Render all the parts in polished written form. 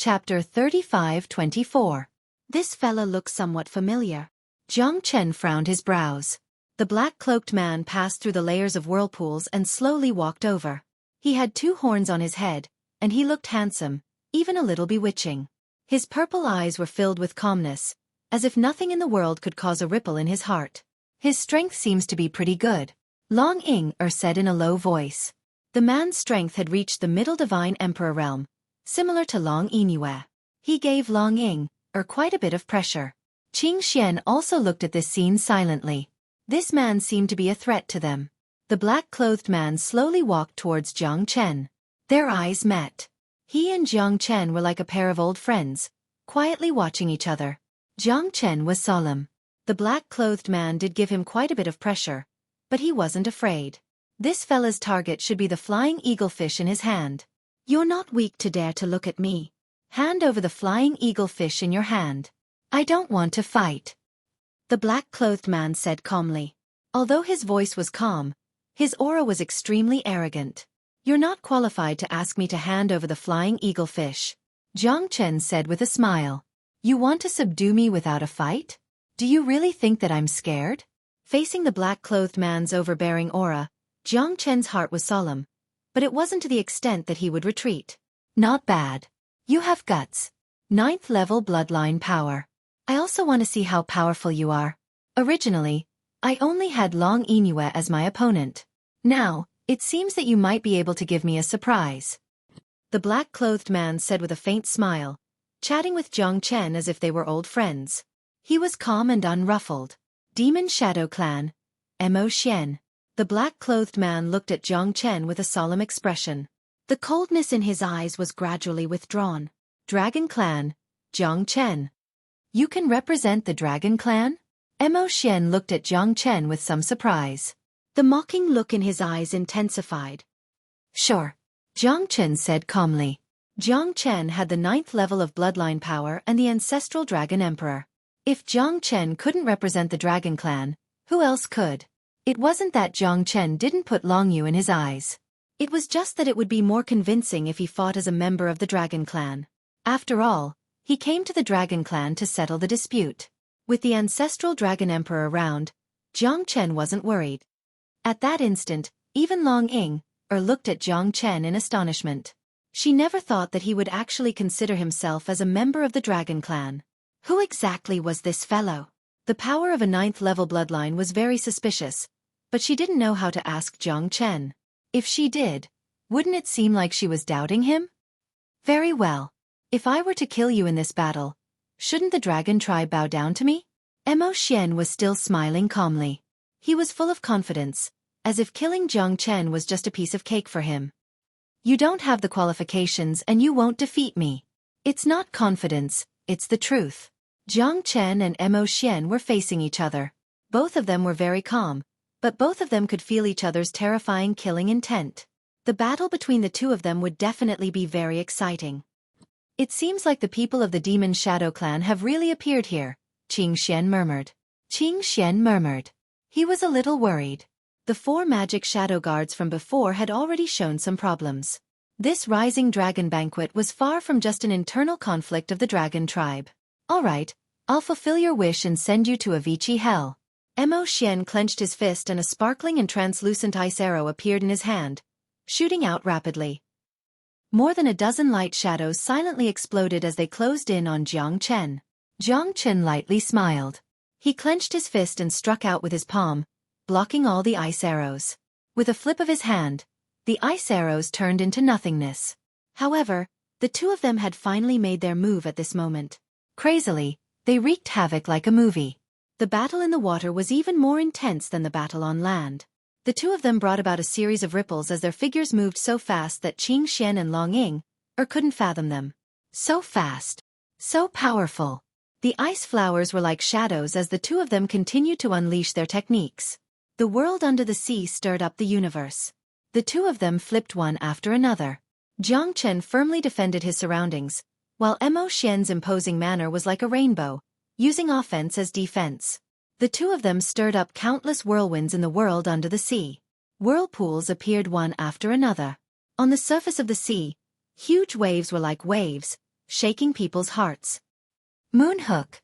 Chapter 35-24. This fella looks somewhat familiar. Jiang Chen frowned his brows. The black-cloaked man passed through the layers of whirlpools and slowly walked over. He had 2 horns on his head, and he looked handsome, even a little bewitching. His purple eyes were filled with calmness, as if nothing in the world could cause a ripple in his heart. His strength seems to be pretty good. Long Ying said in a low voice. The man's strength had reached the middle divine emperor realm, similar to Long Yingyue. He gave Long Ying quite a bit of pressure. Qing Xian also looked at this scene silently. This man seemed to be a threat to them. The black-clothed man slowly walked towards Jiang Chen. Their eyes met. He and Jiang Chen were like a pair of old friends, quietly watching each other. Jiang Chen was solemn. The black-clothed man did give him quite a bit of pressure, but he wasn't afraid. This fella's target should be the flying eaglefish in his hand. You're not weak to dare to look at me. Hand over the flying eaglefish in your hand. I don't want to fight. The black-clothed man said calmly. Although his voice was calm, his aura was extremely arrogant. You're not qualified to ask me to hand over the flying eaglefish, Jiang Chen said with a smile. You want to subdue me without a fight? Do you really think that I'm scared? Facing the black-clothed man's overbearing aura, Jiang Chen's heart was solemn, but it wasn't to the extent that he would retreat. Not bad. You have guts. 9th level bloodline power. I also want to see how powerful you are. Originally, I only had Long Yingyue as my opponent. Now, it seems that you might be able to give me a surprise. The black-clothed man said with a faint smile, chatting with Jiang Chen as if they were old friends. He was calm and unruffled. Demon Shadow Clan. Mo Xian. The black-clothed man looked at Jiang Chen with a solemn expression. The coldness in his eyes was gradually withdrawn. Dragon Clan. Jiang Chen. You can represent the Dragon Clan? Mo Xian looked at Jiang Chen with some surprise. The mocking look in his eyes intensified. Sure. Jiang Chen said calmly. Jiang Chen had the 9th level of bloodline power and the ancestral Dragon Emperor. If Jiang Chen couldn't represent the Dragon Clan, who else could? It wasn't that Jiang Chen didn't put Long Yu in his eyes. It was just that it would be more convincing if he fought as a member of the Dragon Clan. After all, he came to the Dragon Clan to settle the dispute. With the ancestral Dragon Emperor around, Jiang Chen wasn't worried. At that instant, even Long Ying looked at Jiang Chen in astonishment. She never thought that he would actually consider himself as a member of the Dragon Clan. Who exactly was this fellow? The power of a 9th level bloodline was very suspicious, but she didn't know how to ask Jiang Chen. If she did, wouldn't it seem like she was doubting him? Very well. If I were to kill you in this battle, shouldn't the dragon tribe bow down to me? Mo Xian was still smiling calmly. He was full of confidence, as if killing Jiang Chen was just a piece of cake for him. You don't have the qualifications and you won't defeat me. It's not confidence, it's the truth. Jiang Chen and Mo Xian were facing each other. Both of them were very calm, but both of them could feel each other's terrifying killing intent. The battle between the two of them would definitely be very exciting. It seems like the people of the Demon Shadow Clan have really appeared here, Qing Xian murmured. Qing Xian murmured. He was a little worried. The 4 magic shadow guards from before had already shown some problems. This rising dragon banquet was far from just an internal conflict of the dragon tribe. All right, I'll fulfill your wish and send you to Avicii Hell. Mo Xian clenched his fist and a sparkling and translucent ice arrow appeared in his hand, shooting out rapidly. More than a dozen light shadows silently exploded as they closed in on Jiang Chen. Jiang Chen lightly smiled. He clenched his fist and struck out with his palm, blocking all the ice arrows. With a flip of his hand, the ice arrows turned into nothingness. However, the two of them had finally made their move at this moment. Crazily, they wreaked havoc like a movie. The battle in the water was even more intense than the battle on land. The two of them brought about a series of ripples as their figures moved so fast that Qing Xian and Long Ying couldn't fathom them. So fast. So powerful. The ice flowers were like shadows as the two of them continued to unleash their techniques. The world under the sea stirred up the universe. The two of them flipped one after another. Jiang Chen firmly defended his surroundings, while Mo Xian's imposing manner was like a rainbow, using offense as defense. The two of them stirred up countless whirlwinds in the world under the sea. Whirlpools appeared one after another. On the surface of the sea, huge waves were like waves, shaking people's hearts. Moonhook!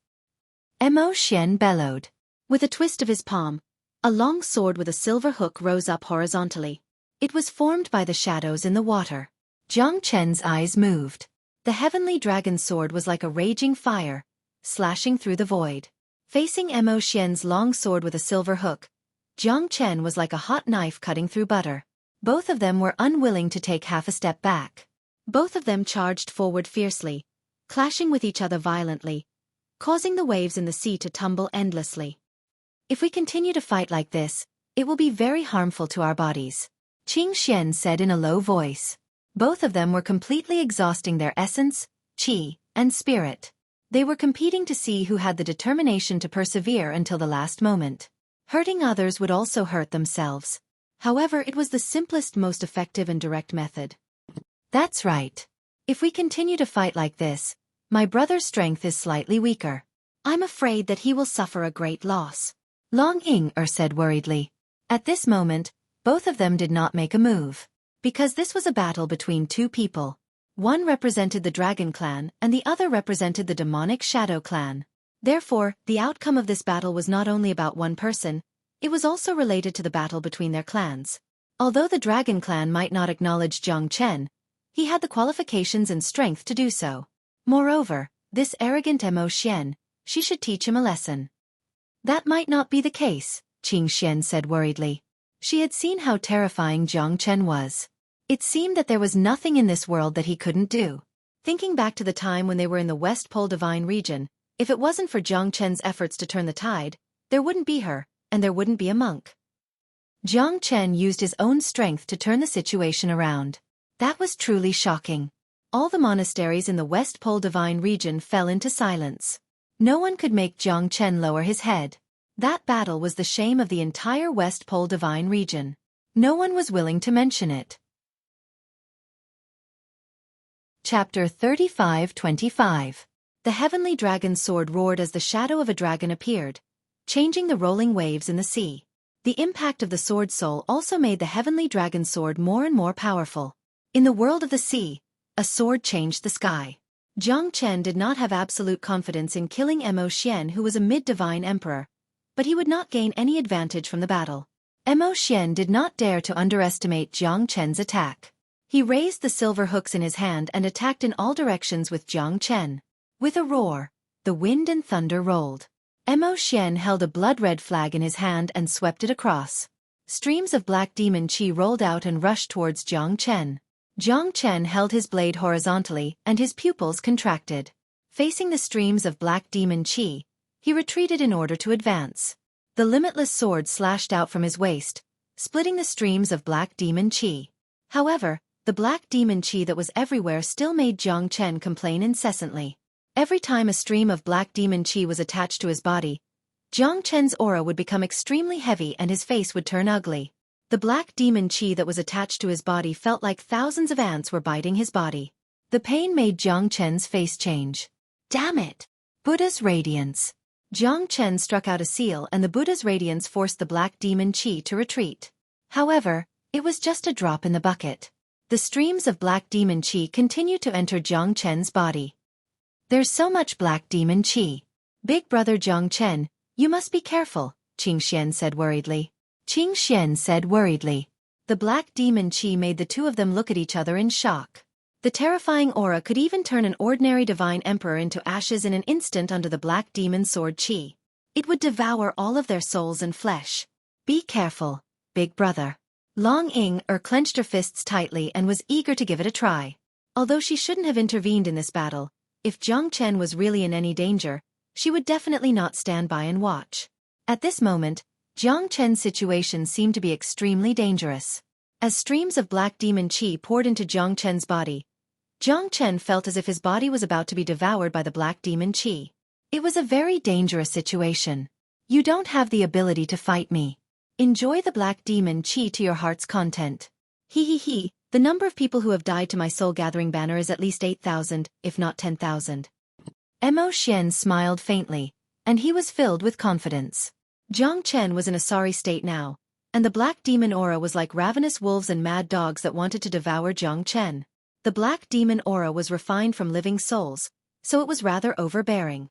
Mo Xian bellowed. With a twist of his palm, a long sword with a silver hook rose up horizontally. It was formed by the shadows in the water. Jiang Chen's eyes moved. The heavenly dragon sword was like a raging fire, slashing through the void. Facing Mo Xian's long sword with a silver hook, Jiang Chen was like a hot knife cutting through butter. Both of them were unwilling to take half a step back. Both of them charged forward fiercely, clashing with each other violently, causing the waves in the sea to tumble endlessly. If we continue to fight like this, it will be very harmful to our bodies, Qing Xian said in a low voice. Both of them were completely exhausting their essence, qi, and spirit. They were competing to see who had the determination to persevere until the last moment. Hurting others would also hurt themselves. However, it was the simplest, most effective and direct method. That's right. If we continue to fight like this, my brother's strength is slightly weaker. I'm afraid that he will suffer a great loss, Long Ying said worriedly. At this moment, both of them did not make a move. Because this was a battle between two people. One represented the Dragon Clan and the other represented the demonic Shadow Clan. Therefore, the outcome of this battle was not only about one person, it was also related to the battle between their clans. Although the Dragon Clan might not acknowledge Jiang Chen, he had the qualifications and strength to do so. Moreover, this arrogant Mo Xian, she should teach him a lesson. That might not be the case, Qing Xian said worriedly. She had seen how terrifying Jiang Chen was. It seemed that there was nothing in this world that he couldn't do. Thinking back to the time when they were in the West Pole Divine region, if it wasn't for Jiang Chen's efforts to turn the tide, there wouldn't be her, and there wouldn't be a monk. Jiang Chen used his own strength to turn the situation around. That was truly shocking. All the monasteries in the West Pole Divine region fell into silence. No one could make Jiang Chen lower his head. That battle was the shame of the entire West Pole Divine region. No one was willing to mention it. Chapter 35-25. The heavenly dragon sword roared as the shadow of a dragon appeared, changing the rolling waves in the sea. The impact of the sword soul also made the heavenly dragon sword more and more powerful. In the world of the sea, a sword changed the sky. Jiang Chen did not have absolute confidence in killing Mo Xian, who was a mid-divine emperor, but he would not gain any advantage from the battle. Mo Xian did not dare to underestimate Jiang Chen's attack. He raised the silver hooks in his hand and attacked in all directions with Jiang Chen. With a roar, the wind and thunder rolled. Mo Xian held a blood-red flag in his hand and swept it across. Streams of black demon qi rolled out and rushed towards Jiang Chen. Jiang Chen held his blade horizontally and his pupils contracted. Facing the streams of black demon qi, he retreated in order to advance. The limitless sword slashed out from his waist, splitting the streams of black demon qi. However, the black demon qi that was everywhere still made Jiang Chen complain incessantly. Every time a stream of black demon qi was attached to his body, Jiang Chen's aura would become extremely heavy and his face would turn ugly. The black demon qi that was attached to his body felt like thousands of ants were biting his body. The pain made Jiang Chen's face change. Damn it! Buddha's radiance. Jiang Chen struck out a seal and the Buddha's radiance forced the black demon qi to retreat. However, it was just a drop in the bucket. The streams of black demon qi continued to enter Jiang Chen's body. There's so much black demon qi. Big brother Jiang Chen, you must be careful, Qing Xian said worriedly. Qing Xian said worriedly. The black demon qi made the two of them look at each other in shock. The terrifying aura could even turn an ordinary divine emperor into ashes in an instant under the black demon sword qi. It would devour all of their souls and flesh. Be careful, big brother. Long Ying clenched her fists tightly and was eager to give it a try. Although she shouldn't have intervened in this battle, if Jiang Chen was really in any danger, she would definitely not stand by and watch. At this moment, Jiang Chen's situation seemed to be extremely dangerous. As streams of black demon qi poured into Jiang Chen's body, Jiang Chen felt as if his body was about to be devoured by the black demon qi. It was a very dangerous situation. You don't have the ability to fight me. Enjoy the black demon qi to your heart's content. He, the number of people who have died to my soul-gathering banner is at least 8,000, if not 10,000. Mo Xian smiled faintly, and he was filled with confidence. Jiang Chen was in a sorry state now, and the black demon aura was like ravenous wolves and mad dogs that wanted to devour Jiang Chen. The black demon aura was refined from living souls, so it was rather overbearing.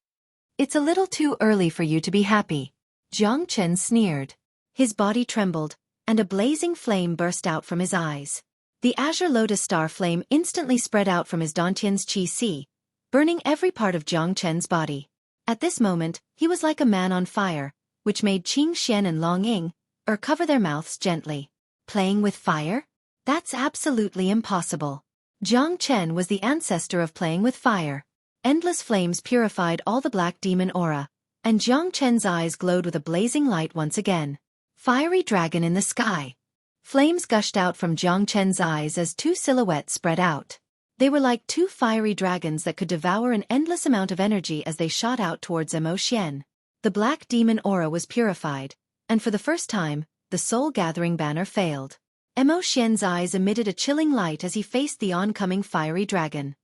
"It's a little too early for you to be happy," Jiang Chen sneered. His body trembled, and a blazing flame burst out from his eyes. The azure lotus star flame instantly spread out from his Dantian's qi si, burning every part of Jiang Chen's body. At this moment, he was like a man on fire, which made Qing Xian and Long Ying cover their mouths gently. Playing with fire? That's absolutely impossible. Jiang Chen was the ancestor of playing with fire. Endless flames purified all the black demon aura, and Jiang Chen's eyes glowed with a blazing light once again. Fiery dragon in the sky. Flames gushed out from Jiang Chen's eyes as two silhouettes spread out. They were like two fiery dragons that could devour an endless amount of energy as they shot out towards Emo Xian. The black demon aura was purified, and for the first time, the soul-gathering banner failed. Emo Xian's eyes emitted a chilling light as he faced the oncoming fiery dragon.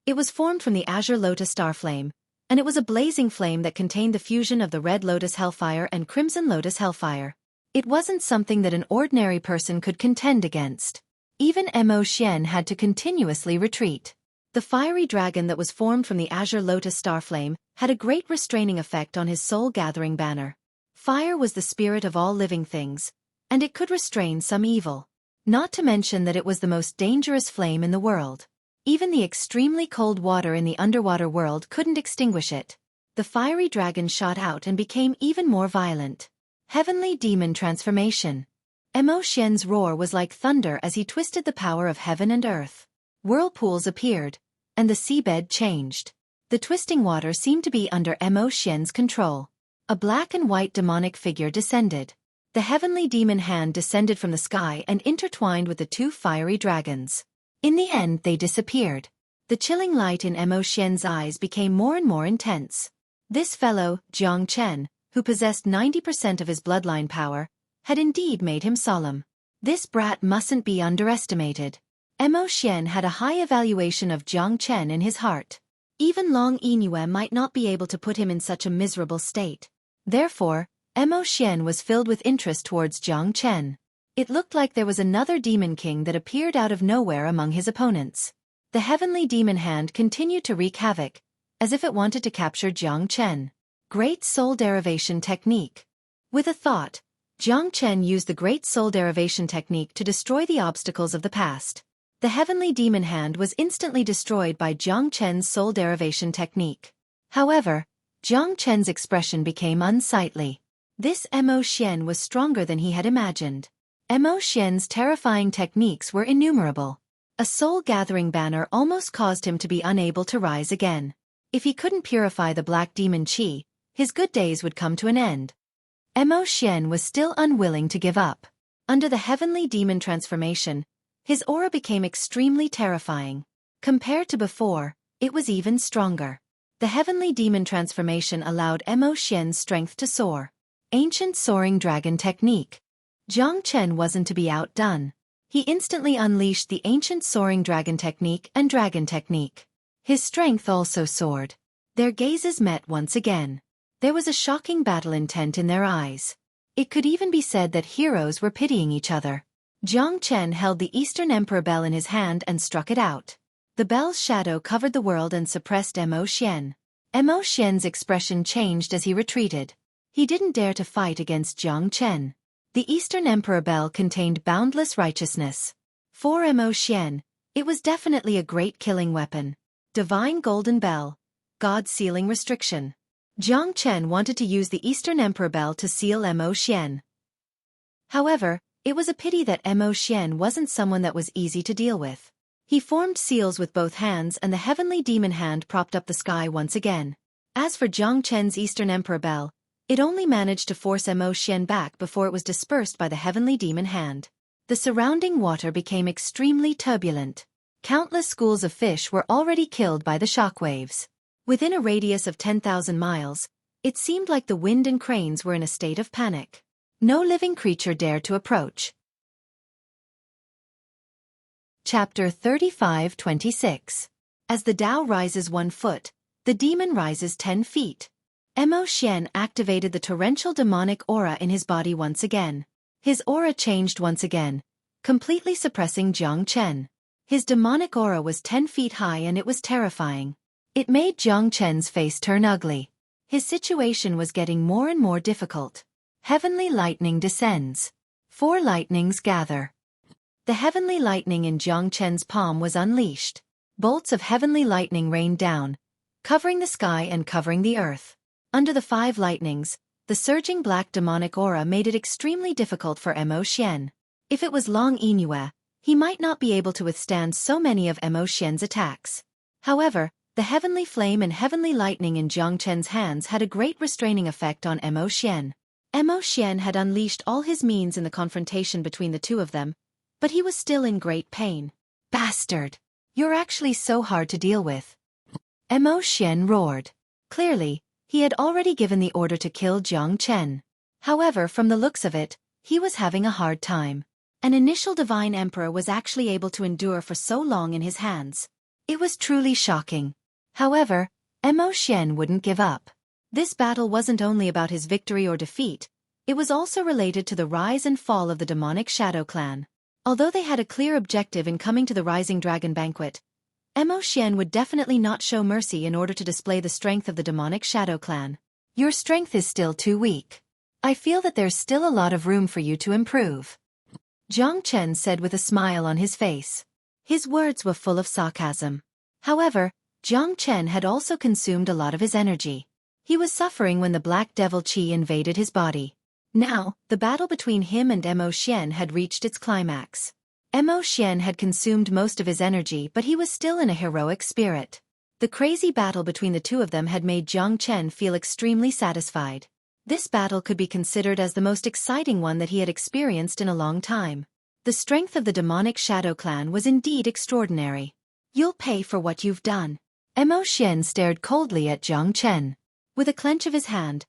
It was formed from the azure lotus star flame, and it was a blazing flame that contained the fusion of the red lotus hellfire and crimson lotus hellfire. It wasn't something that an ordinary person could contend against. Even Emo Xian had to continuously retreat. The fiery dragon that was formed from the azure lotus star flame had a great restraining effect on his soul-gathering banner. Fire was the spirit of all living things, and it could restrain some evil. Not to mention that it was the most dangerous flame in the world. Even the extremely cold water in the underwater world couldn't extinguish it. The fiery dragon shot out and became even more violent. Heavenly demon transformation. Emo Xian's roar was like thunder as he twisted the power of heaven and earth. Whirlpools appeared, and the seabed changed. The twisting water seemed to be under Emo Xian's control. A black and white demonic figure descended. The heavenly demon hand descended from the sky and intertwined with the two fiery dragons. In the end they disappeared. The chilling light in Emo Xian's eyes became more and more intense. This fellow, Jiang Chen, who possessed 90% of his bloodline power, had indeed made him solemn. This brat mustn't be underestimated. Emo Xian had a high evaluation of Jiang Chen in his heart. Even Long Yingyue might not be able to put him in such a miserable state. Therefore, Emo Xian was filled with interest towards Jiang Chen. It looked like there was another demon king that appeared out of nowhere among his opponents. The heavenly demon hand continued to wreak havoc, as if it wanted to capture Jiang Chen. Great Soul Derivation Technique. With a thought, Jiang Chen used the Great Soul Derivation Technique to destroy the obstacles of the past. The heavenly demon hand was instantly destroyed by Jiang Chen's Soul Derivation Technique. However, Jiang Chen's expression became unsightly. This Emo Xian was stronger than he had imagined. Emo Xian's terrifying techniques were innumerable. A soul-gathering banner almost caused him to be unable to rise again. If he couldn't purify the black demon qi, his good days would come to an end. Emo Xian was still unwilling to give up. Under the heavenly demon transformation, his aura became extremely terrifying. Compared to before, it was even stronger. The heavenly demon transformation allowed Emo Xian's strength to soar. Ancient Soaring Dragon Technique. Jiang Chen wasn't to be outdone. He instantly unleashed the Ancient Soaring Dragon Technique and Dragon Technique. His strength also soared. Their gazes met once again. There was a shocking battle intent in their eyes. It could even be said that heroes were pitying each other. Jiang Chen held the Eastern Emperor bell in his hand and struck it out. The bell's shadow covered the world and suppressed Emo Xian. Emo Xian's expression changed as he retreated. He didn't dare to fight against Jiang Chen. The Eastern Emperor bell contained boundless righteousness. For Emo Xian, it was definitely a great killing weapon. Divine Golden Bell. God Sealing Restriction. Jiang Chen wanted to use the Eastern Emperor bell to seal Emo Xian. However, it was a pity that Emo Xian wasn't someone that was easy to deal with. He formed seals with both hands and the heavenly demon hand propped up the sky once again. As for Jiang Chen's Eastern Emperor bell, it only managed to force Emo Xian back before it was dispersed by the heavenly demon hand. The surrounding water became extremely turbulent. Countless schools of fish were already killed by the shockwaves. Within a radius of 10,000 miles, it seemed like the wind and cranes were in a state of panic. No living creature dared to approach. Chapter 35-26. As the Tao rises 1 foot, the demon rises 10 feet. Emo Xian activated the torrential demonic aura in his body once again. His aura changed once again, completely suppressing Jiang Chen. His demonic aura was 10 feet high and it was terrifying. It made Jiang Chen's face turn ugly. His situation was getting more and more difficult. Heavenly lightning descends. 4 lightnings gather. The heavenly lightning in Jiang Chen's palm was unleashed. Bolts of heavenly lightning rained down, covering the sky and covering the earth. Under the 5 lightnings, the surging black demonic aura made it extremely difficult for Mo Xian. If it was Long Yinue, he might not be able to withstand so many of Mo Xian's attacks. However, the heavenly flame and heavenly lightning in Jiang Chen's hands had a great restraining effect on Mo Xian. Mo Xian had unleashed all his means in the confrontation between the two of them, but he was still in great pain. Bastard! You're actually so hard to deal with. Mo Xian roared. Clearly, he had already given the order to kill Jiang Chen. However, from the looks of it, he was having a hard time. An initial divine emperor was actually able to endure for so long in his hands. It was truly shocking. However, Mo Xian wouldn't give up. This battle wasn't only about his victory or defeat, it was also related to the rise and fall of the demonic Shadow Clan. Although they had a clear objective in coming to the Rising Dragon Banquet, Mo Xian would definitely not show mercy in order to display the strength of the demonic Shadow Clan. Your strength is still too weak. I feel that there's still a lot of room for you to improve. Jiang Chen said with a smile on his face. His words were full of sarcasm. However, Jiang Chen had also consumed a lot of his energy. He was suffering when the Black Devil Qi invaded his body. Now, the battle between him and Mo Xian had reached its climax. Mo Xian had consumed most of his energy, but he was still in a heroic spirit. The crazy battle between the two of them had made Jiang Chen feel extremely satisfied. This battle could be considered as the most exciting one that he had experienced in a long time. The strength of the demonic Shadow Clan was indeed extraordinary. You'll pay for what you've done. Mo Xian stared coldly at Jiang Chen. With a clench of his hand,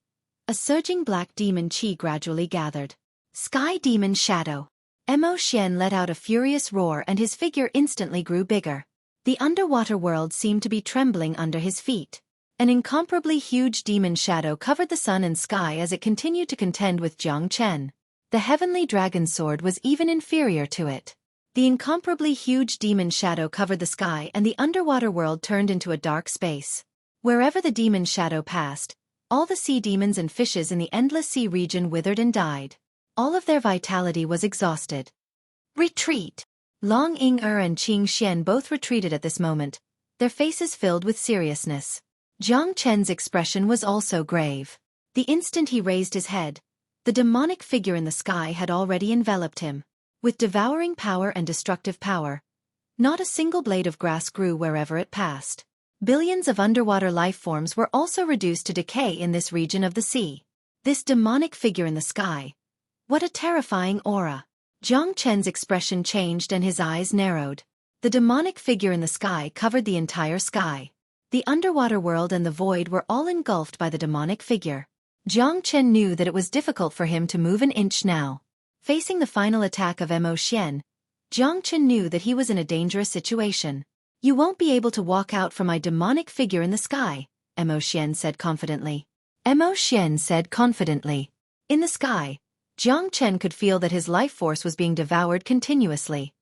a surging black demon qi gradually gathered. Sky Demon Shadow. Mo Xian let out a furious roar and his figure instantly grew bigger. The underwater world seemed to be trembling under his feet. An incomparably huge demon shadow covered the sun and sky as it continued to contend with Jiang Chen. The heavenly dragon sword was even inferior to it. The incomparably huge demon shadow covered the sky and the underwater world turned into a dark space. Wherever the demon shadow passed, all the sea demons and fishes in the endless sea region withered and died. All of their vitality was exhausted. Retreat! Long Ying-er and Qing Xian both retreated at this moment, their faces filled with seriousness. Jiang Chen's expression was also grave. The instant he raised his head, the demonic figure in the sky had already enveloped him. With devouring power and destructive power, not a single blade of grass grew wherever it passed. Billions of underwater life forms were also reduced to decay in this region of the sea. This demonic figure in the sky. What a terrifying aura. Jiang Chen's expression changed and his eyes narrowed. The demonic figure in the sky covered the entire sky. The underwater world and the void were all engulfed by the demonic figure. Jiang Chen knew that it was difficult for him to move an inch now. Facing the final attack of Mo Xian, Jiang Chen knew that he was in a dangerous situation. You won't be able to walk out from my demonic figure in the sky, Mo Xian said confidently. Mo Xian said confidently. In the sky, Jiang Chen could feel that his life force was being devoured continuously.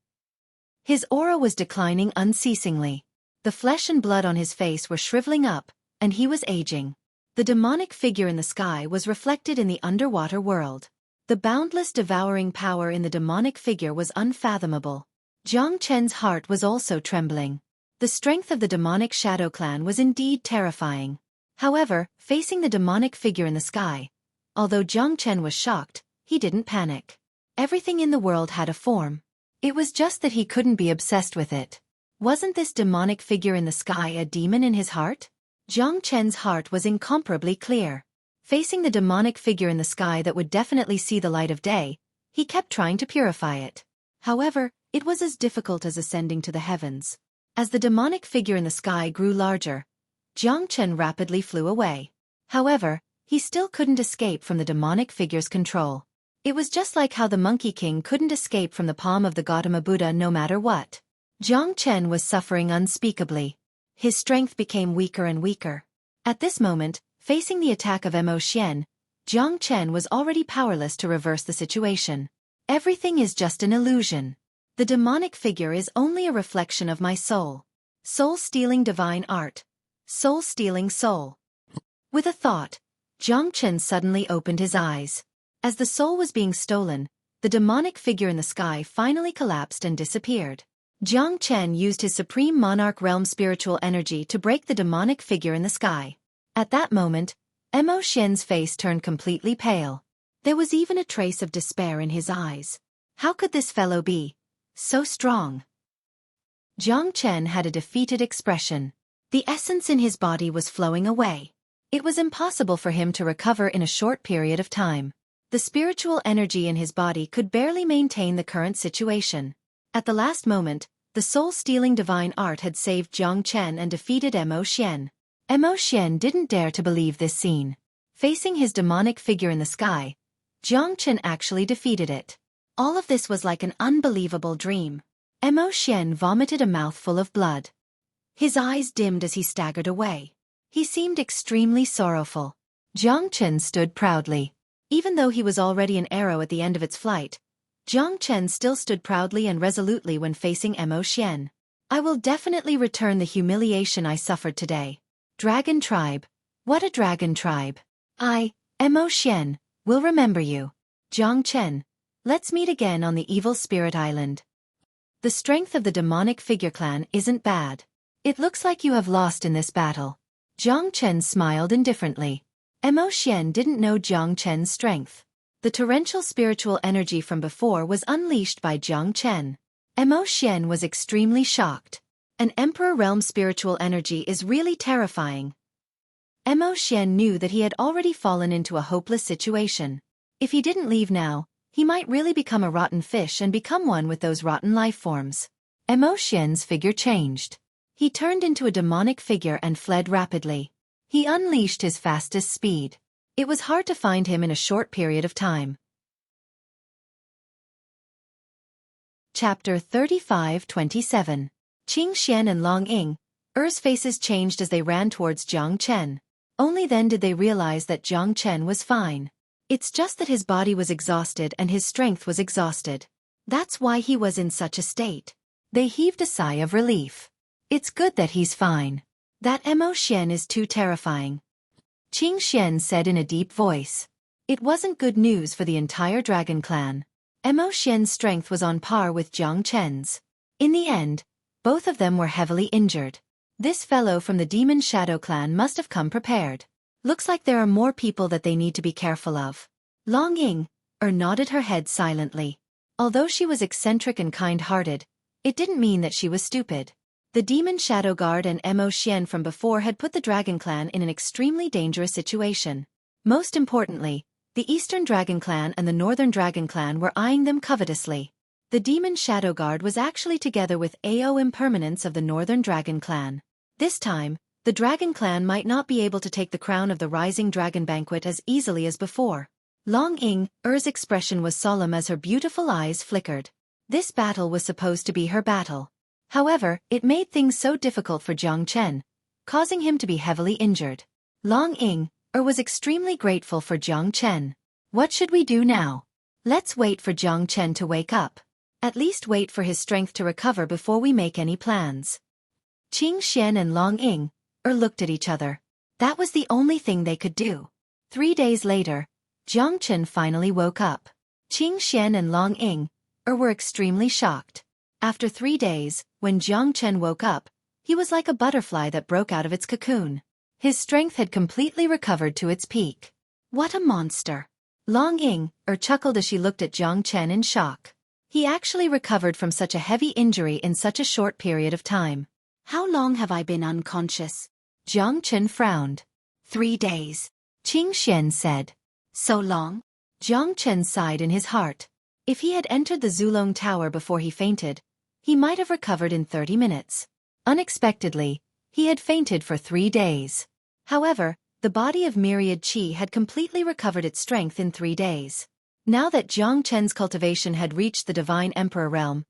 His aura was declining unceasingly. The flesh and blood on his face were shriveling up, and he was aging. The demonic figure in the sky was reflected in the underwater world. The boundless devouring power in the demonic figure was unfathomable. Jiang Chen's heart was also trembling. The strength of the demonic Shadow Clan was indeed terrifying. However, facing the demonic figure in the sky, although Jiang Chen was shocked, he didn't panic. Everything in the world had a form. It was just that he couldn't be obsessed with it. Wasn't this demonic figure in the sky a demon in his heart? Jiang Chen's heart was incomparably clear. Facing the demonic figure in the sky that would definitely see the light of day, he kept trying to purify it. However, it was as difficult as ascending to the heavens. As the demonic figure in the sky grew larger, Jiang Chen rapidly flew away. However, he still couldn't escape from the demonic figure's control. It was just like how the Monkey King couldn't escape from the palm of the Gautama Buddha no matter what. Jiang Chen was suffering unspeakably. His strength became weaker and weaker. At this moment, facing the attack of Mo Xian, Jiang Chen was already powerless to reverse the situation. Everything is just an illusion. The demonic figure is only a reflection of my soul. Soul-stealing divine art. Soul-stealing soul. With a thought, Jiang Chen suddenly opened his eyes. As the soul was being stolen, the demonic figure in the sky finally collapsed and disappeared. Jiang Chen used his Supreme Monarch Realm spiritual energy to break the demonic figure in the sky. At that moment, Mo Xian's face turned completely pale. There was even a trace of despair in his eyes. How could this fellow be so strong? Jiang Chen had a defeated expression. The essence in his body was flowing away. It was impossible for him to recover in a short period of time. The spiritual energy in his body could barely maintain the current situation. At the last moment, the soul-stealing divine art had saved Jiang Chen and defeated Mo Xian. Mo Xian didn't dare to believe this scene. Facing his demonic figure in the sky, Jiang Chen actually defeated it. All of this was like an unbelievable dream. Mo Xian vomited a mouthful of blood. His eyes dimmed as he staggered away. He seemed extremely sorrowful. Jiang Chen stood proudly. Even though he was already an arrow at the end of its flight, Jiang Chen still stood proudly and resolutely when facing Mo Xian. I will definitely return the humiliation I suffered today. Dragon tribe. What a dragon tribe. Mo Xian, will remember you. Jiang Chen, let's meet again on the Evil Spirit Island. The strength of the demonic figure clan isn't bad. It looks like you have lost in this battle. Jiang Chen smiled indifferently. Mo Xian didn't know Jiang Chen's strength. The torrential spiritual energy from before was unleashed by Jiang Chen. Mo Xian was extremely shocked. An Emperor Realm spiritual energy is really terrifying. Mo Xian knew that he had already fallen into a hopeless situation. If he didn't leave now, he might really become a rotten fish and become one with those rotten life forms. Mo Xian's figure changed. He turned into a demonic figure and fled rapidly. He unleashed his fastest speed. It was hard to find him in a short period of time. Chapter 35-27. Qing Xian and Long Ying, Er's faces changed as they ran towards Jiang Chen. Only then did they realize that Jiang Chen was fine. It's just that his body was exhausted and his strength was exhausted. That's why he was in such a state. They heaved a sigh of relief. It's good that he's fine. That Mo Xian is too terrifying. Qing Xian said in a deep voice. It wasn't good news for the entire dragon clan. Mo Xian's strength was on par with Jiang Chen's. In the end, both of them were heavily injured. This fellow from the Demon Shadow clan must have come prepared. Looks like there are more people that they need to be careful of. Long Ying, nodded her head silently. Although she was eccentric and kind-hearted, it didn't mean that she was stupid. The Demon Shadow Guard and Mo Xian from before had put the Dragon Clan in an extremely dangerous situation. Most importantly, the Eastern Dragon Clan and the Northern Dragon Clan were eyeing them covetously. The Demon Shadow Guard was actually together with AO Impermanence of the Northern Dragon Clan. This time, the Dragon Clan might not be able to take the crown of the Rising Dragon Banquet as easily as before. Long Ying's expression was solemn as her beautiful eyes flickered. This battle was supposed to be her battle. However, it made things so difficult for Jiang Chen, causing him to be heavily injured. Long Ying was extremely grateful for Jiang Chen. What should we do now? Let's wait for Jiang Chen to wake up. At least wait for his strength to recover before we make any plans. Qing Xian and Long Ying looked at each other. That was the only thing they could do. 3 days later, Jiang Chen finally woke up. Qing Xian and Long Ying were extremely shocked. After 3 days, when Jiang Chen woke up, he was like a butterfly that broke out of its cocoon. His strength had completely recovered to its peak. What a monster! Long Ying chuckled as she looked at Jiang Chen in shock. He actually recovered from such a heavy injury in such a short period of time. How long have I been unconscious? Jiang Chen frowned. 3 days. Qing Xian said. So long? Jiang Chen sighed in his heart. If he had entered the Zulong Tower before he fainted, he might have recovered in 30 minutes. Unexpectedly, he had fainted for 3 days. However, the body of Myriad Qi had completely recovered its strength in 3 days. Now that Jiang Chen's cultivation had reached the Divine Emperor realm,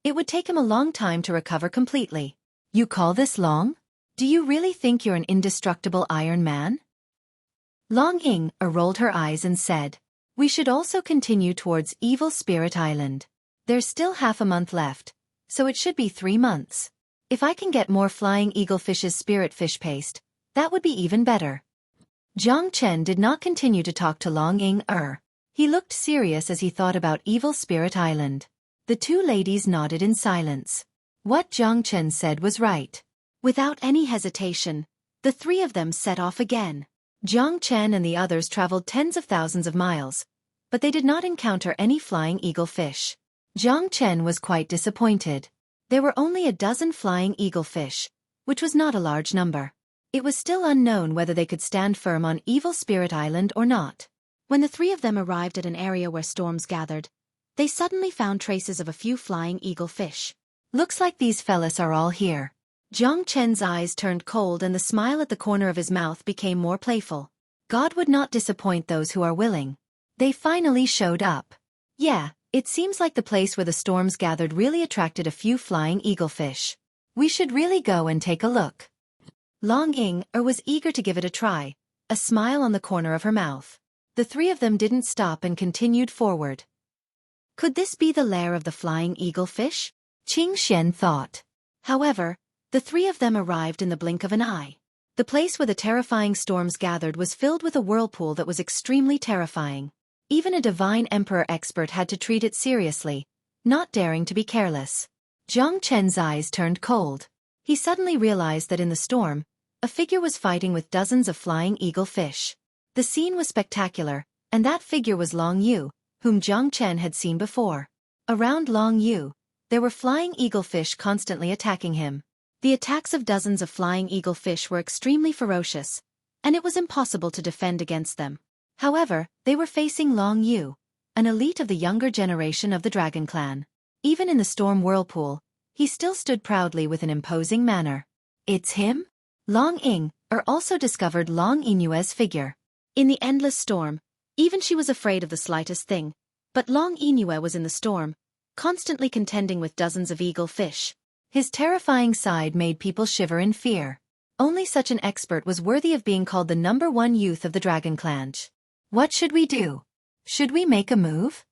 it would take him a long time to recover completely. You call this long? Do you really think you're an indestructible Iron Man? Long Ying rolled her eyes and said, We should also continue towards Evil Spirit Island. There's still half a month left, so it should be 3 months. If I can get more flying eaglefish's spirit fish paste, that would be even better. Jiang Chen did not continue to talk to Long Ying. He looked serious as he thought about Evil Spirit Island. The two ladies nodded in silence. What Jiang Chen said was right. Without any hesitation, the three of them set off again. Jiang Chen and the others traveled tens of thousands of miles, but they did not encounter any flying eaglefish. Jiang Chen was quite disappointed. There were only a dozen flying eaglefish, which was not a large number. It was still unknown whether they could stand firm on Evil Spirit Island or not. When the three of them arrived at an area where storms gathered, they suddenly found traces of a few flying eaglefish. Looks like these fellas are all here. Jiang Chen's eyes turned cold and the smile at the corner of his mouth became more playful. God would not disappoint those who are willing. They finally showed up. Yeah, it seems like the place where the storms gathered really attracted a few flying eaglefish. We should really go and take a look. Long Ying was eager to give it a try, a smile on the corner of her mouth. The three of them didn't stop and continued forward. Could this be the lair of the flying eaglefish? Qing Xian thought. However, the three of them arrived in the blink of an eye. The place where the terrifying storms gathered was filled with a whirlpool that was extremely terrifying. Even a divine emperor expert had to treat it seriously, not daring to be careless. Jiang Chen's eyes turned cold. He suddenly realized that in the storm, a figure was fighting with dozens of flying eaglefish. The scene was spectacular, and that figure was Long Yu, whom Jiang Chen had seen before. Around Long Yu, there were flying eaglefish constantly attacking him. The attacks of dozens of flying eaglefish were extremely ferocious, and it was impossible to defend against them. However, they were facing Long Yu, an elite of the younger generation of the Dragon Clan. Even in the storm whirlpool, he still stood proudly with an imposing manner. It's him? Long Ying also discovered Long Yinue's figure. In the endless storm, even she was afraid of the slightest thing, but Long Yinue was in the storm, constantly contending with dozens of eaglefish. His terrifying side made people shiver in fear. Only such an expert was worthy of being called the #1 youth of the Dragon Clan. What should we do? Should we make a move?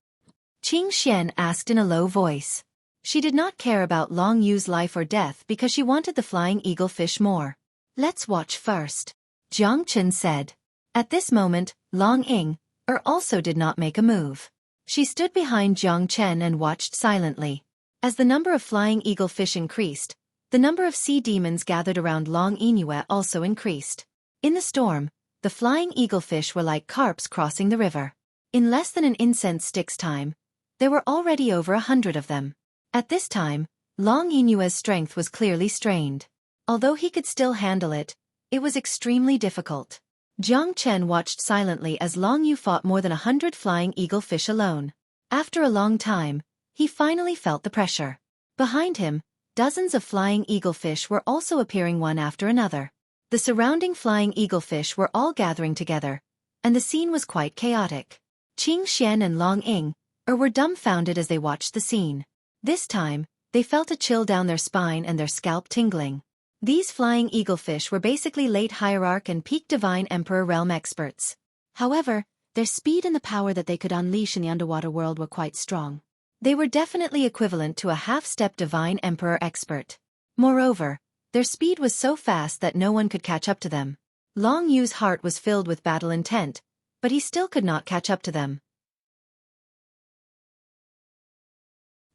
Qing Xian asked in a low voice. She did not care about Long Yu's life or death because she wanted the flying eaglefish more. Let's watch first, Jiang Chen said. At this moment, Long Ying also did not make a move. She stood behind Jiang Chen and watched silently. As the number of flying eaglefish increased, the number of sea demons gathered around Long Yinue also increased. In the storm, the flying eaglefish were like carps crossing the river. In less than an incense stick's time, there were already over 100 of them. At this time, Long Yinue's strength was clearly strained. Although he could still handle it, it was extremely difficult. Jiang Chen watched silently as Long Yu fought more than 100 flying eaglefish alone. After a long time, he finally felt the pressure. Behind him, dozens of flying eaglefish were also appearing one after another. The surrounding flying eaglefish were all gathering together, and the scene was quite chaotic. Qing Xian and Long Ying were dumbfounded as they watched the scene. This time, they felt a chill down their spine and their scalp tingling. These flying eaglefish were basically late hierarch and peak divine emperor realm experts. However, their speed and the power that they could unleash in the underwater world were quite strong. They were definitely equivalent to a half-step divine emperor expert. Moreover, their speed was so fast that no one could catch up to them. Long Yu's heart was filled with battle intent, but he still could not catch up to them.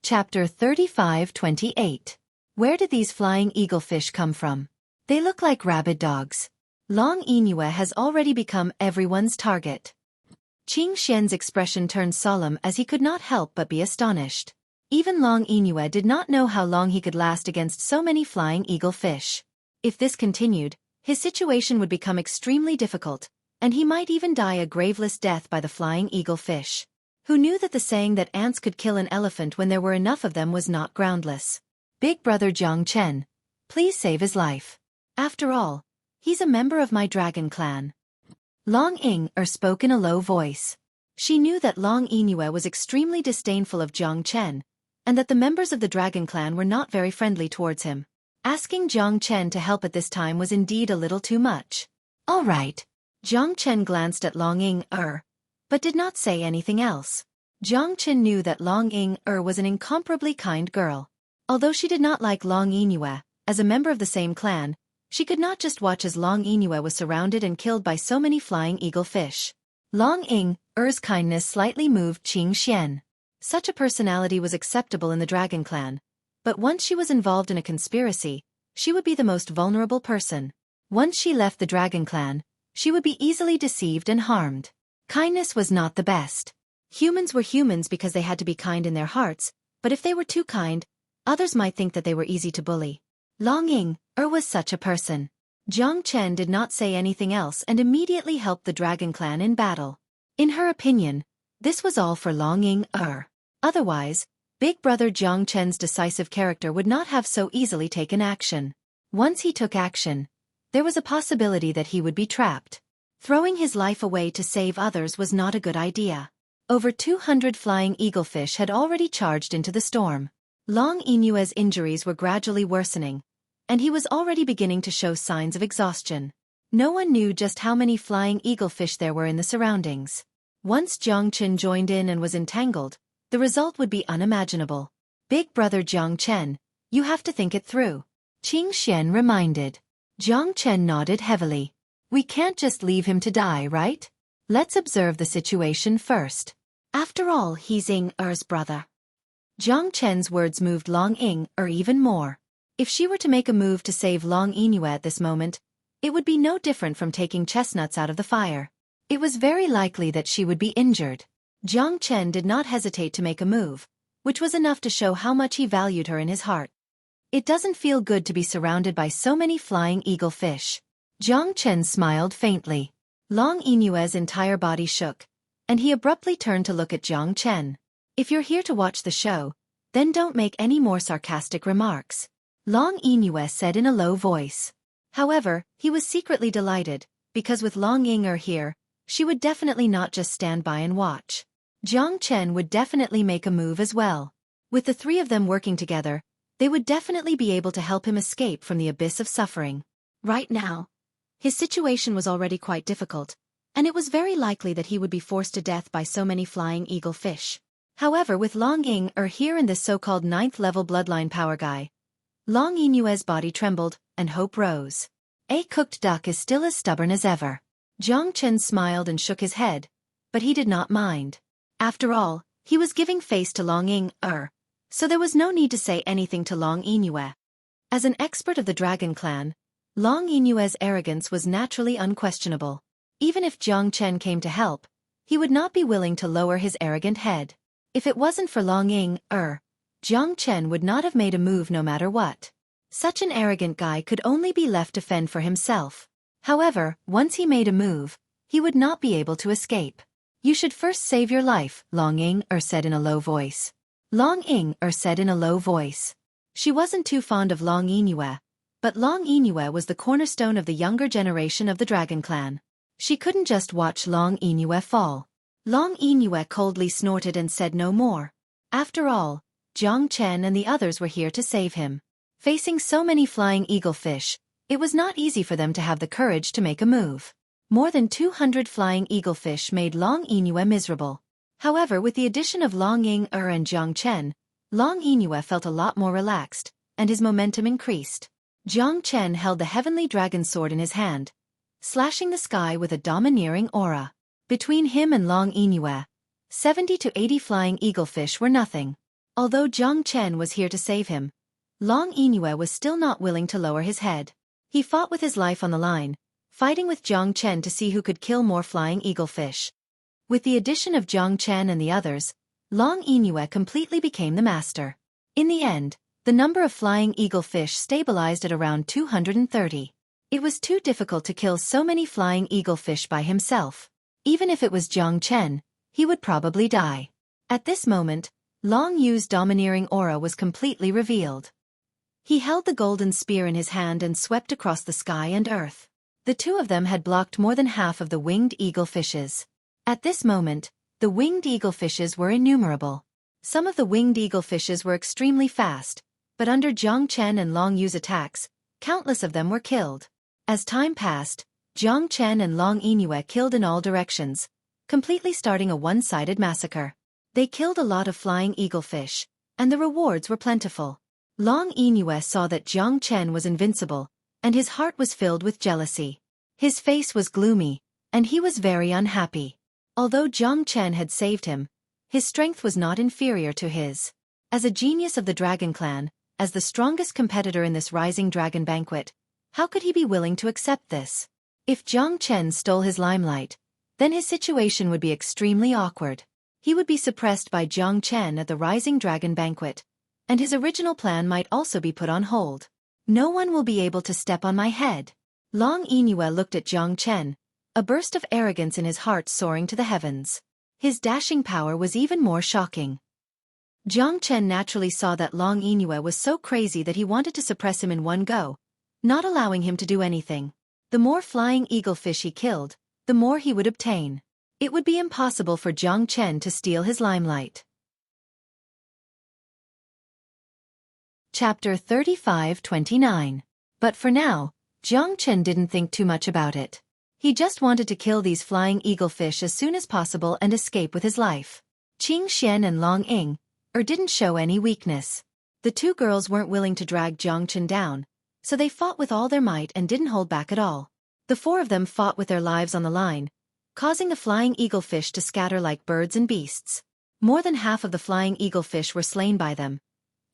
Chapter 35-28. Where did these flying eaglefish come from? They look like rabid dogs. Long Yinue has already become everyone's target. Qing Xian's expression turned solemn as he could not help but be astonished. Even Long Yinue did not know how long he could last against so many flying eaglefish. If this continued, his situation would become extremely difficult, and he might even die a graveless death by the flying eaglefish. Who knew that the saying that ants could kill an elephant when there were enough of them was not groundless? Big brother Jiang Chen, please save his life. After all, he's a member of my dragon clan. Long Ying spoke in a low voice. She knew that Long Yinue was extremely disdainful of Jiang Chen, and that the members of the dragon clan were not very friendly towards him. Asking Jiang Chen to help at this time was indeed a little too much. All right. Jiang Chen glanced at Long Ying but did not say anything else. Jiang Chen knew that Long Ying-er was an incomparably kind girl. Although she did not like Long Yingyue, as a member of the same clan, she could not just watch as Long Yingyue was surrounded and killed by so many flying eagle fish. Long Ying-er's kindness slightly moved Qing Xian. Such a personality was acceptable in the Dragon Clan, but once she was involved in a conspiracy, she would be the most vulnerable person. Once she left the Dragon Clan, she would be easily deceived and harmed. Kindness was not the best. Humans were humans because they had to be kind in their hearts, but if they were too kind, others might think that they were easy to bully. Long Ying-er was such a person. Jiang Chen did not say anything else and immediately helped the Dragon Clan in battle. In her opinion, this was all for Long Ying-er. Otherwise, Big Brother Jiang Chen's decisive character would not have so easily taken action. Once he took action, there was a possibility that he would be trapped. Throwing his life away to save others was not a good idea. Over 200 flying eaglefish had already charged into the storm. Long Yingyue's injuries were gradually worsening, and he was already beginning to show signs of exhaustion. No one knew just how many flying eaglefish there were in the surroundings. Once Jiang Chen joined in and was entangled, the result would be unimaginable. Big Brother Jiang Chen, you have to think it through. Qing Xian reminded. Jiang Chen nodded heavily. We can't just leave him to die, right? Let's observe the situation first. After all, he's Ying-er's brother. Jiang Chen's words moved Long Ying-er even more. If she were to make a move to save Long Yingyue at this moment, it would be no different from taking chestnuts out of the fire. It was very likely that she would be injured. Jiang Chen did not hesitate to make a move, which was enough to show how much he valued her in his heart. It doesn't feel good to be surrounded by so many flying eagle fish. Jiang Chen smiled faintly. Long Yingyue's entire body shook, and he abruptly turned to look at Jiang Chen. If you're here to watch the show, then don't make any more sarcastic remarks. Long Yingyue said in a low voice. However, he was secretly delighted, because with Long Ying-er here, she would definitely not just stand by and watch. Jiang Chen would definitely make a move as well. With the three of them working together, they would definitely be able to help him escape from the abyss of suffering. Right now, his situation was already quite difficult, and it was very likely that he would be forced to death by so many flying eagle fish. However, with Long Ying-er here and this so-called 9th-level bloodline power guy, Long Yingyue's body trembled, and hope rose. A cooked duck is still as stubborn as ever. Jiang Chen smiled and shook his head, but he did not mind. After all, he was giving face to Long Ying-er, so there was no need to say anything to Long Yingyue. As an expert of the Dragon Clan, Long Yingyue's arrogance was naturally unquestionable. Even if Jiang Chen came to help, he would not be willing to lower his arrogant head. If it wasn't for Long Ying-er, Jiang Chen would not have made a move no matter what. Such an arrogant guy could only be left to fend for himself. However, once he made a move, he would not be able to escape. You should first save your life, Long Ying-er said in a low voice. Long Ying-er said in a low voice. She wasn't too fond of Long Yingyue, but Long Yingyue was the cornerstone of the younger generation of the Dragon Clan. She couldn't just watch Long Yingyue fall. Long Yingyue coldly snorted and said no more. After all, Jiang Chen and the others were here to save him. Facing so many flying eagle fish, it was not easy for them to have the courage to make a move. More than 200 flying eagle fish made Long Yingyue miserable. However, with the addition of Long Ying-er and Jiang Chen, Long Yingyue felt a lot more relaxed, and his momentum increased. Jiang Chen held the heavenly dragon sword in his hand, slashing the sky with a domineering aura. Between him and Long Yingyue, 70 to 80 flying eaglefish were nothing. Although Jiang Chen was here to save him, Long Yingyue was still not willing to lower his head. He fought with his life on the line, fighting with Jiang Chen to see who could kill more flying eaglefish. With the addition of Jiang Chen and the others, Long Yingyue completely became the master. In the end, the number of flying eaglefish stabilized at around 230. It was too difficult to kill so many flying eaglefish by himself. Even if it was Jiang Chen, he would probably die. At this moment, Long Yu's domineering aura was completely revealed. He held the golden spear in his hand and swept across the sky and earth. The two of them had blocked more than half of the winged eaglefishes. At this moment, the winged eaglefishes were innumerable. Some of the winged eaglefishes were extremely fast, but under Jiang Chen and Long Yu's attacks, countless of them were killed. As time passed, Jiang Chen and Long Yingyue killed in all directions, completely starting a one-sided massacre. They killed a lot of flying eaglefish, and the rewards were plentiful. Long Inue saw that Jiang Chen was invincible, and his heart was filled with jealousy. His face was gloomy, and he was very unhappy. Although Jiang Chen had saved him, his strength was not inferior to his. As a genius of the Dragon Clan, as the strongest competitor in this rising dragon banquet, how could he be willing to accept this? If Jiang Chen stole his limelight, then his situation would be extremely awkward. He would be suppressed by Jiang Chen at the rising dragon banquet, and his original plan might also be put on hold. No one will be able to step on my head. Long Inue looked at Jiang Chen, a burst of arrogance in his heart soaring to the heavens. His dashing power was even more shocking. Jiang Chen naturally saw that Long Inue was so crazy that he wanted to suppress him in one go, not allowing him to do anything. The more flying eaglefish he killed, the more he would obtain. It would be impossible for Jiang Chen to steal his limelight. Chapter 35-29. But for now, Jiang Chen didn't think too much about it. He just wanted to kill these flying eaglefish as soon as possible and escape with his life. Qing Xian and Long Ying didn't show any weakness. The two girls weren't willing to drag Jiang Chen down, so they fought with all their might and didn't hold back at all. The four of them fought with their lives on the line, causing the flying eaglefish to scatter like birds and beasts. More than half of the flying eaglefish were slain by them,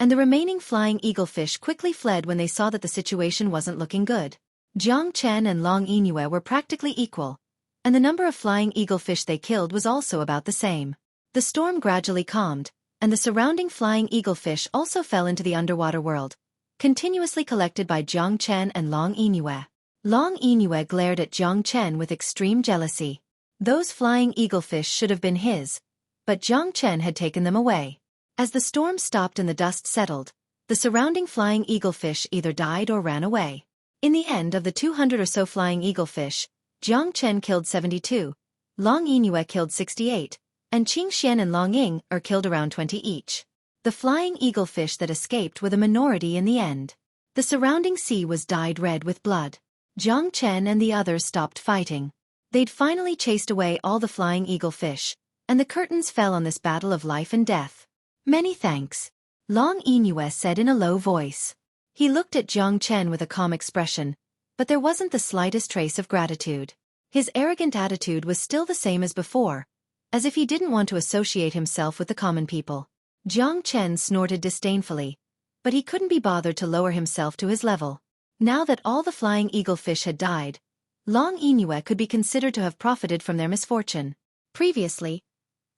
and the remaining flying eaglefish quickly fled when they saw that the situation wasn't looking good. Jiang Chen and Long Inue were practically equal, and the number of flying eaglefish they killed was also about the same. The storm gradually calmed, and the surrounding flying eaglefish also fell into the underwater world, continuously collected by Jiang Chen and Long Inue. Long Inue glared at Jiang Chen with extreme jealousy. Those flying eaglefish should have been his, but Jiang Chen had taken them away. As the storm stopped and the dust settled, the surrounding flying eaglefish either died or ran away. In the end of the 200 or so flying eaglefish, Jiang Chen killed 72, Long Inue killed 68, and Qing Xian and Long Ying killed around 20 each. The flying eaglefish that escaped were the minority in the end. The surrounding sea was dyed red with blood. Jiang Chen and the others stopped fighting. They'd finally chased away all the flying eaglefish, and the curtains fell on this battle of life and death. Many thanks, Long Inue said in a low voice. He looked at Jiang Chen with a calm expression, but there wasn't the slightest trace of gratitude. His arrogant attitude was still the same as before, as if he didn't want to associate himself with the common people. Jiang Chen snorted disdainfully, but he couldn't be bothered to lower himself to his level. Now that all the flying eaglefish had died, Long Inue could be considered to have profited from their misfortune. Previously,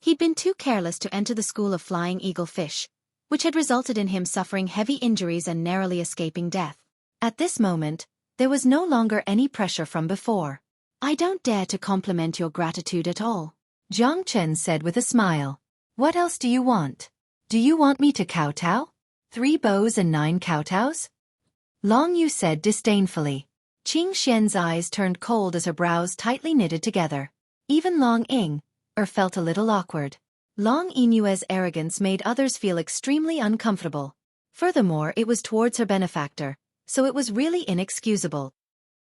he'd been too careless to enter the school of flying eaglefish, which had resulted in him suffering heavy injuries and narrowly escaping death. At this moment, there was no longer any pressure from before. I don't dare to compliment your gratitude at all, Jiang Chen said with a smile. What else do you want? Do you want me to kowtow? 3 bows and 9 kowtows? Long Yu said disdainfully. Qing Xian's eyes turned cold as her brows tightly knitted together. Even Long Ying felt a little awkward. Long Inue's arrogance made others feel extremely uncomfortable. Furthermore, it was towards her benefactor, so it was really inexcusable.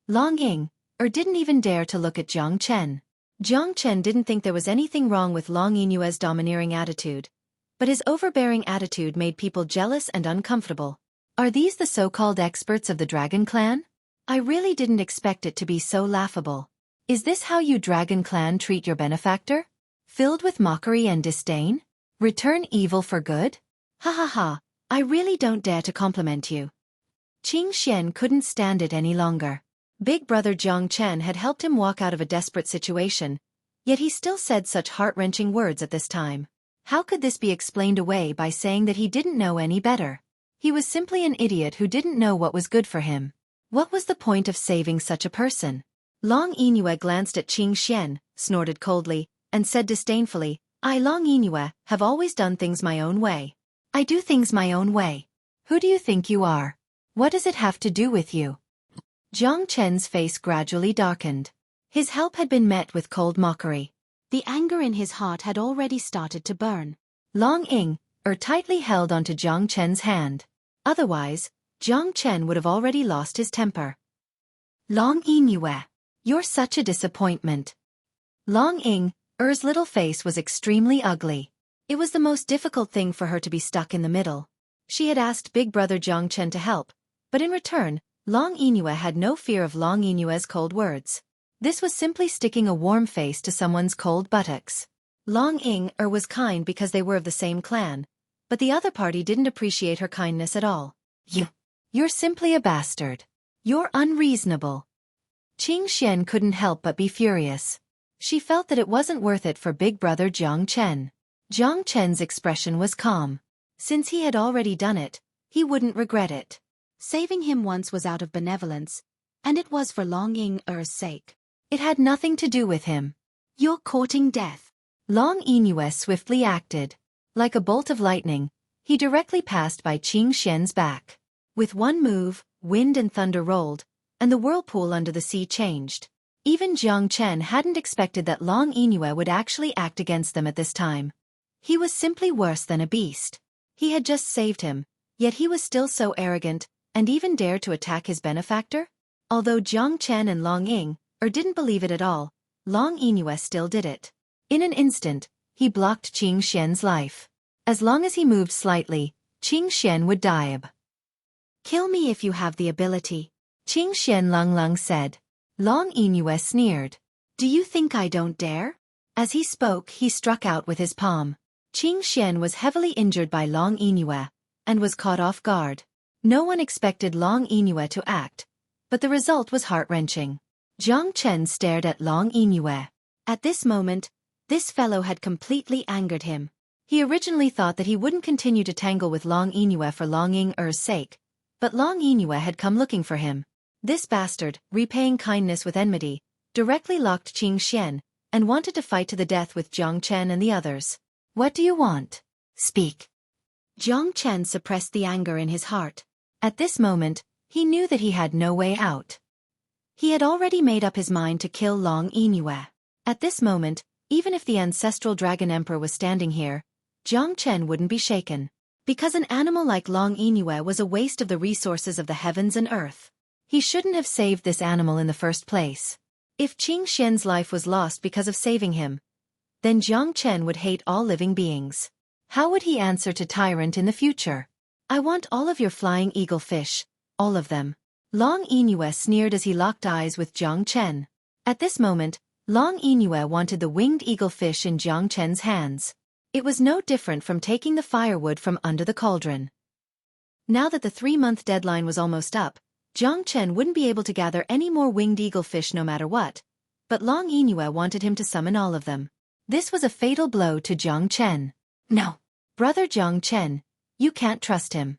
Long Ying didn't even dare to look at Jiang Chen. Jiang Chen didn't think there was anything wrong with Long Inue's domineering attitude, but his overbearing attitude made people jealous and uncomfortable. Are these the so-called experts of the Dragon Clan? I really didn't expect it to be so laughable. Is this how you Dragon Clan treat your benefactor? Filled with mockery and disdain? Return evil for good? Ha ha ha, I really don't dare to compliment you. Qing Xian couldn't stand it any longer. Big brother Jiang Chen had helped him walk out of a desperate situation, yet he still said such heart-wrenching words at this time. How could this be explained away by saying that he didn't know any better? He was simply an idiot who didn't know what was good for him. What was the point of saving such a person? Long Inue glanced at Qing Xian, snorted coldly, and said disdainfully, I, Long Inue, have always done things my own way. I do things my own way. Who do you think you are? What does it have to do with you? Jiang Chen's face gradually darkened. His help had been met with cold mockery. The anger in his heart had already started to burn. Long Ying tightly held onto Jiang Chen's hand. Otherwise, Jiang Chen would have already lost his temper. Long Inue, you're such a disappointment. Long Ying's little face was extremely ugly. It was the most difficult thing for her to be stuck in the middle. She had asked big brother Jiang Chen to help, but in return, Long Yingyue had no fear of Long Yingyue's cold words. This was simply sticking a warm face to someone's cold buttocks. Long Yingyue was kind because they were of the same clan, but the other party didn't appreciate her kindness at all. You're simply a bastard. You're unreasonable. Qing Xian couldn't help but be furious. She felt that it wasn't worth it for big brother Jiang Chen. Jiang Chen's expression was calm. Since he had already done it, he wouldn't regret it. Saving him once was out of benevolence, and it was for Long Ying's sake. It had nothing to do with him. You're courting death. Long Yingyue swiftly acted. Like a bolt of lightning, he directly passed by Qing Xian's back. With one move, wind and thunder rolled, and the whirlpool under the sea changed. Even Jiang Chen hadn't expected that Long Yingyue would actually act against them at this time. He was simply worse than a beast. He had just saved him, yet he was still so arrogant, and even dared to attack his benefactor? Although Jiang Chen and Long Yingyue didn't believe it at all, Long Yingyue still did it. In an instant, he blocked Qing Xian's life. As long as he moved slightly, Qing Xian would die. Kill me if you have the ability, Qing Xian Lung said. Long Yingyue sneered. Do you think I don't dare? As he spoke, he struck out with his palm. Qing Xian was heavily injured by Long Yingyue, and was caught off guard. No one expected Long Yingyue to act, but the result was heart-wrenching. Jiang Chen stared at Long Yingyue. At this moment, this fellow had completely angered him. He originally thought that he wouldn't continue to tangle with Long Yingyue for Long Yingyue's sake, but Long Yingyue had come looking for him. This bastard, repaying kindness with enmity, directly locked Qing Xian, and wanted to fight to the death with Jiang Chen and the others. What do you want? Speak. Jiang Chen suppressed the anger in his heart. At this moment, he knew that he had no way out. He had already made up his mind to kill Long Yingyue. At this moment, even if the ancestral Dragon Emperor was standing here, Jiang Chen wouldn't be shaken. Because an animal like Long Yingyue was a waste of the resources of the heavens and earth. He shouldn't have saved this animal in the first place. If Qing Xian's life was lost because of saving him, then Jiang Chen would hate all living beings. How would he answer to Tyrant in the future? I want all of your flying eagle fish, all of them. Long Yingyue sneered as he locked eyes with Jiang Chen. At this moment, Long Yingyue wanted the winged eagle fish in Jiang Chen's hands. It was no different from taking the firewood from under the cauldron. Now that the 3-month deadline was almost up, Jiang Chen wouldn't be able to gather any more winged eagle fish no matter what, but Long Yingyue wanted him to summon all of them. This was a fatal blow to Jiang Chen. No, brother Jiang Chen, you can't trust him.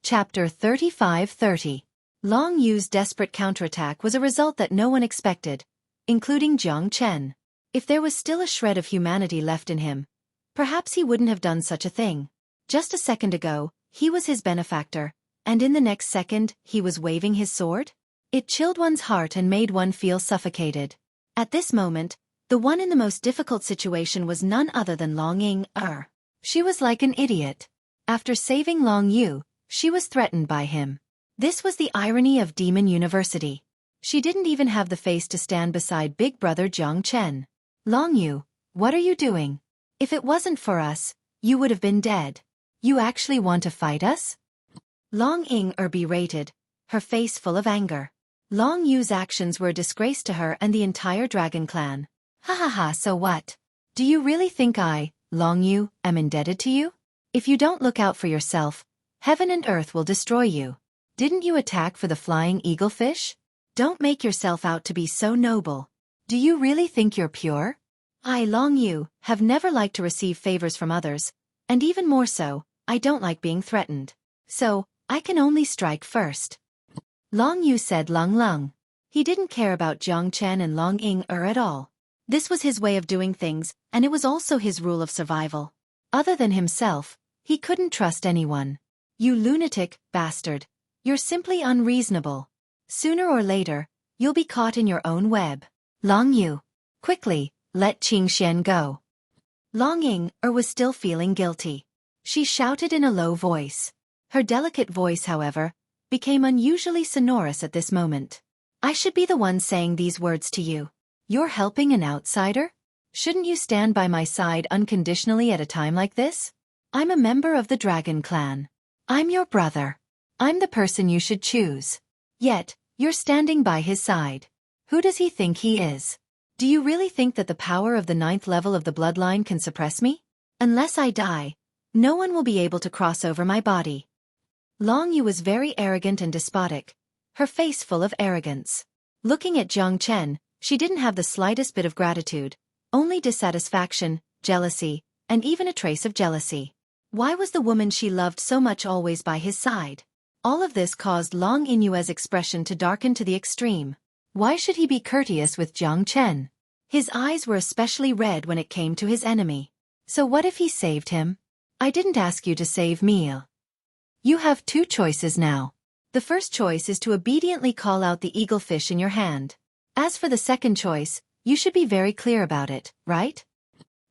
Chapter 35:30. Long Yu's desperate counterattack was a result that no one expected, including Jiang Chen. If there was still a shred of humanity left in him, perhaps he wouldn't have done such a thing. Just a second ago, he was his benefactor, and in the next second, he was waving his sword? It chilled one's heart and made one feel suffocated. At this moment, the one in the most difficult situation was none other than Long Yingyue. She was like an idiot. After saving Long Yu, she was threatened by him. This was the irony of Demon University. She didn't even have the face to stand beside big brother Jiang Chen. Long Yu, what are you doing? If it wasn't for us, you would have been dead. You actually want to fight us? Long Yingyue berated, her face full of anger. Long Yu's actions were a disgrace to her and the entire dragon clan. Ha ha ha, so what? Do you really think I, Long Yu, am indebted to you? If you don't look out for yourself, heaven and earth will destroy you. Didn't you attack for the flying eagle fish? Don't make yourself out to be so noble. Do you really think you're pure? I, Long Yu, have never liked to receive favors from others, and even more so, I don't like being threatened. So, I can only strike first. Long Yu said Lung. He didn't care about Jiang Chen and Long Yingyue at all. This was his way of doing things, and it was also his rule of survival. Other than himself, he couldn't trust anyone. You lunatic bastard. You're simply unreasonable. Sooner or later, you'll be caught in your own web. Long Yu, quickly, let Qing Xian go. Long Yingyue was still feeling guilty. She shouted in a low voice. Her delicate voice, however, became unusually sonorous at this moment. I should be the one saying these words to you. You're helping an outsider? Shouldn't you stand by my side unconditionally at a time like this? I'm a member of the Dragon Clan. I'm your brother. I'm the person you should choose. Yet, you're standing by his side. Who does he think he is? Do you really think that the power of the 9th level of the bloodline can suppress me? Unless I die, no one will be able to cross over my body. Long Yu was very arrogant and despotic, her face full of arrogance. Looking at Jiang Chen, she didn't have the slightest bit of gratitude, only dissatisfaction, jealousy, and even a trace of jealousy. Why was the woman she loved so much always by his side? All of this caused Long Inyue's expression to darken to the extreme. Why should he be courteous with Jiang Chen? His eyes were especially red when it came to his enemy. So what if he saved him? I didn't ask you to save me. You have 2 choices now. The first choice is to obediently call out the eaglefish in your hand. As for the second choice, you should be very clear about it, right?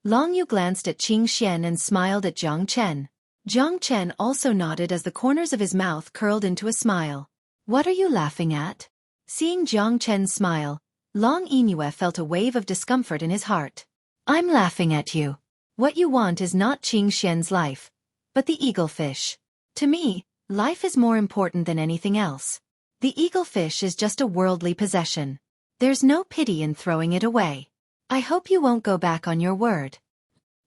Long Yu glanced at Qing Xian and smiled at Jiang Chen. Jiang Chen also nodded as the corners of his mouth curled into a smile. What are you laughing at? Seeing Jiang Chen smile, Long Inue felt a wave of discomfort in his heart. I'm laughing at you. What you want is not Qing Xian's life, but the eaglefish. To me, life is more important than anything else. The eaglefish is just a worldly possession. There's no pity in throwing it away. I hope you won't go back on your word.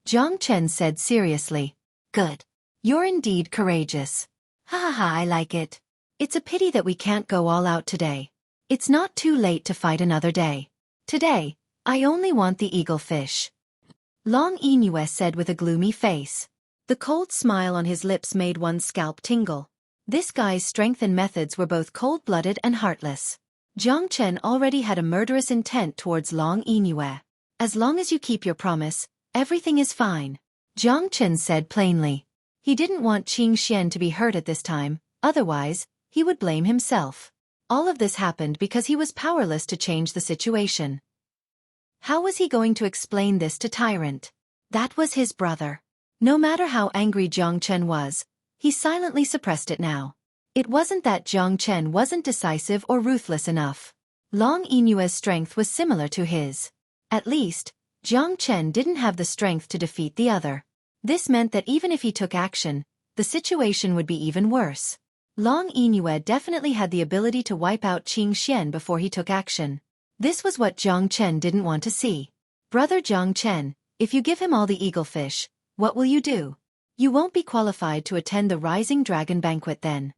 Jiang Chen said seriously. Good. You're indeed courageous. Ha ha ha, I like it. It's a pity that we can't go all out today. It's not too late to fight another day. Today, I only want the eaglefish. Long Inue said with a gloomy face. The cold smile on his lips made one's scalp tingle. This guy's strength and methods were both cold-blooded and heartless. Jiang Chen already had a murderous intent towards Long Inue. As long as you keep your promise, everything is fine. Jiang Chen said plainly. He didn't want Qing Xian to be hurt at this time, otherwise, he would blame himself. All of this happened because he was powerless to change the situation. How was he going to explain this to Tyrant? That was his brother. No matter how angry Jiang Chen was, he silently suppressed it now. It wasn't that Jiang Chen wasn't decisive or ruthless enough. Long Inue's strength was similar to his. At least, Jiang Chen didn't have the strength to defeat the other. This meant that even if he took action, the situation would be even worse. Long Inue definitely had the ability to wipe out Qing Xian before he took action. This was what Jiang Chen didn't want to see. Brother Jiang Chen, if you give him all the eaglefish, what will you do? You won't be qualified to attend the Rising Dragon Banquet then.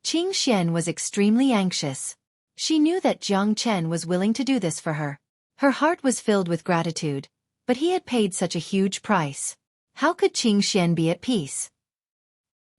Qing Xian was extremely anxious. She knew that Jiang Chen was willing to do this for her. Her heart was filled with gratitude, but he had paid such a huge price. How could Qing Xian be at peace?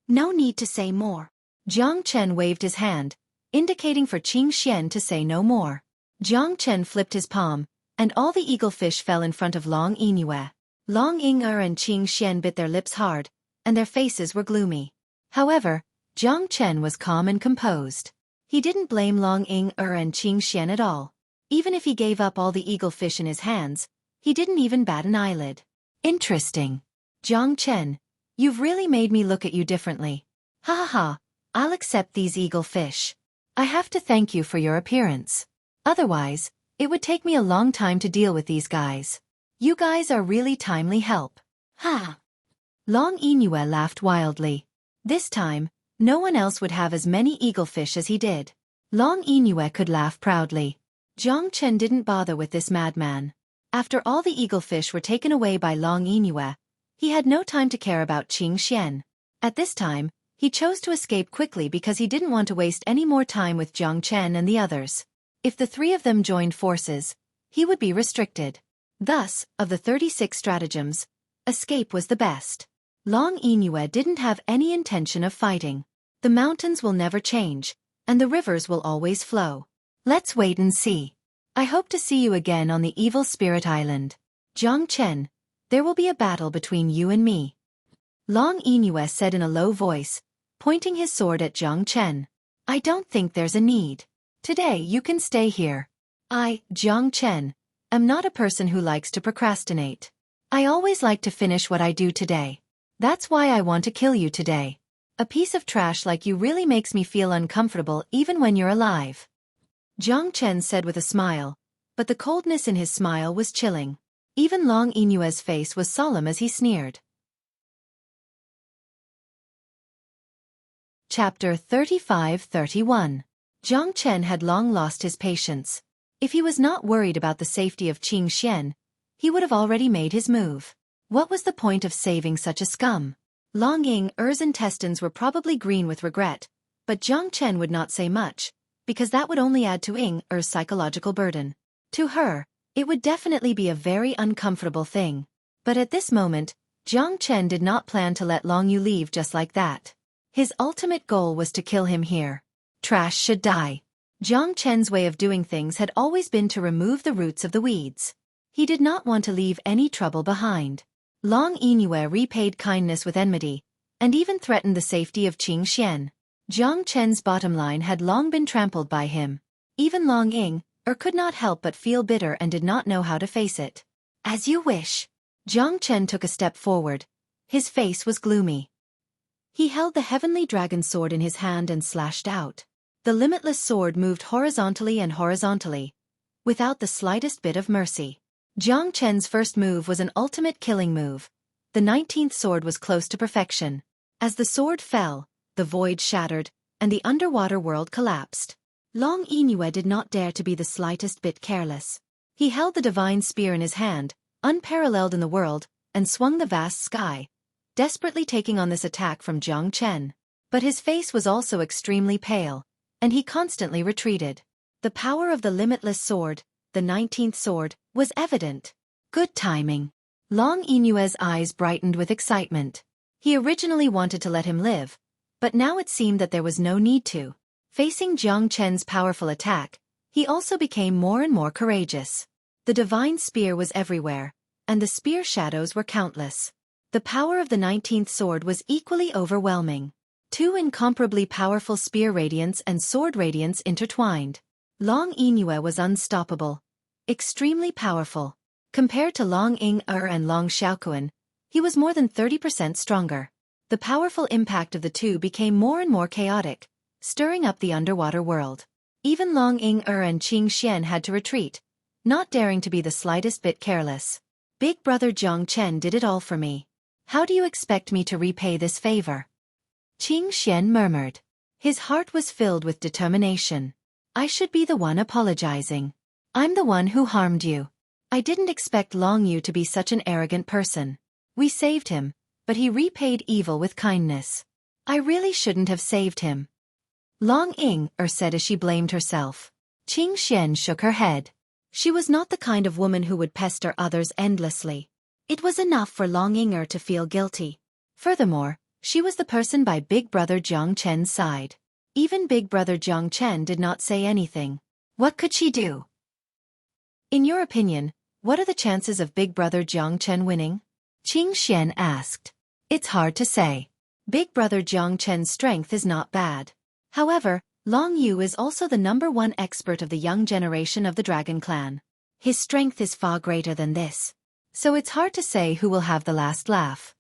No need to say more. Jiang Chen waved his hand, indicating for Qing Xian to say no more. Jiang Chen flipped his palm, and all the eaglefish fell in front of Long Inue. Long Ing-er and Qing Xian bit their lips hard, and their faces were gloomy. However, Jiang Chen was calm and composed. He didn't blame Long Ing-er and Qing Xian at all. Even if he gave up all the eaglefish in his hands, he didn't even bat an eyelid. Interesting. Jiang Chen, you've really made me look at you differently. Ha ha ha, I'll accept these eaglefish. I have to thank you for your appearance. Otherwise, it would take me a long time to deal with these guys. You guys are really timely help. Ha! Long Inue laughed wildly. This time, no one else would have as many eaglefish as he did. Long Inue could laugh proudly. Jiang Chen didn't bother with this madman. After all the eaglefish were taken away by Long Inue, he had no time to care about Qing Xian. At this time, he chose to escape quickly because he didn't want to waste any more time with Jiang Chen and the others. If the 3 of them joined forces, he would be restricted. Thus, of the 36 stratagems, escape was the best. Long Inue didn't have any intention of fighting. The mountains will never change, and the rivers will always flow. Let's wait and see. I hope to see you again on the Evil Spirit Island. Jiang Chen, there will be a battle between you and me. Long Inue said in a low voice, pointing his sword at Jiang Chen. I don't think there's a need. Today you can stay here. I, Jiang Chen, am not a person who likes to procrastinate. I always like to finish what I do today. That's why I want to kill you today. A piece of trash like you really makes me feel uncomfortable even when you're alive. Jiang Chen said with a smile, but the coldness in his smile was chilling. Even Long Inue's face was solemn as he sneered. Chapter 35-31. Jiang Chen had long lost his patience. If he was not worried about the safety of Qing Xian, he would have already made his move. What was the point of saving such a scum? Long Ying's intestines were probably green with regret, but Jiang Chen would not say much, because that would only add to Ying's psychological burden. To her, it would definitely be a very uncomfortable thing. But at this moment, Jiang Chen did not plan to let Long Yu leave just like that. His ultimate goal was to kill him here. Trash should die. Jiang Chen's way of doing things had always been to remove the roots of the weeds. He did not want to leave any trouble behind. Long Inue repaid kindness with enmity, and even threatened the safety of Qing Xian. Jiang Chen's bottom line had long been trampled by him. Even Long Ying could not help but feel bitter and did not know how to face it. As you wish. Jiang Chen took a step forward. His face was gloomy. He held the heavenly dragon sword in his hand and slashed out. The limitless sword moved horizontally and horizontally, without the slightest bit of mercy. Jiang Chen's first move was an ultimate killing move. The 19th sword was close to perfection. As the sword fell, the void shattered, and the underwater world collapsed. Long Inue did not dare to be the slightest bit careless. He held the divine spear in his hand, unparalleled in the world, and swung the vast sky, desperately taking on this attack from Jiang Chen. But his face was also extremely pale, and he constantly retreated. The power of the limitless sword, the 19th sword, was evident. Good timing. Long Inue's eyes brightened with excitement. He originally wanted to let him live, but now it seemed that there was no need to. Facing Jiang Chen's powerful attack, he also became more and more courageous. The divine spear was everywhere, and the spear shadows were countless. The power of the 19th sword was equally overwhelming. Two incomparably powerful spear radiance and sword radiance intertwined. Long Inue was unstoppable. Extremely powerful. Compared to Long Ying and Long Xiaoquan, he was more than 30% stronger. The powerful impact of the two became more and more chaotic, stirring up the underwater world. Even Long Ying and Qing Xian had to retreat, not daring to be the slightest bit careless. Big brother Jiang Chen did it all for me. How do you expect me to repay this favor? Qing Xian murmured. His heart was filled with determination. I should be the one apologizing. I'm the one who harmed you. I didn't expect Long Yu to be such an arrogant person. We saved him, but he repaid evil with kindness. I really shouldn't have saved him. Long Ying said as she blamed herself. Qing Xian shook her head. She was not the kind of woman who would pester others endlessly. It was enough for Long Ying to feel guilty. Furthermore, she was the person by Big Brother Jiang Chen's side. Even Big Brother Jiang Chen did not say anything. What could she do? In your opinion, what are the chances of Big Brother Jiang Chen winning? Qing Xian asked. It's hard to say. Big Brother Jiang Chen's strength is not bad. However, Long Yu is also the #1 expert of the young generation of the Dragon Clan. His strength is far greater than this. So it's hard to say who will have the last laugh.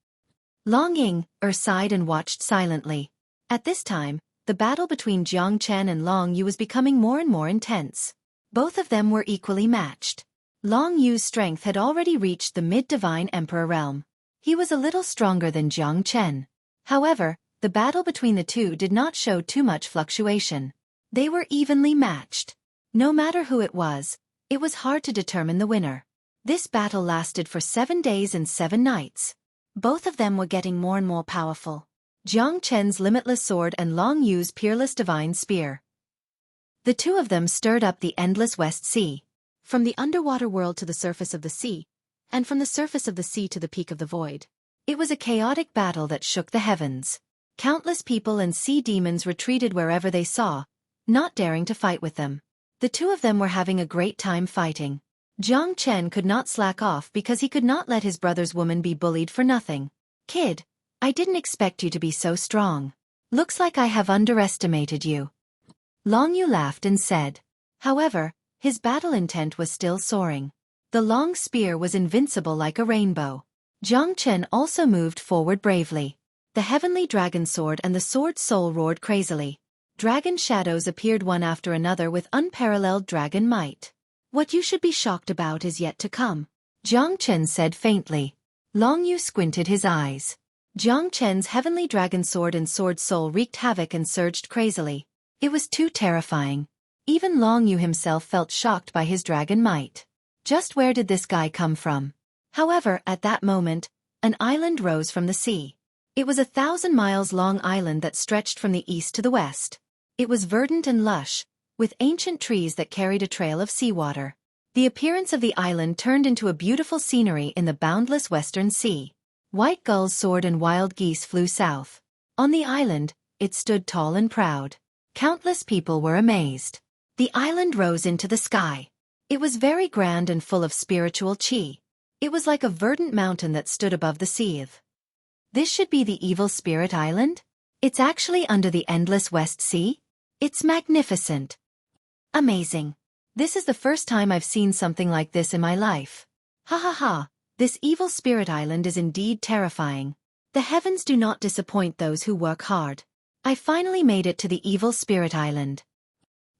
Long Ying sighed and watched silently. At this time, the battle between Jiang Chen and Long Yu was becoming more and more intense. Both of them were equally matched. Long Yu's strength had already reached the mid-divine emperor realm. He was a little stronger than Jiang Chen. However, the battle between the two did not show too much fluctuation. They were evenly matched. No matter who it was hard to determine the winner. This battle lasted for 7 days and 7 nights. Both of them were getting more and more powerful. Jiang Chen's limitless sword and Long Yu's peerless divine spear. The two of them stirred up the endless West Sea. From the underwater world to the surface of the sea, and from the surface of the sea to the peak of the void. It was a chaotic battle that shook the heavens. Countless people and sea demons retreated wherever they saw, not daring to fight with them. The two of them were having a great time fighting. Jiang Chen could not slack off because he could not let his brother's woman be bullied for nothing. Kid, I didn't expect you to be so strong. Looks like I have underestimated you. Long Yu laughed and said. However, his battle intent was still soaring. The long spear was invincible like a rainbow. Jiang Chen also moved forward bravely. The heavenly dragon sword and the sword soul roared crazily. Dragon shadows appeared one after another with unparalleled dragon might. What you should be shocked about is yet to come. Jiang Chen said faintly. Long Yu squinted his eyes. Jiang Chen's heavenly dragon sword and sword soul wreaked havoc and surged crazily. It was too terrifying. Even Long Yu himself felt shocked by his dragon might. Just where did this guy come from? However, at that moment, an island rose from the sea. It was 1,000 miles long island that stretched from the east to the west. It was verdant and lush, with ancient trees that carried a trail of seawater. The appearance of the island turned into a beautiful scenery in the boundless western sea. White gulls soared and wild geese flew south. On the island, it stood tall and proud. Countless people were amazed. The island rose into the sky. It was very grand and full of spiritual chi. It was like a verdant mountain that stood above the sea. This should be the Evil Spirit Island? It's actually under the endless West Sea? It's magnificent. Amazing. This is the first time I've seen something like this in my life. Ha ha ha, this Evil Spirit Island is indeed terrifying. The heavens do not disappoint those who work hard. I finally made it to the Evil Spirit Island.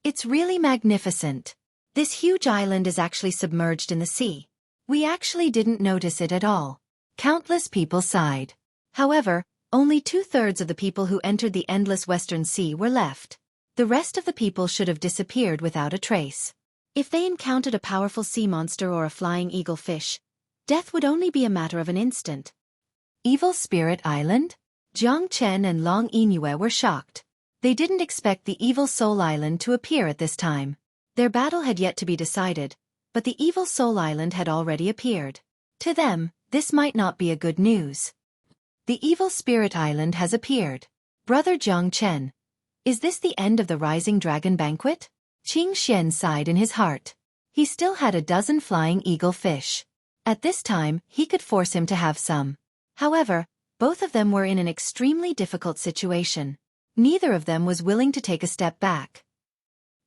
It's really magnificent. This huge island is actually submerged in the sea. We actually didn't notice it at all. Countless people sighed. However, only 2/3 of the people who entered the endless Western Sea were left. The rest of the people should have disappeared without a trace. If they encountered a powerful sea monster or a flying eagle fish, death would only be a matter of an instant. Evil Spirit Island? Jiang Chen and Long Yingyue were shocked. They didn't expect the Evil Soul Island to appear at this time. Their battle had yet to be decided, but the Evil Soul Island had already appeared. To them, this might not be a good news. The Evil Spirit Island has appeared. Brother Jiang Chen, is this the end of the Rising Dragon Banquet? Qing Xian sighed in his heart. He still had a dozen flying eagle fish. At this time, he could force him to have some. However, both of them were in an extremely difficult situation. Neither of them was willing to take a step back.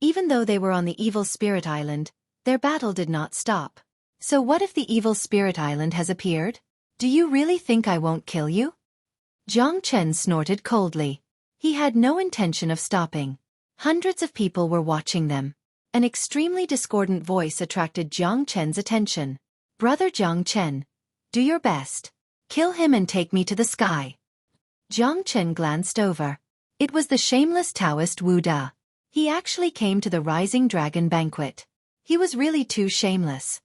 Even though they were on the Evil Spirit Island, their battle did not stop. So what if the Evil Spirit Island has appeared? Do you really think I won't kill you? Jiang Chen snorted coldly. He had no intention of stopping. Hundreds of people were watching them. An extremely discordant voice attracted Jiang Chen's attention. Brother Jiang Chen, do your best. Kill him and take me to the sky. Jiang Chen glanced over. It was the shameless Taoist Wu Da. He actually came to the Rising Dragon Banquet. He was really too shameless.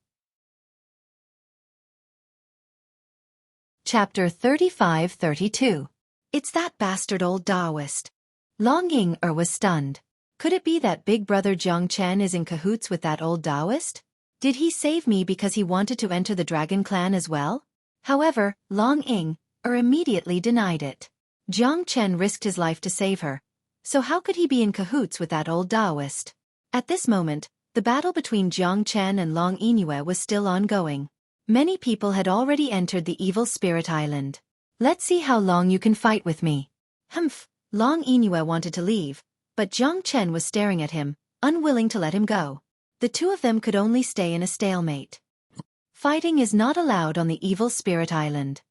Chapter 35-32. It's that bastard old Taoist. Long Ying-er was stunned. Could it be that big brother Jiang Chen is in cahoots with that old Taoist? Did he save me because he wanted to enter the Dragon Clan as well? However, Long Ying-er immediately denied it. Jiang Chen risked his life to save her, so how could he be in cahoots with that old Taoist? At this moment, the battle between Jiang Chen and Long Yingyue was still ongoing. Many people had already entered the Evil Spirit Island. Let's see how long you can fight with me. Humph, Long Yingyue wanted to leave, but Jiang Chen was staring at him, unwilling to let him go. The two of them could only stay in a stalemate. Fighting is not allowed on the Evil Spirit Island.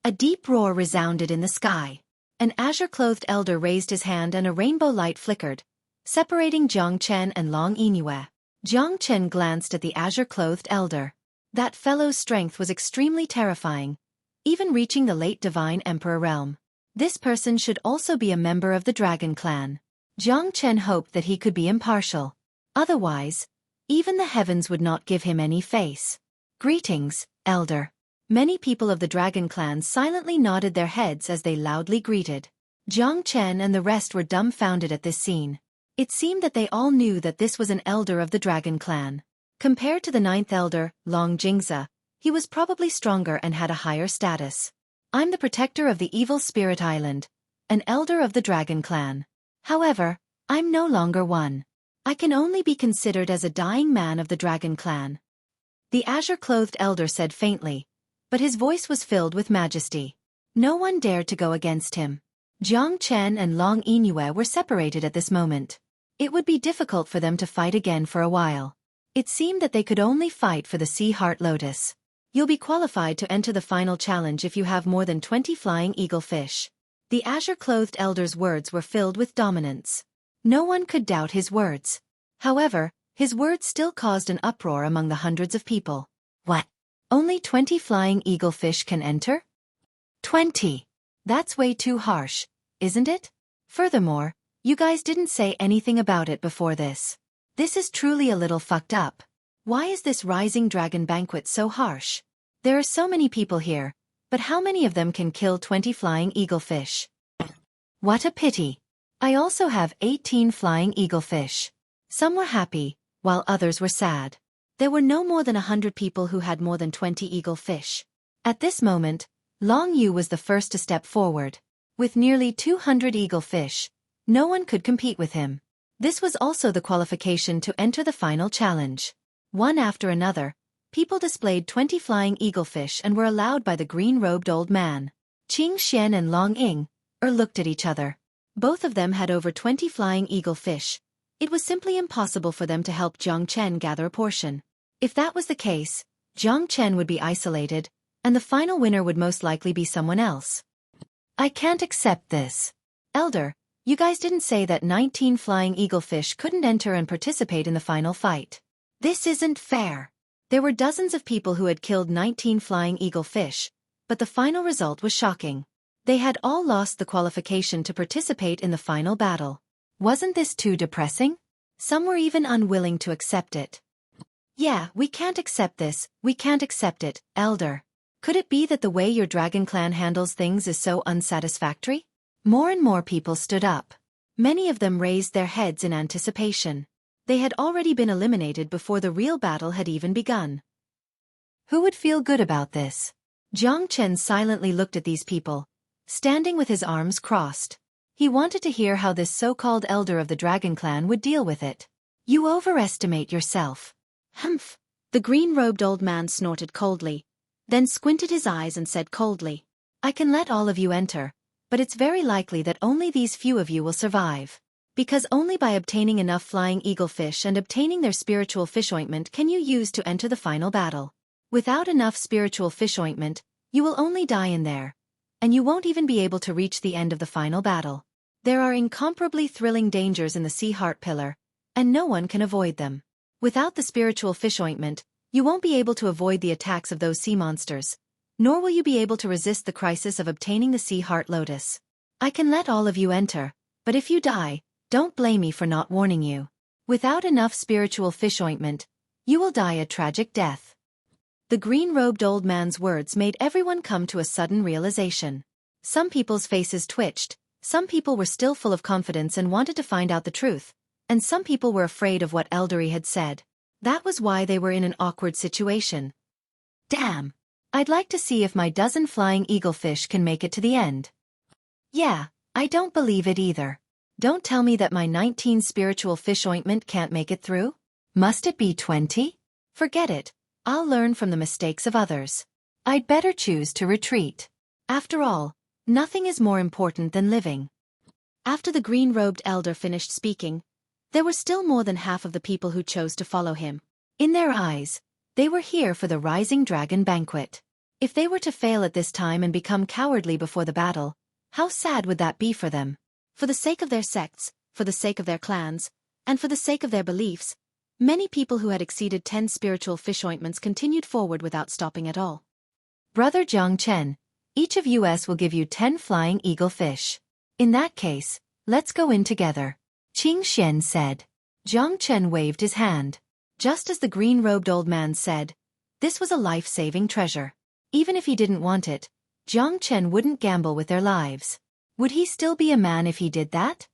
A deep roar resounded in the sky. An azure-clothed elder raised his hand and a rainbow light flickered, separating Jiang Chen and Long Yingyue. Jiang Chen glanced at the azure-clothed elder. That fellow's strength was extremely terrifying, even reaching the late Divine Emperor realm. This person should also be a member of the Dragon Clan. Jiang Chen hoped that he could be impartial. Otherwise, even the heavens would not give him any face. Greetings, elder. Many people of the Dragon Clan silently nodded their heads as they loudly greeted. Jiang Chen and the rest were dumbfounded at this scene. It seemed that they all knew that this was an elder of the Dragon Clan. Compared to the 9th elder, Long Jingza, he was probably stronger and had a higher status. I'm the protector of the Evil Spirit Island, an elder of the Dragon Clan. However, I'm no longer one. I can only be considered as a dying man of the Dragon Clan. The azure-clothed elder said faintly, but his voice was filled with majesty. No one dared to go against him. Jiang Chen and Long Yingyue were separated at this moment. It would be difficult for them to fight again for a while. It seemed that they could only fight for the Sea Heart Lotus. You'll be qualified to enter the final challenge if you have more than 20 flying eagle fish. The azure-clothed elder's words were filled with dominance. No one could doubt his words. However, his words still caused an uproar among the hundreds of people. What? Only 20 flying eaglefish can enter? 20. That's way too harsh, isn't it? Furthermore, you guys didn't say anything about it before this. This is truly a little fucked up. Why is this rising dragon banquet so harsh? There are so many people here, but how many of them can kill 20 flying eaglefish? What a pity. I also have 18 flying eaglefish. Some were happy, while others were sad. There were no more than 100 people who had more than 20 eaglefish. At this moment, Long Yu was the first to step forward. With nearly 200 eaglefish, no one could compete with him. This was also the qualification to enter the final challenge. One after another, people displayed 20 flying eaglefish and were allowed by the green-robed old man. Qing Xian and Long Ying looked at each other. Both of them had over 20 flying eaglefish. It was simply impossible for them to help Jiang Chen gather a portion. If that was the case, Jiang Chen would be isolated, and the final winner would most likely be someone else. I can't accept this. Elder, you guys didn't say that 19 flying eaglefish couldn't enter and participate in the final fight. This isn't fair. There were dozens of people who had killed 19 flying eaglefish, but the final result was shocking. They had all lost the qualification to participate in the final battle. Wasn't this too depressing? Some were even unwilling to accept it. Yeah, we can't accept this, we can't accept it, Elder. Could it be that the way your dragon clan handles things is so unsatisfactory? More and more people stood up. Many of them raised their heads in anticipation. They had already been eliminated before the real battle had even begun. Who would feel good about this? Jiang Chen silently looked at these people, standing with his arms crossed. He wanted to hear how this so-called elder of the dragon clan would deal with it. You overestimate yourself. Humph. The green-robed old man snorted coldly, then squinted his eyes and said coldly, I can let all of you enter, but it's very likely that only these few of you will survive. Because only by obtaining enough flying eaglefish and obtaining their spiritual fish ointment can you use to enter the final battle. Without enough spiritual fish ointment, you will only die in there, and you won't even be able to reach the end of the final battle. There are incomparably thrilling dangers in the sea heart pillar, and no one can avoid them. Without the spiritual fish ointment, you won't be able to avoid the attacks of those sea monsters, nor will you be able to resist the crisis of obtaining the sea heart lotus. I can let all of you enter, but if you die, don't blame me for not warning you. Without enough spiritual fish ointment, you will die a tragic death. The green-robed old man's words made everyone come to a sudden realization. Some people's faces twitched, some people were still full of confidence and wanted to find out the truth, and some people were afraid of what Eldery had said. That was why they were in an awkward situation. Damn! I'd like to see if my dozen flying eaglefish can make it to the end. Yeah, I don't believe it either. Don't tell me that my 19 spiritual fish ointment can't make it through? Must it be 20? Forget it, I'll learn from the mistakes of others. I'd better choose to retreat. After all, nothing is more important than living. After the green-robed elder finished speaking, there were still more than half of the people who chose to follow him. In their eyes, they were here for the Rising Dragon Banquet. If they were to fail at this time and become cowardly before the battle, how sad would that be for them? For the sake of their sects, for the sake of their clans, and for the sake of their beliefs, many people who had exceeded 10 spiritual fish ointments continued forward without stopping at all. Brother Jiang Chen, each of us will give you 10 flying eagle fish. In that case, let's go in together. Qing Xian said. Jiang Chen waved his hand. Just as the green-robed old man said, this was a life-saving treasure. Even if he didn't want it, Jiang Chen wouldn't gamble with their lives. Would he still be a man if he did that?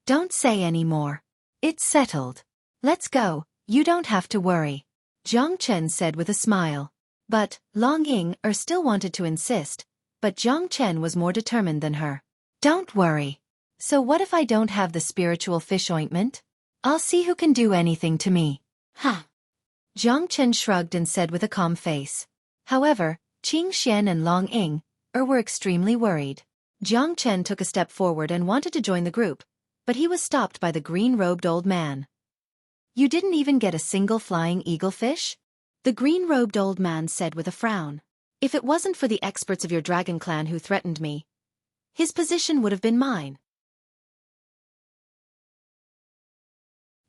Don't say any more. It's settled. Let's go, you don't have to worry. Jiang Chen said with a smile. But, Long Ying still wanted to insist, but Jiang Chen was more determined than her. Don't worry. So what if I don't have the spiritual fish ointment? I'll see who can do anything to me. Huh. Jiang Chen shrugged and said with a calm face. However, Qing Xian and Long Ying were extremely worried. Jiang Chen took a step forward and wanted to join the group, but he was stopped by the green-robed old man. You didn't even get a single flying eagle fish? The green-robed old man said with a frown. If it wasn't for the experts of your dragon clan who threatened me, his position would have been mine.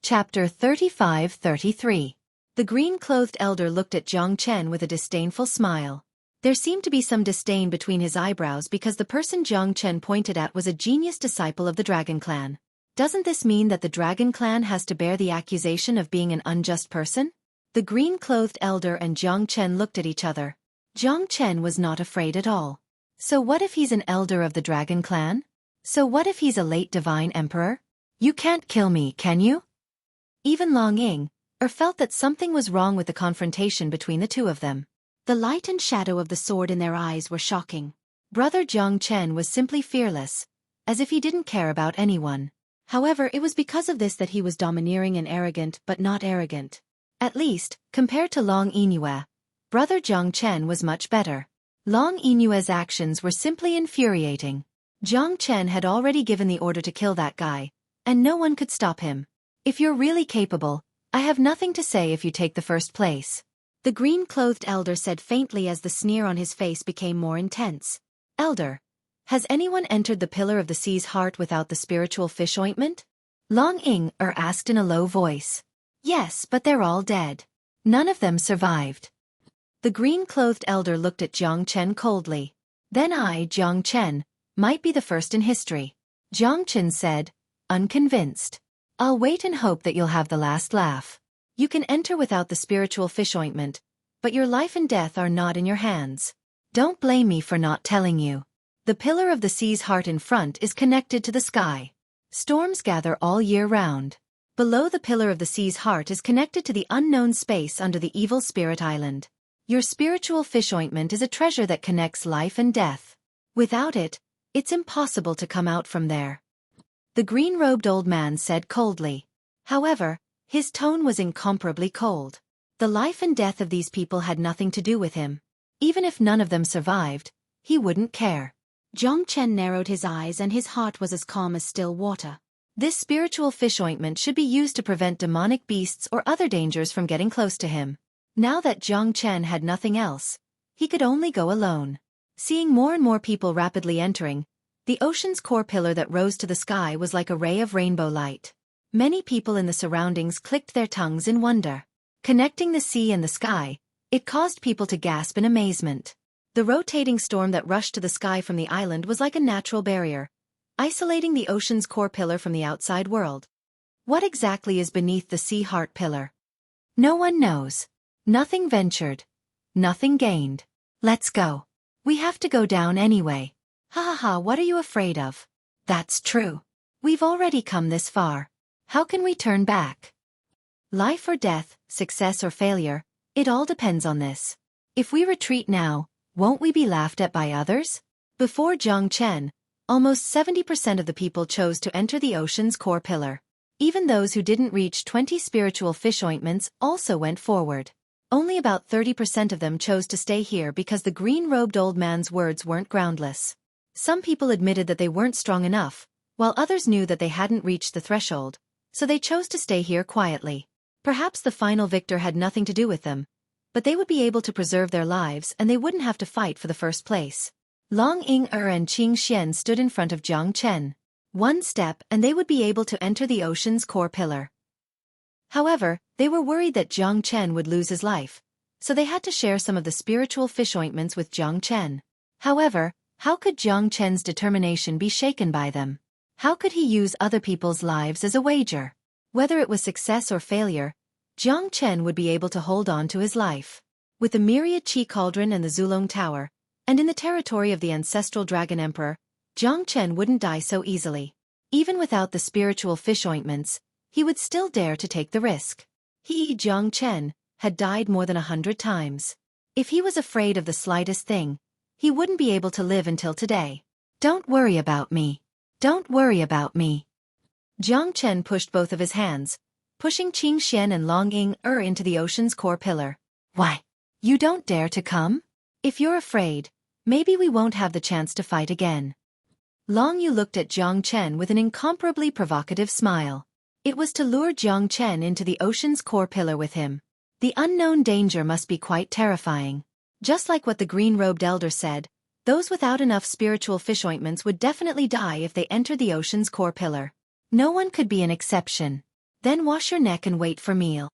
Chapter 35-33. The green-clothed elder looked at Jiang Chen with a disdainful smile. There seemed to be some disdain between his eyebrows because the person Jiang Chen pointed at was a genius disciple of the Dragon Clan. Doesn't this mean that the Dragon Clan has to bear the accusation of being an unjust person? The green-clothed elder and Jiang Chen looked at each other. Jiang Chen was not afraid at all. So what if he's an elder of the Dragon Clan? So what if he's a late divine emperor? You can't kill me, can you? Even Long Ying felt that something was wrong with the confrontation between the two of them. The light and shadow of the sword in their eyes were shocking. Brother Jiang Chen was simply fearless, as if he didn't care about anyone. However, it was because of this that he was domineering and arrogant but not arrogant. At least, compared to Long Yingyue, Brother Jiang Chen was much better. Long Yingyue's actions were simply infuriating. Jiang Chen had already given the order to kill that guy, and no one could stop him. If you're really capable, I have nothing to say if you take the first place. The green-clothed elder said faintly as the sneer on his face became more intense. Elder, has anyone entered the pillar of the sea's heart without the spiritual fish ointment? Long Ying asked in a low voice. Yes, but they're all dead. None of them survived. The green-clothed elder looked at Jiang Chen coldly. Then I, Jiang Chen, might be the first in history. Jiang Chen said, unconvinced. I'll wait and hope that you'll have the last laugh. You can enter without the spiritual fish ointment, but your life and death are not in your hands. Don't blame me for not telling you. The pillar of the sea's heart in front is connected to the sky. Storms gather all year round. Below the pillar of the sea's heart is connected to the unknown space under the evil spirit island. Your spiritual fish ointment is a treasure that connects life and death. Without it, it's impossible to come out from there. The green-robed old man said coldly. However, his tone was incomparably cold. The life and death of these people had nothing to do with him. Even if none of them survived, he wouldn't care. Jiang Chen narrowed his eyes and his heart was as calm as still water. This spiritual fish ointment should be used to prevent demonic beasts or other dangers from getting close to him. Now that Jiang Chen had nothing else, he could only go alone. Seeing more and more people rapidly entering, the ocean's core pillar that rose to the sky was like a ray of rainbow light. Many people in the surroundings clicked their tongues in wonder. Connecting the sea and the sky, it caused people to gasp in amazement. The rotating storm that rushed to the sky from the island was like a natural barrier, isolating the ocean's core pillar from the outside world. What exactly is beneath the sea heart pillar? No one knows. Nothing ventured. Nothing gained. Let's go. We have to go down anyway. Ha ha ha, what are you afraid of? That's true. We've already come this far. How can we turn back? Life or death, success or failure, it all depends on this. If we retreat now, won't we be laughed at by others? Before Jiang Chen, almost 70% of the people chose to enter the ocean's core pillar. Even those who didn't reach 20 spiritual fish ointments also went forward. Only about 30% of them chose to stay here because the green-robed old man's words weren't groundless. Some people admitted that they weren't strong enough, while others knew that they hadn't reached the threshold, so they chose to stay here quietly. Perhaps the final victor had nothing to do with them, but they would be able to preserve their lives and they wouldn't have to fight for the first place. Long Ying and Qing Xian stood in front of Jiang Chen. One step and they would be able to enter the ocean's core pillar. However, they were worried that Jiang Chen would lose his life, so they had to share some of the spiritual fish ointments with Jiang Chen. However, how could Jiang Chen's determination be shaken by them? How could he use other people's lives as a wager? Whether it was success or failure, Jiang Chen would be able to hold on to his life. With the myriad Qi Cauldron and the Zulong Tower, and in the territory of the ancestral Dragon Emperor, Jiang Chen wouldn't die so easily. Even without the spiritual fish ointments, he would still dare to take the risk. He, Jiang Chen, had died more than 100 times. If he was afraid of the slightest thing, he wouldn't be able to live until today. Don't worry about me. Don't worry about me. Jiang Chen pushed both of his hands, pushing Qing Xian and Long Ying into the ocean's core pillar. Why? You don't dare to come? If you're afraid, maybe we won't have the chance to fight again. Long Yu looked at Jiang Chen with an incomparably provocative smile. It was to lure Jiang Chen into the ocean's core pillar with him. The unknown danger must be quite terrifying. Just like what the green-robed elder said, those without enough spiritual fish ointments would definitely die if they entered the ocean's core pillar. No one could be an exception. Then wash your neck and wait for meal.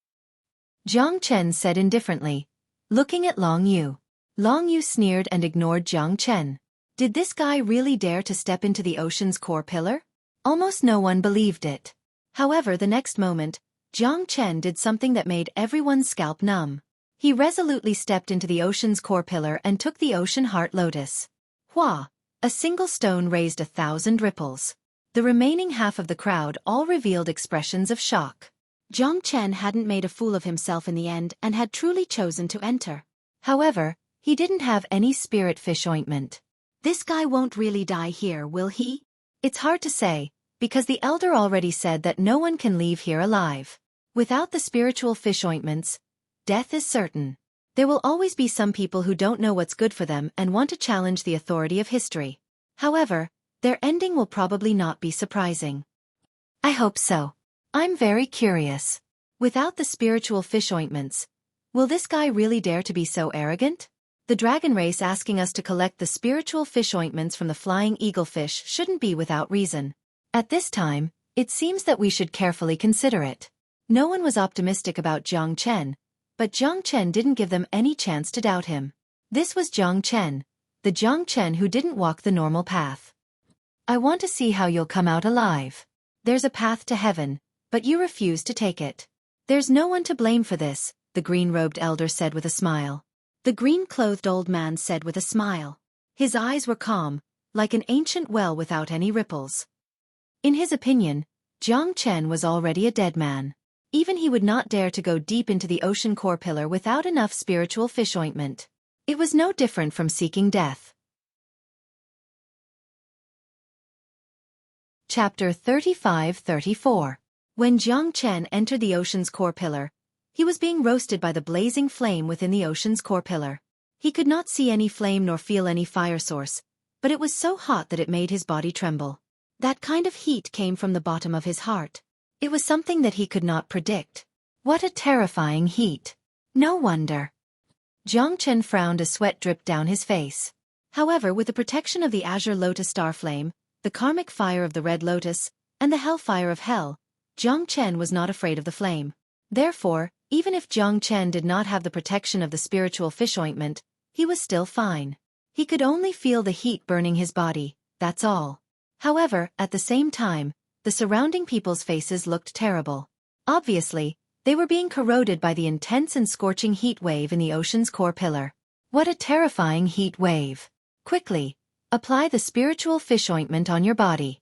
Jiang Chen said indifferently, looking at Long Yu. Long Yu sneered and ignored Jiang Chen. Did this guy really dare to step into the ocean's core pillar? Almost no one believed it. However, the next moment, Jiang Chen did something that made everyone's scalp numb. He resolutely stepped into the ocean's core pillar and took the ocean heart lotus. Hua! A single stone raised 1,000 ripples. The remaining half of the crowd all revealed expressions of shock. Jiang Chen hadn't made a fool of himself in the end and had truly chosen to enter. However, he didn't have any spirit fish ointment. This guy won't really die here, will he? It's hard to say, because the elder already said that no one can leave here alive. Without the spiritual fish ointments, death is certain. There will always be some people who don't know what's good for them and want to challenge the authority of history. However, their ending will probably not be surprising. I hope so. I'm very curious. Without the spiritual fish ointments, will this guy really dare to be so arrogant? The dragon race asking us to collect the spiritual fish ointments from the flying eaglefish shouldn't be without reason. At this time, it seems that we should carefully consider it. No one was optimistic about Jiang Chen, but Jiang Chen didn't give them any chance to doubt him. This was Jiang Chen, the Jiang Chen who didn't walk the normal path. I want to see how you'll come out alive. There's a path to heaven, but you refuse to take it. There's no one to blame for this, the green-robed elder said with a smile. The green-clothed old man said with a smile. His eyes were calm, like an ancient well without any ripples. In his opinion, Jiang Chen was already a dead man. Even he would not dare to go deep into the ocean core pillar without enough spiritual fish ointment. It was no different from seeking death. Chapter 35-34. When Jiang Chen entered the ocean's core pillar, he was being roasted by the blazing flame within the ocean's core pillar. He could not see any flame nor feel any fire source, but it was so hot that it made his body tremble. That kind of heat came from the bottom of his heart. It was something that he could not predict. What a terrifying heat. No wonder. Jiang Chen frowned as sweat dripped down his face. However, with the protection of the azure lotus star flame, the karmic fire of the red lotus, and the hellfire of hell, Jiang Chen was not afraid of the flame. Therefore, even if Jiang Chen did not have the protection of the spiritual fish ointment, he was still fine. He could only feel the heat burning his body, that's all. However, at the same time, the surrounding people's faces looked terrible. Obviously, they were being corroded by the intense and scorching heat wave in the ocean's core pillar. What a terrifying heat wave. Quickly, apply the spiritual fish ointment on your body.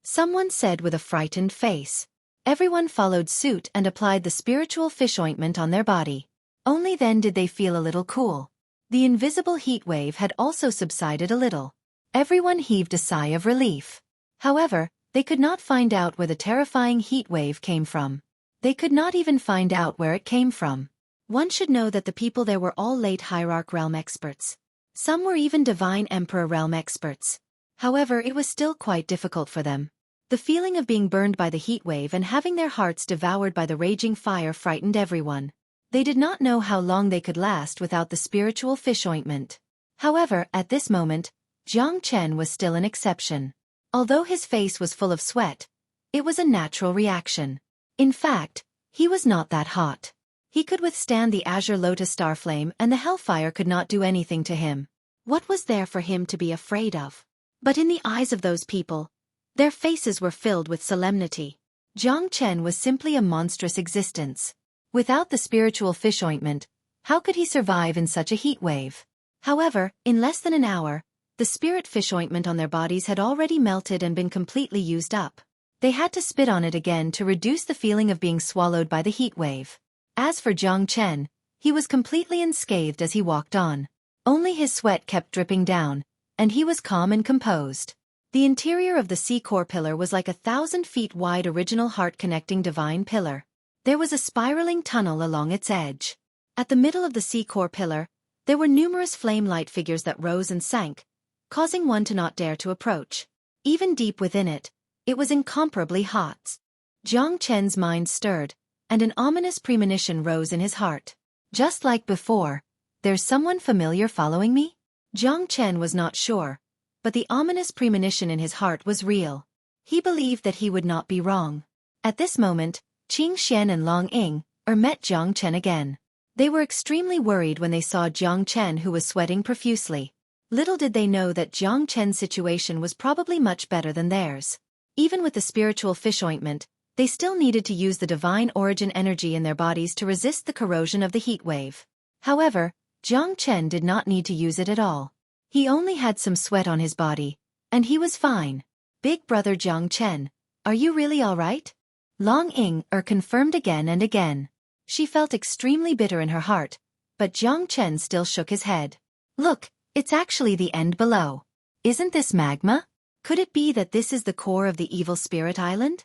Someone said with a frightened face. Everyone followed suit and applied the spiritual fish ointment on their body. Only then did they feel a little cool. The invisible heat wave had also subsided a little. Everyone heaved a sigh of relief. However, they could not find out where the terrifying heat wave came from. They could not even find out where it came from. One should know that the people there were all late Hierarch realm experts. Some were even Divine Emperor realm experts. However, it was still quite difficult for them. The feeling of being burned by the heat wave and having their hearts devoured by the raging fire frightened everyone. They did not know how long they could last without the spiritual fish ointment. However, at this moment, Jiang Chen was still an exception. Although his face was full of sweat, it was a natural reaction. In fact, he was not that hot. He could withstand the azure lotus star flame and the hellfire could not do anything to him. What was there for him to be afraid of? But in the eyes of those people, their faces were filled with solemnity. Jiang Chen was simply a monstrous existence. Without the spiritual fish ointment, how could he survive in such a heat wave? However, in less than an hour, the spirit fish ointment on their bodies had already melted and been completely used up. They had to spit on it again to reduce the feeling of being swallowed by the heat wave. As for Jiang Chen, he was completely unscathed as he walked on. Only his sweat kept dripping down, and he was calm and composed. The interior of the sea core pillar was like 1,000 feet wide original heart-connecting divine pillar. There was a spiraling tunnel along its edge. At the middle of the sea core pillar, there were numerous flame-light figures that rose and sank, causing one to not dare to approach. Even deep within it, it was incomparably hot. Jiang Chen's mind stirred, and an ominous premonition rose in his heart. Just like before, there's someone familiar following me? Jiang Chen was not sure, but the ominous premonition in his heart was real. He believed that he would not be wrong. At this moment, Qing Xian and Long Ying, met Jiang Chen again. They were extremely worried when they saw Jiang Chen, who was sweating profusely. Little did they know that Jiang Chen's situation was probably much better than theirs. Even with the spiritual fish ointment, they still needed to use the divine origin energy in their bodies to resist the corrosion of the heat wave. However, Jiang Chen did not need to use it at all. He only had some sweat on his body, and he was fine. Big brother Jiang Chen, are you really all right? Long Ying confirmed again and again. She felt extremely bitter in her heart, but Jiang Chen still shook his head. Look, it's actually the end below. Isn't this magma? Could it be that this is the core of the evil spirit island?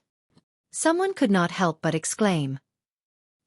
Someone could not help but exclaim.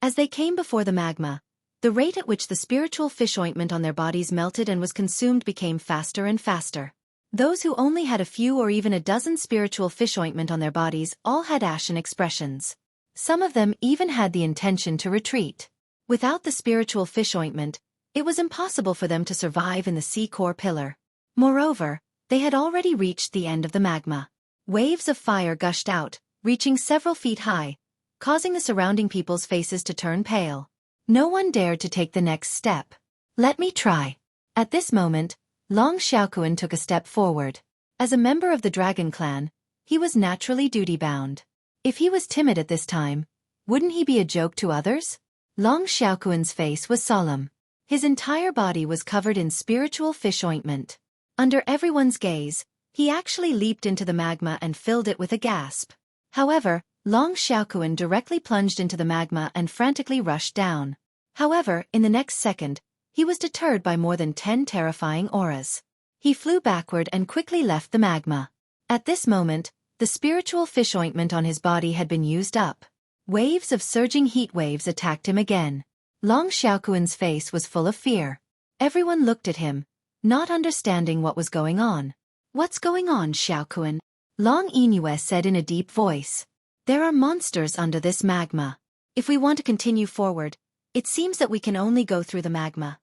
As they came before the magma, the rate at which the spiritual fish ointment on their bodies melted and was consumed became faster and faster. Those who only had a few or even a dozen spiritual fish ointment on their bodies all had ashen expressions. Some of them even had the intention to retreat. Without the spiritual fish ointment, it was impossible for them to survive in the sea core pillar. Moreover, they had already reached the end of the magma. Waves of fire gushed out, reaching several feet high, causing the surrounding people's faces to turn pale. No one dared to take the next step. Let me try. At this moment, Long Xiaoquan took a step forward. As a member of the Dragon Clan, he was naturally duty-bound. If he was timid at this time, wouldn't he be a joke to others? Long Xiaoquan's face was solemn. His entire body was covered in spiritual fish ointment. Under everyone's gaze, he actually leaped into the magma and filled it with a gasp. However, Long Xiaoquan directly plunged into the magma and frantically rushed down. However, in the next second, he was deterred by more than 10 terrifying auras. He flew backward and quickly left the magma. At this moment, the spiritual fish ointment on his body had been used up. Waves of surging heat waves attacked him again. Long Xiaoquan's face was full of fear. Everyone looked at him, not understanding what was going on. What's going on, Xiaoquan? Long Yingyue said in a deep voice. There are monsters under this magma. If we want to continue forward, it seems that we can only go through the magma.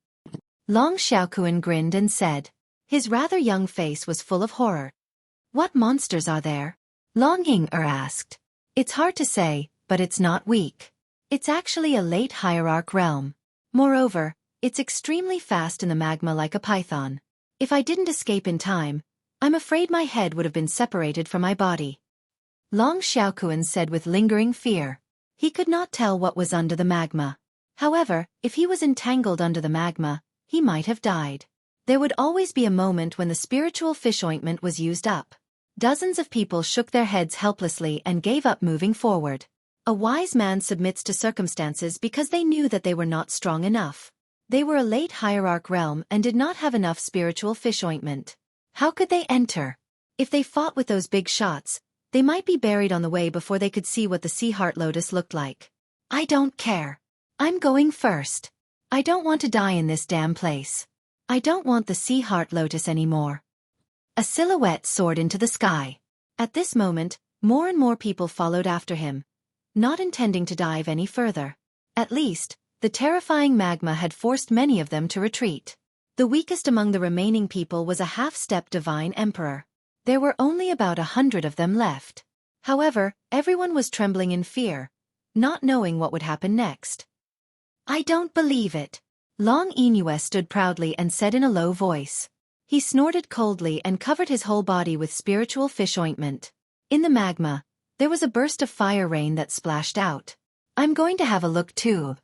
Long Xiaoquan grinned and said. His rather young face was full of horror. What monsters are there? Long Ying asked. It's hard to say, but it's not weak. It's actually a late hierarch realm. Moreover, it's extremely fast in the magma like a python. If I didn't escape in time, I'm afraid my head would have been separated from my body. Long Xiaoquan said with lingering fear. He could not tell what was under the magma. However, if he was entangled under the magma, he might have died. There would always be a moment when the spiritual fish ointment was used up. Dozens of people shook their heads helplessly and gave up moving forward. A wise man submits to circumstances because they knew that they were not strong enough. They were a late hierarch realm and did not have enough spiritual fish ointment. How could they enter? If they fought with those big shots, they might be buried on the way before they could see what the sea heart lotus looked like. I don't care. I'm going first. I don't want to die in this damn place. I don't want the sea heart lotus anymore. A silhouette soared into the sky. At this moment, more and more people followed after him, not intending to dive any further. At least, the terrifying magma had forced many of them to retreat. The weakest among the remaining people was a half-step divine emperor. There were only about 100 of them left. However, everyone was trembling in fear, not knowing what would happen next. I don't believe it. Long Yingyue stood proudly and said in a low voice. He snorted coldly and covered his whole body with spiritual fish ointment. In the magma, there was a burst of fire rain that splashed out. I'm going to have a look too.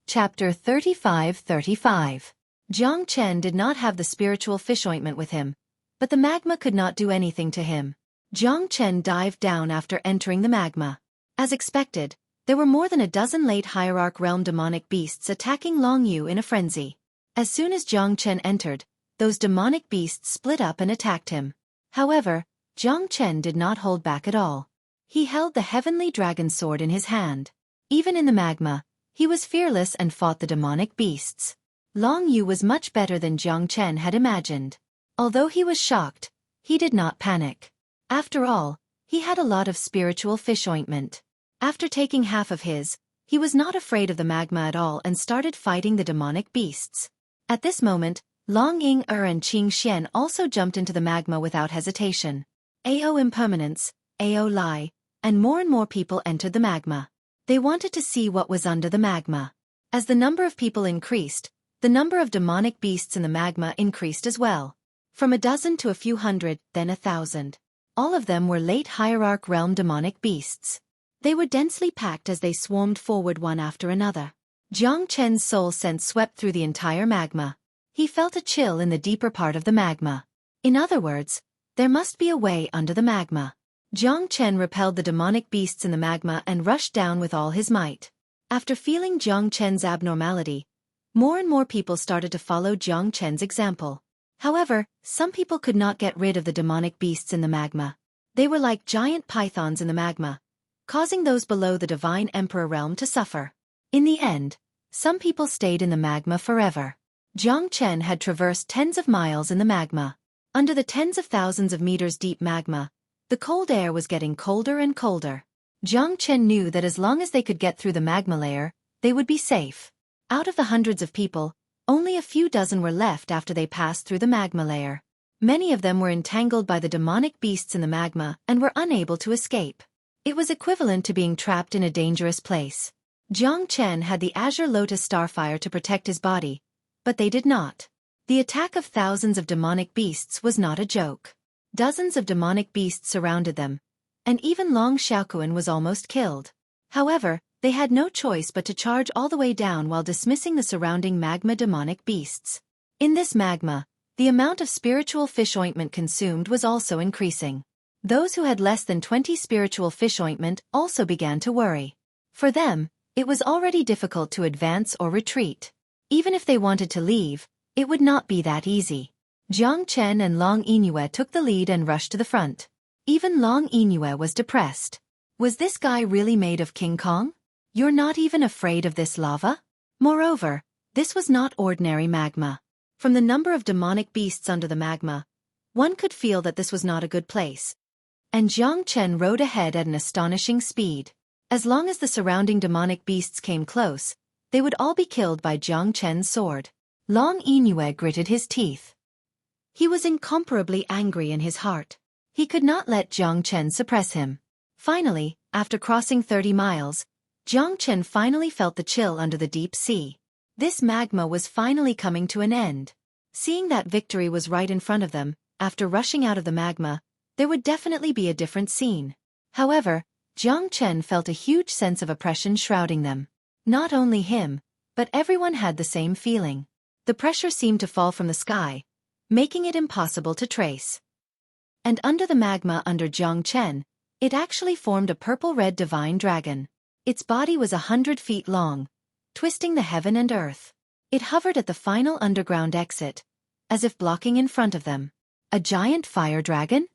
Chapter 35-35. Jiang Chen did not have the spiritual fish ointment with him, but the magma could not do anything to him. Jiang Chen dived down after entering the magma. As expected, there were more than a dozen late hierarch realm demonic beasts attacking Long Yu in a frenzy. As soon as Jiang Chen entered, those demonic beasts split up and attacked him. However, Jiang Chen did not hold back at all. He held the heavenly dragon sword in his hand. Even in the magma, he was fearless and fought the demonic beasts. Long Yu was much better than Jiang Chen had imagined. Although he was shocked, he did not panic. After all, he had a lot of spiritual fish ointment. After taking half of his, he was not afraid of the magma at all and started fighting the demonic beasts. At this moment, Long Ying and Qing Xian also jumped into the magma without hesitation. Ao Impermanence, Ao Lai, and more people entered the magma. They wanted to see what was under the magma. As the number of people increased, the number of demonic beasts in the magma increased as well. From a dozen to a few hundred, then 1,000. All of them were late hierarch realm demonic beasts. They were densely packed as they swarmed forward one after another. Jiang Chen's soul sense swept through the entire magma. He felt a chill in the deeper part of the magma. In other words, there must be a way under the magma. Jiang Chen repelled the demonic beasts in the magma and rushed down with all his might. After feeling Jiang Chen's abnormality, more and more people started to follow Jiang Chen's example. However, some people could not get rid of the demonic beasts in the magma. They were like giant pythons in the magma, causing those below the Divine Emperor realm to suffer. In the end, some people stayed in the magma forever. Jiang Chen had traversed tens of miles in the magma. Under the tens of thousands of meters deep magma, the cold air was getting colder and colder. Jiang Chen knew that as long as they could get through the magma layer, they would be safe. Out of the hundreds of people, only a few dozen were left after they passed through the magma layer. Many of them were entangled by the demonic beasts in the magma and were unable to escape. It was equivalent to being trapped in a dangerous place. Jiang Chen had the Azure Lotus Starfire to protect his body, but they did not. The attack of thousands of demonic beasts was not a joke. Dozens of demonic beasts surrounded them, and even Long Xueqi was almost killed. However, they had no choice but to charge all the way down while dismissing the surrounding magma demonic beasts. In this magma, the amount of spiritual fish ointment consumed was also increasing. Those who had less than 20 spiritual fish ointment also began to worry. For them, it was already difficult to advance or retreat. Even if they wanted to leave, it would not be that easy. Jiang Chen and Long Yinue took the lead and rushed to the front. Even Long Yinue was depressed. Was this guy really made of King Kong? You're not even afraid of this lava? Moreover, this was not ordinary magma. From the number of demonic beasts under the magma, one could feel that this was not a good place. And Jiang Chen rode ahead at an astonishing speed. As long as the surrounding demonic beasts came close, they would all be killed by Jiang Chen's sword. Long Yinue gritted his teeth. He was incomparably angry in his heart. He could not let Jiang Chen suppress him. Finally, after crossing 30 miles, Jiang Chen finally felt the chill under the deep sea. This magma was finally coming to an end. Seeing that victory was right in front of them, after rushing out of the magma, there would definitely be a different scene. However, Jiang Chen felt a huge sense of oppression shrouding them. Not only him, but everyone had the same feeling. The pressure seemed to fall from the sky, making it impossible to trace. And under the magma under Jiang Chen, it actually formed a purple-red divine dragon. Its body was 100 feet long, twisting the heaven and earth. It hovered at the final underground exit, as if blocking in front of them. A giant fire dragon?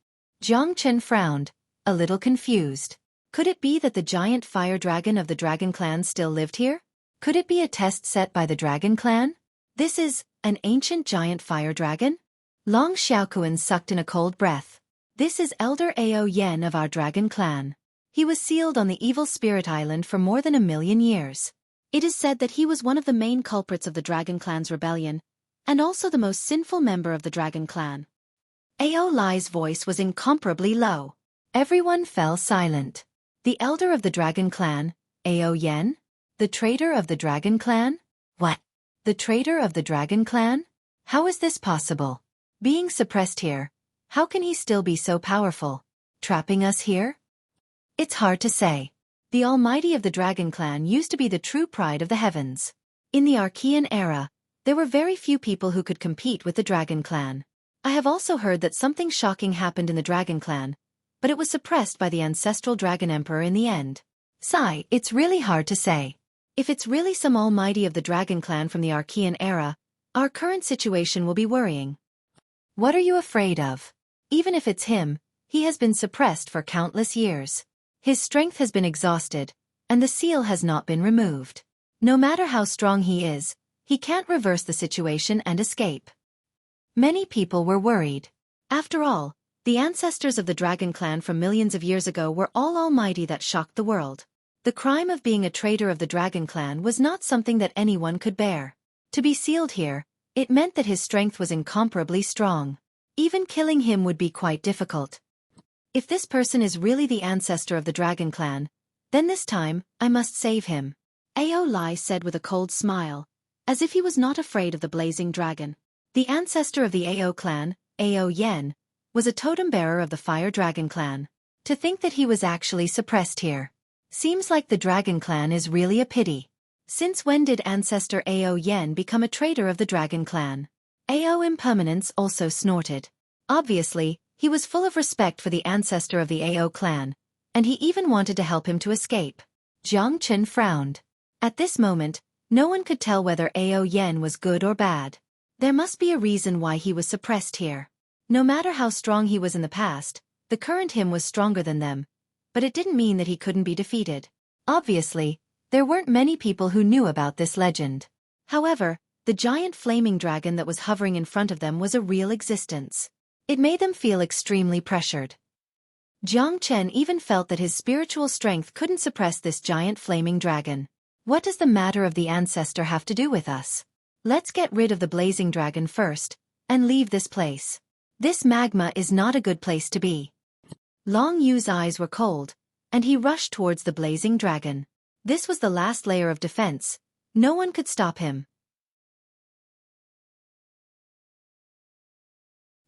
Jiang Chen frowned, a little confused. Could it be that the giant fire dragon of the Dragon Clan still lived here? Could it be a test set by the Dragon Clan? This is an ancient giant fire dragon? Long Xueqi sucked in a cold breath. This is Elder Ao Yen of our Dragon Clan. He was sealed on the Evil Spirit Island for more than 1,000,000 years. It is said that he was one of the main culprits of the Dragon Clan's rebellion, and also the most sinful member of the Dragon Clan. Ao Lai's voice was incomparably low. Everyone fell silent. The elder of the Dragon Clan, Ao Yen? The traitor of the Dragon Clan? What? The traitor of the Dragon Clan? How is this possible? Being suppressed here, how can he still be so powerful? Trapping us here? It's hard to say. The Almighty of the Dragon Clan used to be the true pride of the heavens. In the Archean era, there were very few people who could compete with the Dragon Clan. I have also heard that something shocking happened in the Dragon Clan, but it was suppressed by the ancestral Dragon Emperor in the end. Sigh, it's really hard to say. If it's really some Almighty of the Dragon Clan from the Archean era, our current situation will be worrying. What are you afraid of? Even if it's him, he has been suppressed for countless years. His strength has been exhausted, and the seal has not been removed. No matter how strong he is, he can't reverse the situation and escape. Many people were worried. After all, the ancestors of the Dragon Clan from millions of years ago were all almighty that shocked the world. The crime of being a traitor of the Dragon Clan was not something that anyone could bear. To be sealed here, it meant that his strength was incomparably strong. Even killing him would be quite difficult. If this person is really the ancestor of the dragon clan, then this time, I must save him. Ao Lai said with a cold smile, as if he was not afraid of the blazing dragon. The ancestor of the Ao clan, Ao Yen, was a totem bearer of the fire dragon clan. To think that he was actually suppressed here. Seems like the dragon clan is really a pity. Since when did ancestor Ao Yen become a traitor of the dragon clan? Ao Impermanence also snorted. Obviously, he was full of respect for the ancestor of the Ao clan, and he even wanted to help him to escape. Jiang Chen frowned. At this moment, no one could tell whether Ao Yen was good or bad. There must be a reason why he was suppressed here. No matter how strong he was in the past, the current him was stronger than them, but it didn't mean that he couldn't be defeated. Obviously, there weren't many people who knew about this legend. However, the giant flaming dragon that was hovering in front of them was a real existence. It made them feel extremely pressured. Jiang Chen even felt that his spiritual strength couldn't suppress this giant flaming dragon. What does the matter of the ancestor have to do with us? Let's get rid of the blazing dragon first, and leave this place. This magma is not a good place to be. Long Yu's eyes were cold, and he rushed towards the blazing dragon. This was the last layer of defense. No one could stop him.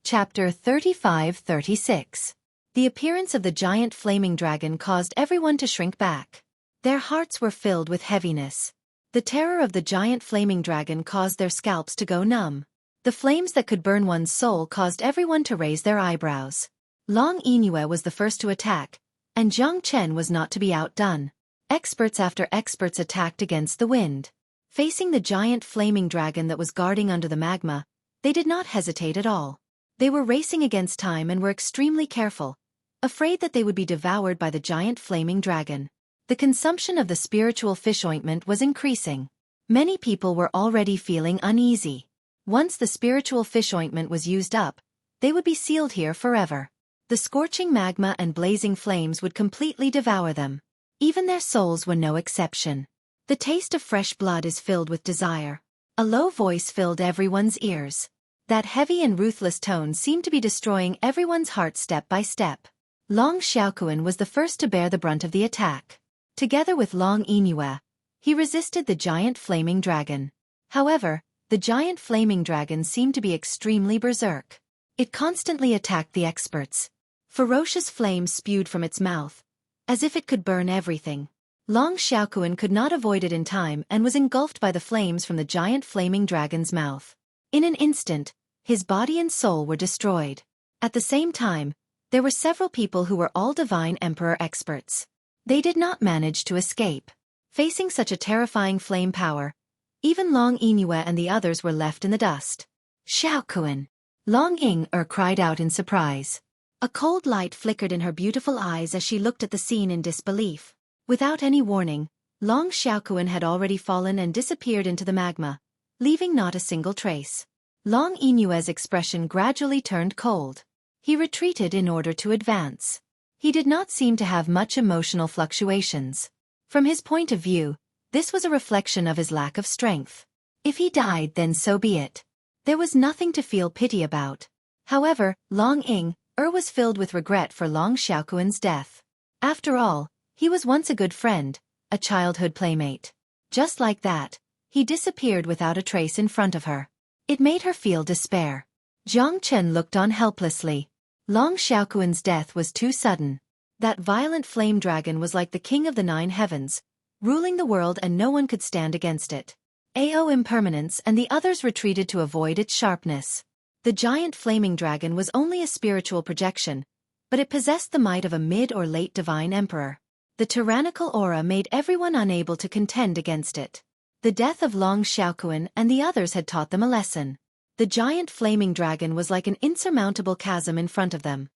Chapter 35-36. The appearance of the giant flaming dragon caused everyone to shrink back. Their hearts were filled with heaviness. The terror of the giant flaming dragon caused their scalps to go numb. The flames that could burn one's soul caused everyone to raise their eyebrows. Long Yinue was the first to attack, and Jiang Chen was not to be outdone. Experts after experts attacked against the wind. Facing the giant flaming dragon that was guarding under the magma, they did not hesitate at all. They were racing against time and were extremely careful, afraid that they would be devoured by the giant flaming dragon. The consumption of the spiritual fish ointment was increasing. Many people were already feeling uneasy. Once the spiritual fish ointment was used up, they would be sealed here forever. The scorching magma and blazing flames would completely devour them. Even their souls were no exception. The taste of fresh blood is filled with desire. A low voice filled everyone's ears. That heavy and ruthless tone seemed to be destroying everyone's heart step by step. Long Xueqi was the first to bear the brunt of the attack. Together with Long Yinue, he resisted the giant flaming dragon. However, the giant flaming dragon seemed to be extremely berserk. It constantly attacked the experts. Ferocious flames spewed from its mouth, as if it could burn everything. Long Xueqi could not avoid it in time and was engulfed by the flames from the giant flaming dragon's mouth. In an instant, his body and soul were destroyed. At the same time, there were several people who were all Divine Emperor experts. They did not manage to escape. Facing such a terrifying flame power, even Long Yinue and the others were left in the dust. Xueqi! Long Ying-er cried out in surprise. A cold light flickered in her beautiful eyes as she looked at the scene in disbelief. Without any warning, Long Xueqi had already fallen and disappeared into the magma, leaving not a single trace. Long Yinue's expression gradually turned cold. He retreated in order to advance. He did not seem to have much emotional fluctuations. From his point of view, this was a reflection of his lack of strength. If he died, then so be it. There was nothing to feel pity about. However, Long Ying-er was filled with regret for Long Xueqi's death. After all, he was once a good friend, a childhood playmate. Just like that, he disappeared without a trace in front of her. It made her feel despair. Jiang Chen looked on helplessly. Long Xueqi's death was too sudden. That violent flame dragon was like the king of the 9 heavens, ruling the world, and no one could stand against it. Ao Impermanence and the others retreated to avoid its sharpness. The giant flaming dragon was only a spiritual projection, but it possessed the might of a mid or late divine emperor. The tyrannical aura made everyone unable to contend against it. The death of Long Xueqi and the others had taught them a lesson. The giant flaming dragon was like an insurmountable chasm in front of them.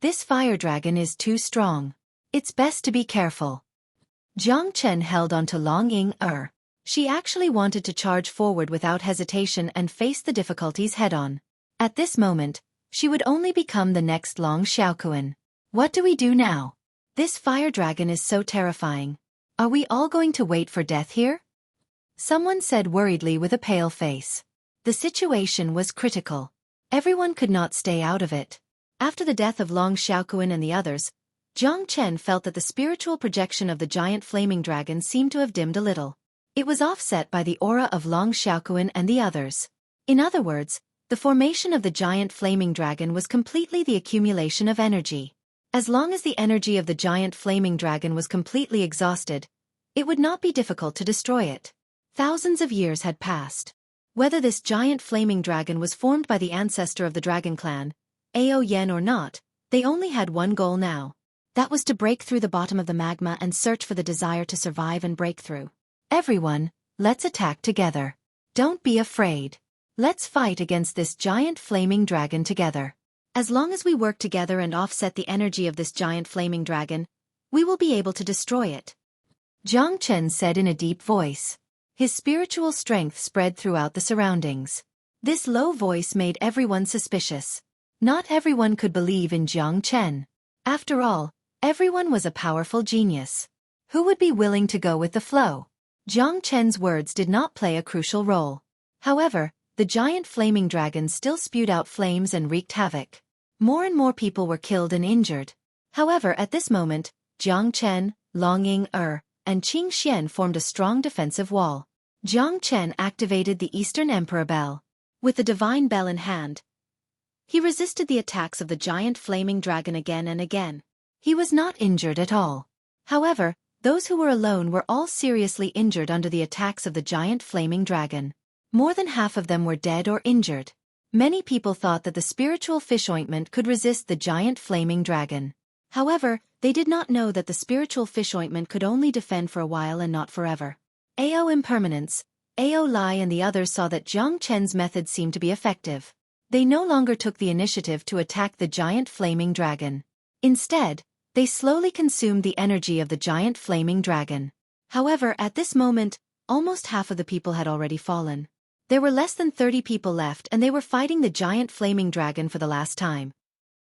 This fire dragon is too strong. It's best to be careful. Jiang Chen held on to Long Ying-er. She actually wanted to charge forward without hesitation and face the difficulties head-on. At this moment, she would only become the next Long Xueqi. What do we do now? This fire dragon is so terrifying. Are we all going to wait for death here? Someone said worriedly with a pale face. The situation was critical. Everyone could not stay out of it. After the death of Long Xiaoquan and the others, Jiang Chen felt that the spiritual projection of the giant flaming dragon seemed to have dimmed a little. It was offset by the aura of Long Xiaoquan and the others. In other words, the formation of the giant flaming dragon was completely the accumulation of energy. As long as the energy of the giant flaming dragon was completely exhausted, it would not be difficult to destroy it. Thousands of years had passed. Whether this giant flaming dragon was formed by the ancestor of the dragon clan, Ao Yen, or not, they only had one goal now. That was to break through the bottom of the magma and search for the desire to survive and break through. Everyone, let's attack together. Don't be afraid. Let's fight against this giant flaming dragon together. As long as we work together and offset the energy of this giant flaming dragon, we will be able to destroy it. Jiang Chen said in a deep voice. His spiritual strength spread throughout the surroundings. This low voice made everyone suspicious. Not everyone could believe in Jiang Chen. After all, everyone was a powerful genius. Who would be willing to go with the flow? Jiang Chen's words did not play a crucial role. However, the giant flaming dragon still spewed out flames and wreaked havoc. More and more people were killed and injured. However, at this moment, Jiang Chen, Long Ying-er, and Qing Xian formed a strong defensive wall. Jiang Chen activated the Eastern Emperor Bell. With the divine bell in hand, he resisted the attacks of the giant flaming dragon again and again. He was not injured at all. However, those who were alone were all seriously injured under the attacks of the giant flaming dragon. More than half of them were dead or injured. Many people thought that the spiritual fish ointment could resist the giant flaming dragon. However, they did not know that the spiritual fish ointment could only defend for a while and not forever. Ao Impermanence, Ao Lai and the others saw that Jiang Chen's method seemed to be effective. They no longer took the initiative to attack the giant flaming dragon. Instead, they slowly consumed the energy of the giant flaming dragon. However, at this moment, almost half of the people had already fallen. There were less than 30 people left and they were fighting the giant flaming dragon for the last time.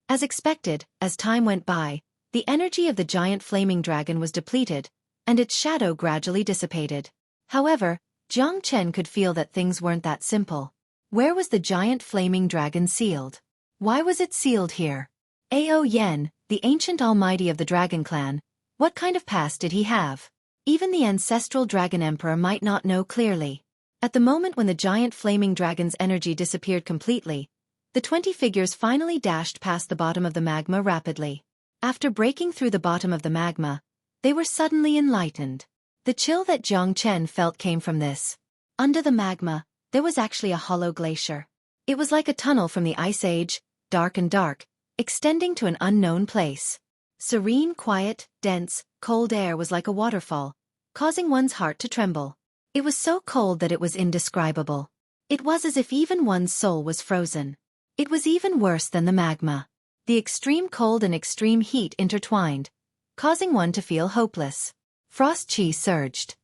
As expected, as time went by, the energy of the giant flaming dragon was depleted, and its shadow gradually dissipated. However, Jiang Chen could feel that things weren't that simple. Where was the giant flaming dragon sealed? Why was it sealed here? Ao Yen, the ancient almighty of the dragon clan, what kind of past did he have? Even the ancestral dragon emperor might not know clearly. At the moment when the giant flaming dragon's energy disappeared completely, the 20 figures finally dashed past the bottom of the magma rapidly. After breaking through the bottom of the magma, they were suddenly enlightened. The chill that Jiang Chen felt came from this. Under the magma, there was actually a hollow glacier. It was like a tunnel from the Ice Age, dark and dark, extending to an unknown place. Serene, quiet, dense, cold air was like a waterfall, causing one's heart to tremble. It was so cold that it was indescribable. It was as if even one's soul was frozen. It was even worse than the magma. The extreme cold and extreme heat intertwined, causing one to feel hopeless. Frost chi surged.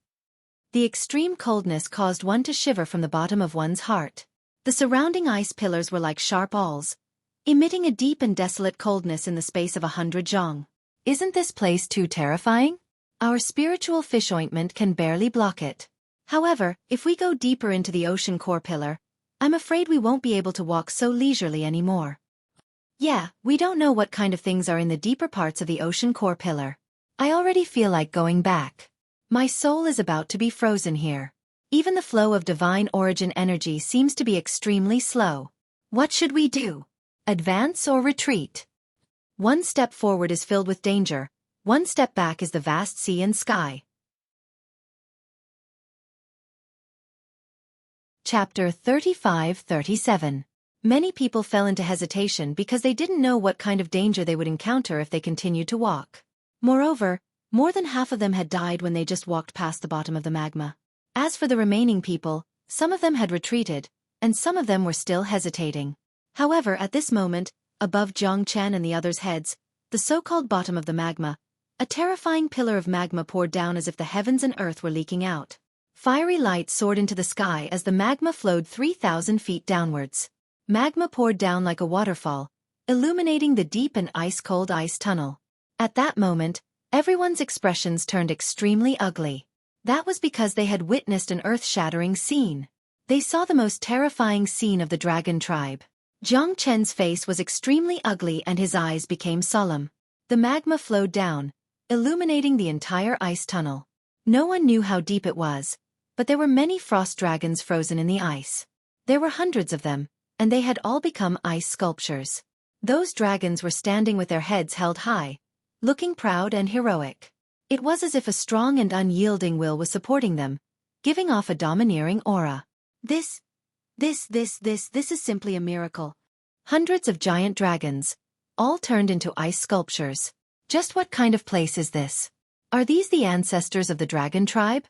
The extreme coldness caused one to shiver from the bottom of one's heart. The surrounding ice pillars were like sharp awls, emitting a deep and desolate coldness in the space of 100 zhang. Isn't this place too terrifying? Our spiritual fish ointment can barely block it. However, if we go deeper into the ocean core pillar, I'm afraid we won't be able to walk so leisurely anymore. Yeah, we don't know what kind of things are in the deeper parts of the ocean core pillar. I already feel like going back. My soul is about to be frozen here. Even the flow of divine origin energy seems to be extremely slow. What should we do? Advance or retreat? One step forward is filled with danger, one step back is the vast sea and sky. Chapter 35-37. Many people fell into hesitation because they didn't know what kind of danger they would encounter if they continued to walk. Moreover, more than half of them had died when they just walked past the bottom of the magma. As for the remaining people, some of them had retreated, and some of them were still hesitating. However, at this moment, above Jiang Chen and the others' heads, the so-called bottom of the magma, a terrifying pillar of magma poured down as if the heavens and earth were leaking out. Fiery light soared into the sky as the magma flowed 3,000 feet downwards. Magma poured down like a waterfall, illuminating the deep and ice-cold ice tunnel. At that moment, everyone's expressions turned extremely ugly. That was because they had witnessed an earth-shattering scene. They saw the most terrifying scene of the dragon tribe. Jiang Chen's face was extremely ugly and his eyes became solemn. The magma flowed down, illuminating the entire ice tunnel. No one knew how deep it was, but there were many frost dragons frozen in the ice. There were hundreds of them, and they had all become ice sculptures. Those dragons were standing with their heads held high, looking proud and heroic. It was as if a strong and unyielding will was supporting them, giving off a domineering aura. This is simply a miracle. Hundreds of giant dragons, all turned into ice sculptures. Just what kind of place is this? Are these the ancestors of the dragon tribe?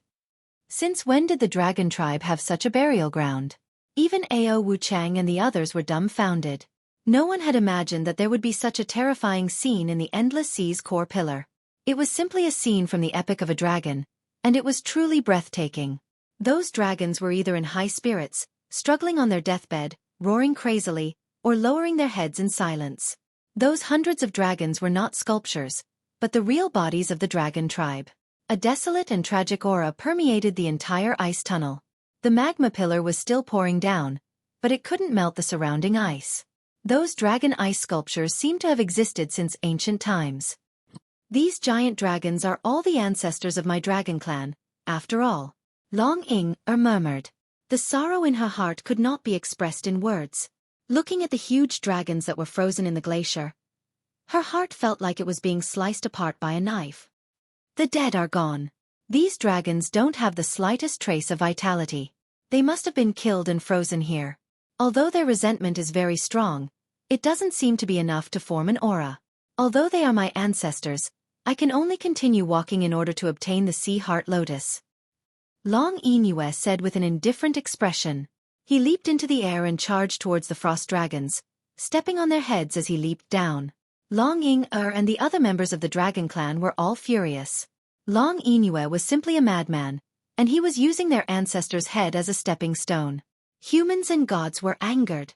Since when did the dragon tribe have such a burial ground? Even Ao Wuchang and the others were dumbfounded. No one had imagined that there would be such a terrifying scene in the Endless Sea's core pillar. It was simply a scene from the epic of a dragon, and it was truly breathtaking. Those dragons were either in high spirits, struggling on their deathbed, roaring crazily, or lowering their heads in silence. Those hundreds of dragons were not sculptures, but the real bodies of the dragon tribe. A desolate and tragic aura permeated the entire ice tunnel. The magma pillar was still pouring down, but it couldn't melt the surrounding ice. Those dragon ice sculptures seemed to have existed since ancient times. These giant dragons are all the ancestors of my dragon clan, after all. Long Ying murmured. The sorrow in her heart could not be expressed in words. Looking at the huge dragons that were frozen in the glacier, her heart felt like it was being sliced apart by a knife. The dead are gone. These dragons don't have the slightest trace of vitality. They must have been killed and frozen here. Although their resentment is very strong, it doesn't seem to be enough to form an aura. Although they are my ancestors, I can only continue walking in order to obtain the Sea Heart Lotus. Long Yingyue said with an indifferent expression. He leaped into the air and charged towards the frost dragons, stepping on their heads as he leaped down. Long Ying and the other members of the dragon clan were all furious. Long Yingyue was simply a madman, and he was using their ancestors' head as a stepping stone. Humans and gods were angered.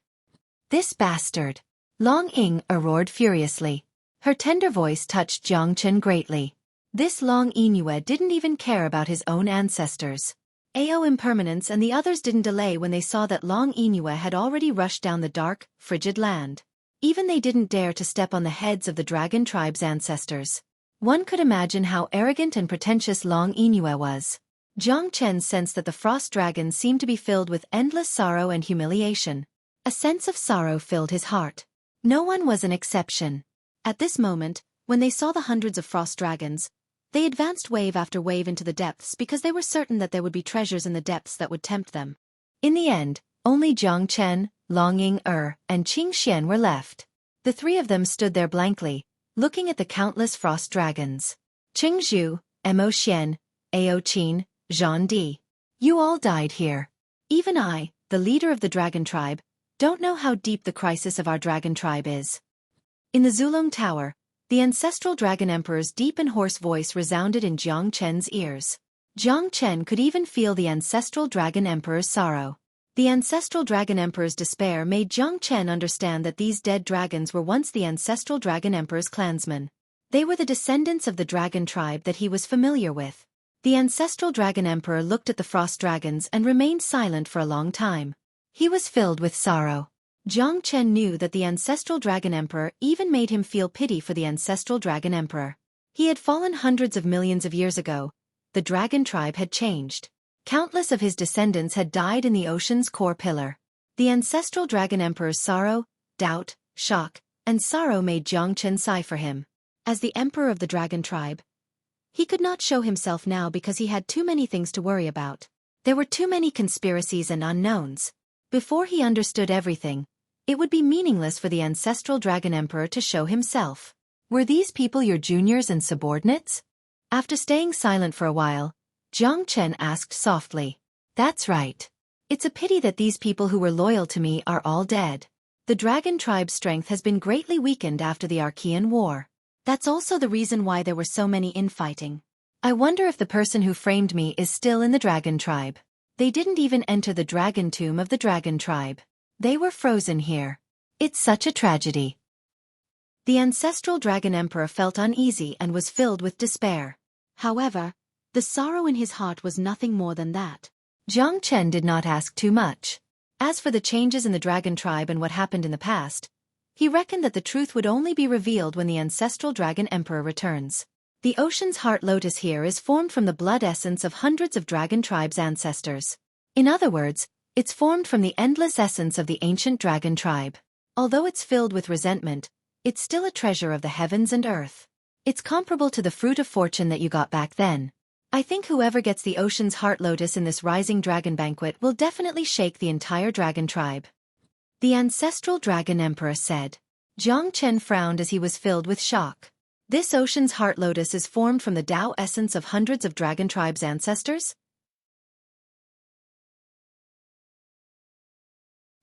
This bastard! Long Ying roared furiously. Her tender voice touched Jiang Chen greatly. This Long Yingyue didn't even care about his own ancestors. Ao Impermanence and the others didn't delay when they saw that Long Yingyue had already rushed down the dark, frigid land. Even they didn't dare to step on the heads of the dragon tribe's ancestors. One could imagine how arrogant and pretentious Long Yingyue was. Jiang Chen sensed that the frost dragons seemed to be filled with endless sorrow and humiliation. A sense of sorrow filled his heart. No one was an exception. At this moment, when they saw the hundreds of frost dragons, they advanced wave after wave into the depths because they were certain that there would be treasures in the depths that would tempt them. In the end, only Jiang Chen, Long Ying and Qing Xian were left. The three of them stood there blankly, looking at the countless frost dragons. Qing Zhu, Mo Xian, Ao Qin, Zhang Di. You all died here. Even I, the leader of the dragon tribe, don't know how deep the crisis of our dragon tribe is. In the Zulong Tower, the ancestral dragon emperor's deep and hoarse voice resounded in Jiang Chen's ears. Jiang Chen could even feel the ancestral dragon emperor's sorrow. The ancestral dragon emperor's despair made Jiang Chen understand that these dead dragons were once the ancestral dragon emperor's clansmen. They were the descendants of the dragon tribe that he was familiar with. The ancestral dragon emperor looked at the frost dragons and remained silent for a long time. He was filled with sorrow. Jiang Chen knew that the ancestral dragon emperor even made him feel pity for the ancestral dragon emperor. He had fallen hundreds of millions of years ago. The dragon tribe had changed. Countless of his descendants had died in the ocean's core pillar. The ancestral dragon emperor's sorrow, doubt, shock, and sorrow made Jiang Chen sigh for him. As the emperor of the dragon tribe, he could not show himself now because he had too many things to worry about. There were too many conspiracies and unknowns. Before he understood everything, it would be meaningless for the ancestral dragon emperor to show himself. Were these people your juniors and subordinates? After staying silent for a while, Jiang Chen asked softly. That's right. It's a pity that these people who were loyal to me are all dead. The dragon tribe's strength has been greatly weakened after the Archean War. That's also the reason why there were so many infighting. I wonder if the person who framed me is still in the dragon tribe. They didn't even enter the dragon tomb of the dragon tribe. They were frozen here. It's such a tragedy. The ancestral dragon emperor felt uneasy and was filled with despair. However, the sorrow in his heart was nothing more than that. Jiang Chen did not ask too much. As for the changes in the dragon tribe and what happened in the past, he reckoned that the truth would only be revealed when the ancestral dragon emperor returns. The ocean's heart lotus here is formed from the blood essence of hundreds of dragon tribes' ancestors. In other words, it's formed from the endless essence of the ancient dragon tribe. Although it's filled with resentment, it's still a treasure of the heavens and earth. It's comparable to the fruit of fortune that you got back then. I think whoever gets the ocean's heart lotus in this rising dragon banquet will definitely shake the entire dragon tribe. The ancestral dragon emperor said. Jiang Chen frowned as he was filled with shock. This ocean's heart lotus is formed from the Tao essence of hundreds of dragon tribes' ancestors?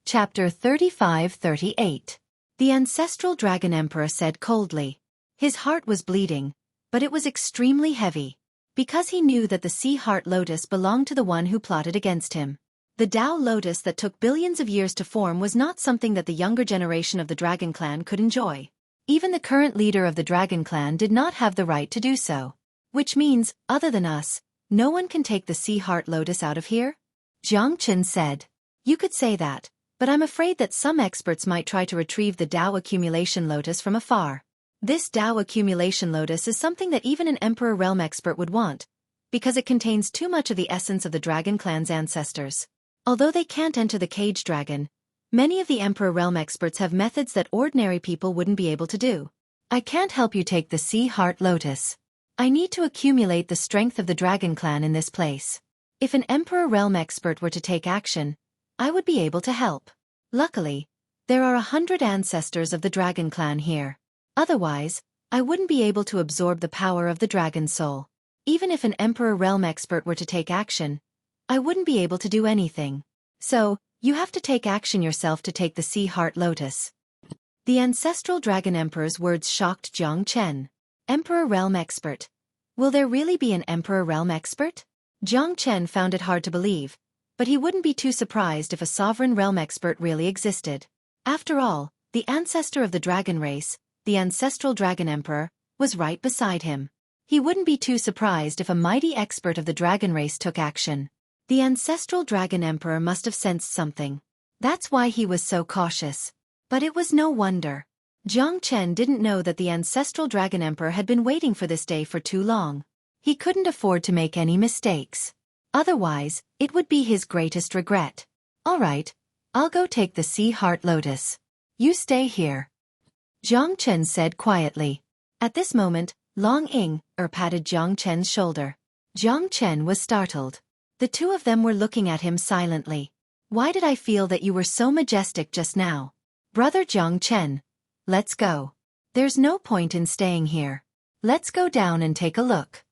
Chapter 35-38. The ancestral dragon emperor said coldly. His heart was bleeding, but it was extremely heavy, because he knew that the sea heart lotus belonged to the one who plotted against him. The Tao lotus that took billions of years to form was not something that the younger generation of the dragon clan could enjoy. Even the current leader of the dragon clan did not have the right to do so. Which means, other than us, no one can take the sea heart lotus out of here? Jiang Chen said. You could say that, but I'm afraid that some experts might try to retrieve the Tao accumulation lotus from afar. This Tao accumulation lotus is something that even an Emperor Realm expert would want, because it contains too much of the essence of the dragon clan's ancestors. Although they can't enter the cage dragon, many of the Emperor Realm experts have methods that ordinary people wouldn't be able to do. I can't help you take the sea heart lotus. I need to accumulate the strength of the dragon clan in this place. If an Emperor Realm expert were to take action, I would be able to help. Luckily, there are 100 ancestors of the dragon clan here. Otherwise, I wouldn't be able to absorb the power of the dragon soul. Even if an Emperor Realm expert were to take action, I wouldn't be able to do anything. So, you have to take action yourself to take the sea heart lotus. The ancestral dragon emperor's words shocked Jiang Chen. Emperor Realm expert. Will there really be an Emperor Realm expert? Jiang Chen found it hard to believe, but he wouldn't be too surprised if a sovereign realm expert really existed. After all, the ancestor of the dragon race, the ancestral dragon emperor, was right beside him. He wouldn't be too surprised if a mighty expert of the dragon race took action. The ancestral dragon emperor must have sensed something. That's why he was so cautious. But it was no wonder. Jiang Chen didn't know that the ancestral dragon emperor had been waiting for this day for too long. He couldn't afford to make any mistakes. Otherwise, it would be his greatest regret. All right, I'll go take the sea heart lotus. You stay here. Jiang Chen said quietly. At this moment, Long Ying patted Jiang Chen's shoulder. Jiang Chen was startled. The two of them were looking at him silently. Why did I feel that you were so majestic just now? Brother Jiang Chen, let's go. There's no point in staying here. Let's go down and take a look.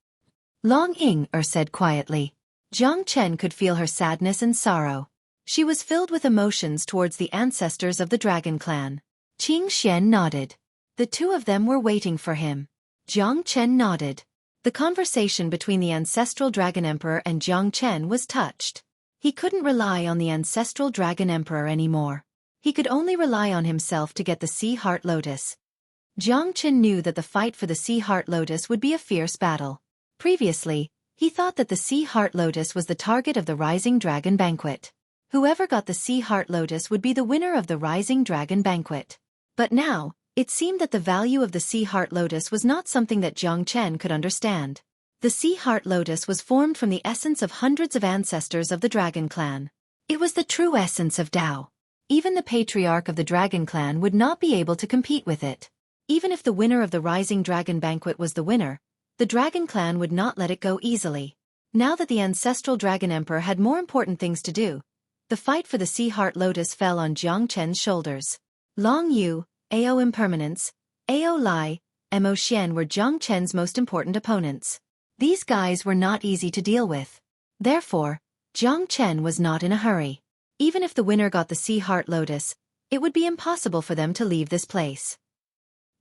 Long Ying said quietly. Jiang Chen could feel her sadness and sorrow. She was filled with emotions towards the ancestors of the dragon clan. Qing Xian nodded. The two of them were waiting for him. Jiang Chen nodded. The conversation between the ancestral dragon emperor and Jiang Chen was touched. He couldn't rely on the ancestral dragon emperor anymore. He could only rely on himself to get the sea heart lotus. Jiang Chen knew that the fight for the sea heart lotus would be a fierce battle. Previously, he thought that the sea heart lotus was the target of the rising dragon banquet. Whoever got the sea heart lotus would be the winner of the rising dragon banquet. But now, it seemed that the value of the sea heart lotus was not something that Jiang Chen could understand. The sea heart lotus was formed from the essence of hundreds of ancestors of the dragon clan. It was the true essence of Tao. Even the patriarch of the dragon clan would not be able to compete with it. Even if the winner of the rising dragon banquet was the winner, the dragon clan would not let it go easily. Now that the ancestral dragon emperor had more important things to do, the fight for the sea heart lotus fell on Jiang Chen's shoulders. Long Yu, Ao Impermanence, Ao Lai, Mo Xian were Jiang Chen's most important opponents. These guys were not easy to deal with. Therefore, Jiang Chen was not in a hurry. Even if the winner got the sea heart lotus, it would be impossible for them to leave this place.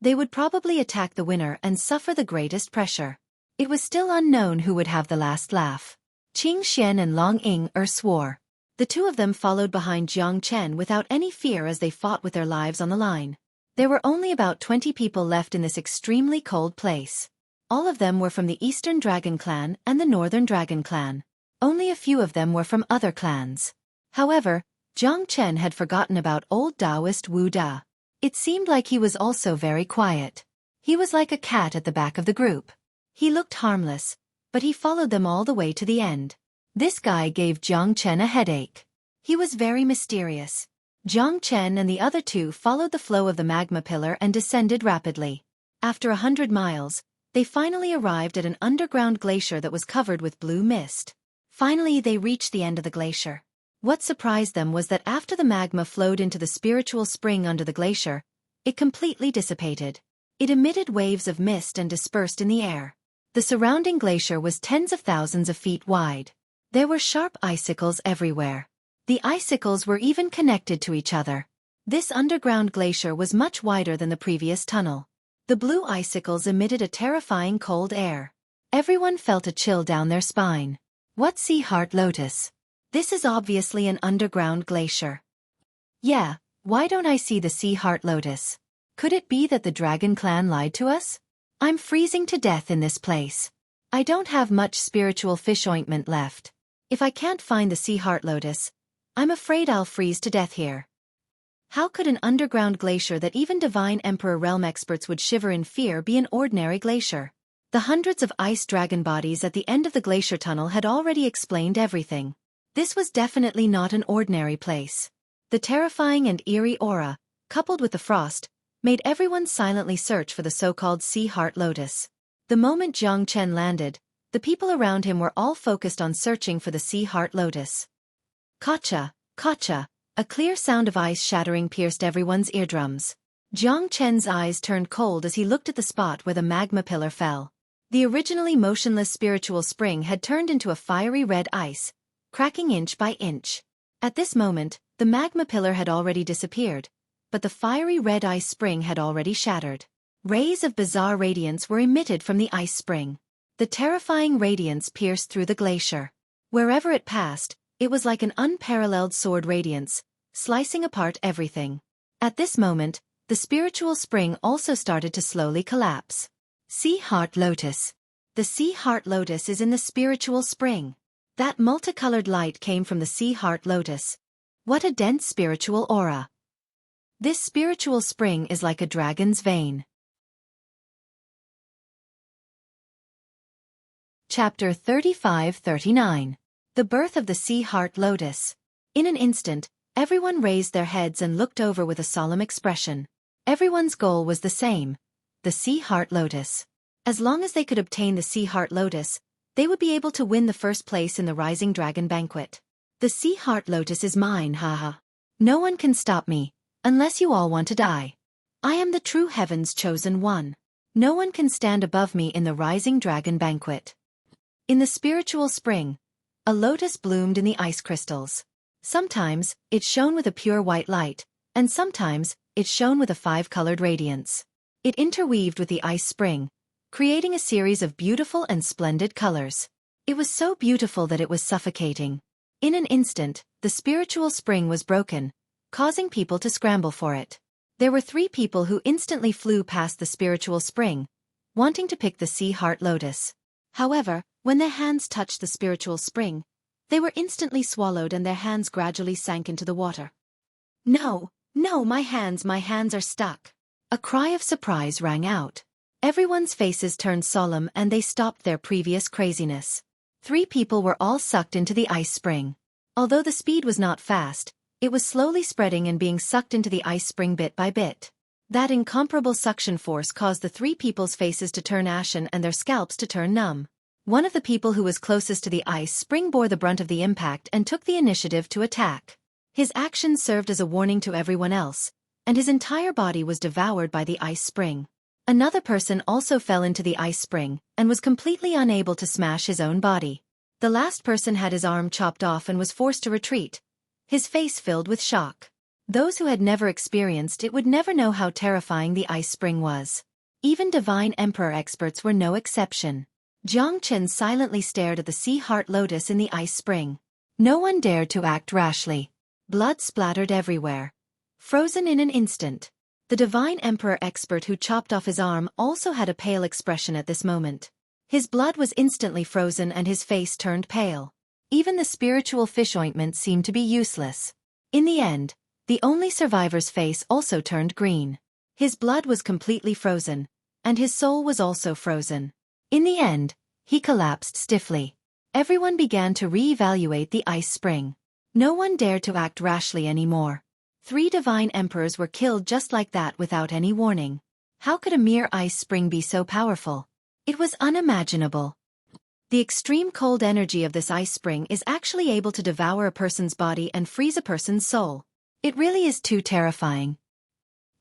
They would probably attack the winner and suffer the greatest pressure. It was still unknown who would have the last laugh. Qing Xian and Long Ying swore. The two of them followed behind Jiang Chen without any fear as they fought with their lives on the line. There were only about 20 people left in this extremely cold place. All of them were from the Eastern Dragon Clan and the Northern Dragon Clan. Only a few of them were from other clans. However, Jiang Chen had forgotten about old Taoist Wu Da. It seemed like he was also very quiet. He was like a cat at the back of the group. He looked harmless, but he followed them all the way to the end. This guy gave Jiang Chen a headache. He was very mysterious. Jiang Chen and the other two followed the flow of the magma pillar and descended rapidly. After 100 miles, they finally arrived at an underground glacier that was covered with blue mist. Finally, they reached the end of the glacier. What surprised them was that after the magma flowed into the spiritual spring under the glacier, it completely dissipated. It emitted waves of mist and dispersed in the air. The surrounding glacier was tens of thousands of feet wide. There were sharp icicles everywhere. The icicles were even connected to each other. This underground glacier was much wider than the previous tunnel. The blue icicles emitted a terrifying cold air. Everyone felt a chill down their spine. What sea heart lotus? This is obviously an underground glacier. Yeah, why don't I see the sea heart lotus? Could it be that the dragon clan lied to us? I'm freezing to death in this place. I don't have much spiritual fish ointment left. If I can't find the sea heart lotus, I'm afraid I'll freeze to death here. How could an underground glacier that even Divine Emperor realm experts would shiver in fear be an ordinary glacier? The hundreds of ice dragon bodies at the end of the glacier tunnel had already explained everything. This was definitely not an ordinary place. The terrifying and eerie aura, coupled with the frost, made everyone silently search for the so-called sea heart lotus. The moment Jiang Chen landed, the people around him were all focused on searching for the sea heart lotus. Kacha, kacha, a clear sound of ice shattering pierced everyone's eardrums. Jiang Chen's eyes turned cold as he looked at the spot where the magma pillar fell. The originally motionless spiritual spring had turned into a fiery red ice, cracking inch by inch. At this moment, the magma pillar had already disappeared, but the fiery red ice spring had already shattered. Rays of bizarre radiance were emitted from the ice spring. The terrifying radiance pierced through the glacier. Wherever it passed, it was like an unparalleled sword radiance, slicing apart everything. At this moment, the spiritual spring also started to slowly collapse. Sea heart lotus. The sea heart lotus is in the spiritual spring. That multicolored light came from the sea heart lotus. What a dense spiritual aura. This spiritual spring is like a dragon's vein. Chapter 35-39. The birth of the sea heart lotus. In an instant, everyone raised their heads and looked over with a solemn expression. Everyone's goal was the same: the sea heart lotus. As long as they could obtain the sea heart lotus, they would be able to win the first place in the Rising Dragon Banquet. The sea heart lotus is mine, haha. No one can stop me, unless you all want to die. I am the true heaven's chosen one. No one can stand above me in the Rising Dragon Banquet. In the spiritual spring, a lotus bloomed in the ice crystals. Sometimes, it shone with a pure white light, and sometimes, it shone with a five-colored radiance. It interweaved with the ice spring, creating a series of beautiful and splendid colors. It was so beautiful that it was suffocating. In an instant, the spiritual spring was broken, causing people to scramble for it. There were 3 people who instantly flew past the spiritual spring, wanting to pick the sea heart lotus. However, when their hands touched the spiritual spring, they were instantly swallowed and their hands gradually sank into the water. No, my hands are stuck. A cry of surprise rang out. Everyone's faces turned solemn and they stopped their previous craziness. 3 people were all sucked into the ice spring. Although the speed was not fast, it was slowly spreading and being sucked into the ice spring bit by bit. That incomparable suction force caused the 3 people's faces to turn ashen and their scalps to turn numb. One of the people who was closest to the ice spring bore the brunt of the impact and took the initiative to attack. His actions served as a warning to everyone else, and his entire body was devoured by the ice spring. Another person also fell into the ice spring, and was completely unable to smash his own body. The last person had his arm chopped off and was forced to retreat, his face filled with shock. Those who had never experienced it would never know how terrifying the ice spring was. Even Divine Emperor experts were no exception. Jiang Chen silently stared at the sea heart lotus in the ice spring. No one dared to act rashly. Blood splattered everywhere. Frozen in an instant. The Divine Emperor expert who chopped off his arm also had a pale expression at this moment. His blood was instantly frozen and his face turned pale. Even the spiritual fish ointment seemed to be useless. In the end, the only survivor's face also turned green. His blood was completely frozen, and his soul was also frozen. In the end, he collapsed stiffly. Everyone began to re-evaluate the ice spring. No one dared to act rashly anymore. 3 divine emperors were killed just like that without any warning. How could a mere ice spring be so powerful? It was unimaginable. The extreme cold energy of this ice spring is actually able to devour a person's body and freeze a person's soul. It really is too terrifying.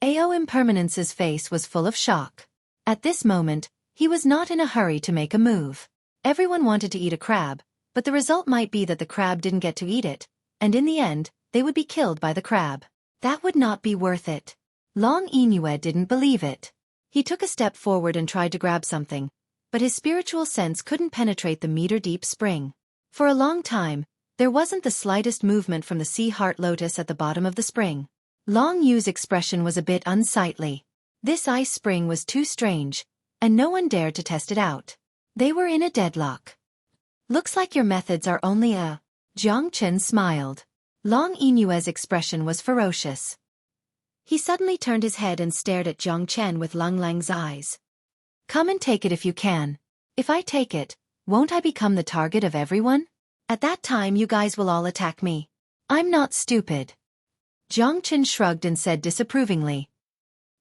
Ao Impermanence's face was full of shock. At this moment, he was not in a hurry to make a move. Everyone wanted to eat a crab, but the result might be that the crab didn't get to eat it, and in the end, they would be killed by the crab. That would not be worth it. Long Inue didn't believe it. He took a step forward and tried to grab something, but his spiritual sense couldn't penetrate the meter-deep spring. For a long time, there wasn't the slightest movement from the sea heart lotus at the bottom of the spring. Long Yu's expression was a bit unsightly. This ice spring was too strange, and no one dared to test it out. They were in a deadlock. Looks like your methods are only a... Jiang Chen smiled. Long Inue's expression was ferocious. He suddenly turned his head and stared at Jiang Chen with Lung Lang's eyes. Come and take it if you can. If I take it, won't I become the target of everyone? At that time you guys will all attack me. I'm not stupid. Jiang Chen shrugged and said disapprovingly.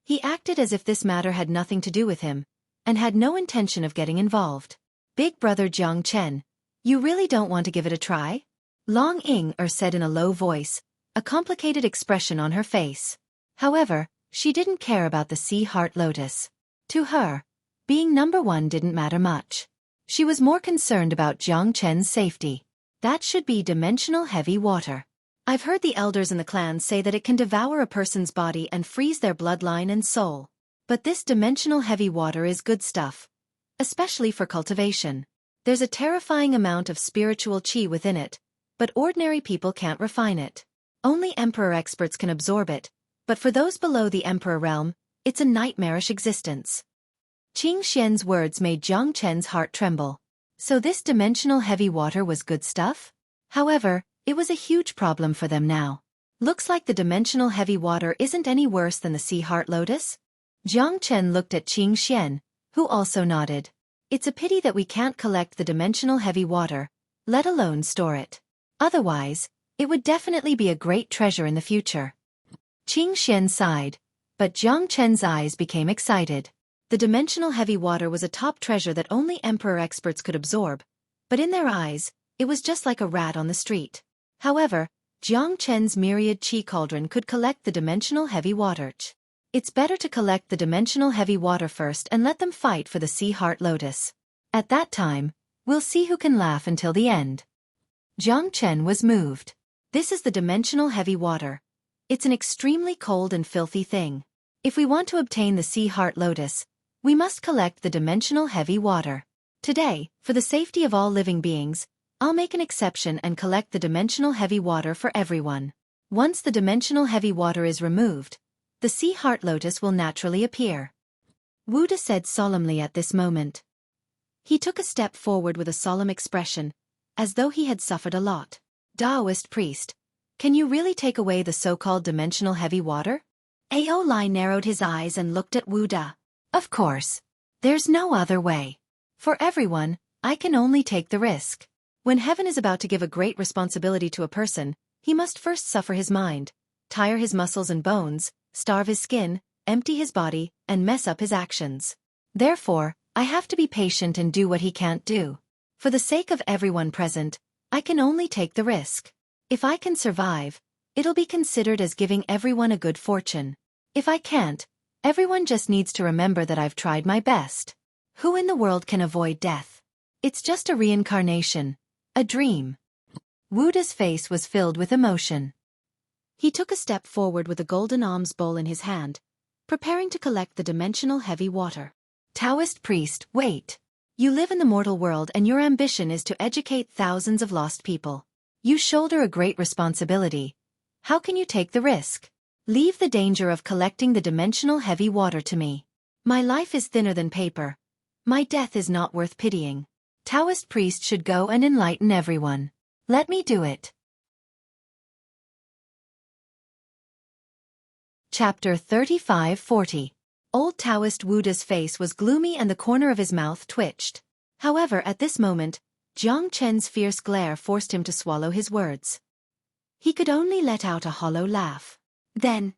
He acted as if this matter had nothing to do with him, and had no intention of getting involved. Big brother Jiang Chen, you really don't want to give it a try? Long Ing-er said in a low voice, a complicated expression on her face. However, she didn't care about the sea heart lotus. To her, being number 1 didn't matter much. She was more concerned about Jiang Chen's safety. That should be dimensional heavy water. I've heard the elders in the clan say that it can devour a person's body and freeze their bloodline and soul. But this dimensional heavy water is good stuff. Especially for cultivation. There's a terrifying amount of spiritual chi within it, but ordinary people can't refine it. Only emperor experts can absorb it, but for those below the emperor realm, it's a nightmarish existence. Qing Xian's words made Jiang Chen's heart tremble. So this dimensional heavy water was good stuff? However, it was a huge problem for them now. Looks like the dimensional heavy water isn't any worse than the sea heart lotus? Jiang Chen looked at Qing Xian, who also nodded. It's a pity that we can't collect the dimensional heavy water, let alone store it. Otherwise, it would definitely be a great treasure in the future. Qing Xian sighed, but Jiang Chen's eyes became excited. The dimensional heavy water was a top treasure that only emperor experts could absorb, but in their eyes, it was just like a rat on the street. However, Jiang Chen's myriad chi cauldron could collect the dimensional heavy water. It's better to collect the dimensional heavy water first and let them fight for the sea heart lotus. At that time, we'll see who can laugh until the end. Jiang Chen was moved. This is the dimensional heavy water. It's an extremely cold and filthy thing. If we want to obtain the sea heart lotus, we must collect the dimensional heavy water. Today, for the safety of all living beings, I'll make an exception and collect the dimensional heavy water for everyone. Once the dimensional heavy water is removed, the sea heart lotus will naturally appear. Wu De said solemnly at this moment. He took a step forward with a solemn expression, as though he had suffered a lot. Taoist priest, can you really take away the so-called dimensional heavy water? Ao Lai narrowed his eyes and looked at Wu De. Of course. There's no other way. For everyone, I can only take the risk. When heaven is about to give a great responsibility to a person, he must first suffer his mind, tire his muscles and bones, starve his skin, empty his body, and mess up his actions. Therefore, I have to be patient and do what he can't do. For the sake of everyone present, I can only take the risk. If I can survive, it'll be considered as giving everyone a good fortune. If I can't, everyone just needs to remember that I've tried my best. Who in the world can avoid death? It's just a reincarnation. A dream. Wu De's face was filled with emotion. He took a step forward with a golden alms bowl in his hand, preparing to collect the dimensional heavy water. Taoist priest, wait. You live in the mortal world and your ambition is to educate thousands of lost people. You shoulder a great responsibility. How can you take the risk? Leave the danger of collecting the dimensional heavy water to me. My life is thinner than paper. My death is not worth pitying. Taoist priest should go and enlighten everyone. Let me do it. Chapter 35-40. Old Taoist Wuda's face was gloomy and the corner of his mouth twitched. However, at this moment, Jiang Chen's fierce glare forced him to swallow his words. He could only let out a hollow laugh. Then,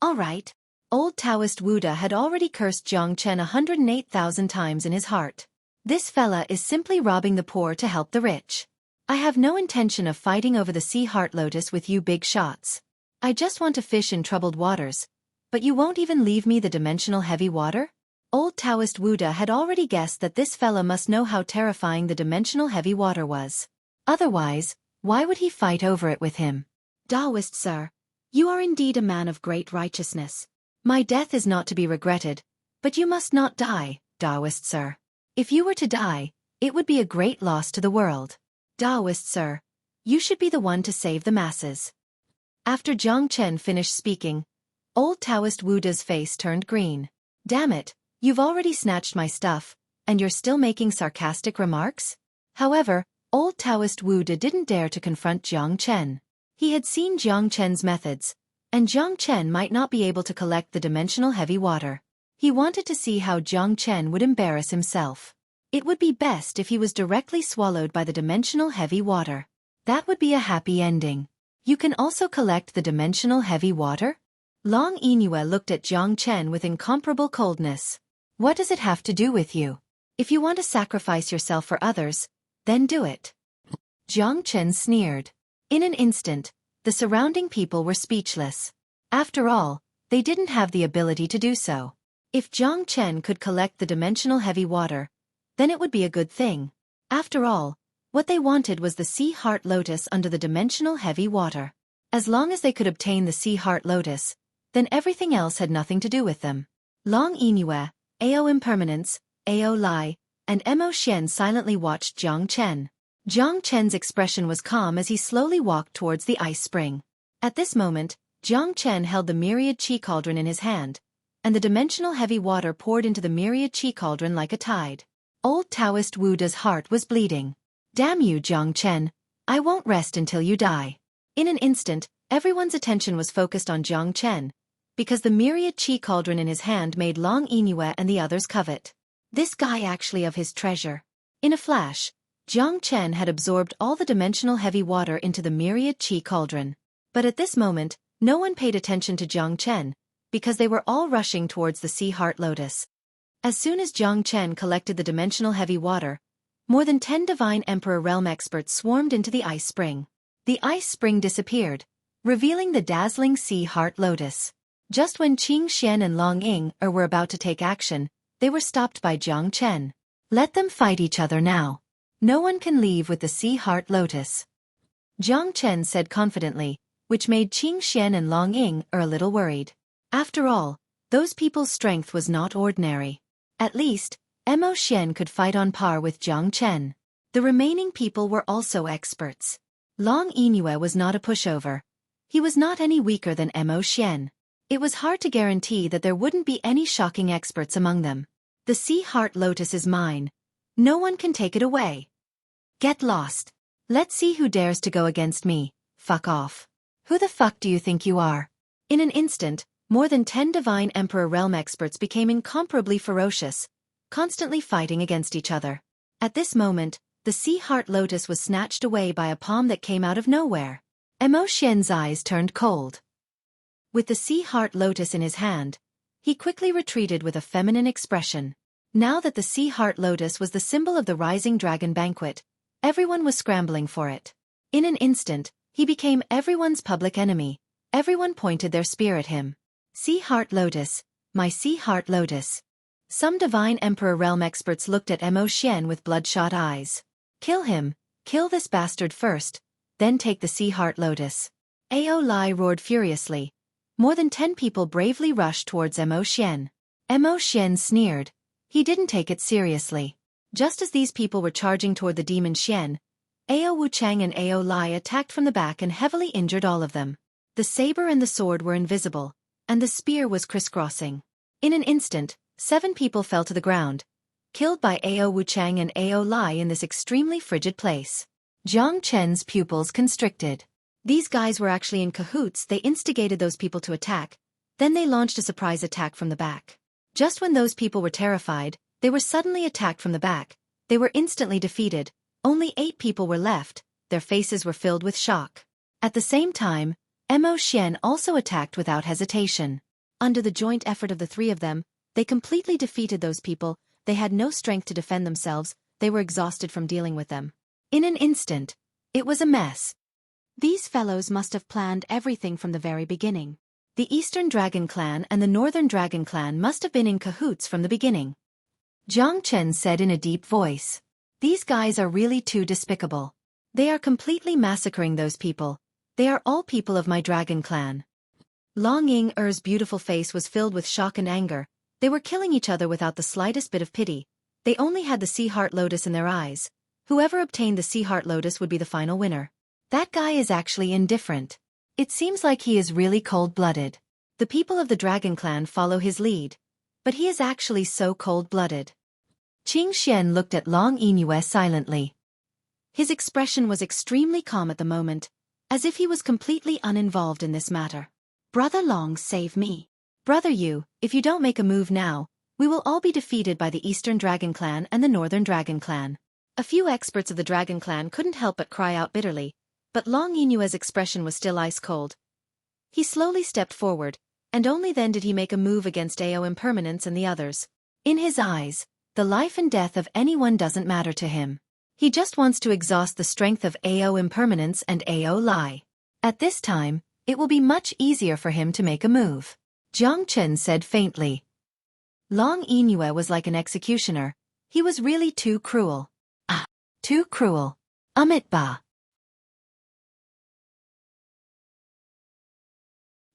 all right. Old Taoist Wuda had already cursed Jiang Chen 108,000 times in his heart. This fella is simply robbing the poor to help the rich. I have no intention of fighting over the sea heart lotus with you big shots. I just want to fish in troubled waters. But you won't even leave me the dimensional heavy water? Old Taoist Wuda had already guessed that this fella must know how terrifying the dimensional heavy water was. Otherwise, why would he fight over it with him? Taoist sir, you are indeed a man of great righteousness. My death is not to be regretted, but you must not die, Taoist sir. If you were to die, it would be a great loss to the world. Taoist sir, you should be the one to save the masses. After Jiang Chen finished speaking, Old Taoist Wuda's face turned green. Damn it, you've already snatched my stuff, and you're still making sarcastic remarks? However, Old Taoist Wuda didn't dare to confront Jiang Chen. He had seen Jiang Chen's methods, and Jiang Chen might not be able to collect the dimensional heavy water. He wanted to see how Jiang Chen would embarrass himself. It would be best if he was directly swallowed by the dimensional heavy water. That would be a happy ending. You can also collect the dimensional heavy water? Long Inue looked at Jiang Chen with incomparable coldness. What does it have to do with you? If you want to sacrifice yourself for others, then do it. Jiang Chen sneered. In an instant, the surrounding people were speechless. After all, they didn't have the ability to do so. If Jiang Chen could collect the dimensional heavy water, then it would be a good thing. After all, what they wanted was the sea heart lotus under the dimensional heavy water. As long as they could obtain the sea heart lotus, then everything else had nothing to do with them. Long Inue, Ao Impermanence, Ao Lai, and Mo Xian silently watched Jiang Chen. Jiang Chen's expression was calm as he slowly walked towards the ice spring. At this moment, Jiang Chen held the myriad chi cauldron in his hand, and the dimensional heavy water poured into the myriad chi cauldron like a tide. Old Taoist Wuda's heart was bleeding. Damn you, Jiang Chen, I won't rest until you die. In an instant, everyone's attention was focused on Jiang Chen, because the myriad chi cauldron in his hand made Long Inue and the others covet. This guy actually of his treasure. In a flash, Jiang Chen had absorbed all the dimensional heavy water into the myriad chi cauldron. But at this moment, no one paid attention to Jiang Chen, because they were all rushing towards the sea heart lotus. As soon as Jiang Chen collected the dimensional heavy water, more than 10 Divine Emperor Realm experts swarmed into the ice spring. The ice spring disappeared, revealing the dazzling sea heart lotus. Just when Qing Xian and Long Ying were about to take action, they were stopped by Jiang Chen. Let them fight each other now. No one can leave with the sea heart lotus. Jiang Chen said confidently, which made Qing Xian and Long Ying a little worried. After all, those people's strength was not ordinary. At least, Mo Xian could fight on par with Jiang Chen. The remaining people were also experts. Long Inue was not a pushover. He was not any weaker than Mo Xian. It was hard to guarantee that there wouldn't be any shocking experts among them. The sea heart lotus is mine. No one can take it away. Get lost. Let's see who dares to go against me. Fuck off. Who the fuck do you think you are? In an instant, more than 10 Divine Emperor Realm experts became incomparably ferocious, constantly fighting against each other. At this moment, the sea heart lotus was snatched away by a palm that came out of nowhere. Mo Xian's eyes turned cold. With the sea heart lotus in his hand, he quickly retreated with a feminine expression. Now that the sea heart lotus was the symbol of the rising dragon banquet, everyone was scrambling for it. In an instant, he became everyone's public enemy. Everyone pointed their spear at him. Sea heart lotus, my sea heart lotus. Some Divine Emperor Realm experts looked at Mo Xian with bloodshot eyes. Kill him, kill this bastard first, then take the sea heart lotus. Ao Lai roared furiously. More than 10 people bravely rushed towards Mo Xian. Mo Xian sneered. He didn't take it seriously. Just as these people were charging toward the demon Xian, Ao Wuchang and Ao Lai attacked from the back and heavily injured all of them. The saber and the sword were invisible, and the spear was crisscrossing. In an instant, 7 people fell to the ground, killed by Ao Wuchang and Ao Lai in this extremely frigid place. Jiang Chen's pupils constricted. These guys were actually in cahoots. They instigated those people to attack, Then they launched a surprise attack from the back. Just when those people were terrified, they were suddenly attacked from the back. They were instantly defeated. Only 8 people were left, their faces were filled with shock. At the same time, Mo Xian also attacked without hesitation. Under the joint effort of the 3 of them, they completely defeated those people. They had no strength to defend themselves, they were exhausted from dealing with them. In an instant, it was a mess. These fellows must have planned everything from the very beginning. The Eastern Dragon Clan and the Northern Dragon Clan must have been in cahoots from the beginning. Jiang Chen said in a deep voice. These guys are really too despicable. They are completely massacring those people. They are all people of my Dragon Clan. Long Ying-er's beautiful face was filled with shock and anger. They were killing each other without the slightest bit of pity. They only had the Sea Heart Lotus in their eyes. Whoever obtained the Sea Heart Lotus would be the final winner. That guy is actually indifferent. It seems like he is really cold-blooded. The people of the Dragon Clan follow his lead. But he is actually so cold-blooded. Qing Xian looked at Long Yingyue silently. His expression was extremely calm at the moment, as if he was completely uninvolved in this matter. Brother Long, save me. Brother Yu, if you don't make a move now, we will all be defeated by the Eastern Dragon Clan and the Northern Dragon Clan. A few experts of the Dragon Clan couldn't help but cry out bitterly, but Long Yinyue's expression was still ice-cold. He slowly stepped forward, and only then did he make a move against Ao Impermanence and the others. In his eyes, the life and death of anyone doesn't matter to him. He just wants to exhaust the strength of Ao Impermanence and Ao Lai. At this time, it will be much easier for him to make a move. Jiang Chen said faintly. Long Yinyue was like an executioner. He was really too cruel. Ah, too cruel. Amit Ba.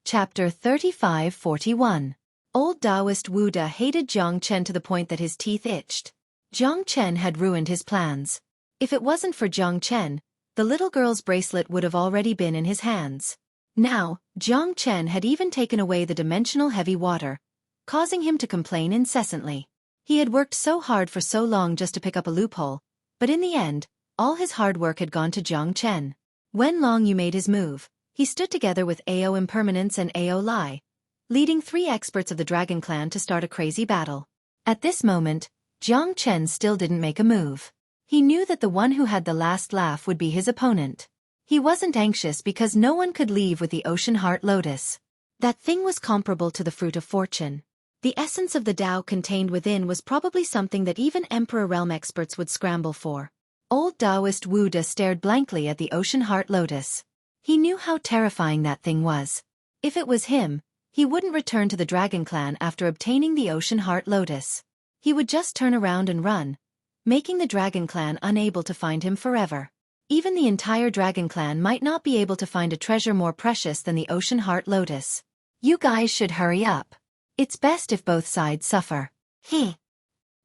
Chapter 35-41. Old Taoist Wu De hated Jiang Chen to the point that his teeth itched. Jiang Chen had ruined his plans. If it wasn't for Jiang Chen, the little girl's bracelet would have already been in his hands. Now, Jiang Chen had even taken away the dimensional heavy water, causing him to complain incessantly. He had worked so hard for so long just to pick up a loophole, but in the end, all his hard work had gone to Jiang Chen. When Long Yu made his move, he stood together with Ao Impermanence and Ao Lai, leading 3 experts of the Dragon Clan to start a crazy battle. At this moment, Jiang Chen still didn't make a move. He knew that the one who had the last laugh would be his opponent. He wasn't anxious because no one could leave with the Ocean Heart Lotus. That thing was comparable to the Fruit of Fortune. The essence of the Tao contained within was probably something that even Emperor Realm experts would scramble for. Old Taoist Wu De stared blankly at the Ocean Heart Lotus. He knew how terrifying that thing was. If it was him, he wouldn't return to the Dragon Clan after obtaining the Ocean Heart Lotus. He would just turn around and run, making the Dragon Clan unable to find him forever. Even the entire Dragon Clan might not be able to find a treasure more precious than the Ocean Heart Lotus. You guys should hurry up. It's best if both sides suffer.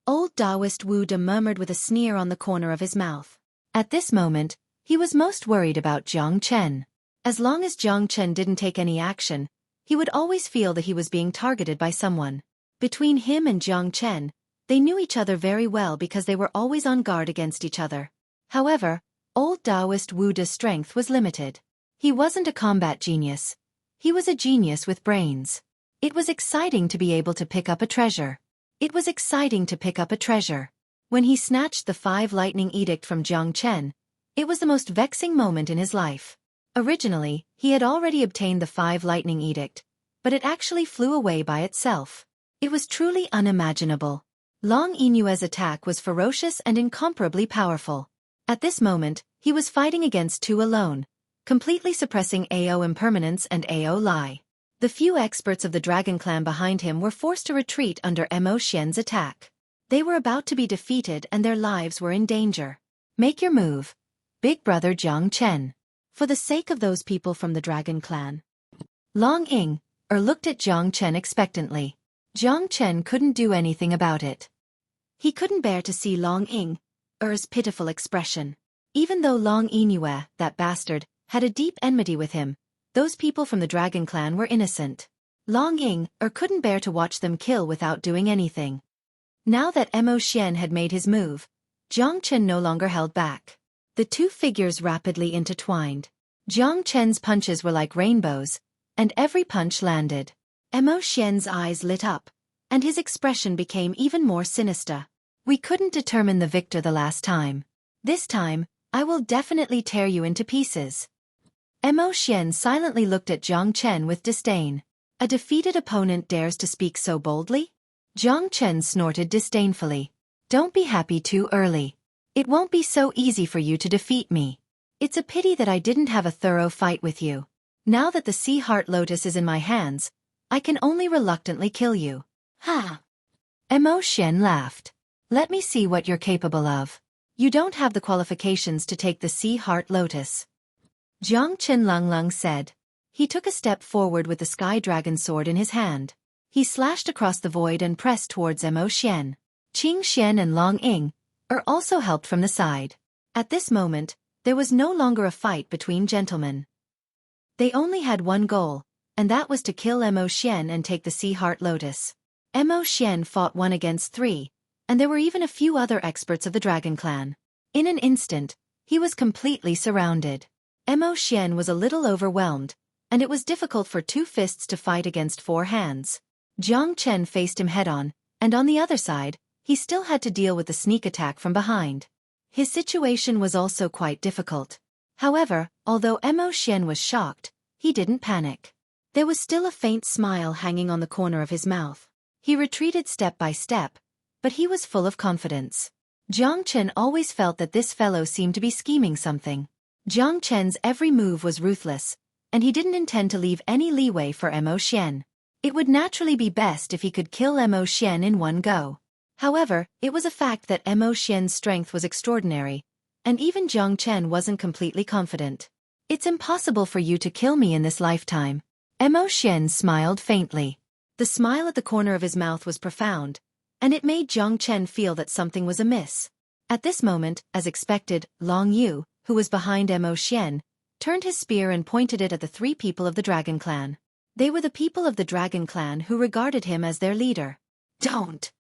Old Taoist Wu De murmured with a sneer on the corner of his mouth. At this moment, he was most worried about Jiang Chen. As long as Jiang Chen didn't take any action, he would always feel that he was being targeted by someone. Between him and Jiang Chen, they knew each other very well because they were always on guard against each other. However, Old Taoist Wu De's strength was limited. He wasn't a combat genius. He was a genius with brains. It was exciting to be able to pick up a treasure. It was exciting to pick up a treasure. When he snatched the 5 Lightning Edict from Jiang Chen, it was the most vexing moment in his life. Originally, he had already obtained the 5 Lightning Edict, but it actually flew away by itself. It was truly unimaginable. Long Yinyue's attack was ferocious and incomparably powerful. At this moment, he was fighting against 2 alone, completely suppressing Ao Impermanence and Ao Lai. The few experts of the Dragon Clan behind him were forced to retreat under Mo Xian's attack. They were about to be defeated and their lives were in danger. Make your move, Big Brother Jiang Chen. For the sake of those people from the Dragon Clan. Long Ying-er looked at Jiang Chen expectantly. Jiang Chen couldn't do anything about it. He couldn't bear to see Long Ying-er's pitiful expression. Even though Long Yinyue, that bastard, had a deep enmity with him, those people from the Dragon Clan were innocent. Long Ying-er couldn't bear to watch them kill without doing anything. Now that Mo Xian had made his move, Jiang Chen no longer held back. The 2 figures rapidly intertwined. Jiang Chen's punches were like rainbows, and every punch landed. Mo Xian's eyes lit up, and his expression became even more sinister. We couldn't determine the victor the last time. This time, I will definitely tear you into pieces. Mo Xian silently looked at Jiang Chen with disdain. A defeated opponent dares to speak so boldly? Jiang Chen snorted disdainfully. Don't be happy too early. It won't be so easy for you to defeat me. It's a pity that I didn't have a thorough fight with you. Now that the Sea Heart Lotus is in my hands, I can only reluctantly kill you. Ha! Mo Xian laughed. Let me see what you're capable of. You don't have the qualifications to take the Sea Heart Lotus. Jiang Chen Lung said. He took a step forward with the Sky Dragon sword in his hand. He slashed across the void and pressed towards Mo Xian. Qing Xian and Long Ying also helped from the side. At this moment, there was no longer a fight between gentlemen. They only had one goal, and that was to kill Mo Xian and take the Sea Heart Lotus. Mo Xian fought 1 against 3, and there were even a few other experts of the Dragon Clan. In an instant, he was completely surrounded. Mo Xian was a little overwhelmed, and it was difficult for 2 fists to fight against 4 hands. Jiang Chen faced him head-on, and on the other side, he still had to deal with the sneak attack from behind. His situation was also quite difficult. However, although Mo Xian was shocked, he didn't panic. There was still a faint smile hanging on the corner of his mouth. He retreated step by step, but he was full of confidence. Jiang Chen always felt that this fellow seemed to be scheming something. Jiang Chen's every move was ruthless, and he didn't intend to leave any leeway for Mo Xian. It would naturally be best if he could kill Mo Xian in one go. However, it was a fact that Mo Xian's strength was extraordinary, and even Jiang Chen wasn't completely confident. It's impossible for you to kill me in this lifetime. Mo Xian smiled faintly. The smile at the corner of his mouth was profound, and it made Jiang Chen feel that something was amiss. At this moment, as expected, Long Yu, who was behind Mo Xian, turned his spear and pointed it at the 3 people of the Dragon Clan. They were the people of the Dragon Clan who regarded him as their leader. Don't!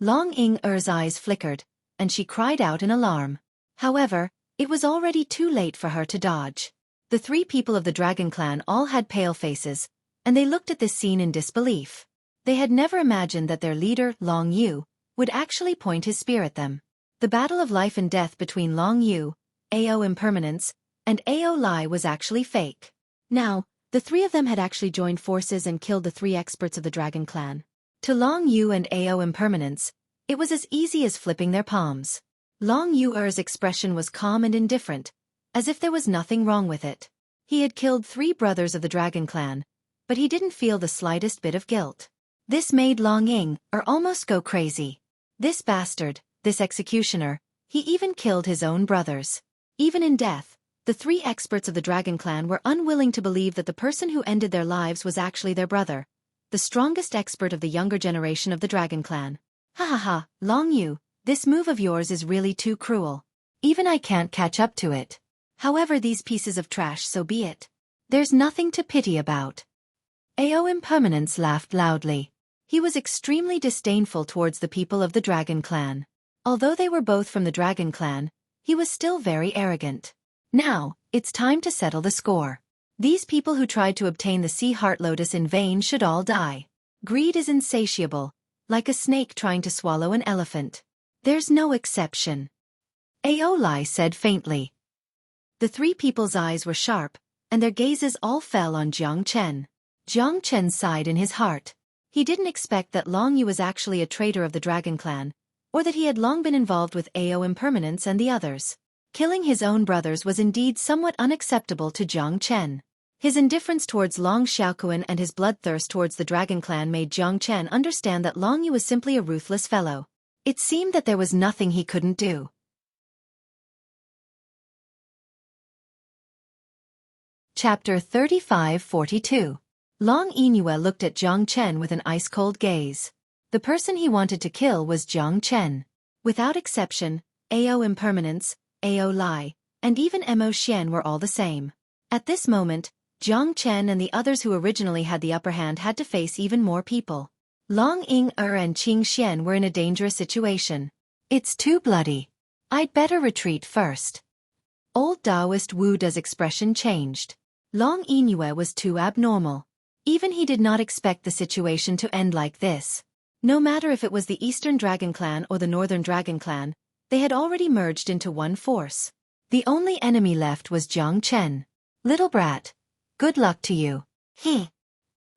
Long Ying's eyes flickered, and she cried out in alarm. However, it was already too late for her to dodge. The 3 people of the Dragon Clan all had pale faces, and they looked at this scene in disbelief. They had never imagined that their leader, Long Yu, would actually point his spear at them. The battle of life and death between Long Yu, Ao Impermanence, and Ao Lai was actually fake. Now, the 3 of them had actually joined forces and killed the 3 experts of the Dragon Clan. To Long Yu and Ao Impermanence, it was as easy as flipping their palms. Long Yu's expression was calm and indifferent, as if there was nothing wrong with it. He had killed 3 brothers of the Dragon Clan, but he didn't feel the slightest bit of guilt. This made Long Ying almost go crazy. This bastard, this executioner, he even killed his own brothers. Even in death, the 3 experts of the Dragon Clan were unwilling to believe that the person who ended their lives was actually their brother, the strongest expert of the younger generation of the Dragon Clan. Ha ha ha, Long Yu, this move of yours is really too cruel. Even I can't catch up to it. However, these pieces of trash, so be it. There's nothing to pity about. Ao Impermanence laughed loudly. He was extremely disdainful towards the people of the Dragon Clan. Although they were both from the Dragon Clan, he was still very arrogant. Now, it's time to settle the score. These people who tried to obtain the Sea Heart Lotus in vain should all die. Greed is insatiable, like a snake trying to swallow an elephant. There's no exception. Ao Lai said faintly. The 3 people's eyes were sharp, and their gazes all fell on Jiang Chen. Jiang Chen sighed in his heart. He didn't expect that Long Yu was actually a traitor of the Dragon Clan, or that he had long been involved with Ao Impermanence and the others. Killing his own brothers was indeed somewhat unacceptable to Jiang Chen. His indifference towards Long Xiaoquan and his bloodthirst towards the Dragon Clan made Jiang Chen understand that Long Yu was simply a ruthless fellow. It seemed that there was nothing he couldn't do. Chapter 35-42. Long Yingyue looked at Jiang Chen with an ice-cold gaze. The person he wanted to kill was Jiang Chen. Without exception, Ao Impermanence, Ao Lai, and even Mo Xian were all the same. At this moment, Jiang Chen and the others who originally had the upper hand had to face even more people. Long Ying and Qing Xian were in a dangerous situation. It's too bloody. I'd better retreat first. Old Taoist Wu Da's expression changed. Long Yingyue was too abnormal. Even he did not expect the situation to end like this. No matter if it was the Eastern Dragon Clan or the Northern Dragon Clan, they had already merged into one force. The only enemy left was Jiang Chen. Little brat. Good luck to you.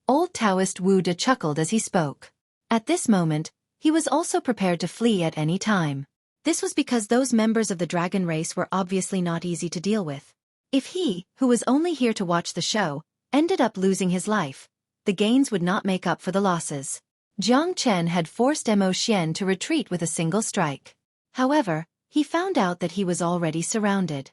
Old Taoist Wu De chuckled as he spoke. At this moment, he was also prepared to flee at any time. This was because those members of the dragon race were obviously not easy to deal with. If he, who was only here to watch the show, ended up losing his life, the gains would not make up for the losses. Jiang Chen had forced Mo Xian to retreat with a single strike. However, he found out that he was already surrounded.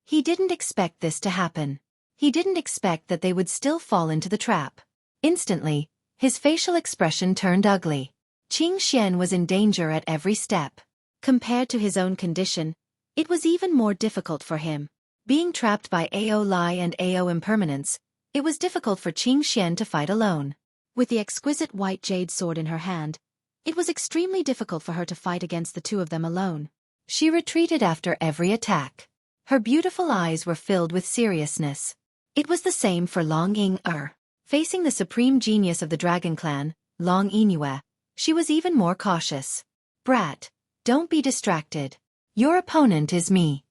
He didn't expect this to happen. He didn't expect that they would still fall into the trap. Instantly, his facial expression turned ugly. Qing Xian was in danger at every step. Compared to his own condition, it was even more difficult for him. Being trapped by Ao Lai and Ao Impermanence, it was difficult for Qing Xian to fight alone. With the exquisite white jade sword in her hand, it was extremely difficult for her to fight against the two of them alone. She retreated after every attack. Her beautiful eyes were filled with seriousness. It was the same for Long Ying-er. Facing the supreme genius of the Dragon Clan, Long Yingyue, she was even more cautious. Brat, don't be distracted. Your opponent is me.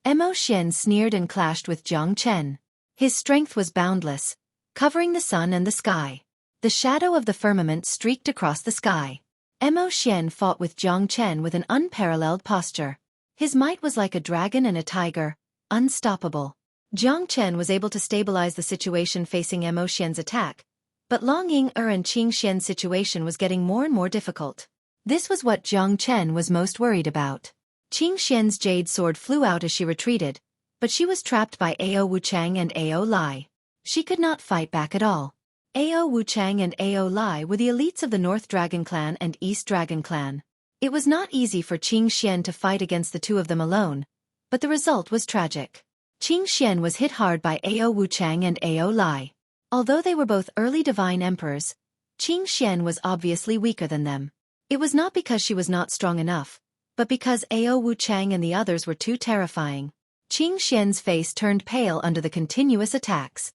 Mo Xian sneered and clashed with Jiang Chen. His strength was boundless, covering the sun and the sky. The shadow of the firmament streaked across the sky. Mo Xian fought with Jiang Chen with an unparalleled posture. His might was like a dragon and a tiger, unstoppable. Jiang Chen was able to stabilize the situation facing Mo Xian's attack, but Long Ying-er and Qing Xian's situation was getting more and more difficult. This was what Jiang Chen was most worried about. Qing Xian's jade sword flew out as she retreated, but she was trapped by Ao Wuchang and Ao Lai. She could not fight back at all. Ao Wuchang and Ao Lai were the elites of the North Dragon Clan and East Dragon Clan. It was not easy for Qing Xian to fight against the two of them alone, but the result was tragic. Qing Xian was hit hard by Ao Wuchang and Ao Lai. Although they were both early divine emperors, Qing Xian was obviously weaker than them. It was not because she was not strong enough, but because Ao Wuchang and the others were too terrifying. Qing Xian's face turned pale under the continuous attacks.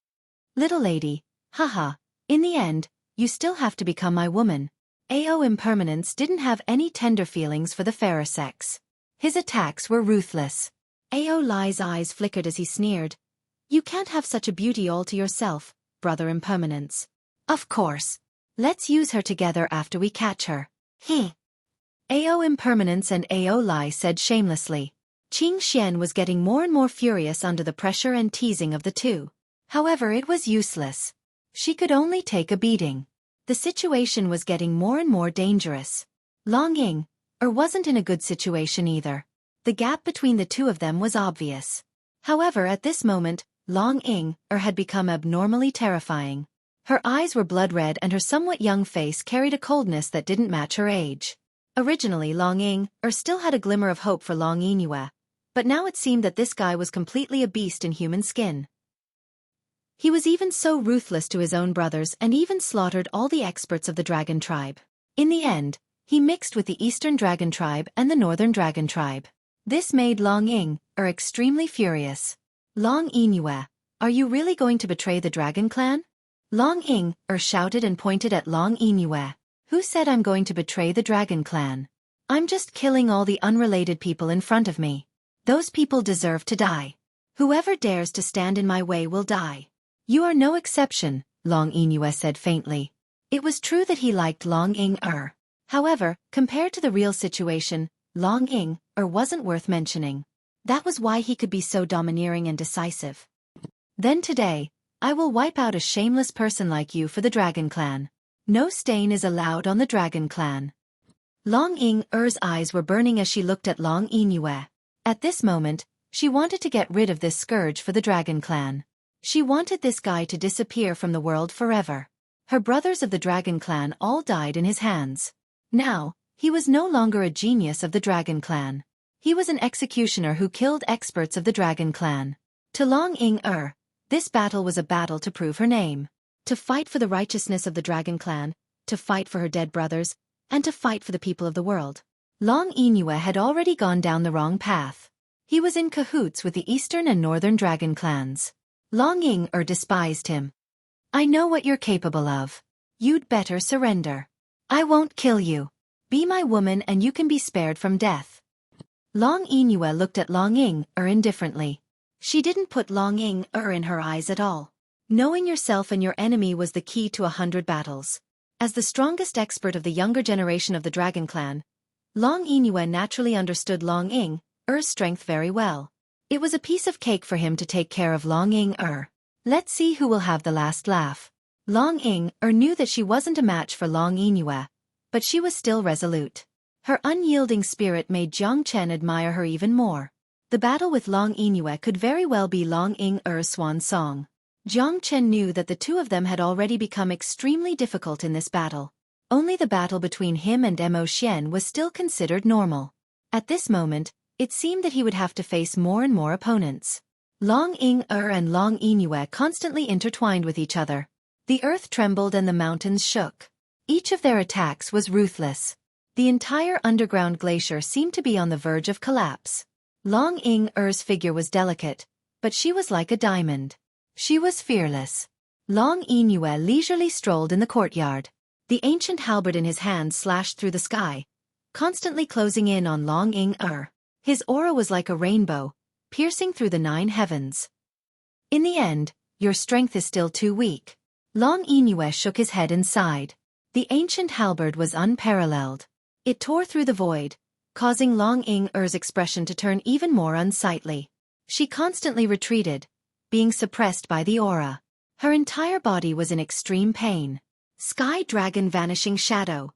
Little lady, haha, in the end, you still have to become my woman. Ao Impermanence didn't have any tender feelings for the fairer sex. His attacks were ruthless. Ao Lai's eyes flickered as he sneered. You can't have such a beauty all to yourself, brother Impermanence. Of course. Let's use her together after we catch her. Ao Impermanence and Ao Lai said shamelessly. Qing Xian was getting more and more furious under the pressure and teasing of the two. However, it was useless. She could only take a beating. The situation was getting more and more dangerous. Long Ying-er wasn't in a good situation either. The gap between the two of them was obvious. However, at this moment, Long Ying-er had become abnormally terrifying. Her eyes were blood red and her somewhat young face carried a coldness that didn't match her age. Originally, Long Ying-er still had a glimmer of hope for Long Yingyue, but now it seemed that this guy was completely a beast in human skin. He was even so ruthless to his own brothers and even slaughtered all the experts of the dragon tribe. In the end, he mixed with the Eastern Dragon Tribe and the Northern Dragon Tribe. This made Long Ying-er extremely furious. Long Yingyue, are you really going to betray the Dragon Clan? Long Ying-er shouted and pointed at Long Yingyue. Who said I'm going to betray the Dragon Clan? I'm just killing all the unrelated people in front of me. Those people deserve to die. Whoever dares to stand in my way will die. You are no exception, Long Yingyue said faintly. It was true that he liked Long Ying-er. However, compared to the real situation, Long Ying-er wasn't worth mentioning. That was why he could be so domineering and decisive. Then today, I will wipe out a shameless person like you for the Dragon Clan. No stain is allowed on the Dragon Clan. Long Ying-er's eyes were burning as she looked at Long Yingyue. At this moment, she wanted to get rid of this scourge for the Dragon Clan. She wanted this guy to disappear from the world forever. Her brothers of the Dragon Clan all died in his hands. Now, he was no longer a genius of the Dragon Clan. He was an executioner who killed experts of the Dragon Clan. To Long Ying-er, this battle was a battle to prove her name. To fight for the righteousness of the Dragon Clan, to fight for her dead brothers, and to fight for the people of the world. Long Yingyue had already gone down the wrong path. He was in cahoots with the Eastern and Northern Dragon Clans. Long Ying-er despised him. I know what you're capable of. You'd better surrender. I won't kill you. Be my woman and you can be spared from death. Long Inue looked at Long Ing-er indifferently. She didn't put Long Ing-er in her eyes at all. Knowing yourself and your enemy was the key to 100 battles. As the strongest expert of the younger generation of the Dragon Clan, Long Inue naturally understood Long Ing-er's strength very well. It was a piece of cake for him to take care of Long Ing-er. Let's see who will have the last laugh. Long Ing-er knew that she wasn't a match for Long Inue, but she was still resolute. Her unyielding spirit made Jiang Chen admire her even more. The battle with Long Inue could very well be Long Ing-er's swan song. Jiang Chen knew that the two of them had already become extremely difficult in this battle. Only the battle between him and Mo Xian was still considered normal. At this moment, it seemed that he would have to face more and more opponents. Long Ing-er and Long Inue constantly intertwined with each other. The earth trembled and the mountains shook. Each of their attacks was ruthless. The entire underground glacier seemed to be on the verge of collapse. Long Ing-er's figure was delicate, but she was like a diamond. She was fearless. Long Inue leisurely strolled in the courtyard. The ancient halberd in his hand slashed through the sky, constantly closing in on Long Ing-er. His aura was like a rainbow, piercing through the 9 heavens. In the end, your strength is still too weak. Long Inue shook his head and sighed. The ancient halberd was unparalleled. It tore through the void, causing Long Ing-er's expression to turn even more unsightly. She constantly retreated, being suppressed by the aura. Her entire body was in extreme pain. Sky Dragon Vanishing Shadow.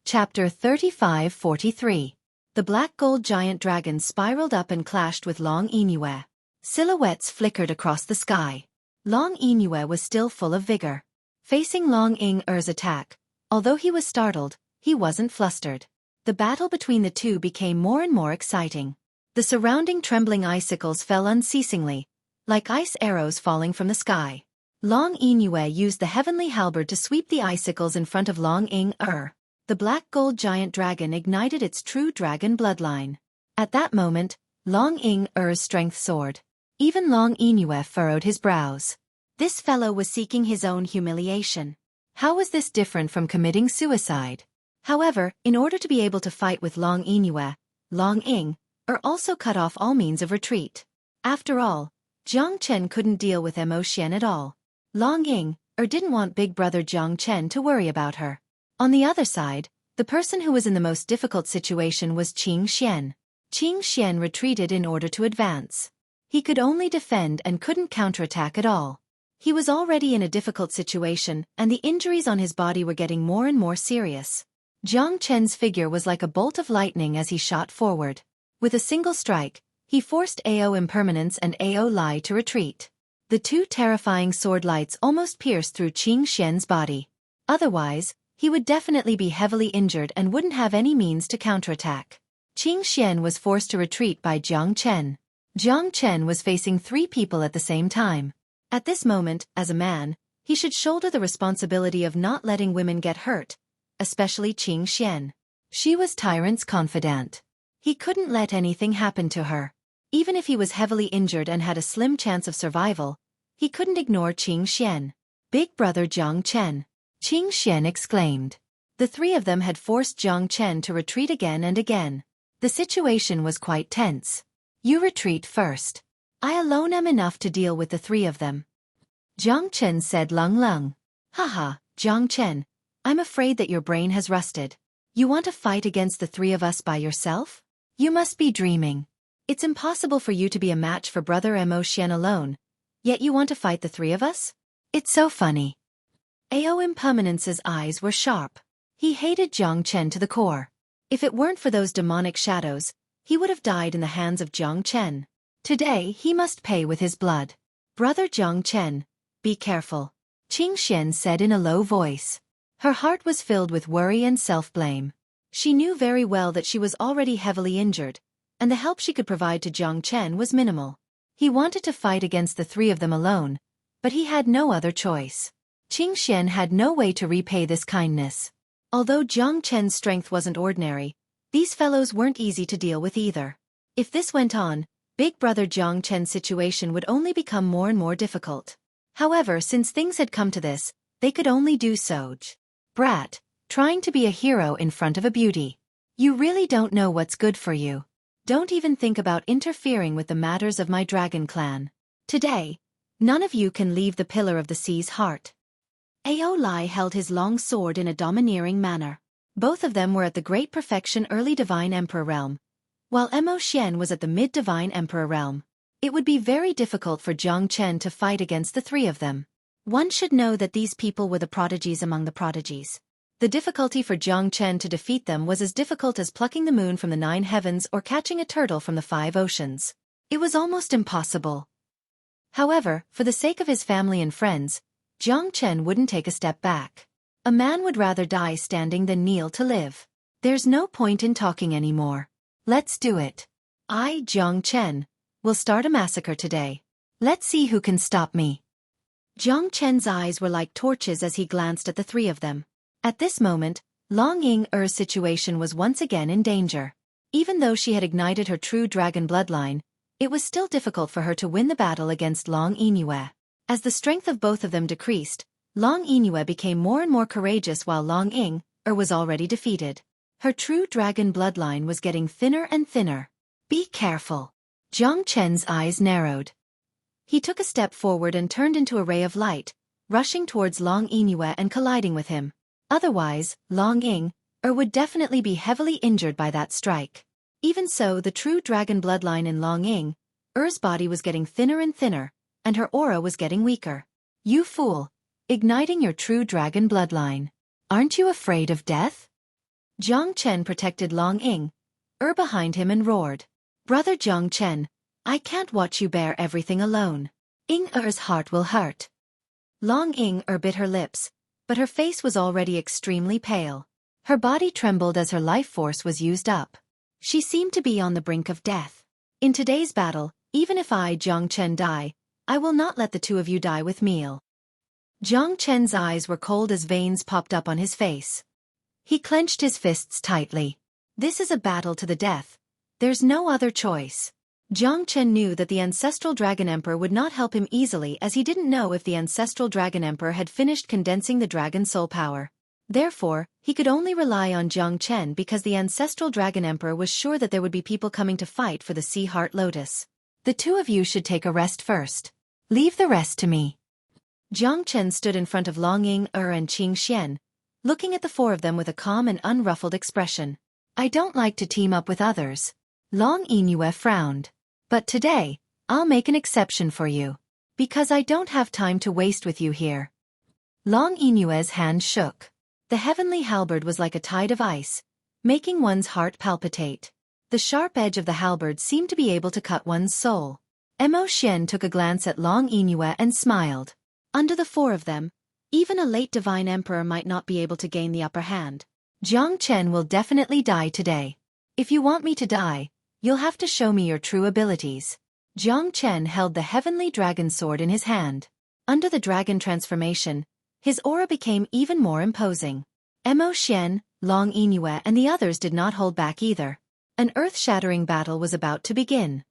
Chapter 35-43. The black gold giant dragon spiraled up and clashed with Long Inue. Silhouettes flickered across the sky. Long Inue was still full of vigor. Facing Long Ing-er's attack, although he was startled, he wasn't flustered. The battle between the two became more and more exciting. The surrounding trembling icicles fell unceasingly, like ice arrows falling from the sky. Long Inue used the heavenly halberd to sweep the icicles in front of Long Ing-er. The black gold giant dragon ignited its true dragon bloodline. At that moment, Long Ing-er's strength soared. Even Long Inue furrowed his brows. This fellow was seeking his own humiliation. How was this different from committing suicide? However, in order to be able to fight with Long Inue, Long Ing-er also cut off all means of retreat. After all, Jiang Chen couldn't deal with Mo Xian at all. Long Ing-er didn't want big brother Jiang Chen to worry about her. On the other side, the person who was in the most difficult situation was Qing Xian. Qing Xian retreated in order to advance. He could only defend and couldn't counterattack at all. He was already in a difficult situation, and the injuries on his body were getting more and more serious. Jiang Chen's figure was like a bolt of lightning as he shot forward. With a single strike, he forced Ao Impermanence and Ao Lai to retreat. The two terrifying sword lights almost pierced through Qing Xian's body. Otherwise, he would definitely be heavily injured and wouldn't have any means to counterattack. Qing Xian was forced to retreat by Jiang Chen. Jiang Chen was facing 3 people at the same time. At this moment, as a man, he should shoulder the responsibility of not letting women get hurt, especially Qing Xian. She was Tyrant's confidant. He couldn't let anything happen to her. Even if he was heavily injured and had a slim chance of survival, he couldn't ignore Qing Xian. Big brother Jiang Chen. Qing Xian exclaimed. The 3 of them had forced Jiang Chen to retreat again and again. The situation was quite tense. You retreat first. I alone am enough to deal with the 3 of them. Jiang Chen said Lung Lung. Haha, Jiang Chen, I'm afraid that your brain has rusted. You want to fight against the 3 of us by yourself? You must be dreaming. It's impossible for you to be a match for brother Mo Xian alone, yet you want to fight the 3 of us? It's so funny. Ao Impermanence's eyes were sharp. He hated Jiang Chen to the core. If it weren't for those demonic shadows, he would have died in the hands of Jiang Chen. Today he must pay with his blood. Brother Jiang Chen, be careful, Qing Xian said in a low voice. Her heart was filled with worry and self-blame. She knew very well that she was already heavily injured, and the help she could provide to Jiang Chen was minimal. He wanted to fight against the 3 of them alone, but he had no other choice. Qing Xian had no way to repay this kindness. Although Jiang Chen's strength wasn't ordinary, these fellows weren't easy to deal with either. If this went on, Big Brother Jiang Chen's situation would only become more and more difficult. However, since things had come to this, they could only do so. Brat, trying to be a hero in front of a beauty. You really don't know what's good for you. Don't even think about interfering with the matters of my dragon clan. Today, none of you can leave the pillar of the sea's heart. Ao Lai held his long sword in a domineering manner. Both of them were at the Great Perfection Early Divine Emperor realm, while Mo Xian was at the Mid-Divine Emperor realm. It would be very difficult for Jiang Chen to fight against the three of them. One should know that these people were the prodigies among the prodigies. The difficulty for Jiang Chen to defeat them was as difficult as plucking the moon from the 9 heavens or catching a turtle from the 5 oceans. It was almost impossible. However, for the sake of his family and friends, Jiang Chen wouldn't take a step back. A man would rather die standing than kneel to live. There's no point in talking anymore. Let's do it. I, Jiang Chen, will start a massacre today. Let's see who can stop me. Jiang Chen's eyes were like torches as he glanced at the three of them. At this moment, Long Ying-er's situation was once again in danger. Even though she had ignited her true dragon bloodline, it was still difficult for her to win the battle against Long Yingyue. As the strength of both of them decreased, Long Yingyue became more and more courageous while Long Ying-er was already defeated. Her true dragon bloodline was getting thinner and thinner. Be careful. Jiang Chen's eyes narrowed. He took a step forward and turned into a ray of light, rushing towards Long Yingyue and colliding with him. Otherwise, Long Ying-er would definitely be heavily injured by that strike. Even so, the true dragon bloodline in Long Ying-er's body was getting thinner and thinner, and her aura was getting weaker. You fool! Igniting your true dragon bloodline. Aren't you afraid of death? Jiang Chen protected Long Ying-er behind him and roared. Brother Jiang Chen, I can't watch you bear everything alone. Ying-er's heart will hurt. Long Ying-er bit her lips, but her face was already extremely pale. Her body trembled as her life force was used up. She seemed to be on the brink of death. In today's battle, even if I, Jiang Chen, die, I will not let the two of you die with meal. Jiang Chen's eyes were cold as veins popped up on his face. He clenched his fists tightly. This is a battle to the death. There's no other choice. Jiang Chen knew that the Ancestral Dragon Emperor would not help him easily, as he didn't know if the Ancestral Dragon Emperor had finished condensing the dragon soul power. Therefore, he could only rely on Jiang Chen because the Ancestral Dragon Emperor was sure that there would be people coming to fight for the Sea Heart Lotus. The two of you should take a rest first. Leave the rest to me. Jiang Chen stood in front of Long Ying-er and Qing Xian, looking at the four of them with a calm and unruffled expression. I don't like to team up with others. Long Yingyue frowned. But today, I'll make an exception for you. Because I don't have time to waste with you here. Long Yingyue's hand shook. The heavenly halberd was like a tide of ice, making one's heart palpitate. The sharp edge of the halberd seemed to be able to cut one's soul. Mo Xian took a glance at Long Yingyue and smiled. Under the four of them, even a late divine emperor might not be able to gain the upper hand. Jiang Chen will definitely die today. If you want me to die, you'll have to show me your true abilities. Jiang Chen held the heavenly dragon sword in his hand. Under the dragon transformation, his aura became even more imposing. Mo Xian, Long Yingyue and the others did not hold back either. An earth-shattering battle was about to begin.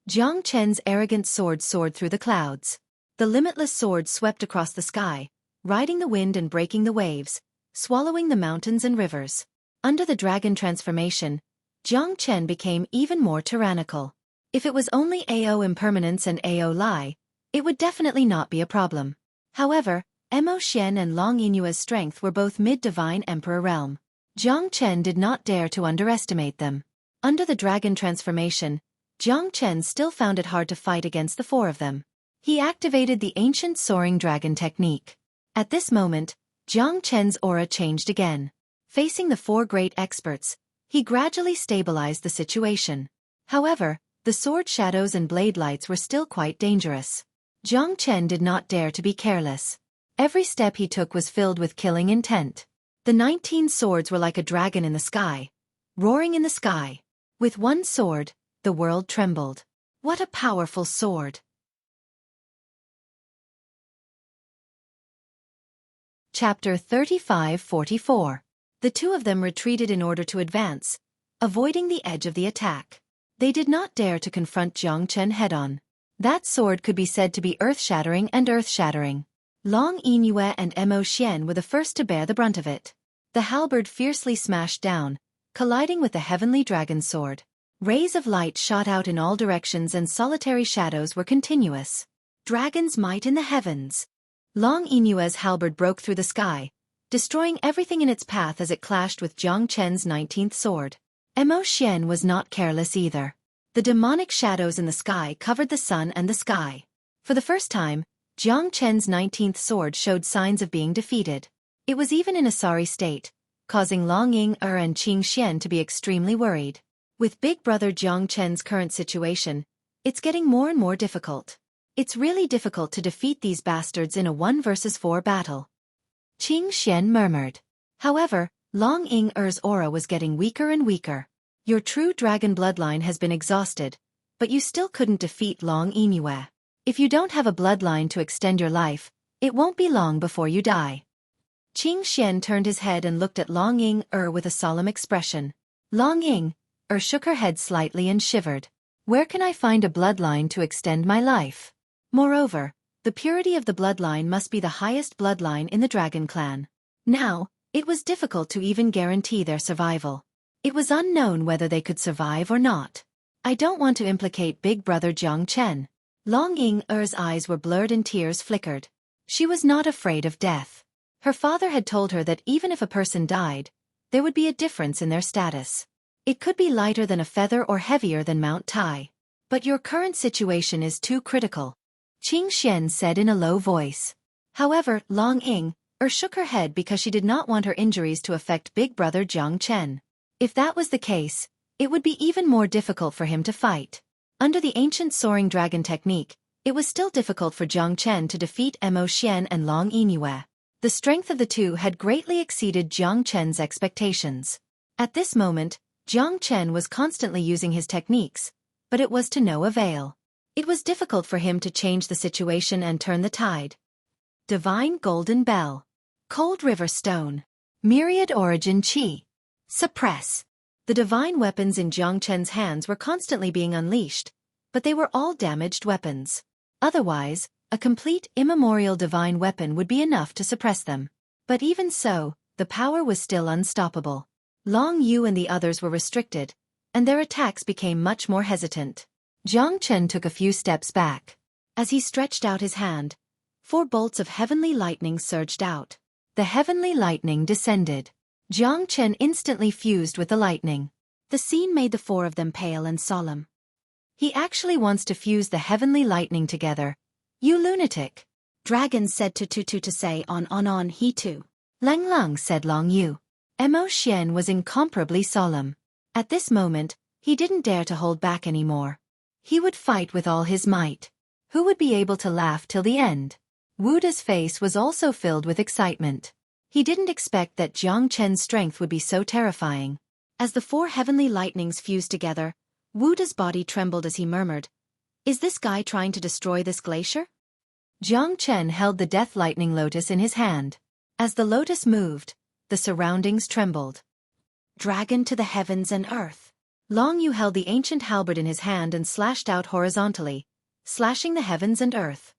Jiang Chen's arrogant sword soared through the clouds. The limitless sword swept across the sky, riding the wind and breaking the waves, swallowing the mountains and rivers. Under the dragon transformation, Jiang Chen became even more tyrannical. If it was only Ao Impermanence and Ao Lai, it would definitely not be a problem. However, Mo Xian and Long Yingyue's strength were both mid-divine emperor realm. Jiang Chen did not dare to underestimate them. Under the dragon transformation, Jiang Chen still found it hard to fight against the four of them. He activated the ancient soaring dragon technique. At this moment, Jiang Chen's aura changed again. Facing the four great experts, he gradually stabilized the situation. However, the sword shadows and blade lights were still quite dangerous. Jiang Chen did not dare to be careless. Every step he took was filled with killing intent. The 19 swords were like a dragon in the sky, roaring in the sky. With one sword, the world trembled. What a powerful sword! Chapter 35-44. The two of them retreated in order to advance, avoiding the edge of the attack. They did not dare to confront Jiang Chen head-on. That sword could be said to be earth-shattering and earth-shattering. Long Yingyue and Mo Xian were the first to bear the brunt of it. The halberd fiercely smashed down, colliding with the heavenly dragon sword. Rays of light shot out in all directions and solitary shadows were continuous. Dragon's might in the heavens. Long Yinyue's halberd broke through the sky, destroying everything in its path as it clashed with Jiang Chen's 19th sword. Mo Xian was not careless either. The demonic shadows in the sky covered the sun and the sky. For the first time, Jiang Chen's 19th sword showed signs of being defeated. It was even in a sorry state, causing Long Ying and Qing Xian to be extremely worried. With Big Brother Jiang Chen's current situation, it's getting more and more difficult. It's really difficult to defeat these bastards in a 1 versus 4 battle. Qing Xian murmured. However, Long Ying's aura was getting weaker and weaker. Your true dragon bloodline has been exhausted, but you still couldn't defeat Long Yinyue. If you don't have a bloodline to extend your life, it won't be long before you die. Qing Xian turned his head and looked at Long Ying with a solemn expression. Long Ying shook her head slightly and shivered. Where can I find a bloodline to extend my life? Moreover, the purity of the bloodline must be the highest bloodline in the dragon clan. Now, it was difficult to even guarantee their survival. It was unknown whether they could survive or not. I don't want to implicate Big Brother Jiang Chen. Long Ying's eyes were blurred and tears flickered. She was not afraid of death. Her father had told her that even if a person died, there would be a difference in their status. It could be lighter than a feather or heavier than Mount Tai. But your current situation is too critical, Qing Xian said in a low voice. However, Long Ying shook her head because she did not want her injuries to affect Big Brother Jiang Chen. If that was the case, it would be even more difficult for him to fight. Under the ancient soaring dragon technique, it was still difficult for Jiang Chen to defeat Mo Xian and Long Yinyue. The strength of the two had greatly exceeded Jiang Chen's expectations. At this moment, Jiang Chen was constantly using his techniques, but it was to no avail. It was difficult for him to change the situation and turn the tide. Divine Golden Bell. Cold River Stone. Myriad Origin Qi. Suppress. The divine weapons in Jiang Chen's hands were constantly being unleashed, but they were all damaged weapons. Otherwise, a complete immemorial divine weapon would be enough to suppress them. But even so, the power was still unstoppable. Long Yu and the others were restricted, and their attacks became much more hesitant. Jiang Chen took a few steps back. As he stretched out his hand, 4 bolts of heavenly lightning surged out. The heavenly lightning descended. Jiang Chen instantly fused with the lightning. The scene made the 4 of them pale and solemn. He actually wants to fuse the heavenly lightning together. You lunatic. Dragon said to say on he too. Lang Lang said Long Yu. Mo Xian was incomparably solemn. At this moment, he didn't dare to hold back anymore. He would fight with all his might. Who would be able to laugh till the end? Wu Da's face was also filled with excitement. He didn't expect that Jiang Chen's strength would be so terrifying. As the 4 heavenly lightnings fused together, Wu Da's body trembled as he murmured, "Is this guy trying to destroy this glacier?" Jiang Chen held the death lightning lotus in his hand. As the lotus moved, the surroundings trembled. Dragon to the heavens and earth. Long Yu held the ancient halberd in his hand and slashed out horizontally, slashing the heavens and earth.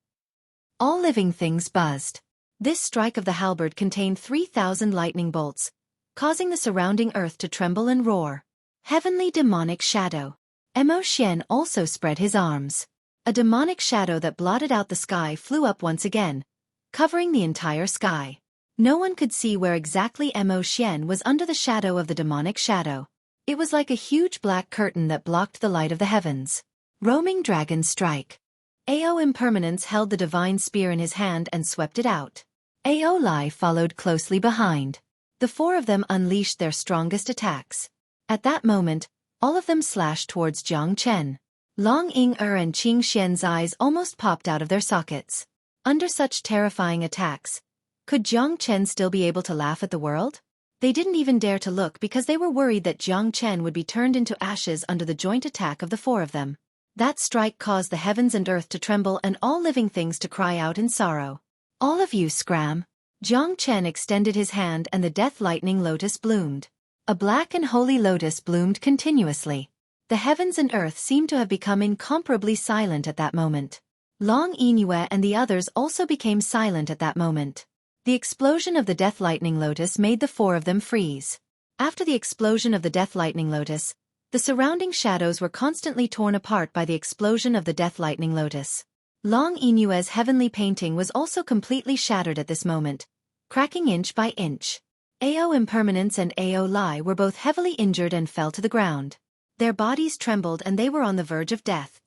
All living things buzzed. This strike of the halberd contained 3,000 lightning bolts, causing the surrounding earth to tremble and roar. Heavenly demonic shadow. Mo Xian also spread his arms. A demonic shadow that blotted out the sky flew up once again, covering the entire sky. No one could see where exactly Mo Xian was under the shadow of the demonic shadow. It was like a huge black curtain that blocked the light of the heavens. Roaming Dragon Strike. Ao Impermanence held the divine spear in his hand and swept it out. Ao Lai followed closely behind. The 4 of them unleashed their strongest attacks. At that moment, all of them slashed towards Jiang Chen. Long Ying and Qing Xian's eyes almost popped out of their sockets. Under such terrifying attacks, could Jiang Chen still be able to laugh at the world? They didn't even dare to look because they were worried that Jiang Chen would be turned into ashes under the joint attack of the 4 of them. That strike caused the heavens and earth to tremble and all living things to cry out in sorrow. All of you scram. Jiang Chen extended his hand and the death lightning lotus bloomed. A black and holy lotus bloomed continuously. The heavens and earth seemed to have become incomparably silent at that moment. Long Inue and the others also became silent at that moment. The explosion of the Death Lightning Lotus made the four of them freeze. After the explosion of the Death Lightning Lotus, the surrounding shadows were constantly torn apart by the explosion of the Death Lightning Lotus. Long Inue's heavenly painting was also completely shattered at this moment, cracking inch by inch. Ao Impermanence and Ao Lai were both heavily injured and fell to the ground. Their bodies trembled and they were on the verge of death.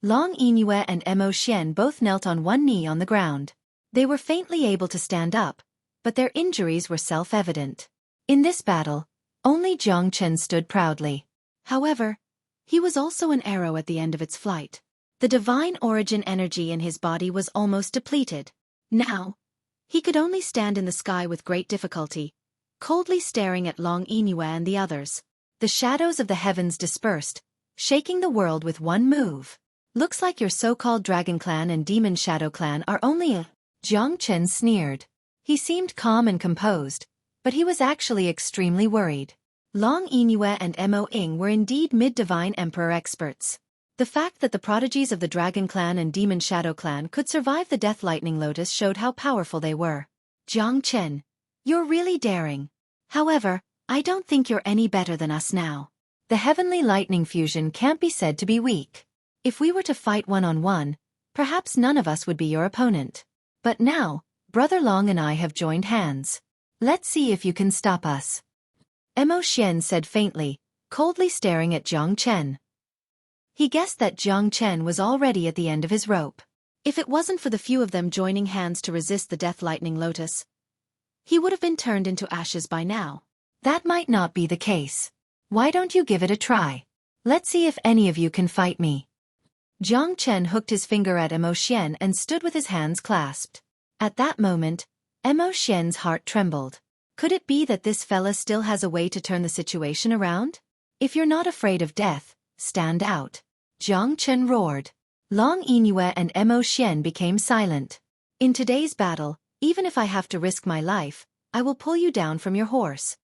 Long Inue and Mo Xian both knelt on one knee on the ground. They were faintly able to stand up, but their injuries were self-evident. In this battle, only Jiang Chen stood proudly. However, he was also an arrow at the end of its flight. The divine origin energy in his body was almost depleted. Now, he could only stand in the sky with great difficulty, coldly staring at Long Inue and the others. The shadows of the heavens dispersed, shaking the world with one move. Looks like your so-called Dragon Clan and Demon Shadow Clan are only a... Jiang Chen sneered. He seemed calm and composed, but he was actually extremely worried. Long Inue and Mo Ying were indeed mid-divine emperor experts. The fact that the prodigies of the Dragon Clan and Demon Shadow Clan could survive the Death Lightning Lotus showed how powerful they were. Jiang Chen, you're really daring. However, I don't think you're any better than us now. The Heavenly Lightning Fusion can't be said to be weak. If we were to fight one-on-one, perhaps none of us would be your opponent. But now, Brother Long and I have joined hands. Let's see if you can stop us. Mo Xian said faintly, coldly staring at Jiang Chen. He guessed that Jiang Chen was already at the end of his rope. If it wasn't for the few of them joining hands to resist the Death Lightning Lotus, he would have been turned into ashes by now. That might not be the case. Why don't you give it a try? Let's see if any of you can fight me. Jiang Chen hooked his finger at Mo Xian and stood with his hands clasped. At that moment, Mo Xian's heart trembled. Could it be that this fella still has a way to turn the situation around? If you're not afraid of death, stand out. Jiang Chen roared. Long Inue and Mo Xian became silent. In today's battle, even if I have to risk my life, I will pull you down from your horse.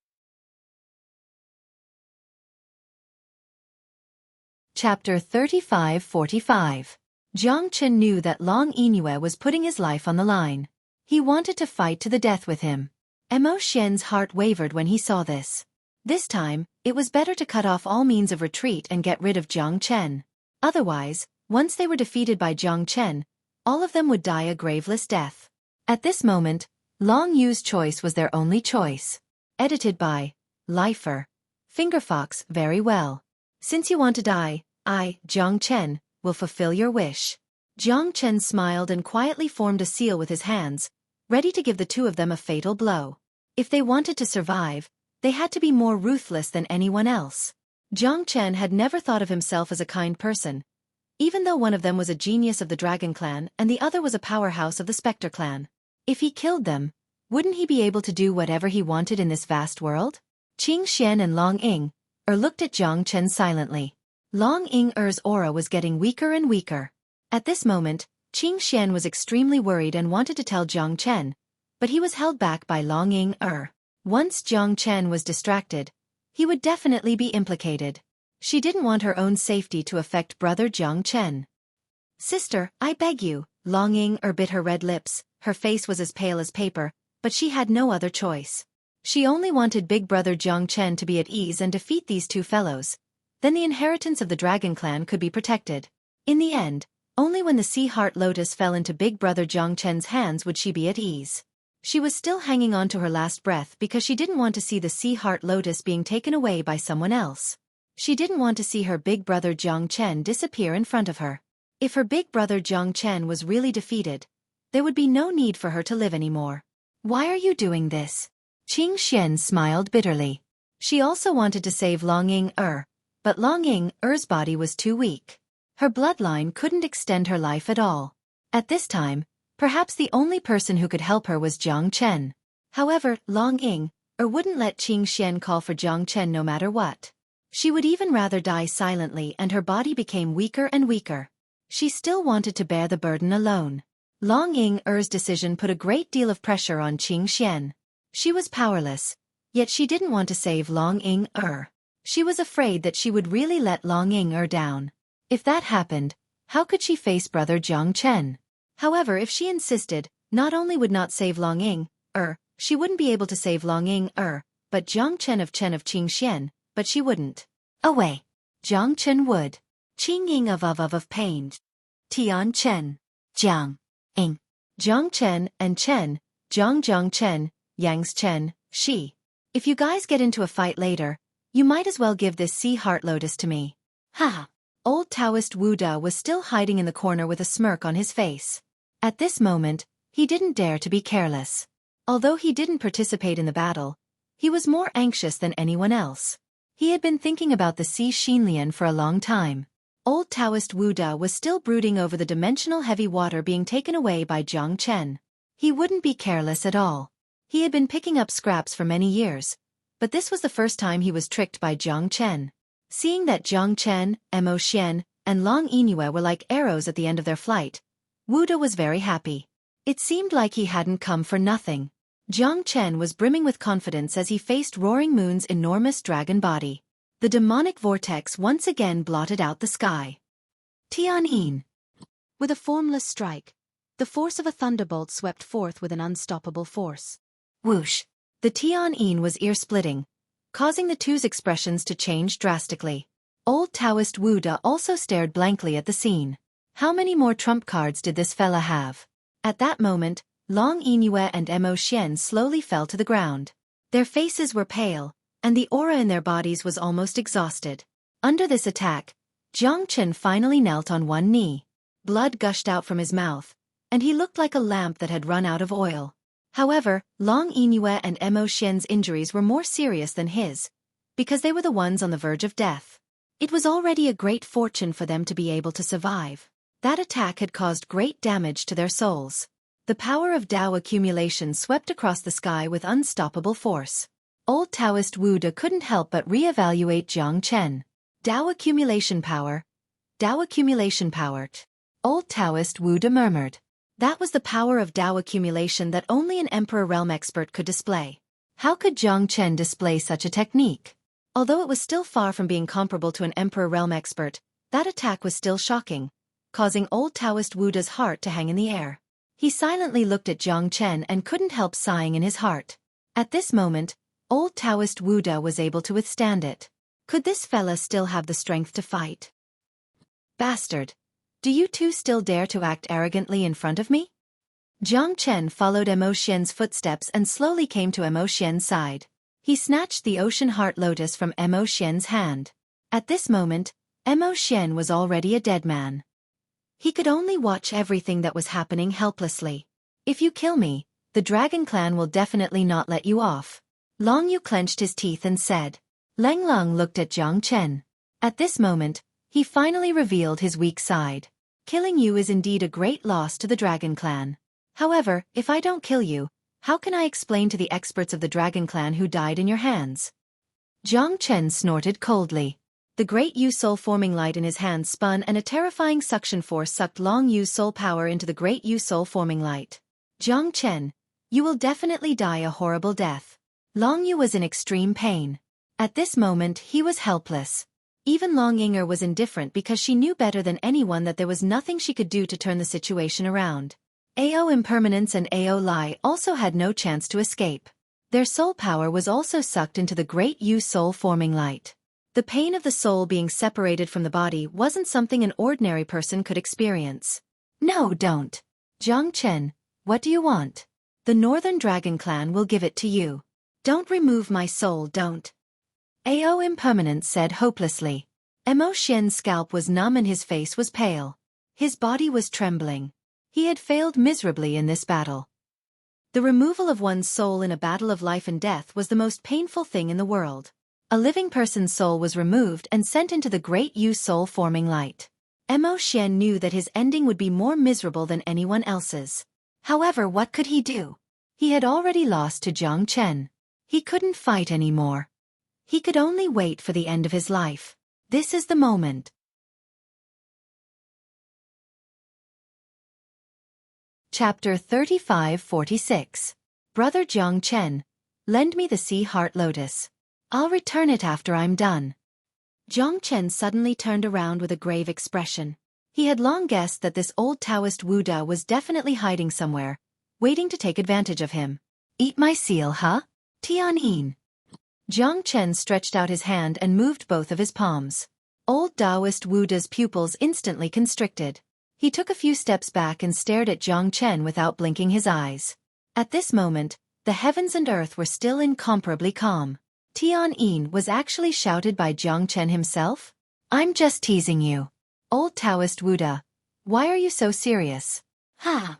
Chapter 35-45. Jiang Chen knew that Long Inue was putting his life on the line. He wanted to fight to the death with him. Mo Xian's heart wavered when he saw this. This time, it was better to cut off all means of retreat and get rid of Jiang Chen. Otherwise, once they were defeated by Jiang Chen, all of them would die a graveless death. At this moment, Long Yu's choice was their only choice. Edited by Lifer. Fingerfox. Very well. Since you want to die, I, Jiang Chen, will fulfill your wish. Jiang Chen smiled and quietly formed a seal with his hands, ready to give the two of them a fatal blow. If they wanted to survive, they had to be more ruthless than anyone else. Jiang Chen had never thought of himself as a kind person, even though one of them was a genius of the Dragon Clan and the other was a powerhouse of the Spectre Clan. If he killed them, wouldn't he be able to do whatever he wanted in this vast world? Qing Xian and Long Ying looked at Jiang Chen silently. Long Ying's aura was getting weaker and weaker. At this moment, Qing Xian was extremely worried and wanted to tell Jiang Chen, but he was held back by Long Ying. Once Jiang Chen was distracted, he would definitely be implicated. She didn't want her own safety to affect brother Jiang Chen. Sister, I beg you. Long Ying bit her red lips. Her face was as pale as paper, but she had no other choice. She only wanted big brother Jiang Chen to be at ease and defeat these two fellows. Then the inheritance of the Dragon Clan could be protected. In the end, only when the Sea Heart Lotus fell into big brother Jiang Chen's hands would she be at ease. She was still hanging on to her last breath because she didn't want to see the Sea Heart Lotus being taken away by someone else. She didn't want to see her big brother Jiang Chen disappear in front of her. If her big brother Jiang Chen was really defeated, there would be no need for her to live anymore. Why are you doing this? Qing Xian smiled bitterly. She also wanted to save Long Ying but Long Ying's body was too weak. Her bloodline couldn't extend her life at all. At this time, perhaps the only person who could help her was Jiang Chen. However, Long Ying wouldn't let Qing Xian call for Jiang Chen no matter what. She would even rather die silently, and her body became weaker and weaker. She still wanted to bear the burden alone. Long Ying's decision put a great deal of pressure on Qing Xian. She was powerless, yet she didn't want to save Long Ying. She was afraid that she would really let Long Ying down. If that happened, how could she face brother Jiang Chen? However, if she insisted, not only would not save Long Ying, she wouldn't be able to save Long Ying, but Jiang Chen of Qingxian, but she wouldn't. Away. Jiang Chen would. Qing Ying of pain. Tian Chen. Jiang. Ying. Jiang Chen and Chen, Jiang Chen, Yang's Chen, she. If you guys get into a fight later, you might as well give this sea heart lotus to me. Ha! Old Taoist Wu Da was still hiding in the corner with a smirk on his face. At this moment, he didn't dare to be careless. Although he didn't participate in the battle, he was more anxious than anyone else. He had been thinking about the Sea Xinlian for a long time. Old Taoist Wu Da was still brooding over the dimensional heavy water being taken away by Jiang Chen. He wouldn't be careless at all. He had been picking up scraps for many years, but this was the first time he was tricked by Jiang Chen. Seeing that Jiang Chen, Mo Xian, and Long Yingyue were like arrows at the end of their flight, Wu Da was very happy. It seemed like he hadn't come for nothing. Jiang Chen was brimming with confidence as he faced Roaring Moon's enormous dragon body. The demonic vortex once again blotted out the sky. Tianyin. With a formless strike, the force of a thunderbolt swept forth with an unstoppable force. Whoosh! The Tianyin was ear-splitting, causing the two's expressions to change drastically. Old Taoist Wu Da also stared blankly at the scene. How many more trump cards did this fella have? At that moment, Long Yingyue and Mo Xian slowly fell to the ground. Their faces were pale, and the aura in their bodies was almost exhausted. Under this attack, Jiang Chen finally knelt on one knee. Blood gushed out from his mouth, and he looked like a lamp that had run out of oil. However, Long Yingyue and Mo Xian's injuries were more serious than his, because they were the ones on the verge of death. It was already a great fortune for them to be able to survive. That attack had caused great damage to their souls. The power of Tao accumulation swept across the sky with unstoppable force. Old Taoist Wu Da couldn't help but re-evaluate Jiang Chen. Tao accumulation power. Tao accumulation power. Old Taoist Wu Da murmured. That was the power of Tao accumulation that only an Emperor Realm expert could display. How could Jiang Chen display such a technique? Although it was still far from being comparable to an Emperor Realm expert, that attack was still shocking, causing Old Taoist Wu Da's heart to hang in the air. He silently looked at Jiang Chen and couldn't help sighing in his heart. At this moment, Old Taoist Wu Da was able to withstand it. Could this fella still have the strength to fight? Bastard! Do you two still dare to act arrogantly in front of me? Jiang Chen followed Mo Xian's footsteps and slowly came to Mo Xian's side. He snatched the Ocean Heart Lotus from Mo Xian's hand. At this moment, Mo Xian was already a dead man. He could only watch everything that was happening helplessly. If you kill me, the Dragon Clan will definitely not let you off. Long Yu clenched his teeth and said. Leng Long looked at Jiang Chen. At this moment, he finally revealed his weak side. Killing you is indeed a great loss to the Dragon Clan. However, if I don't kill you, how can I explain to the experts of the Dragon Clan who died in your hands? Jiang Chen snorted coldly. The great Yu soul forming light in his hands spun and a terrifying suction force sucked Long Yu's soul power into the great Yu soul forming light. Jiang Chen, you will definitely die a horrible death. Long Yu was in extreme pain. At this moment he was helpless. Even Long Ying'er was indifferent because she knew better than anyone that there was nothing she could do to turn the situation around. Ao Impermanence and Ao Lai also had no chance to escape. Their soul power was also sucked into the great Yu soul forming light. The pain of the soul being separated from the body wasn't something an ordinary person could experience. No, don't. Jiang Chen, what do you want? The Northern Dragon Clan will give it to you. Don't remove my soul, don't. Ao Impermanence said hopelessly. Mo Xian's scalp was numb and his face was pale. His body was trembling. He had failed miserably in this battle. The removal of one's soul in a battle of life and death was the most painful thing in the world. A living person's soul was removed and sent into the great Yu soul forming light. Mo Xian knew that his ending would be more miserable than anyone else's. However, what could he do? He had already lost to Jiang Chen. He couldn't fight anymore. He could only wait for the end of his life. This is the moment. Chapter 35-46. Brother Jiang Chen, lend me the Sea Heart Lotus. I'll return it after I'm done. Jiang Chen suddenly turned around with a grave expression. He had long guessed that this old Taoist Wu Da was definitely hiding somewhere, waiting to take advantage of him. Eat my seal, huh? Tianyin. Jiang Chen stretched out his hand and moved both of his palms. Old Taoist Wu Da's pupils instantly constricted. He took a few steps back and stared at Jiang Chen without blinking his eyes. At this moment, the heavens and earth were still incomparably calm. Tianyin was actually shouted by Jiang Chen himself? I'm just teasing you. Old Taoist Wu Da, why are you so serious? Ha!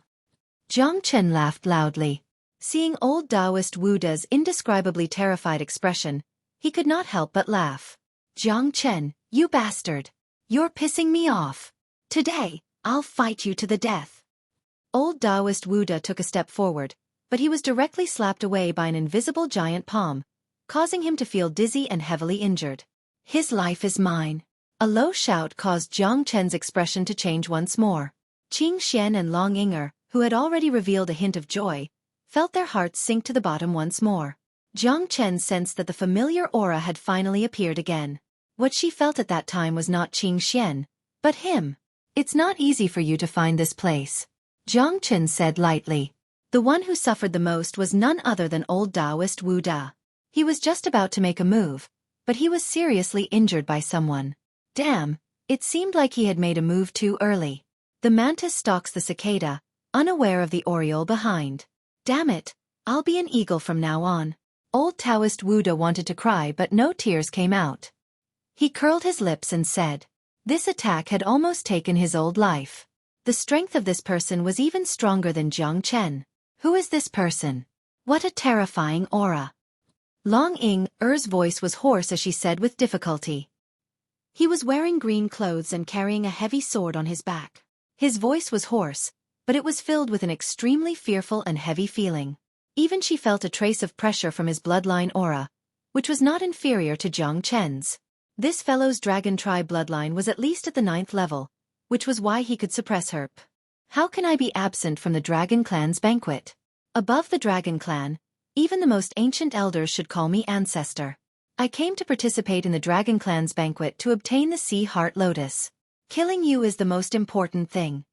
Jiang Chen laughed loudly. Seeing old Taoist Wu Da's indescribably terrified expression, he could not help but laugh. Jiang Chen, you bastard! You're pissing me off. Today, I'll fight you to the death. Old Taoist Wu Da took a step forward, but he was directly slapped away by an invisible giant palm, causing him to feel dizzy and heavily injured. His life is mine. A low shout caused Jiang Chen's expression to change once more. Qing Xian and Long Yinger, who had already revealed a hint of joy, felt their hearts sink to the bottom once more. Jiang Chen sensed that the familiar aura had finally appeared again. What she felt at that time was not Qing Xian, but him. It's not easy for you to find this place, Jiang Chen said lightly. The one who suffered the most was none other than old Taoist Wu Da. He was just about to make a move, but he was seriously injured by someone. Damn, it seemed like he had made a move too early. The mantis stalks the cicada, unaware of the oriole behind. Damn it, I'll be an eagle from now on. Old Taoist Wu Da wanted to cry but no tears came out. He curled his lips and said, this attack had almost taken his old life. The strength of this person was even stronger than Jiang Chen. Who is this person? What a terrifying aura. Long Ying-er's voice was hoarse as she said with difficulty. He was wearing green clothes and carrying a heavy sword on his back. His voice was hoarse, but it was filled with an extremely fearful and heavy feeling. Even she felt a trace of pressure from his bloodline aura, which was not inferior to Jiang Chen's. This fellow's dragon tribe bloodline was at least at the 9th level, which was why he could suppress her. How can I be absent from the dragon clan's banquet? Above the dragon clan, even the most ancient elders should call me ancestor. I came to participate in the dragon clan's banquet to obtain the sea heart lotus. Killing you is the most important thing.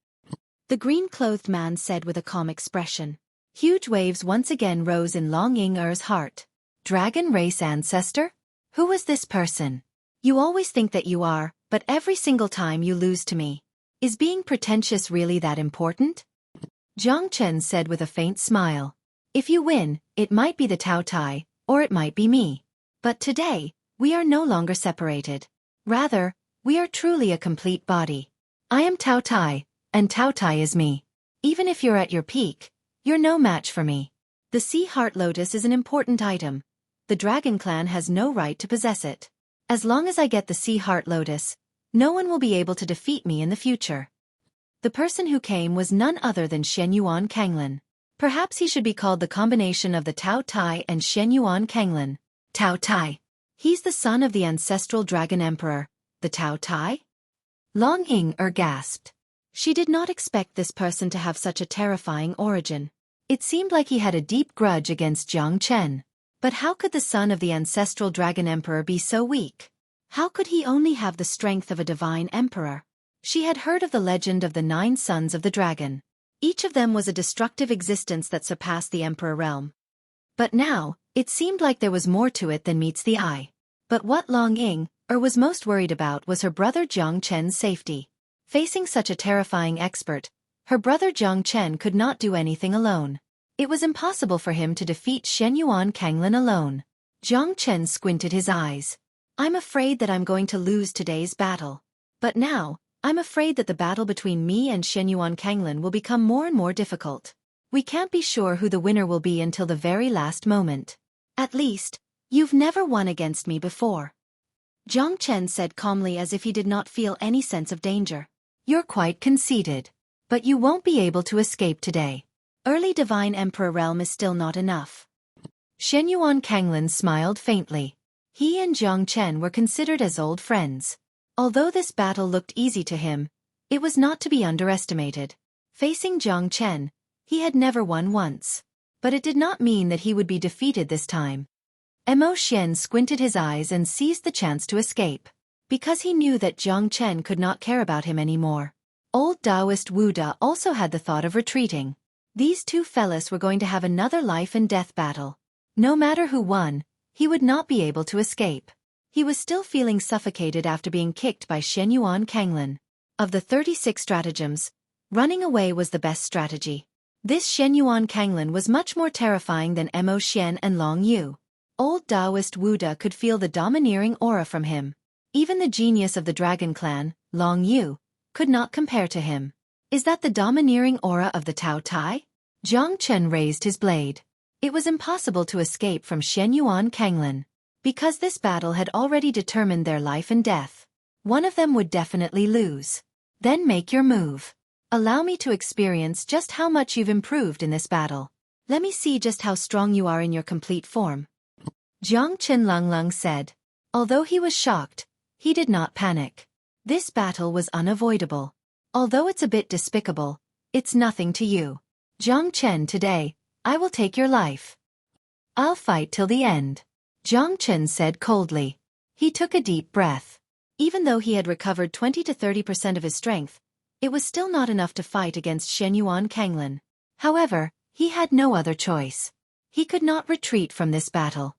The green-clothed man said with a calm expression. Huge waves once again rose in Long Ying-er's heart. Dragon race ancestor? Who was this person? You always think that you are, but every single time you lose to me. Is being pretentious really that important? Jiang Chen said with a faint smile. If you win, it might be the Tao Tai, or it might be me. But today, we are no longer separated. Rather, we are truly a complete body. I am Tao Tai, and Tao Tai is me. Even if you're at your peak, you're no match for me. The Sea Heart Lotus is an important item. The Dragon Clan has no right to possess it. As long as I get the Sea Heart Lotus, no one will be able to defeat me in the future. The person who came was none other than Xueqi Kanglin. Perhaps he should be called the combination of the Tao Tai and Xueqi Kanglin. Tao Tai. He's the son of the ancestral dragon emperor, the Tao Tai? Long Ying-er gasped. She did not expect this person to have such a terrifying origin. It seemed like he had a deep grudge against Jiang Chen. But how could the son of the ancestral dragon emperor be so weak? How could he only have the strength of a divine emperor? She had heard of the legend of the 9 sons of the dragon. Each of them was a destructive existence that surpassed the emperor realm. But now, it seemed like there was more to it than meets the eye. But what Long Ying-er was most worried about was her brother Jiang Chen's safety. Facing such a terrifying expert, her brother Jiang Chen could not do anything alone. It was impossible for him to defeat Xueqi Kanglin alone. Jiang Chen squinted his eyes. I'm afraid that I'm going to lose today's battle. But now, I'm afraid that the battle between me and Xueqi Kanglin will become more and more difficult. We can't be sure who the winner will be until the very last moment. At least, you've never won against me before. Jiang Chen said calmly as if he did not feel any sense of danger. You're quite conceited. But you won't be able to escape today. Early Divine Emperor realm is still not enough. Xueqi Kanglin smiled faintly. He and Jiang Chen were considered as old friends. Although this battle looked easy to him, it was not to be underestimated. Facing Jiang Chen, he had never won once. But it did not mean that he would be defeated this time. Mo Xian squinted his eyes and seized the chance to escape. Because he knew that Jiang Chen could not care about him anymore. Old Taoist Wu Da also had the thought of retreating. These two fellas were going to have another life and death battle. No matter who won, he would not be able to escape. He was still feeling suffocated after being kicked by Shen Yuan Kanglin. Of the 36 stratagems, running away was the best strategy. This Shen Yuan Kanglin was much more terrifying than Mo Xian and Long Yu. Old Taoist Wu Da could feel the domineering aura from him. Even the genius of the Dragon Clan, Long Yu, could not compare to him. Is that the domineering aura of the Tao Tai? Jiang Chen raised his blade. It was impossible to escape from Shen Yuan Kanglin. Because this battle had already determined their life and death. One of them would definitely lose. Then make your move. Allow me to experience just how much you've improved in this battle. Let me see just how strong you are in your complete form. Jiang Chen Lung said. Although he was shocked, he did not panic. This battle was unavoidable. Although it's a bit despicable, it's nothing to you. Jiang Chen, today, I will take your life. I'll fight till the end. Jiang Chen said coldly. He took a deep breath. Even though he had recovered 20 to 30% of his strength, it was still not enough to fight against Shen Yuan Kanglin. However, he had no other choice. He could not retreat from this battle.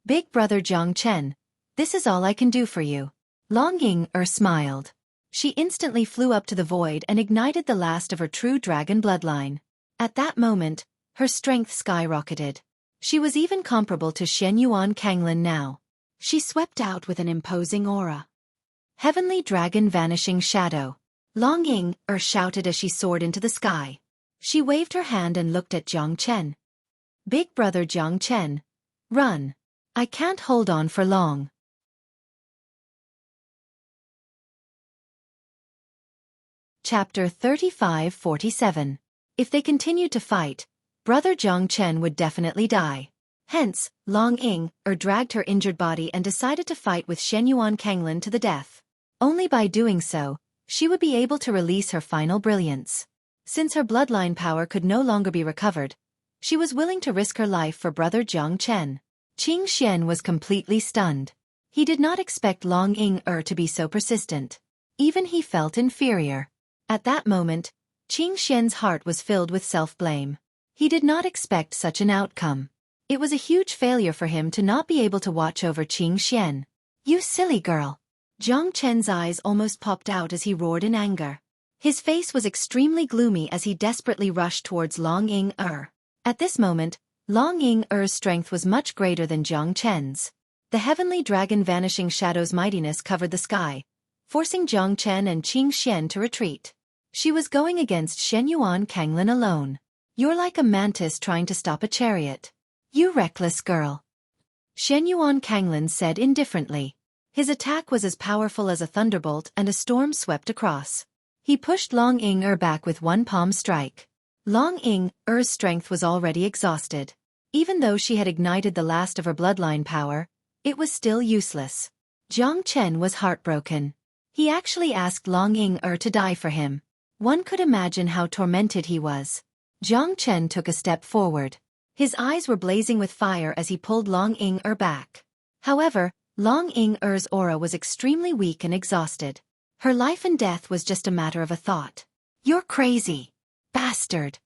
Big brother Jiang Chen, this is all I can do for you. Long Ying smiled. She instantly flew up to the void and ignited the last of her true dragon bloodline. At that moment, her strength skyrocketed. She was even comparable to Shen Yuan Kanglin now. She swept out with an imposing aura. Heavenly Dragon Vanishing Shadow. Long Ying shouted as she soared into the sky. She waved her hand and looked at Jiang Chen. Big brother Jiang Chen, run. I can't hold on for long. Chapter 35-47. If they continued to fight, brother Jiang Chen would definitely die. Hence, Long Ying dragged her injured body and decided to fight with Shen Yuan Kanglin to the death. Only by doing so, she would be able to release her final brilliance. Since her bloodline power could no longer be recovered, she was willing to risk her life for brother Jiang Chen. Qing Xian was completely stunned. He did not expect Long Ying to be so persistent. Even he felt inferior. At that moment, Qing Xian's heart was filled with self-blame. He did not expect such an outcome. It was a huge failure for him to not be able to watch over Qing Xian. You silly girl. Jiang Chen's eyes almost popped out as he roared in anger. His face was extremely gloomy as he desperately rushed towards Long Ying. At this moment, Long Ying's strength was much greater than Jiang Chen's. The heavenly dragon Vanishing Shadow's mightiness covered the sky, forcing Jiang Chen and Qing Xian to retreat. She was going against Shen Yuan Kanglin alone. You're like a mantis trying to stop a chariot. You reckless girl. Shen Yuan Kanglin said indifferently. His attack was as powerful as a thunderbolt and a storm swept across. He pushed Long Ying back with one palm strike. Long Ying's strength was already exhausted. Even though she had ignited the last of her bloodline power, it was still useless. Jiang Chen was heartbroken. He actually asked Long Ying to die for him. One could imagine how tormented he was. Jiang Chen took a step forward. His eyes were blazing with fire as he pulled Long Ying back. However, Long Ying's aura was extremely weak and exhausted. Her life and death was just a matter of a thought. You're crazy. Bastard!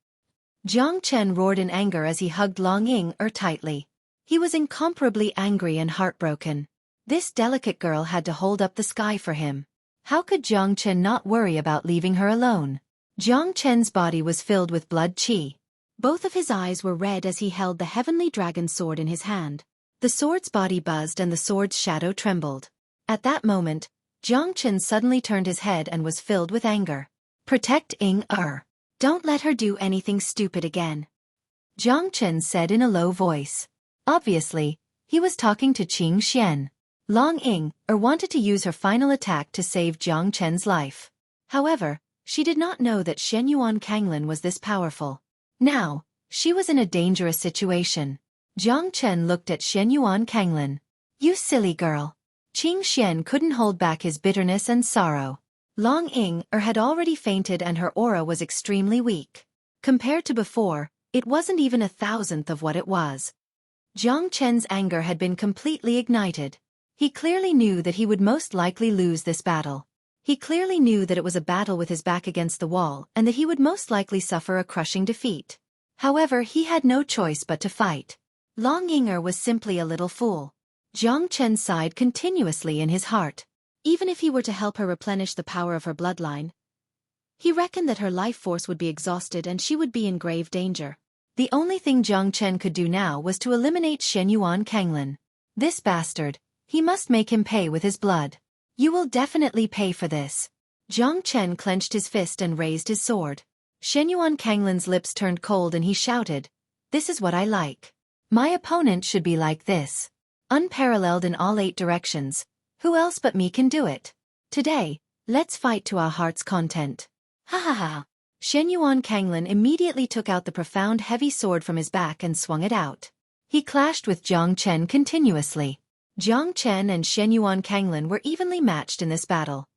Jiang Chen roared in anger as he hugged Long Ying tightly. He was incomparably angry and heartbroken. This delicate girl had to hold up the sky for him. How could Jiang Chen not worry about leaving her alone? Jiang Chen's body was filled with blood qi. Both of his eyes were red as he held the heavenly dragon sword in his hand. The sword's body buzzed and the sword's shadow trembled. At that moment, Jiang Chen suddenly turned his head and was filled with anger. Protect Ying. Don't let her do anything stupid again. Jiang Chen said in a low voice. Obviously, he was talking to Qing Xian. Long Ying wanted to use her final attack to save Jiang Chen's life. However, she did not know that Shen Yuan Kanglin was this powerful. Now, she was in a dangerous situation. Jiang Chen looked at Shen Yuan Kanglin. You silly girl. Qing Xian couldn't hold back his bitterness and sorrow. Long Ying had already fainted and her aura was extremely weak. Compared to before, it wasn't even 1/1000th of what it was. Jiang Chen's anger had been completely ignited. He clearly knew that he would most likely lose this battle. He clearly knew that it was a battle with his back against the wall and that he would most likely suffer a crushing defeat. However, he had no choice but to fight. Long Ying'er was simply a little fool. Jiang Chen sighed continuously in his heart. Even if he were to help her replenish the power of her bloodline, he reckoned that her life force would be exhausted and she would be in grave danger. The only thing Jiang Chen could do now was to eliminate Xueqi Kanglin. This bastard, he must make him pay with his blood. You will definitely pay for this. Jiang Chen clenched his fist and raised his sword. Xueqi Kanglin's lips turned cold and he shouted, "This is what I like. My opponent should be like this. Unparalleled in all 8 directions. Who else but me can do it? Today, let's fight to our heart's content." Ha ha ha. Xueqi Kanglin immediately took out the profound heavy sword from his back and swung it out. He clashed with Jiang Chen continuously. Jiang Chen and Xueqi Kanglin were evenly matched in this battle.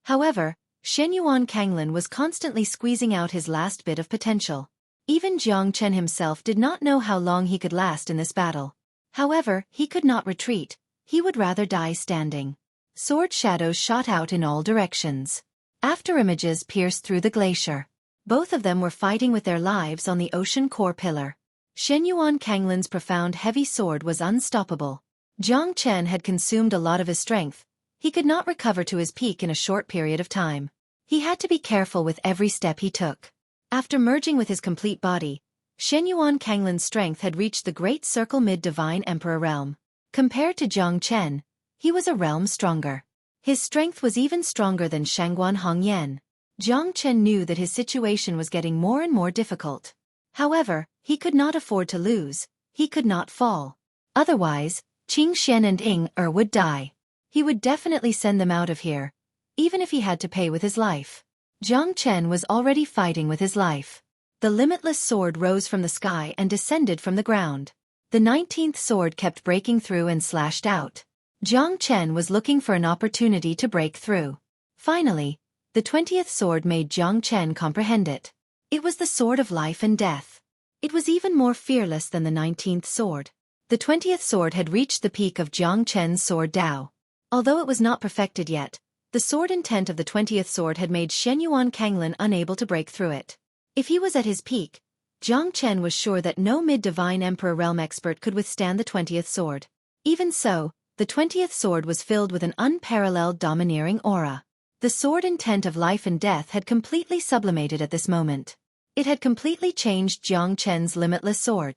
However, Xueqi Kanglin was constantly squeezing out his last bit of potential. Even Jiang Chen himself did not know how long he could last in this battle. However, he could not retreat. He would rather die standing. Sword shadows shot out in all directions. After images pierced through the glacier. Both of them were fighting with their lives on the ocean core pillar. Xueqi Kanglin's profound heavy sword was unstoppable. Jiang Chen had consumed a lot of his strength. He could not recover to his peak in a short period of time. He had to be careful with every step he took. After merging with his complete body, Xueqi Kanglin's strength had reached the Great Circle Mid-Divine Emperor realm. Compared to Jiang Chen, he was a realm stronger. His strength was even stronger than Shangguan Hongyan. Jiang Chen knew that his situation was getting more and more difficult. However, he could not afford to lose. He could not fall. Otherwise, Qing Xian and Ying would die. He would definitely send them out of here, even if he had to pay with his life. Jiang Chen was already fighting with his life. The limitless sword rose from the sky and descended from the ground. The 19th sword kept breaking through and slashed out. Jiang Chen was looking for an opportunity to break through. Finally, the 20th sword made Jiang Chen comprehend it. It was the sword of life and death. It was even more fearless than the 19th sword. The 20th sword had reached the peak of Jiang Chen's sword Dao. Although it was not perfected yet, the sword intent of the 20th sword had made Xueqi Kanglin unable to break through it. If he was at his peak, Jiang Chen was sure that no mid-divine emperor realm expert could withstand the 20th sword. Even so, the 20th sword was filled with an unparalleled domineering aura. The sword intent of life and death had completely sublimated at this moment. It had completely changed Jiang Chen's limitless sword.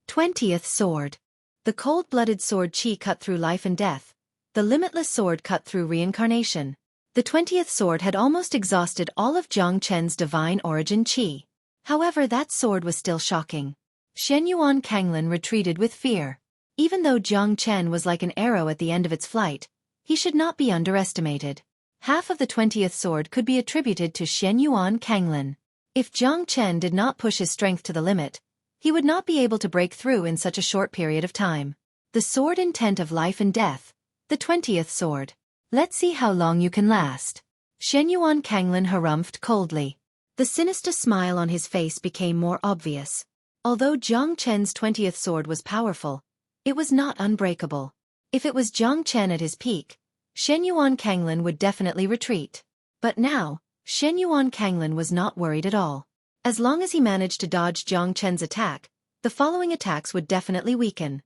20th sword. The cold-blooded sword Qi cut through life and death. The limitless sword cut through reincarnation. The 20th sword had almost exhausted all of Jiang Chen's divine origin Qi. However, that sword was still shocking. Xueqi Kanglin retreated with fear. Even though Jiang Chen was like an arrow at the end of its flight, he should not be underestimated. Half of the 20th sword could be attributed to Xueqi Kanglin. If Jiang Chen did not push his strength to the limit, he would not be able to break through in such a short period of time. The sword intent of life and death. The 20th sword. Let's see how long you can last. Xueqi Kanglin harumphed coldly. The sinister smile on his face became more obvious. Although Jiang Chen's 20th sword was powerful, it was not unbreakable. If it was Jiang Chen at his peak, Xueqi Kanglin would definitely retreat. But now, Xueqi Kanglin was not worried at all. As long as he managed to dodge Jiang Chen's attack, the following attacks would definitely weaken.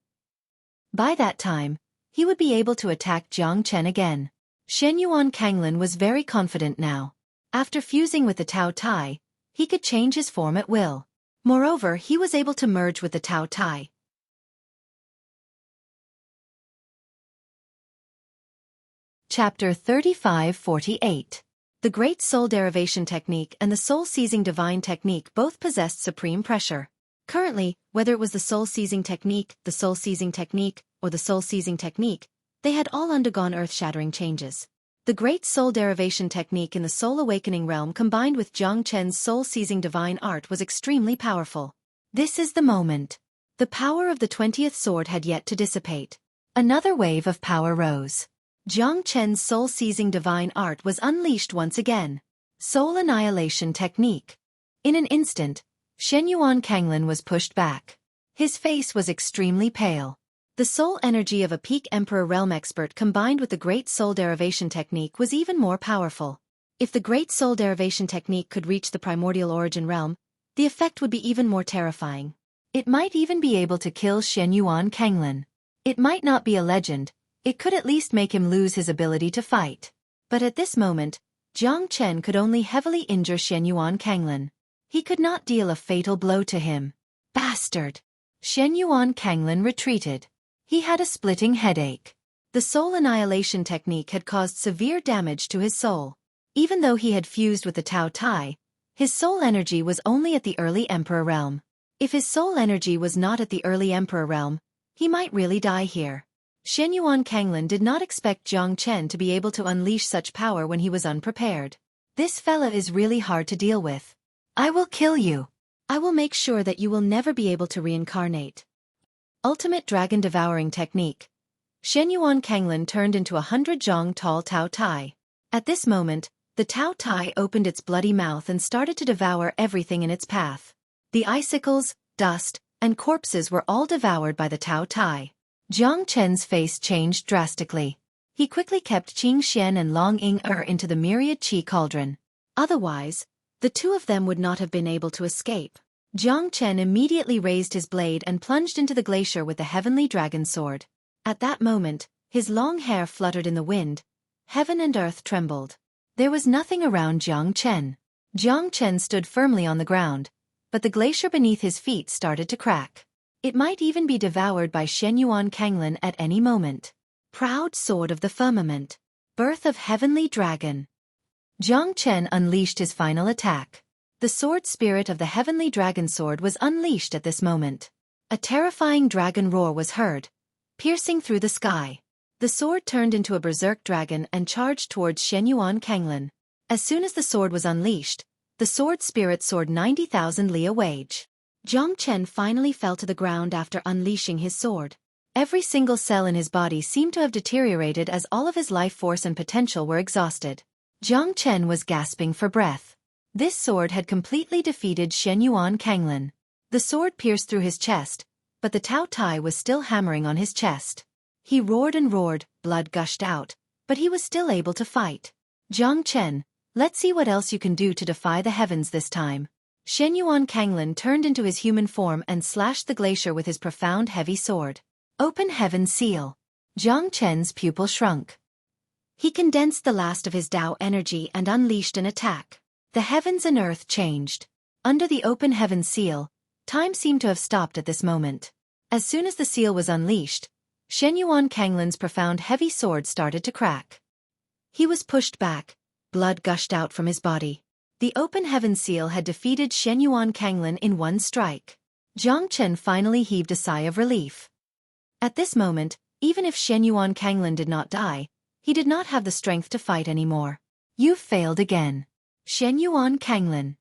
By that time, he would be able to attack Jiang Chen again. Xueqi Kanglin was very confident now. After fusing with the Tao Tai, he could change his form at will. Moreover, he was able to merge with the Tao Tai. Chapter 35-48. The Great Soul Derivation Technique and the Soul-Seizing Divine Technique both possessed supreme pressure. Currently, whether it was the Soul-Seizing Technique, the Soul-Seizing Technique, or the Soul-Seizing Technique, they had all undergone earth-shattering changes. The Great Soul Derivation Technique in the Soul Awakening realm combined with Jiang Chen's Soul-Seizing Divine Art was extremely powerful. This is the moment. The power of the 20th sword had yet to dissipate. Another wave of power rose. Jiang Chen's soul-seizing divine art was unleashed once again. Soul Annihilation Technique. In an instant, Xueqi Kanglin was pushed back. His face was extremely pale. The soul energy of a peak Emperor realm expert combined with the Great Soul Derivation technique was even more powerful. If the Great Soul Derivation technique could reach the primordial origin realm, the effect would be even more terrifying. It might even be able to kill Xueqi Kenglin. It might not be a legend, it could at least make him lose his ability to fight. But at this moment, Jiang Chen could only heavily injure Xueqi Kenglin. He could not deal a fatal blow to him. Bastard! Xueqi Kenglin retreated. He had a splitting headache. The soul annihilation technique had caused severe damage to his soul. Even though he had fused with the Tao Tai, his soul energy was only at the early Emperor realm. If his soul energy was not at the early Emperor realm, he might really die here. Xueqi Kenglin did not expect Jiang Chen to be able to unleash such power when he was unprepared. This fella is really hard to deal with. I will kill you. I will make sure that you will never be able to reincarnate. Ultimate Dragon Devouring Technique. Xueqi Kenglin turned into 100 zhong tall Tao Tai. At this moment, the Tao Tai opened its bloody mouth and started to devour everything in its path. The icicles, dust, and corpses were all devoured by the Tao Tai. Jiang Chen's face changed drastically. He quickly kept Qing Xian and Long Ying into the myriad qi cauldron. Otherwise, the two of them would not have been able to escape. Jiang Chen immediately raised his blade and plunged into the glacier with the heavenly dragon sword. At that moment, his long hair fluttered in the wind. Heaven and earth trembled. There was nothing around Jiang Chen. Jiang Chen stood firmly on the ground, but the glacier beneath his feet started to crack. It might even be devoured by Xueqi Kenglin at any moment. Proud Sword of the Firmament. Birth of Heavenly Dragon. Jiang Chen unleashed his final attack. The sword spirit of the Heavenly Dragon Sword was unleashed at this moment. A terrifying dragon roar was heard, piercing through the sky. The sword turned into a berserk dragon and charged towards Xueqi Kenglin. As soon as the sword was unleashed, the sword spirit soared 90,000 li away. Jiang Chen finally fell to the ground after unleashing his sword. Every single cell in his body seemed to have deteriorated as all of his life force and potential were exhausted. Jiang Chen was gasping for breath. This sword had completely defeated Xueqi Kenglin. The sword pierced through his chest, but the Tao Tai was still hammering on his chest. He roared and roared, blood gushed out, but he was still able to fight. Jiang Chen, let's see what else you can do to defy the heavens this time. Xueqi Kenglin turned into his human form and slashed the glacier with his profound heavy sword. Open Heaven Seal. Jiang Chen's pupil shrunk. He condensed the last of his Tao energy and unleashed an attack. The heavens and earth changed. Under the open heaven seal, time seemed to have stopped at this moment. As soon as the seal was unleashed, Xueqi Kenglin's profound heavy sword started to crack. He was pushed back, blood gushed out from his body. The open heaven seal had defeated Xueqi Kenglin in one strike. Jiang Chen finally heaved a sigh of relief. At this moment, even if Xueqi Kenglin did not die, he did not have the strength to fight anymore. You've failed again. Xueqi Kenglin.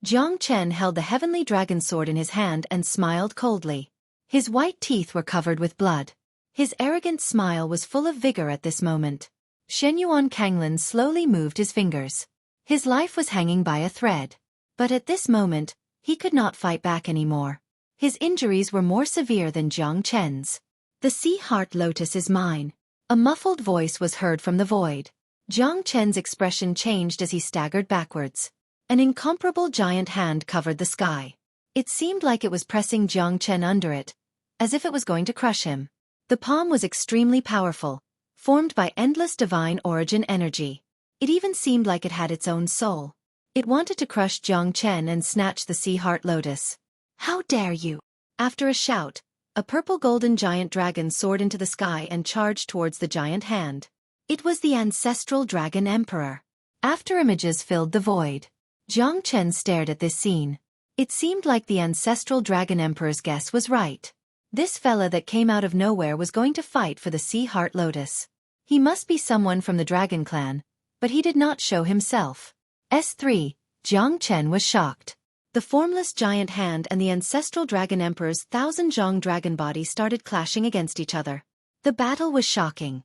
Jiang Chen held the heavenly dragon sword in his hand and smiled coldly. His white teeth were covered with blood. His arrogant smile was full of vigor at this moment. Xueqi Kenglin slowly moved his fingers. His life was hanging by a thread. But at this moment, he could not fight back anymore. His injuries were more severe than Jiang Chen's. The Sea Heart Lotus is mine. A muffled voice was heard from the void. Jiang Chen's expression changed as he staggered backwards. An incomparable giant hand covered the sky. It seemed like it was pressing Jiang Chen under it, as if it was going to crush him. The palm was extremely powerful, formed by endless divine origin energy. It even seemed like it had its own soul. It wanted to crush Jiang Chen and snatch the Sea Heart Lotus. How dare you! After a shout, a purple-golden giant dragon soared into the sky and charged towards the giant hand. It was the ancestral Dragon Emperor. After images filled the void. Jiang Chen stared at this scene. It seemed like the ancestral Dragon Emperor's guess was right. This fella that came out of nowhere was going to fight for the Sea Heart Lotus. He must be someone from the Dragon Clan, but he did not show himself. S3, Jiang Chen was shocked. The formless giant hand and the ancestral Dragon Emperor's 1,000 zhong dragon body started clashing against each other. The battle was shocking.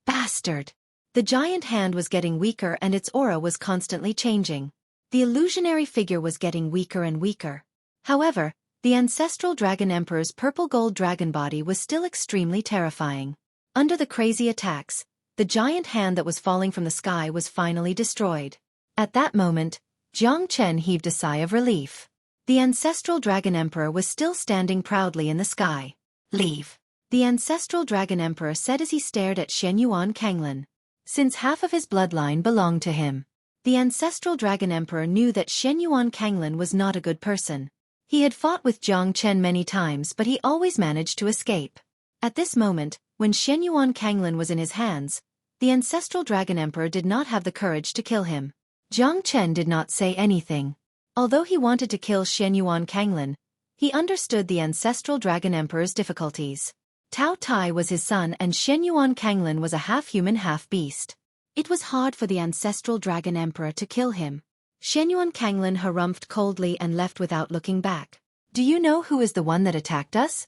Bastard! The giant hand was getting weaker and its aura was constantly changing. The illusionary figure was getting weaker and weaker. However, The ancestral dragon emperor's purple-gold dragon body was still extremely terrifying. Under the crazy attacks, the giant hand that was falling from the sky was finally destroyed. At that moment, Jiang Chen heaved a sigh of relief. The ancestral dragon emperor was still standing proudly in the sky. "Leave," the ancestral dragon emperor said as he stared at Xueqi Kanglin. Since half of his bloodline belonged to him, the ancestral dragon emperor knew that Xueqi Kanglin was not a good person. He had fought with Jiang Chen many times, but he always managed to escape. At this moment, when Xueqi Kanglin was in his hands, the ancestral dragon emperor did not have the courage to kill him. Jiang Chen did not say anything. Although he wanted to kill Xueqi Kanglin, he understood the ancestral dragon emperor's difficulties. Tao Tai was his son and Xueqi Kanglin was a half-human half-beast. It was hard for the ancestral dragon emperor to kill him. Xueqi Kanglin harumphed coldly and left without looking back. "Do you know who is the one that attacked us?"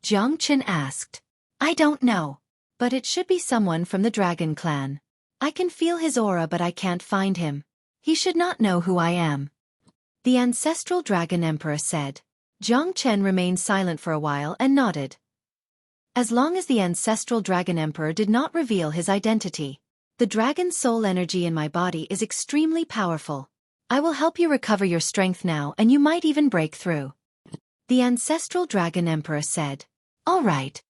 Jiang Chen asked. "I don't know. But it should be someone from the dragon clan. I can feel his aura but I can't find him. He should not know who I am," the ancestral dragon emperor said. Jiang Chen remained silent for a while and nodded. As long as the ancestral dragon emperor did not reveal his identity. "The dragon soul energy in my body is extremely powerful. I will help you recover your strength now and you might even break through," the ancestral dragon emperor said. "All right."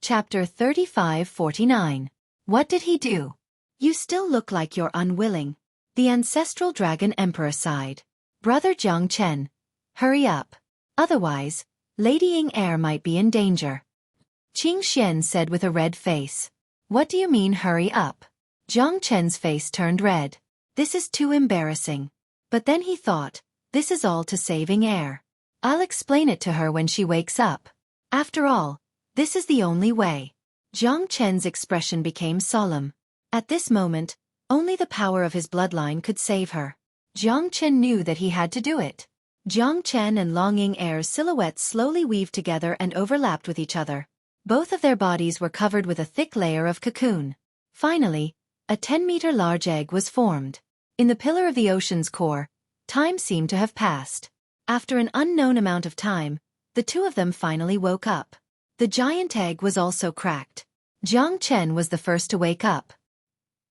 Chapter 35-49. What did he do? "You still look like you're unwilling," the ancestral dragon emperor sighed. "Brother Jiang Chen, hurry up. Otherwise, Lady Ying Heir might be in danger," Qing Xian said with a red face. "What do you mean hurry up?" Jiang Chen's face turned red. This is too embarrassing. But then he thought, this is all to save Ying Heir. I'll explain it to her when she wakes up. After all, this is the only way. Jiang Chen's expression became solemn. At this moment, only the power of his bloodline could save her. Jiang Chen knew that he had to do it. Jiang Chen and Long Ying Heir's silhouettes slowly weaved together and overlapped with each other. Both of their bodies were covered with a thick layer of cocoon. Finally, a 10-meter large egg was formed. In the pillar of the ocean's core, time seemed to have passed. After an unknown amount of time, the two of them finally woke up. The giant egg was also cracked. Jiang Chen was the first to wake up.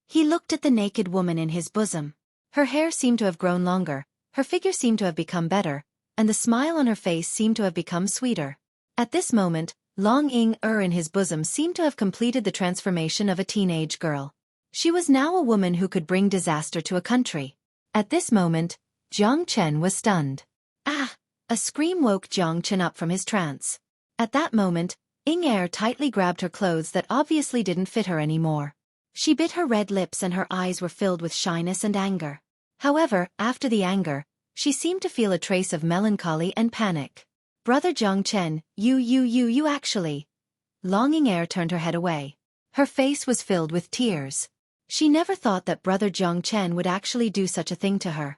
He looked at the naked woman in his bosom. Her hair seemed to have grown longer, her figure seemed to have become better, and the smile on her face seemed to have become sweeter. At this moment, Long Ying Heir in his bosom seemed to have completed the transformation of a teenage girl. She was now a woman who could bring disaster to a country. At this moment, Jiang Chen was stunned. "Ah!" A scream woke Jiang Chen up from his trance. At that moment, Ying Heir tightly grabbed her clothes that obviously didn't fit her anymore. She bit her red lips and her eyes were filled with shyness and anger. However, after the anger, she seemed to feel a trace of melancholy and panic. "Brother Jiang Chen, you actually..." Long Ying Heir turned her head away. Her face was filled with tears. She never thought that Brother Jiang Chen would actually do such a thing to her.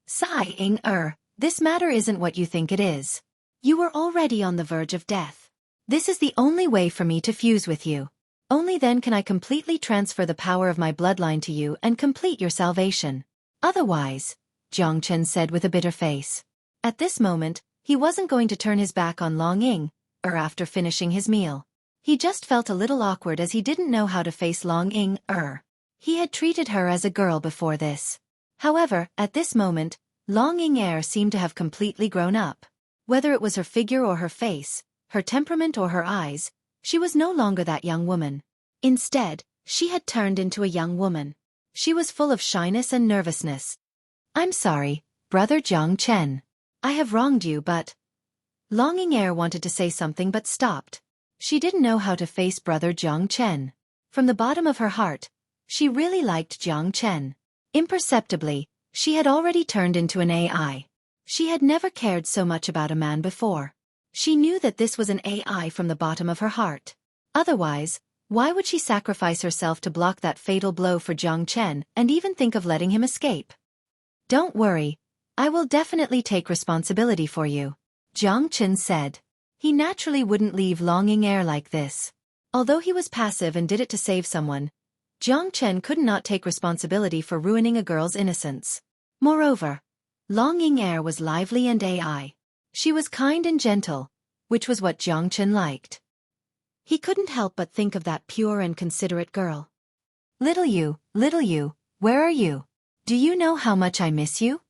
"Sigh, Ying Heir, this matter isn't what you think it is. You were already on the verge of death. This is the only way for me to fuse with you. Only then can I completely transfer the power of my bloodline to you and complete your salvation. Otherwise," Jiang Chen said with a bitter face. At this moment, he wasn't going to turn his back on Long Ying Heir after finishing his meal. He just felt a little awkward as he didn't know how to face Long Ying Heir. He had treated her as a girl before this. However, at this moment, Long Ying Heir seemed to have completely grown up. Whether it was her figure or her face, her temperament or her eyes, she was no longer that young woman. Instead, she had turned into a young woman. She was full of shyness and nervousness. "I'm sorry, Brother Jiang Chen. I have wronged you but..." Long Ying Heir wanted to say something but stopped. She didn't know how to face Brother Jiang Chen. From the bottom of her heart, she really liked Jiang Chen. Imperceptibly, she had already turned into an AI. She had never cared so much about a man before. She knew that this was an AI from the bottom of her heart. Otherwise, why would she sacrifice herself to block that fatal blow for Jiang Chen and even think of letting him escape? "Don't worry. I will definitely take responsibility for you," Jiang Chen said. He naturally wouldn't leave Long Ying Heir like this. Although he was passive and did it to save someone, Jiang Chen could not take responsibility for ruining a girl's innocence. Moreover, Long Ying was lively and AI. She was kind and gentle, which was what Jiang Chen liked. He couldn't help but think of that pure and considerate girl. Little you, where are you? Do you know how much I miss you?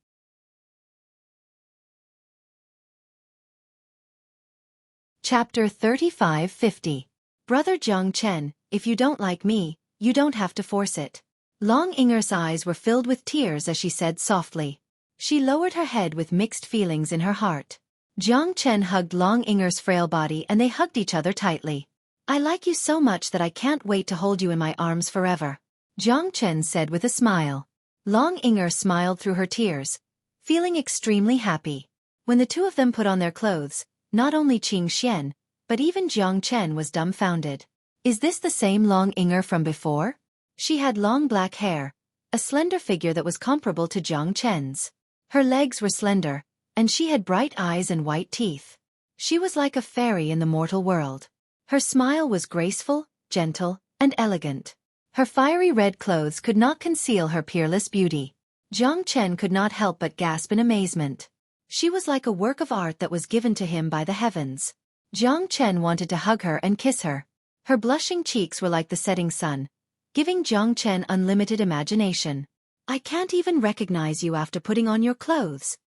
Chapter 35-50. Brother Jiang Chen, if you don't like me, you don't have to force it. Long Ying's eyes were filled with tears as she said softly. She lowered her head with mixed feelings in her heart. Jiang Chen hugged Long Ying's frail body and they hugged each other tightly. I like you so much that I can't wait to hold you in my arms forever, Jiang Chen said with a smile. Long Ying smiled through her tears, feeling extremely happy. When the two of them put on their clothes, not only Qing Xian, but even Jiang Chen was dumbfounded. Is this the same Long Ying from before? She had long black hair, a slender figure that was comparable to Jiang Chen's. Her legs were slender, and she had bright eyes and white teeth. She was like a fairy in the mortal world. Her smile was graceful, gentle, and elegant. Her fiery red clothes could not conceal her peerless beauty. Jiang Chen could not help but gasp in amazement. She was like a work of art that was given to him by the heavens. Jiang Chen wanted to hug her and kiss her. Her blushing cheeks were like the setting sun, giving Jiang Chen unlimited imagination. I can't even recognize you after putting on your clothes,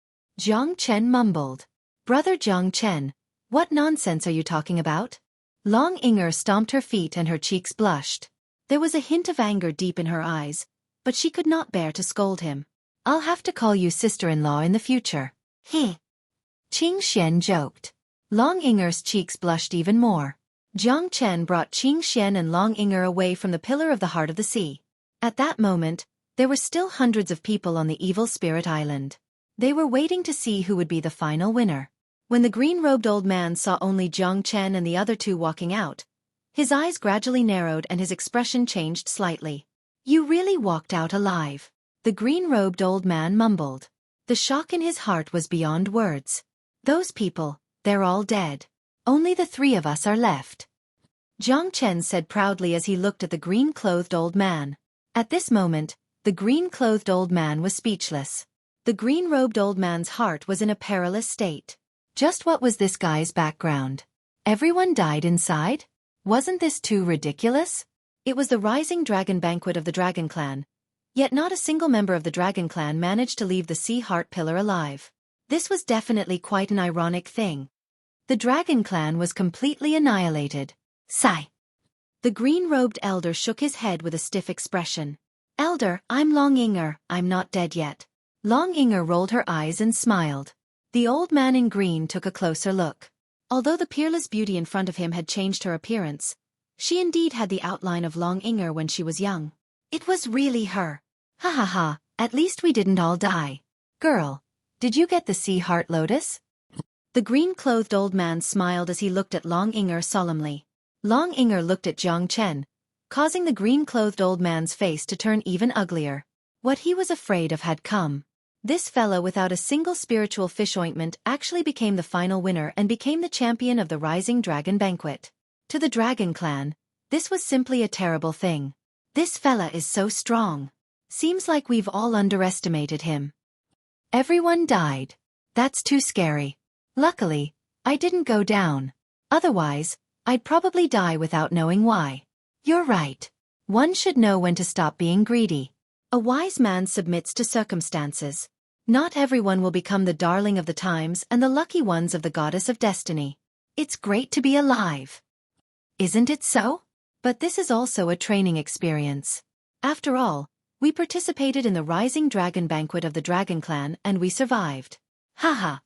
Jiang Chen mumbled. Brother Jiang Chen, what nonsense are you talking about? Long Ying stomped her feet and her cheeks blushed. There was a hint of anger deep in her eyes, but she could not bear to scold him. I'll have to call you sister-in-law in the future. Qing Xian joked. Long Ying's cheeks blushed even more. Jiang Chen brought Qing Xian and Long Ying away from the pillar of the heart of the sea. At that moment, there were still hundreds of people on the Evil Spirit Island. They were waiting to see who would be the final winner. When the green-robed old man saw only Jiang Chen and the other two walking out, his eyes gradually narrowed and his expression changed slightly. You really walked out alive, the green-robed old man mumbled. The shock in his heart was beyond words. Those people, they're all dead. Only the three of us are left, Jiang Chen said proudly as he looked at the green-clothed old man. At this moment, the green-clothed old man was speechless. The green-robed old man's heart was in a perilous state. Just what was this guy's background? Everyone died inside? Wasn't this too ridiculous? It was the Rising Dragon Banquet of the Dragon Clan, yet not a single member of the Dragon Clan managed to leave the Sea Heart Pillar alive. This was definitely quite an ironic thing. The Dragon Clan was completely annihilated. Sigh. The green-robed elder shook his head with a stiff expression. Elder, I'm Long Ying, I'm not dead yet. Long Ying rolled her eyes and smiled. The old man in green took a closer look. Although the peerless beauty in front of him had changed her appearance, she indeed had the outline of Long Ying when she was young. It was really her. Ha ha ha, at least we didn't all die. Girl, did you get the Sea Heart Lotus? The green-clothed old man smiled as he looked at Long Ying solemnly. Long Ying looked at Jiang Chen, causing the green-clothed old man's face to turn even uglier. What he was afraid of had come. This fella without a single spiritual fish ointment actually became the final winner and became the champion of the Rising Dragon Banquet. To the Dragon Clan, this was simply a terrible thing. This fella is so strong. Seems like we've all underestimated him. Everyone died. That's too scary. Luckily, I didn't go down. Otherwise, I'd probably die without knowing why. You're right. One should know when to stop being greedy. A wise man submits to circumstances. Not everyone will become the darling of the times and the lucky ones of the goddess of destiny. It's great to be alive. Isn't it so? But this is also a training experience. After all, we participated in the Rising Dragon Banquet of the Dragon Clan and we survived. Haha.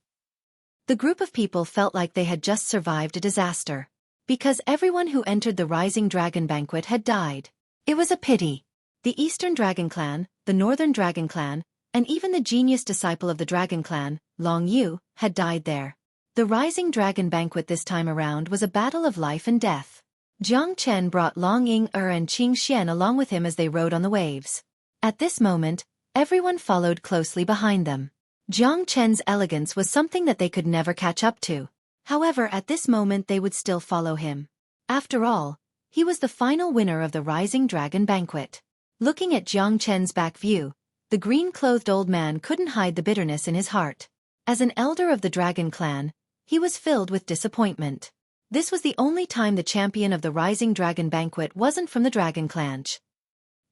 The group of people felt like they had just survived a disaster. Because everyone who entered the Rising Dragon Banquet had died. It was a pity. The Eastern Dragon Clan, the Northern Dragon Clan, and even the genius disciple of the Dragon Clan, Long Yu, had died there. The Rising Dragon Banquet this time around was a battle of life and death. Jiang Chen brought Long Ying and Qing Xian along with him as they rode on the waves. At this moment, everyone followed closely behind them. Jiang Chen's elegance was something that they could never catch up to. However, at this moment they would still follow him. After all, he was the final winner of the Rising Dragon Banquet. Looking at Jiang Chen's back view, The green-clothed old man couldn't hide the bitterness in his heart. As an elder of the dragon clan, he was filled with disappointment. This was the only time the champion of the Rising Dragon Banquet wasn't from the Dragon Clan.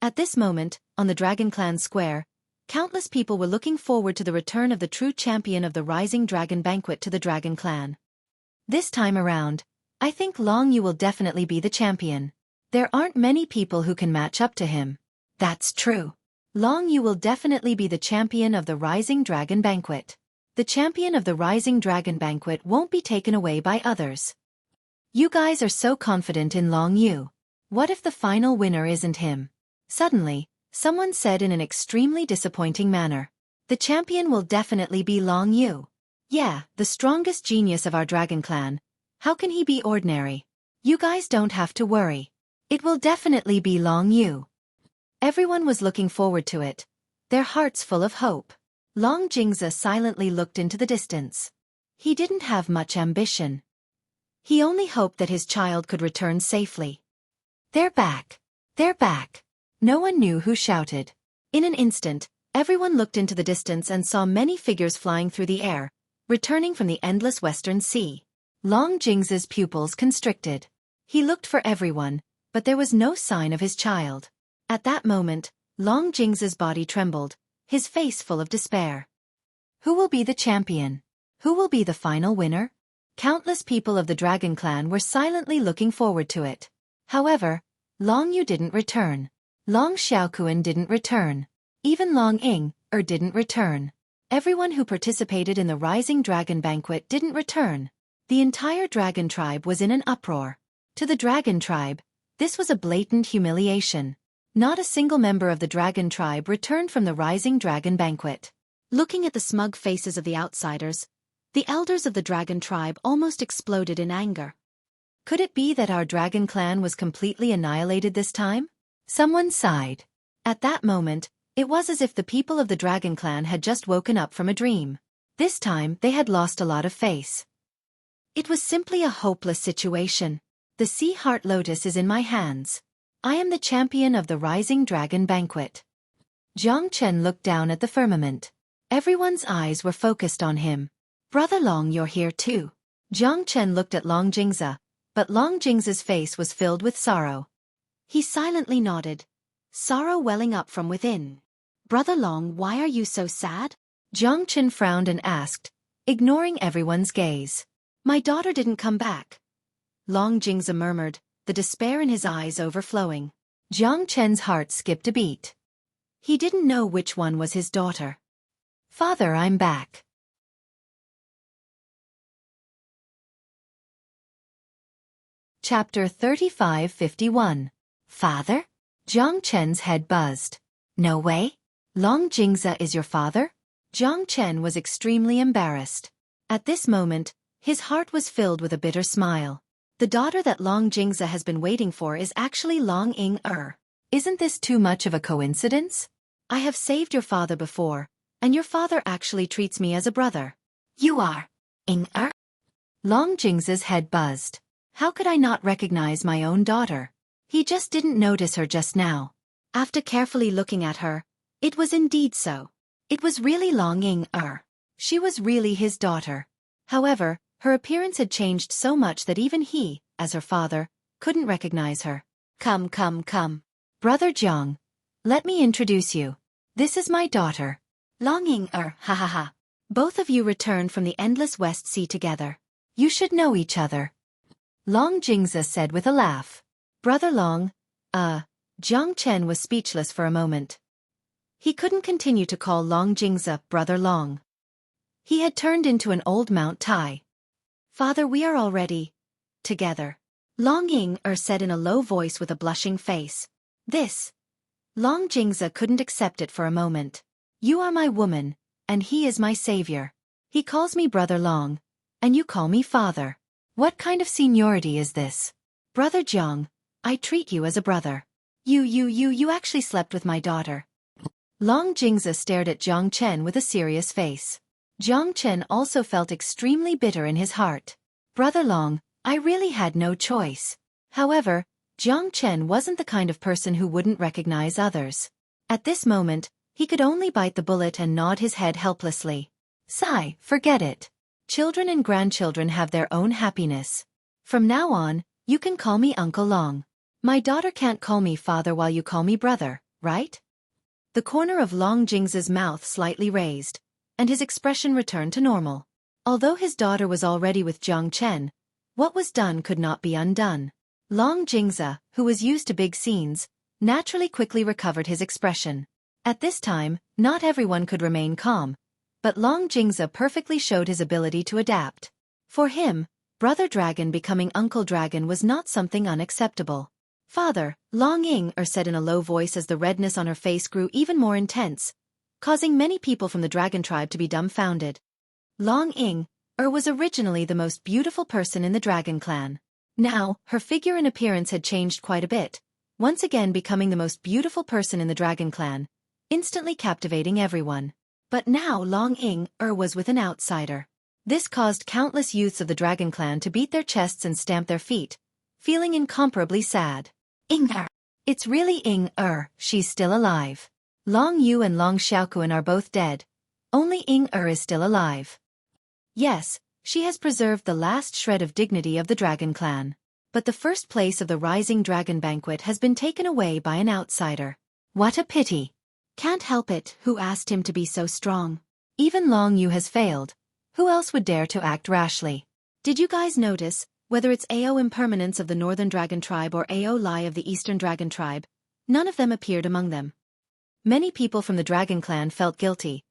At this moment, on the Dragon Clan Square, countless people were looking forward to the return of the true champion of the Rising Dragon Banquet to the Dragon Clan. This time around, I think Long Yu will definitely be the champion. There aren't many people who can match up to him. That's true. Long Yu will definitely be the champion of the Rising Dragon Banquet. The champion of the Rising Dragon Banquet won't be taken away by others. You guys are so confident in Long Yu. What if the final winner isn't him? Suddenly, someone said in an extremely disappointing manner. The champion will definitely be Long Yu. Yeah, the strongest genius of our Dragon Clan. How can he be ordinary? You guys don't have to worry. It will definitely be Long Yu. Everyone was looking forward to it, their hearts full of hope. Long Jingzi silently looked into the distance. He didn't have much ambition. He only hoped that his child could return safely. They're back. They're back. No one knew who shouted. In an instant, everyone looked into the distance and saw many figures flying through the air, returning from the endless western sea. Long Jingzi's pupils constricted. He looked for everyone, but there was no sign of his child. At that moment, Long Jingzi's body trembled, his face full of despair. Who will be the champion? Who will be the final winner? Countless people of the Dragon Clan were silently looking forward to it. However, Long Yu didn't return. Long Xiaoquan didn't return. Even Long didn't return. Everyone who participated in the Rising Dragon Banquet didn't return. The entire dragon tribe was in an uproar. To the dragon tribe, this was a blatant humiliation. Not a single member of the dragon tribe returned from the Rising Dragon Banquet. Looking at the smug faces of the outsiders, the elders of the dragon tribe almost exploded in anger. Could it be that our dragon clan was completely annihilated this time? Someone sighed. At that moment, it was as if the people of the dragon clan had just woken up from a dream. This time, they had lost a lot of face. It was simply a hopeless situation. The Sea Heart Lotus is in my hands. I am the champion of the Rising Dragon Banquet. Jiang Chen looked down at the firmament. Everyone's eyes were focused on him. Brother Long, you're here too. Jiang Chen looked at Long Jingzi, but Long Jingzi's face was filled with sorrow. He silently nodded, sorrow welling up from within. Brother Long, why are you so sad? Jiang Chen frowned and asked, ignoring everyone's gaze. My daughter didn't come back. Long Jingzi murmured, the despair in his eyes overflowing. Jiang Chen's heart skipped a beat. He didn't know which one was his daughter. Father, I'm back. Chapter 3551. Father? Jiang Chen's head buzzed. No way? Long Jingzi is your father? Jiang Chen was extremely embarrassed. At this moment, his heart was filled with a bitter smile. The daughter that Long Jingzi has been waiting for is actually Long Ying-er. Isn't this too much of a coincidence? I have saved your father before, and your father actually treats me as a brother. You are Ying-er? Long Jingzi's head buzzed. How could I not recognize my own daughter? He just didn't notice her just now. After carefully looking at her, it was indeed so. It was really Long Ying-er. She was really his daughter. However, her appearance had changed so much that even he, as her father, couldn't recognize her. Come. Brother Jiang, let me introduce you. This is my daughter. Long Ying-er, ha ha ha. Both of you returned from the endless West Sea together. You should know each other. Long Jingzi said with a laugh. Brother Long, Jiang Chen was speechless for a moment. He couldn't continue to call Long Jingzi Brother Long. He had turned into an old Mount Tai. Father, we are already together. Long Ying-er said in a low voice with a blushing face. This. Long Jingzi couldn't accept it for a moment. You are my woman, and he is my savior. He calls me Brother Long, and you call me Father. What kind of seniority is this? Brother Jiang, I treat you as a brother. You actually slept with my daughter. Long Jingzi stared at Jiang Chen with a serious face. Jiang Chen also felt extremely bitter in his heart. Brother Long, I really had no choice. However, Jiang Chen wasn't the kind of person who wouldn't recognize others. At this moment, He could only bite the bullet and nod his head helplessly. Sigh, forget it. Children and grandchildren have their own happiness. From now on, you can call me Uncle Long. My daughter can't call me father while you call me brother, right? The corner of Long Jing's mouth slightly raised, and his expression returned to normal. Although his daughter was already with Jiang Chen, what was done could not be undone. Long Jingze, who was used to big scenes, naturally quickly recovered his expression. At this time, not everyone could remain calm, but Long Jingze perfectly showed his ability to adapt. For him, Brother Dragon becoming Uncle Dragon was not something unacceptable. Father, Long Ying-er said in a low voice as the redness on her face grew even more intense, causing many people from the dragon tribe to be dumbfounded. Long Ying-er was originally the most beautiful person in the dragon clan. Now, her figure and appearance had changed quite a bit, once again becoming the most beautiful person in the dragon clan, instantly captivating everyone. But now Long Ying-er was with an outsider. This caused countless youths of the dragon clan to beat their chests and stamp their feet, feeling incomparably sad. Ying-er. It's really Ying-er, she's still alive. Long Yu and Long Xiaoquan are both dead. Only Ying-er is still alive. Yes, she has preserved the last shred of dignity of the dragon clan. But the first place of the Rising Dragon Banquet has been taken away by an outsider. What a pity. Can't help it, who asked him to be so strong? Even Long Yu has failed. Who else would dare to act rashly? Did you guys notice, whether it's Ao Impermanence of the Northern Dragon Tribe or Ao Lai of the Eastern Dragon Tribe, none of them appeared among them. Many people from the Dragon Clan felt guilty,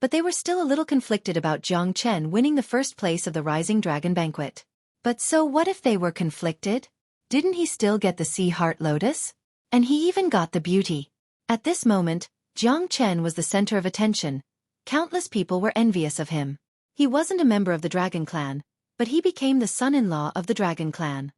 but they were still a little conflicted about Jiang Chen winning the first place of the Rising Dragon Banquet. But so what if they were conflicted? Didn't he still get the Sea Heart Lotus? And he even got the beauty. At this moment, Jiang Chen was the center of attention. Countless people were envious of him. He wasn't a member of the Dragon Clan, but he became the son-in-law of the Dragon Clan.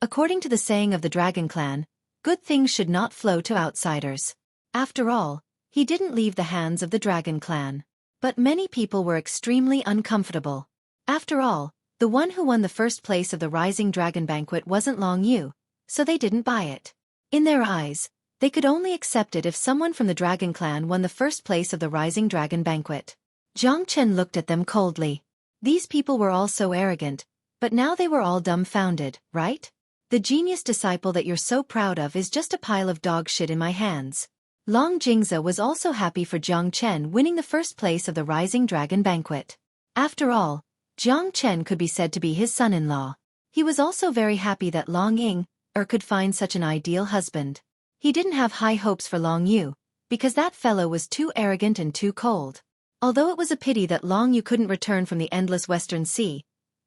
According to the saying of the Dragon Clan, good things should not flow to outsiders. After all, he didn't leave the hands of the Dragon Clan. But many people were extremely uncomfortable. After all, the one who won the first place of the Rising Dragon Banquet wasn't Long Yu, so they didn't buy it. In their eyes, they could only accept it if someone from the Dragon Clan won the first place of the Rising Dragon Banquet. Jiang Chen looked at them coldly. These people were all so arrogant, but now they were all dumbfounded, right? The genius disciple that you're so proud of is just a pile of dog shit in my hands. Long Jingze was also happy for Jiang Chen winning the first place of the Rising Dragon Banquet. After all, Jiang Chen could be said to be his son-in-law. He was also very happy that Long Ying-er could find such an ideal husband. He didn't have high hopes for Long Yu, because that fellow was too arrogant and too cold. Although it was a pity that Long Yu couldn't return from the endless Western Sea,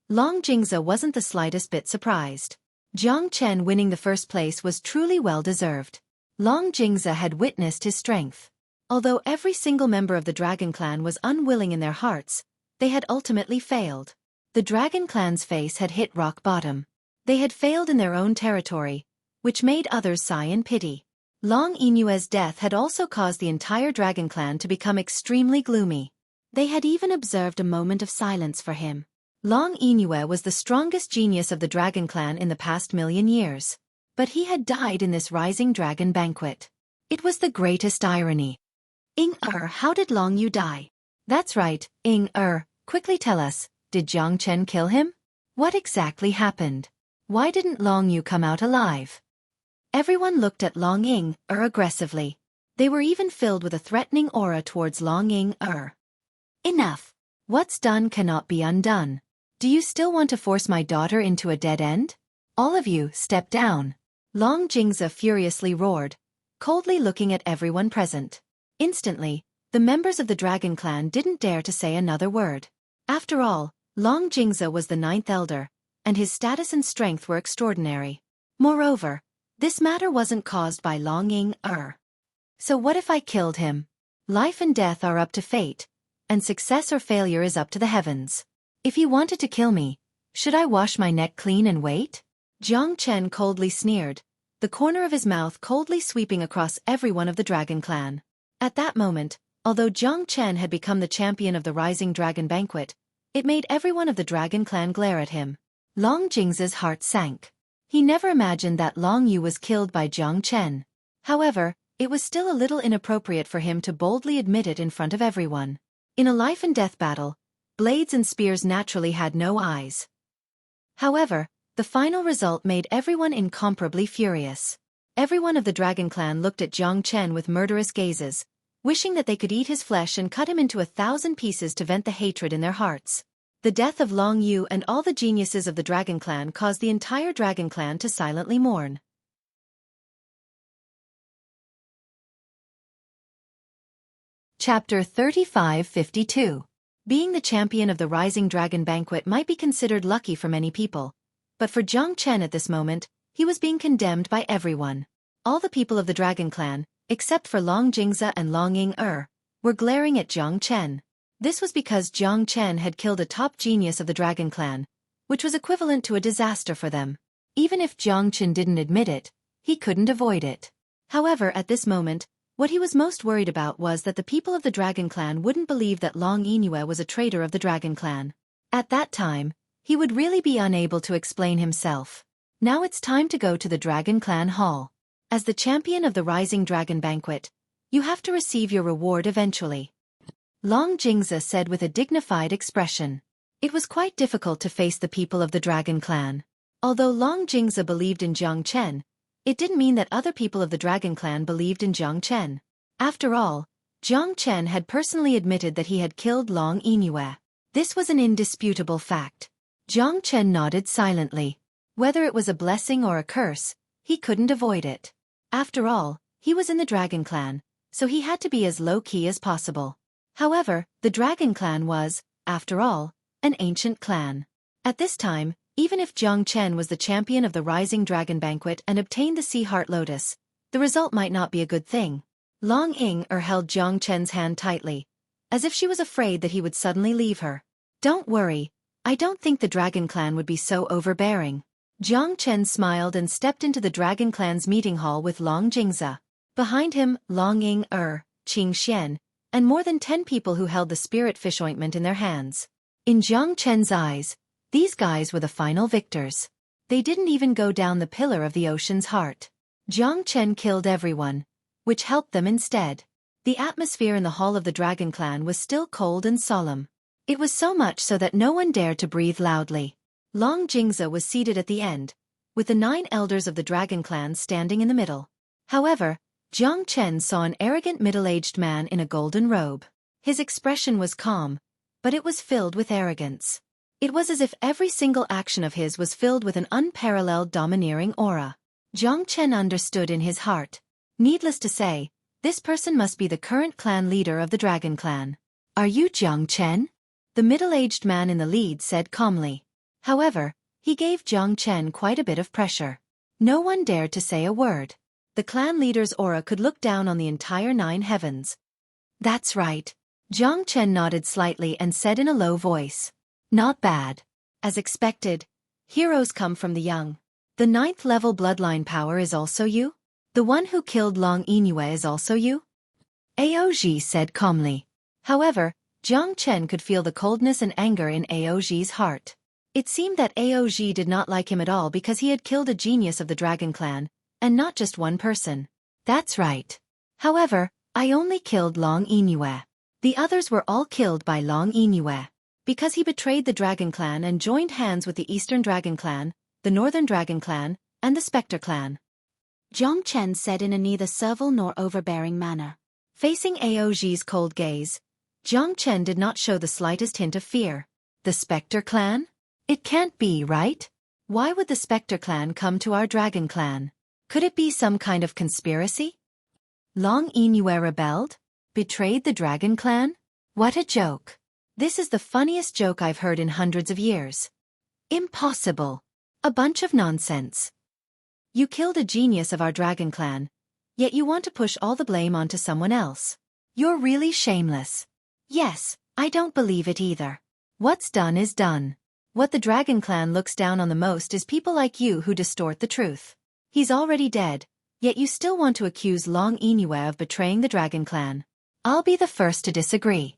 Long Jingze wasn't the slightest bit surprised. Jiang Chen winning the first place was truly well-deserved. Long Jingze had witnessed his strength. Although every single member of the Dragon Clan was unwilling in their hearts, they had ultimately failed. The Dragon Clan's face had hit rock bottom. They had failed in their own territory, which made others sigh in pity. Long Inue's death had also caused the entire Dragon Clan to become extremely gloomy. They had even observed a moment of silence for him. Long Inue was the strongest genius of the Dragon Clan in the past 1,000,000 years. But he had died in this Rising Dragon Banquet. It was the greatest irony. Ying-er, how did Long Yu die? That's right, Ying-er, quickly tell us, did Jiang Chen kill him? What exactly happened? Why didn't Long Yu come out alive? Everyone looked at Long Ying-er aggressively. They were even filled with a threatening aura towards Long Ying-er. Enough. What's done cannot be undone. Do you still want to force my daughter into a dead end? All of you, step down. Long Jingze furiously roared, coldly looking at everyone present. Instantly, the members of the Dragon Clan didn't dare to say another word. After all, Long Jingze was the 9th elder, and his status and strength were extraordinary. Moreover, this matter wasn't caused by Long Ying-er. So what if I killed him? Life and death are up to fate, and success or failure is up to the heavens. If he wanted to kill me, should I wash my neck clean and wait? Jiang Chen coldly sneered, the corner of his mouth coldly sweeping across everyone of the Dragon Clan. At that moment, although Jiang Chen had become the champion of the Rising Dragon Banquet, it made everyone of the Dragon Clan glare at him. Long Jingze's heart sank. He never imagined that Long Yu was killed by Jiang Chen. However, it was still a little inappropriate for him to boldly admit it in front of everyone. In a life-and-death battle, blades and spears naturally had no eyes. However, the final result made everyone incomparably furious. Everyone of the Dragon Clan looked at Jiang Chen with murderous gazes, wishing that they could eat his flesh and cut him into 1,000 pieces to vent the hatred in their hearts. The death of Long Yu and all the geniuses of the Dragon Clan caused the entire Dragon Clan to silently mourn. Chapter 3552. Being the champion of the Rising Dragon Banquet might be considered lucky for many people, but for Jiang Chen at this moment, he was being condemned by everyone. All the people of the Dragon Clan, except for Long Jingze and Long Ying-er, were glaring at Jiang Chen. This was because Jiang Chen had killed a top genius of the Dragon Clan, which was equivalent to a disaster for them. Even if Jiang Chen didn't admit it, he couldn't avoid it. However, at this moment, what he was most worried about was that the people of the Dragon Clan wouldn't believe that Long Yingyue was a traitor of the Dragon Clan. At that time, he would really be unable to explain himself. Now it's time to go to the Dragon Clan Hall. As the champion of the Rising Dragon Banquet, you have to receive your reward eventually. Long Jingze said with a dignified expression. It was quite difficult to face the people of the Dragon Clan. Although Long Jingze believed in Jiang Chen, it didn't mean that other people of the Dragon Clan believed in Jiang Chen. After all, Jiang Chen had personally admitted that he had killed Long Yingyue. This was an indisputable fact. Jiang Chen nodded silently. Whether it was a blessing or a curse, he couldn't avoid it. After all, he was in the Dragon Clan, so he had to be as low-key as possible. However, the Dragon Clan was, after all, an ancient clan. At this time, even if Jiang Chen was the champion of the Rising Dragon Banquet and obtained the Sea Heart Lotus, the result might not be a good thing. Long Ying-er held Jiang Chen's hand tightly, as if she was afraid that he would suddenly leave her. Don't worry, I don't think the Dragon Clan would be so overbearing. Jiang Chen smiled and stepped into the Dragon Clan's meeting hall with Long Jingze. Behind him, Long Ying-er, Qing Xian, and more than 10 people who held the spirit fish ointment in their hands. In Jiang Chen's eyes, these guys were the final victors. They didn't even go down the pillar of the ocean's heart. Jiang Chen killed everyone, which helped them instead. The atmosphere in the hall of the Dragon Clan was still cold and solemn. It was so much so that no one dared to breathe loudly. Long Jingze was seated at the end, with the 9 elders of the Dragon Clan standing in the middle. However, Jiang Chen saw an arrogant middle-aged man in a golden robe. His expression was calm, but it was filled with arrogance. It was as if every single action of his was filled with an unparalleled domineering aura. Jiang Chen understood in his heart. Needless to say, this person must be the current clan leader of the Dragon Clan. Are you Jiang Chen? The middle-aged man in the lead said calmly. However, he gave Jiang Chen quite a bit of pressure. No one dared to say a word. The clan leader's aura could look down on the entire 9 heavens. That's right. Jiang Chen nodded slightly and said in a low voice. Not bad. As expected, heroes come from the young. The 9th level bloodline power is also you? The one who killed Long Yingyue is also you? Aoji said calmly. However, Jiang Chen could feel the coldness and anger in Aoji's heart. It seemed that Aoji did not like him at all because he had killed a genius of the Dragon Clan, and not just one person. That's right. However, I only killed Long Yingyue. The others were all killed by Long Yingyue. Because he betrayed the Dragon Clan and joined hands with the Eastern Dragon Clan, the Northern Dragon Clan, and the Spectre Clan. Jiang Chen said in a neither servile nor overbearing manner. Facing Aoji's cold gaze, Jiang Chen did not show the slightest hint of fear. The Spectre Clan? It can't be, right? Why would the Spectre Clan come to our Dragon Clan? Could it be some kind of conspiracy? Long Yingyue rebelled? Betrayed the Dragon Clan? What a joke. This is the funniest joke I've heard in hundreds of years. Impossible. A bunch of nonsense. You killed a genius of our Dragon Clan, yet you want to push all the blame onto someone else. You're really shameless. Yes, I don't believe it either. What's done is done. What the Dragon Clan looks down on the most is people like you who distort the truth. He's already dead, yet you still want to accuse Long Yingyue of betraying the Dragon Clan. I'll be the first to disagree.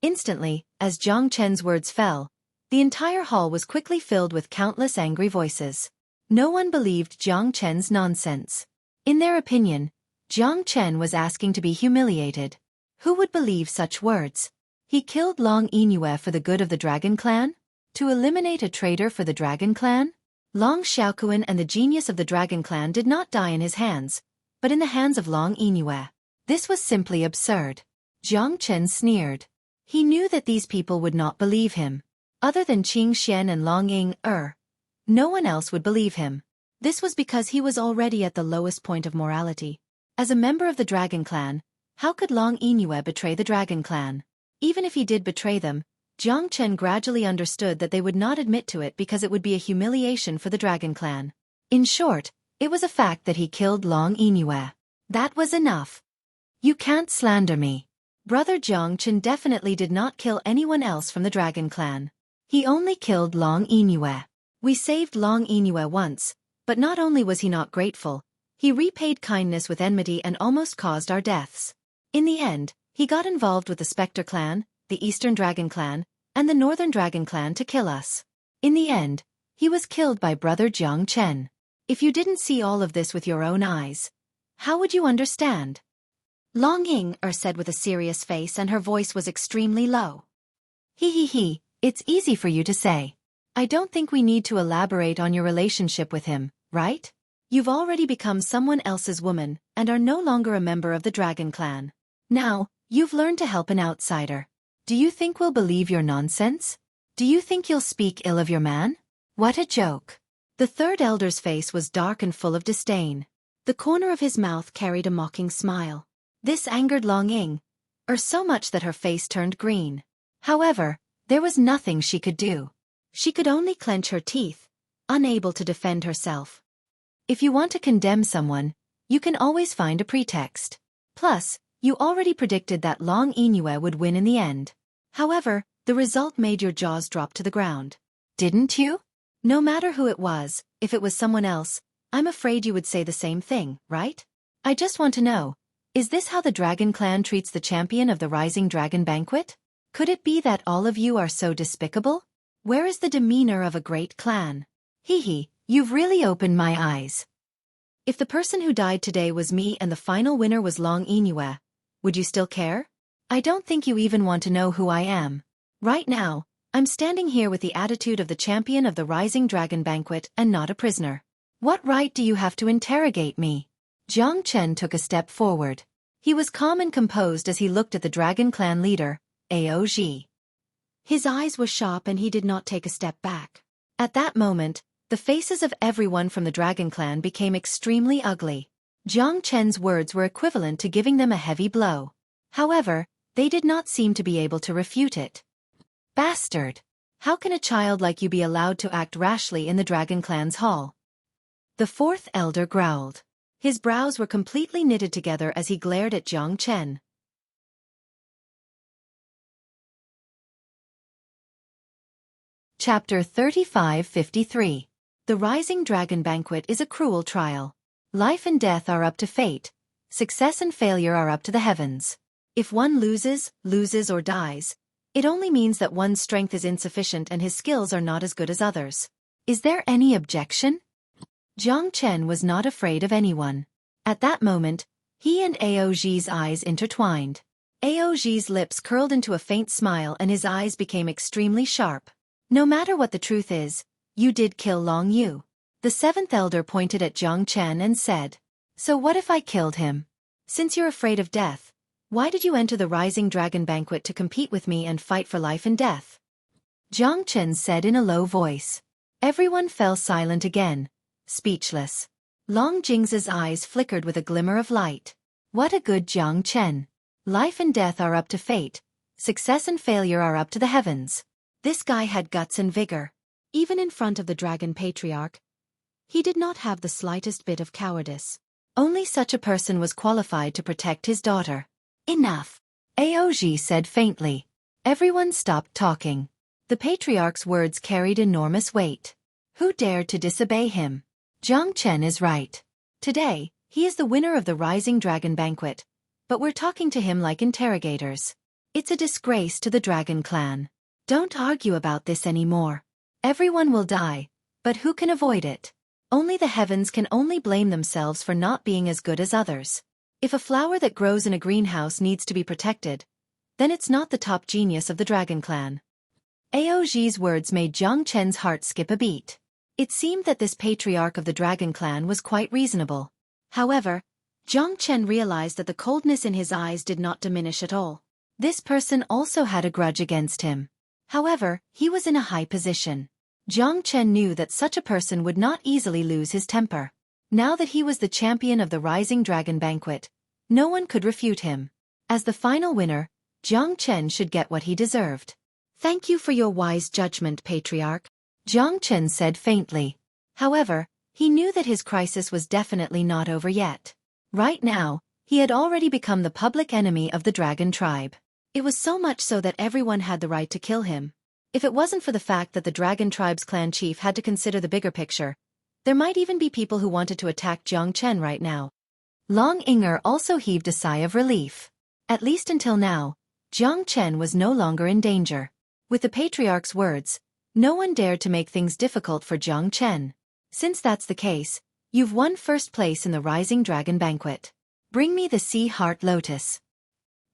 Instantly, as Jiang Chen's words fell, the entire hall was quickly filled with countless angry voices. No one believed Jiang Chen's nonsense. In their opinion, Jiang Chen was asking to be humiliated. Who would believe such words? He killed Long Yingyue for the good of the Dragon Clan? To eliminate a traitor for the Dragon Clan? Long Xiaoquan and the genius of the Dragon Clan did not die in his hands, but in the hands of Long Yingyue. This was simply absurd. Jiang Chen sneered. He knew that these people would not believe him. Other than Qing Xian and Long Ying, no one else would believe him. This was because he was already at the lowest point of morality. As a member of the Dragon Clan, how could Long Yingyue betray the Dragon Clan? Even if he did betray them, Jiang Chen gradually understood that they would not admit to it because it would be a humiliation for the Dragon Clan. In short, it was a fact that he killed Long Yingyue. That was enough. You can't slander me. Brother Jiang Chen definitely did not kill anyone else from the Dragon Clan. He only killed Long Yingyue. We saved Long Yingyue once, but not only was he not grateful, he repaid kindness with enmity and almost caused our deaths. In the end, he got involved with the Spectre Clan, the Eastern Dragon Clan, and the Northern Dragon Clan to kill us. In the end, he was killed by Brother Jiang Chen. If you didn't see all of this with your own eyes, how would you understand? Long Ying said with a serious face, and her voice was extremely low. He, it's easy for you to say. I don't think we need to elaborate on your relationship with him, right? You've already become someone else's woman, and are no longer a member of the Dragon Clan. Now, you've learned to help an outsider. Do you think we'll believe your nonsense? Do you think you'll speak ill of your man? What a joke. The third elder's face was dark and full of disdain. The corner of his mouth carried a mocking smile. This angered Long Ying, so much that her face turned green. However, there was nothing she could do. She could only clench her teeth, unable to defend herself. If you want to condemn someone, you can always find a pretext. Plus, you already predicted that Long Yingyue would win in the end. However, the result made your jaws drop to the ground. Didn't you? No matter who it was, if it was someone else, I'm afraid you would say the same thing, right? I just want to know, is this how the Dragon Clan treats the champion of the Rising Dragon Banquet? Could it be that all of you are so despicable? Where is the demeanor of a great clan? You've really opened my eyes. If the person who died today was me and the final winner was Long Yingyue, would you still care? I don't think you even want to know who I am. Right now, I'm standing here with the attitude of the champion of the Rising Dragon Banquet and not a prisoner. What right do you have to interrogate me? Jiang Chen took a step forward. He was calm and composed as he looked at the Dragon Clan leader, Aoji. His eyes were sharp and he did not take a step back. At that moment, the faces of everyone from the Dragon Clan became extremely ugly. Jiang Chen's words were equivalent to giving them a heavy blow. However, they did not seem to be able to refute it. Bastard! How can a child like you be allowed to act rashly in the Dragon Clan's hall? The fourth elder growled. His brows were completely knitted together as he glared at Jiang Chen. Chapter 3553. The Rising Dragon Banquet is a cruel trial. Life and death are up to fate. Success and failure are up to the heavens. If one loses or dies, it only means that one's strength is insufficient and his skills are not as good as others. Is there any objection? Jiang Chen was not afraid of anyone. At that moment, he and Aoji's eyes intertwined. Aoji's lips curled into a faint smile and his eyes became extremely sharp. No matter what the truth is, you did kill Long Yu. The seventh elder pointed at Jiang Chen and said, "So what if I killed him? Since you're afraid of death, why did you enter the Rising Dragon Banquet to compete with me and fight for life and death?" Jiang Chen said in a low voice. Everyone fell silent again, speechless. Long Jing's eyes flickered with a glimmer of light. What a good Jiang Chen. Life and death are up to fate. Success and failure are up to the heavens. This guy had guts and vigor. Even in front of the Dragon Patriarch, he did not have the slightest bit of cowardice. Only such a person was qualified to protect his daughter. Enough, Aoji said faintly. Everyone stopped talking. The Patriarch's words carried enormous weight. Who dared to disobey him? Jiang Chen is right. Today, he is the winner of the Rising Dragon Banquet, but we're talking to him like interrogators. It's a disgrace to the Dragon Clan. Don't argue about this anymore. Everyone will die, but who can avoid it? Only the heavens can only blame themselves for not being as good as others. If a flower that grows in a greenhouse needs to be protected, then it's not the top genius of the dragon clan. Aoji's words made Jiang Chen's heart skip a beat. It seemed that this patriarch of the dragon clan was quite reasonable. However, Jiang Chen realized that the coldness in his eyes did not diminish at all. This person also had a grudge against him. However, he was in a high position. Jiang Chen knew that such a person would not easily lose his temper. Now that he was the champion of the Rising Dragon Banquet, no one could refute him. As the final winner, Jiang Chen should get what he deserved. "Thank you for your wise judgment, Patriarch," Jiang Chen said faintly. However, he knew that his crisis was definitely not over yet. Right now, he had already become the public enemy of the dragon tribe. It was so much so that everyone had the right to kill him. If it wasn't for the fact that the dragon tribe's clan chief had to consider the bigger picture, there might even be people who wanted to attack Jiang Chen right now. Long Inger also heaved a sigh of relief. At least until now, Jiang Chen was no longer in danger. With the patriarch's words, no one dared to make things difficult for Jiang Chen. Since that's the case, you've won first place in the Rising Dragon Banquet. Bring me the Sea Heart Lotus.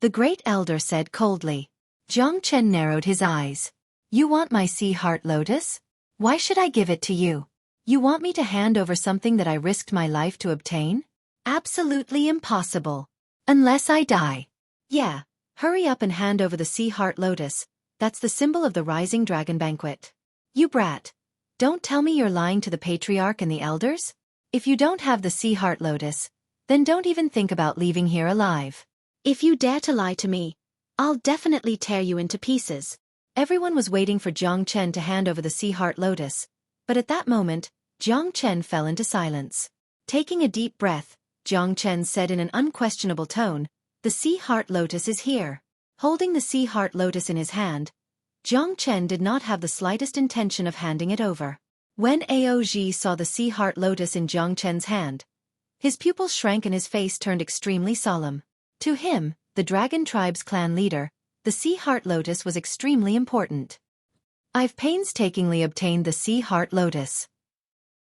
The Great Elder said coldly. Jiang Chen narrowed his eyes. You want my Sea Heart Lotus? Why should I give it to you? You want me to hand over something that I risked my life to obtain? Absolutely impossible. Unless I die. Yeah, hurry up and hand over the Sea Heart Lotus. That's the symbol of the Rising Dragon Banquet. You brat. Don't tell me you're lying to the Patriarch and the Elders? If you don't have the Sea Heart Lotus, then don't even think about leaving here alive. If you dare to lie to me, I'll definitely tear you into pieces. Everyone was waiting for Jiang Chen to hand over the Sea Heart Lotus, but at that moment, Jiang Chen fell into silence. Taking a deep breath, Jiang Chen said in an unquestionable tone, "The Sea Heart Lotus is here." Holding the Sea Heart Lotus in his hand, Jiang Chen did not have the slightest intention of handing it over. When Aoji saw the Sea Heart Lotus in Jiang Chen's hand, his pupils shrank and his face turned extremely solemn. To him, the Dragon Tribe's clan leader, the Sea Heart Lotus was extremely important. I've painstakingly obtained the Sea Heart Lotus.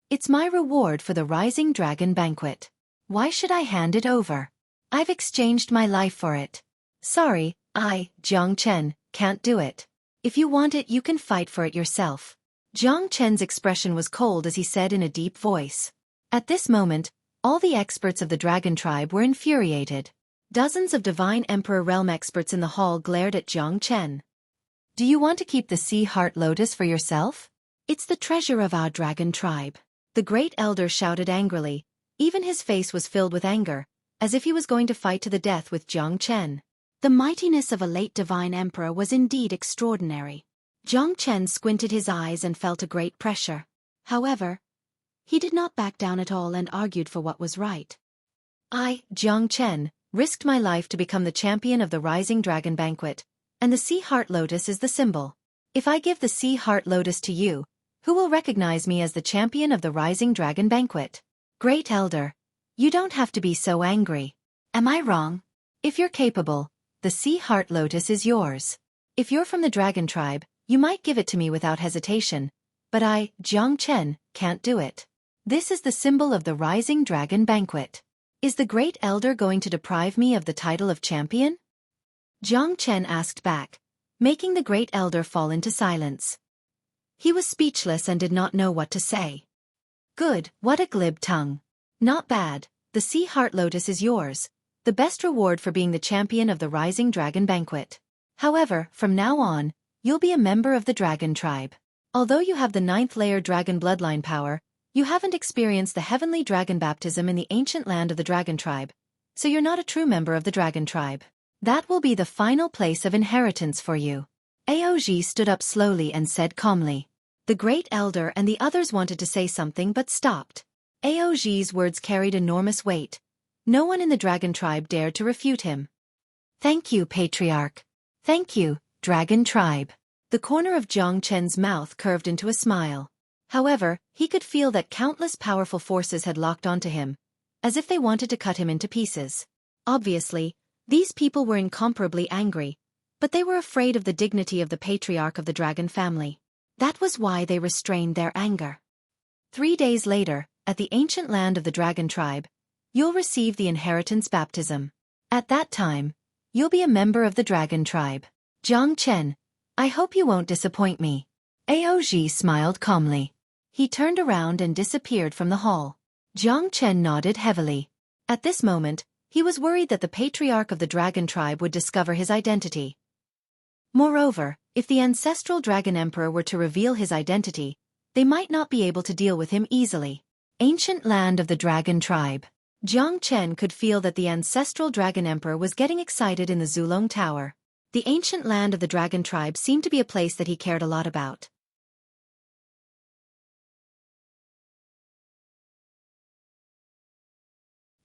It's my reward for the Rising Dragon Banquet. Why should I hand it over? I've exchanged my life for it. Sorry, Jiang Chen, can't do it. If you want it, you can fight for it yourself. Jiang Chen's expression was cold as he said in a deep voice. At this moment, all the experts of the Dragon Tribe were infuriated. Dozens of Divine Emperor Realm experts in the hall glared at Jiang Chen. Do you want to keep the Sea Heart Lotus for yourself? It's the treasure of our Dragon Tribe. The Great Elder shouted angrily. Even his face was filled with anger, as if he was going to fight to the death with Jiang Chen. The mightiness of a late Divine Emperor was indeed extraordinary. Jiang Chen squinted his eyes and felt a great pressure. However, he did not back down at all and argued for what was right. I, Jiang Chen, risked my life to become the champion of the Rising Dragon Banquet, and the Sea Heart Lotus is the symbol. If I give the Sea Heart Lotus to you, who will recognize me as the champion of the Rising Dragon Banquet? Great Elder, you don't have to be so angry. Am I wrong? If you're capable, the Sea Heart Lotus is yours. If you're from the Dragon Tribe, you might give it to me without hesitation, but I, Jiang Chen, can't do it. This is the symbol of the Rising Dragon Banquet. Is the Great Elder going to deprive me of the title of champion? Jiang Chen asked back, making the Great Elder fall into silence. He was speechless and did not know what to say. Good, what a glib tongue. Not bad, the Sea Heart Lotus is yours, the best reward for being the champion of the Rising Dragon Banquet. However, from now on, you'll be a member of the Dragon Tribe. Although you have the 9th layer dragon bloodline power, you haven't experienced the heavenly dragon baptism in the ancient land of the Dragon Tribe, so you're not a true member of the Dragon Tribe. That will be the final place of inheritance for you. Aoji stood up slowly and said calmly. The Great Elder and the others wanted to say something but stopped. Aoji's words carried enormous weight. No one in the Dragon Tribe dared to refute him. Thank you, Patriarch. Thank you, Dragon Tribe. The corner of Jiang Chen's mouth curved into a smile. However, he could feel that countless powerful forces had locked onto him, as if they wanted to cut him into pieces. Obviously, these people were incomparably angry, but they were afraid of the dignity of the patriarch of the dragon family. That was why they restrained their anger. 3 days later, at the ancient land of the Dragon Tribe, you'll receive the inheritance baptism. At that time, you'll be a member of the dragon tribe. Jiang Chen, I hope you won't disappoint me. Aoji smiled calmly. He turned around and disappeared from the hall. Jiang Chen nodded heavily. At this moment, he was worried that the patriarch of the dragon tribe would discover his identity. Moreover, if the ancestral dragon emperor were to reveal his identity, they might not be able to deal with him easily. Ancient land of the dragon tribe. Jiang Chen could feel that the ancestral dragon emperor was getting excited in the Zulong Tower. The ancient land of the dragon tribe seemed to be a place that he cared a lot about.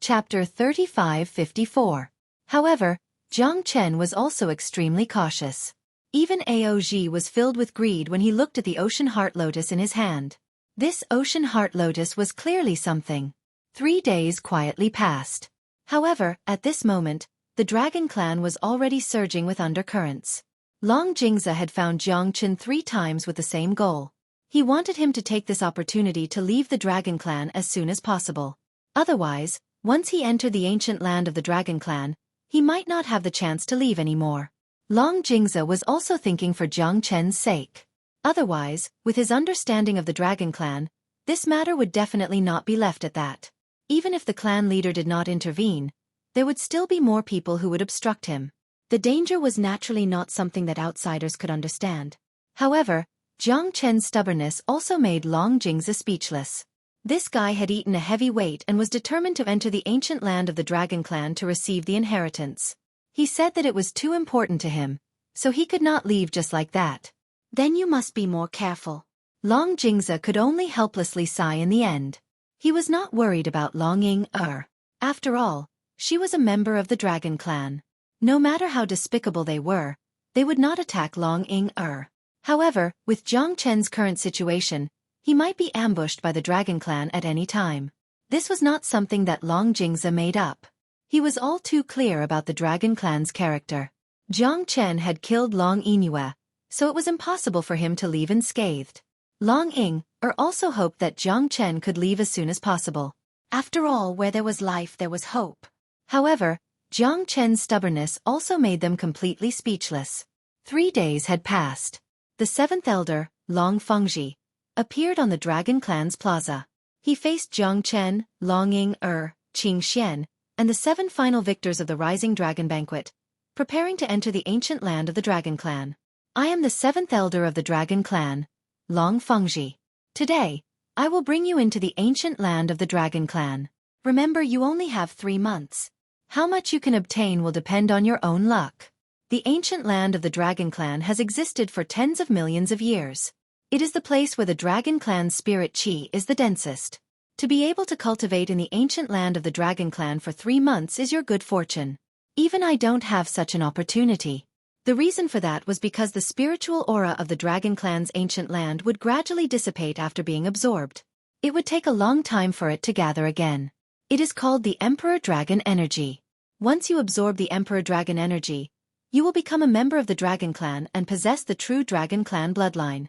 Chapter 3554. However, Jiang Chen was also extremely cautious. Even Aoji was filled with greed when he looked at the ocean heart lotus in his hand. This ocean heart lotus was clearly something. 3 days quietly passed. However, at this moment, the dragon clan was already surging with undercurrents. Long Jingza had found Jiang Chen 3 times with the same goal. He wanted him to take this opportunity to leave the dragon clan as soon as possible. Otherwise, once he entered the ancient land of the dragon clan, he might not have the chance to leave anymore. Long Jingza was also thinking for Jiang Chen's sake. Otherwise, with his understanding of the dragon clan, this matter would definitely not be left at that. Even if the clan leader did not intervene, there would still be more people who would obstruct him. The danger was naturally not something that outsiders could understand. However, Jiang Chen's stubbornness also made Long Jingza speechless. This guy had eaten a heavy weight and was determined to enter the ancient land of the dragon clan to receive the inheritance. He said that it was too important to him, so he could not leave just like that. Then you must be more careful. Long Jingza could only helplessly sigh in the end. He was not worried about Long Ying-er. After all, she was a member of the dragon clan. No matter how despicable they were, they would not attack Long Ying-er. However, with Jiang Chen's current situation, he might be ambushed by the dragon clan at any time. This was not something that Long Jingza made up. He was all too clear about the dragon clan's character. Jiang Chen had killed Long Yingyue, so it was impossible for him to leave unscathed. Long Ying-er also hoped that Jiang Chen could leave as soon as possible. After all, where there was life there was hope. However, Jiang Chen's stubbornness also made them completely speechless. 3 days had passed. The 7th elder, Long Fengji, appeared on the dragon clan's plaza. He faced Jiang Chen, Long Ying-er, Qing Xian, and the 7 final victors of the Rising Dragon Banquet, preparing to enter the ancient land of the dragon clan. I am the 7th elder of the dragon clan, Long Fengji. Today, I will bring you into the ancient land of the dragon clan. Remember, you only have 3 months. How much you can obtain will depend on your own luck. The ancient land of the dragon clan has existed for tens of millions of years. It is the place where the dragon clan's spirit qi is the densest. To be able to cultivate in the ancient land of the dragon clan for 3 months is your good fortune. Even I don't have such an opportunity. The reason for that was because the spiritual aura of the dragon clan's ancient land would gradually dissipate after being absorbed. It would take a long time for it to gather again. It is called the Emperor Dragon Energy. Once you absorb the Emperor Dragon Energy, you will become a member of the dragon clan and possess the true dragon clan bloodline.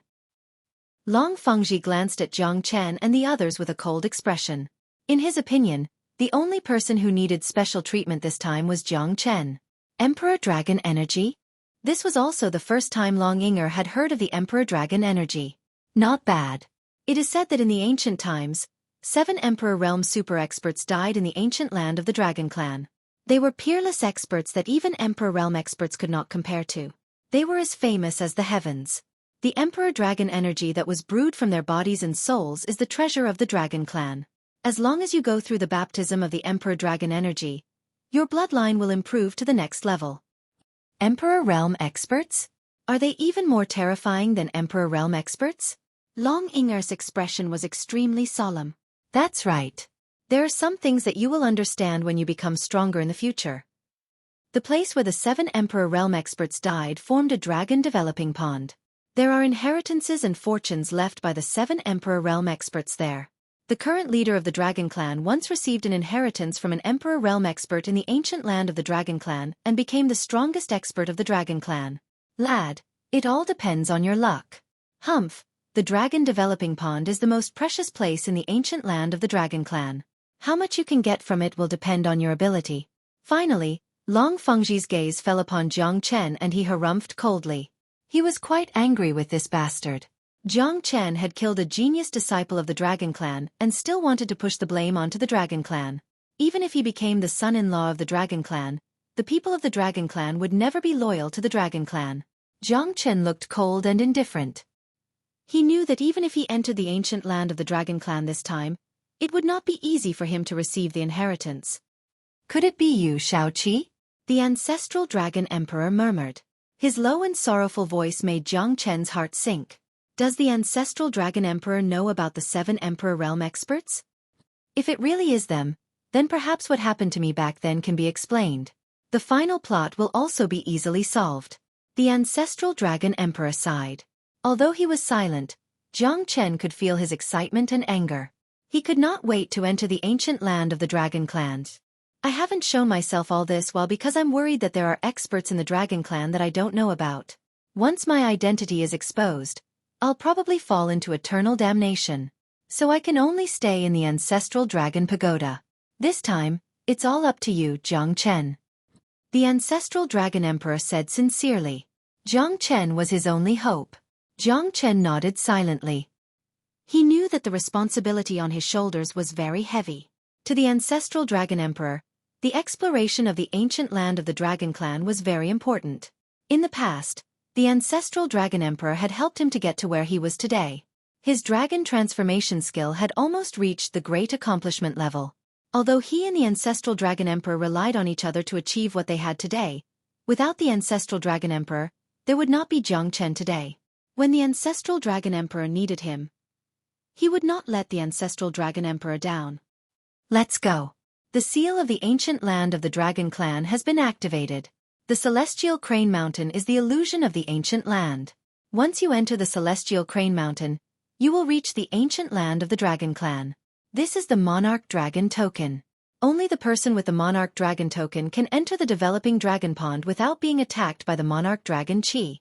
Long Fengji glanced at Jiang Chen and the others with a cold expression. In his opinion, the only person who needed special treatment this time was Jiang Chen. Emperor Dragon Energy? This was also the first time Long Ying-er had heard of the Emperor Dragon Energy. Not bad. It is said that in the ancient times, 7 Emperor Realm super experts died in the ancient land of the dragon clan. They were peerless experts that even Emperor Realm experts could not compare to. They were as famous as the heavens. The Emperor Dragon Energy that was brewed from their bodies and souls is the treasure of the dragon clan. As long as you go through the baptism of the Emperor Dragon Energy, your bloodline will improve to the next level. Emperor Realm experts? Are they even more terrifying than Emperor Realm experts? Long Ying-er's expression was extremely solemn. That's right. There are some things that you will understand when you become stronger in the future. The place where the 7 Emperor Realm experts died formed a dragon developing pond. There are inheritances and fortunes left by the 7 Emperor Realm experts there. The current leader of the Dragon Clan once received an inheritance from an Emperor Realm expert in the ancient land of the Dragon Clan and became the strongest expert of the Dragon Clan. Lad, it all depends on your luck. Humph, the Dragon Developing Pond is the most precious place in the ancient land of the Dragon Clan. How much you can get from it will depend on your ability. Finally, Long Fengji's gaze fell upon Jiang Chen and he harumphed coldly. He was quite angry with this bastard. Jiang Chen had killed a genius disciple of the Dragon Clan and still wanted to push the blame onto the Dragon Clan. Even if he became the son-in-law of the Dragon Clan, the people of the Dragon Clan would never be loyal to the Dragon Clan. Jiang Chen looked cold and indifferent. He knew that even if he entered the ancient land of the Dragon Clan this time, it would not be easy for him to receive the inheritance. Could it be you, Xueqi? The ancestral Dragon Emperor murmured. His low and sorrowful voice made Jiang Chen's heart sink. Does the ancestral Dragon Emperor know about the 7 Emperor Realm experts? If it really is them, then perhaps what happened to me back then can be explained. The final plot will also be easily solved. The ancestral Dragon Emperor sighed. Although he was silent, Jiang Chen could feel his excitement and anger. He could not wait to enter the ancient land of the Dragon Clan. I haven't shown myself all this while because I'm worried that there are experts in the Dragon Clan that I don't know about. Once my identity is exposed, I'll probably fall into eternal damnation. So I can only stay in the ancestral Dragon Pagoda. This time, it's all up to you, Jiang Chen. The ancestral Dragon Emperor said sincerely. Jiang Chen was his only hope. Jiang Chen nodded silently. He knew that the responsibility on his shoulders was very heavy. To the ancestral Dragon Emperor, the exploration of the ancient land of the Dragon Clan was very important. In the past, the ancestral Dragon Emperor had helped him to get to where he was today. His dragon transformation skill had almost reached the great accomplishment level. Although he and the ancestral Dragon Emperor relied on each other to achieve what they had today, without the ancestral Dragon Emperor, there would not be Jiang Chen today. When the ancestral Dragon Emperor needed him, he would not let the ancestral Dragon Emperor down. Let's go. The seal of the ancient land of the Dragon Clan has been activated. The Celestial Crane Mountain is the illusion of the ancient land. Once you enter the Celestial Crane Mountain, you will reach the ancient land of the Dragon Clan. This is the Monarch Dragon Token. Only the person with the Monarch Dragon Token can enter the developing Dragon Pond without being attacked by the Monarch Dragon Chi.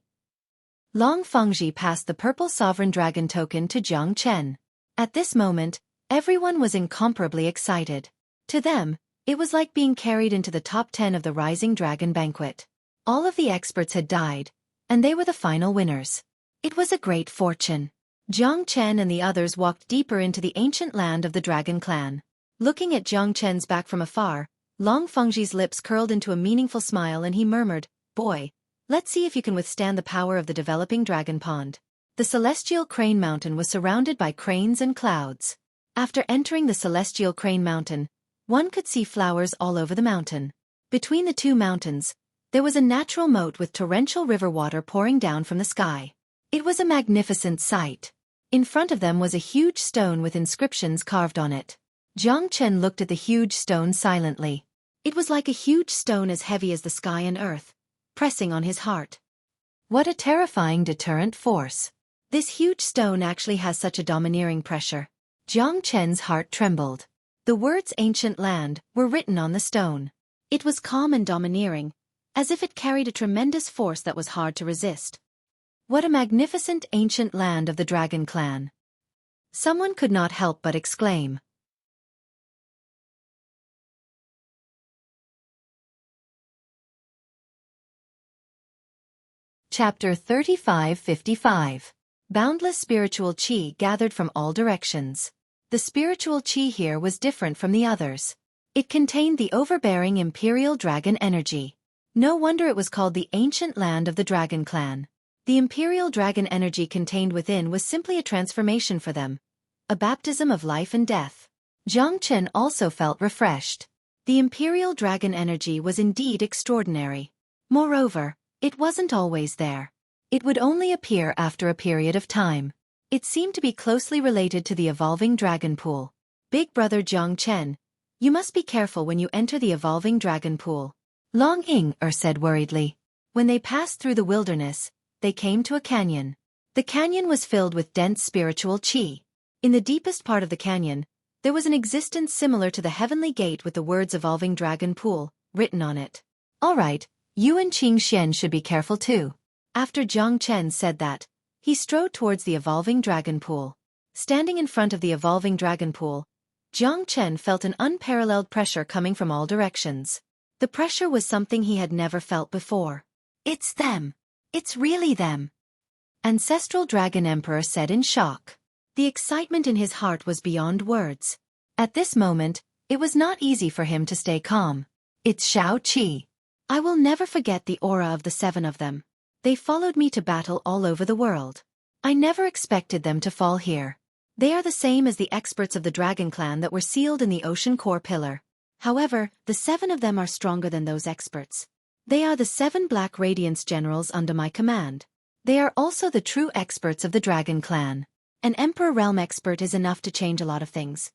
Long Fengji passed the Purple Sovereign Dragon Token to Jiang Chen. At this moment, everyone was incomparably excited. To them, it was like being carried into the top 10 of the Rising Dragon Banquet. All of the experts had died, and they were the final winners. It was a great fortune. Jiang Chen and the others walked deeper into the ancient land of the Dragon Clan. Looking at Jiang Chen's back from afar, Long Fengji's lips curled into a meaningful smile and he murmured, "Boy, let's see if you can withstand the power of the developing Dragon Pond." The Celestial Crane Mountain was surrounded by cranes and clouds. After entering the Celestial Crane Mountain, one could see flowers all over the mountain. Between the two mountains, there was a natural moat with torrential river water pouring down from the sky. It was a magnificent sight. In front of them was a huge stone with inscriptions carved on it. Jiang Chen looked at the huge stone silently. It was like a huge stone as heavy as the sky and earth, pressing on his heart. What a terrifying deterrent force. This huge stone actually has such a domineering pressure. Jiang Chen's heart trembled. The words ancient land were written on the stone. It was calm and domineering, as if it carried a tremendous force that was hard to resist. What a magnificent ancient land of the Dragon Clan! Someone could not help but exclaim. Chapter 35-55. Boundless spiritual qi gathered from all directions. The spiritual qi here was different from the others. It contained the overbearing imperial dragon energy. No wonder it was called the ancient land of the Dragon Clan. The imperial dragon energy contained within was simply a transformation for them, a baptism of life and death. Jiang Chen also felt refreshed. The imperial dragon energy was indeed extraordinary. Moreover, it wasn't always there. It would only appear after a period of time. It seemed to be closely related to the evolving dragon pool. Big brother Jiang Chen, you must be careful when you enter the evolving dragon pool. Long Ying-er said worriedly. When they passed through the wilderness, they came to a canyon. The canyon was filled with dense spiritual qi. In the deepest part of the canyon, there was an existence similar to the heavenly gate with the words evolving dragon pool written on it. All right, you and Qing Xian should be careful too. After Jiang Chen said that, he strode towards the evolving dragon pool. Standing in front of the evolving dragon pool, Jiang Chen felt an unparalleled pressure coming from all directions. The pressure was something he had never felt before. It's them. It's really them. Ancestral Dragon Emperor said in shock. The excitement in his heart was beyond words. At this moment, it was not easy for him to stay calm. It's Xueqi. I will never forget the aura of the 7 of them. They followed me to battle all over the world. I never expected them to fall here. They are the same as the experts of the Dragon Clan that were sealed in the ocean core pillar. However, the 7 of them are stronger than those experts. They are the 7 Black Radiance generals under my command. They are also the true experts of the Dragon Clan. An Emperor Realm expert is enough to change a lot of things.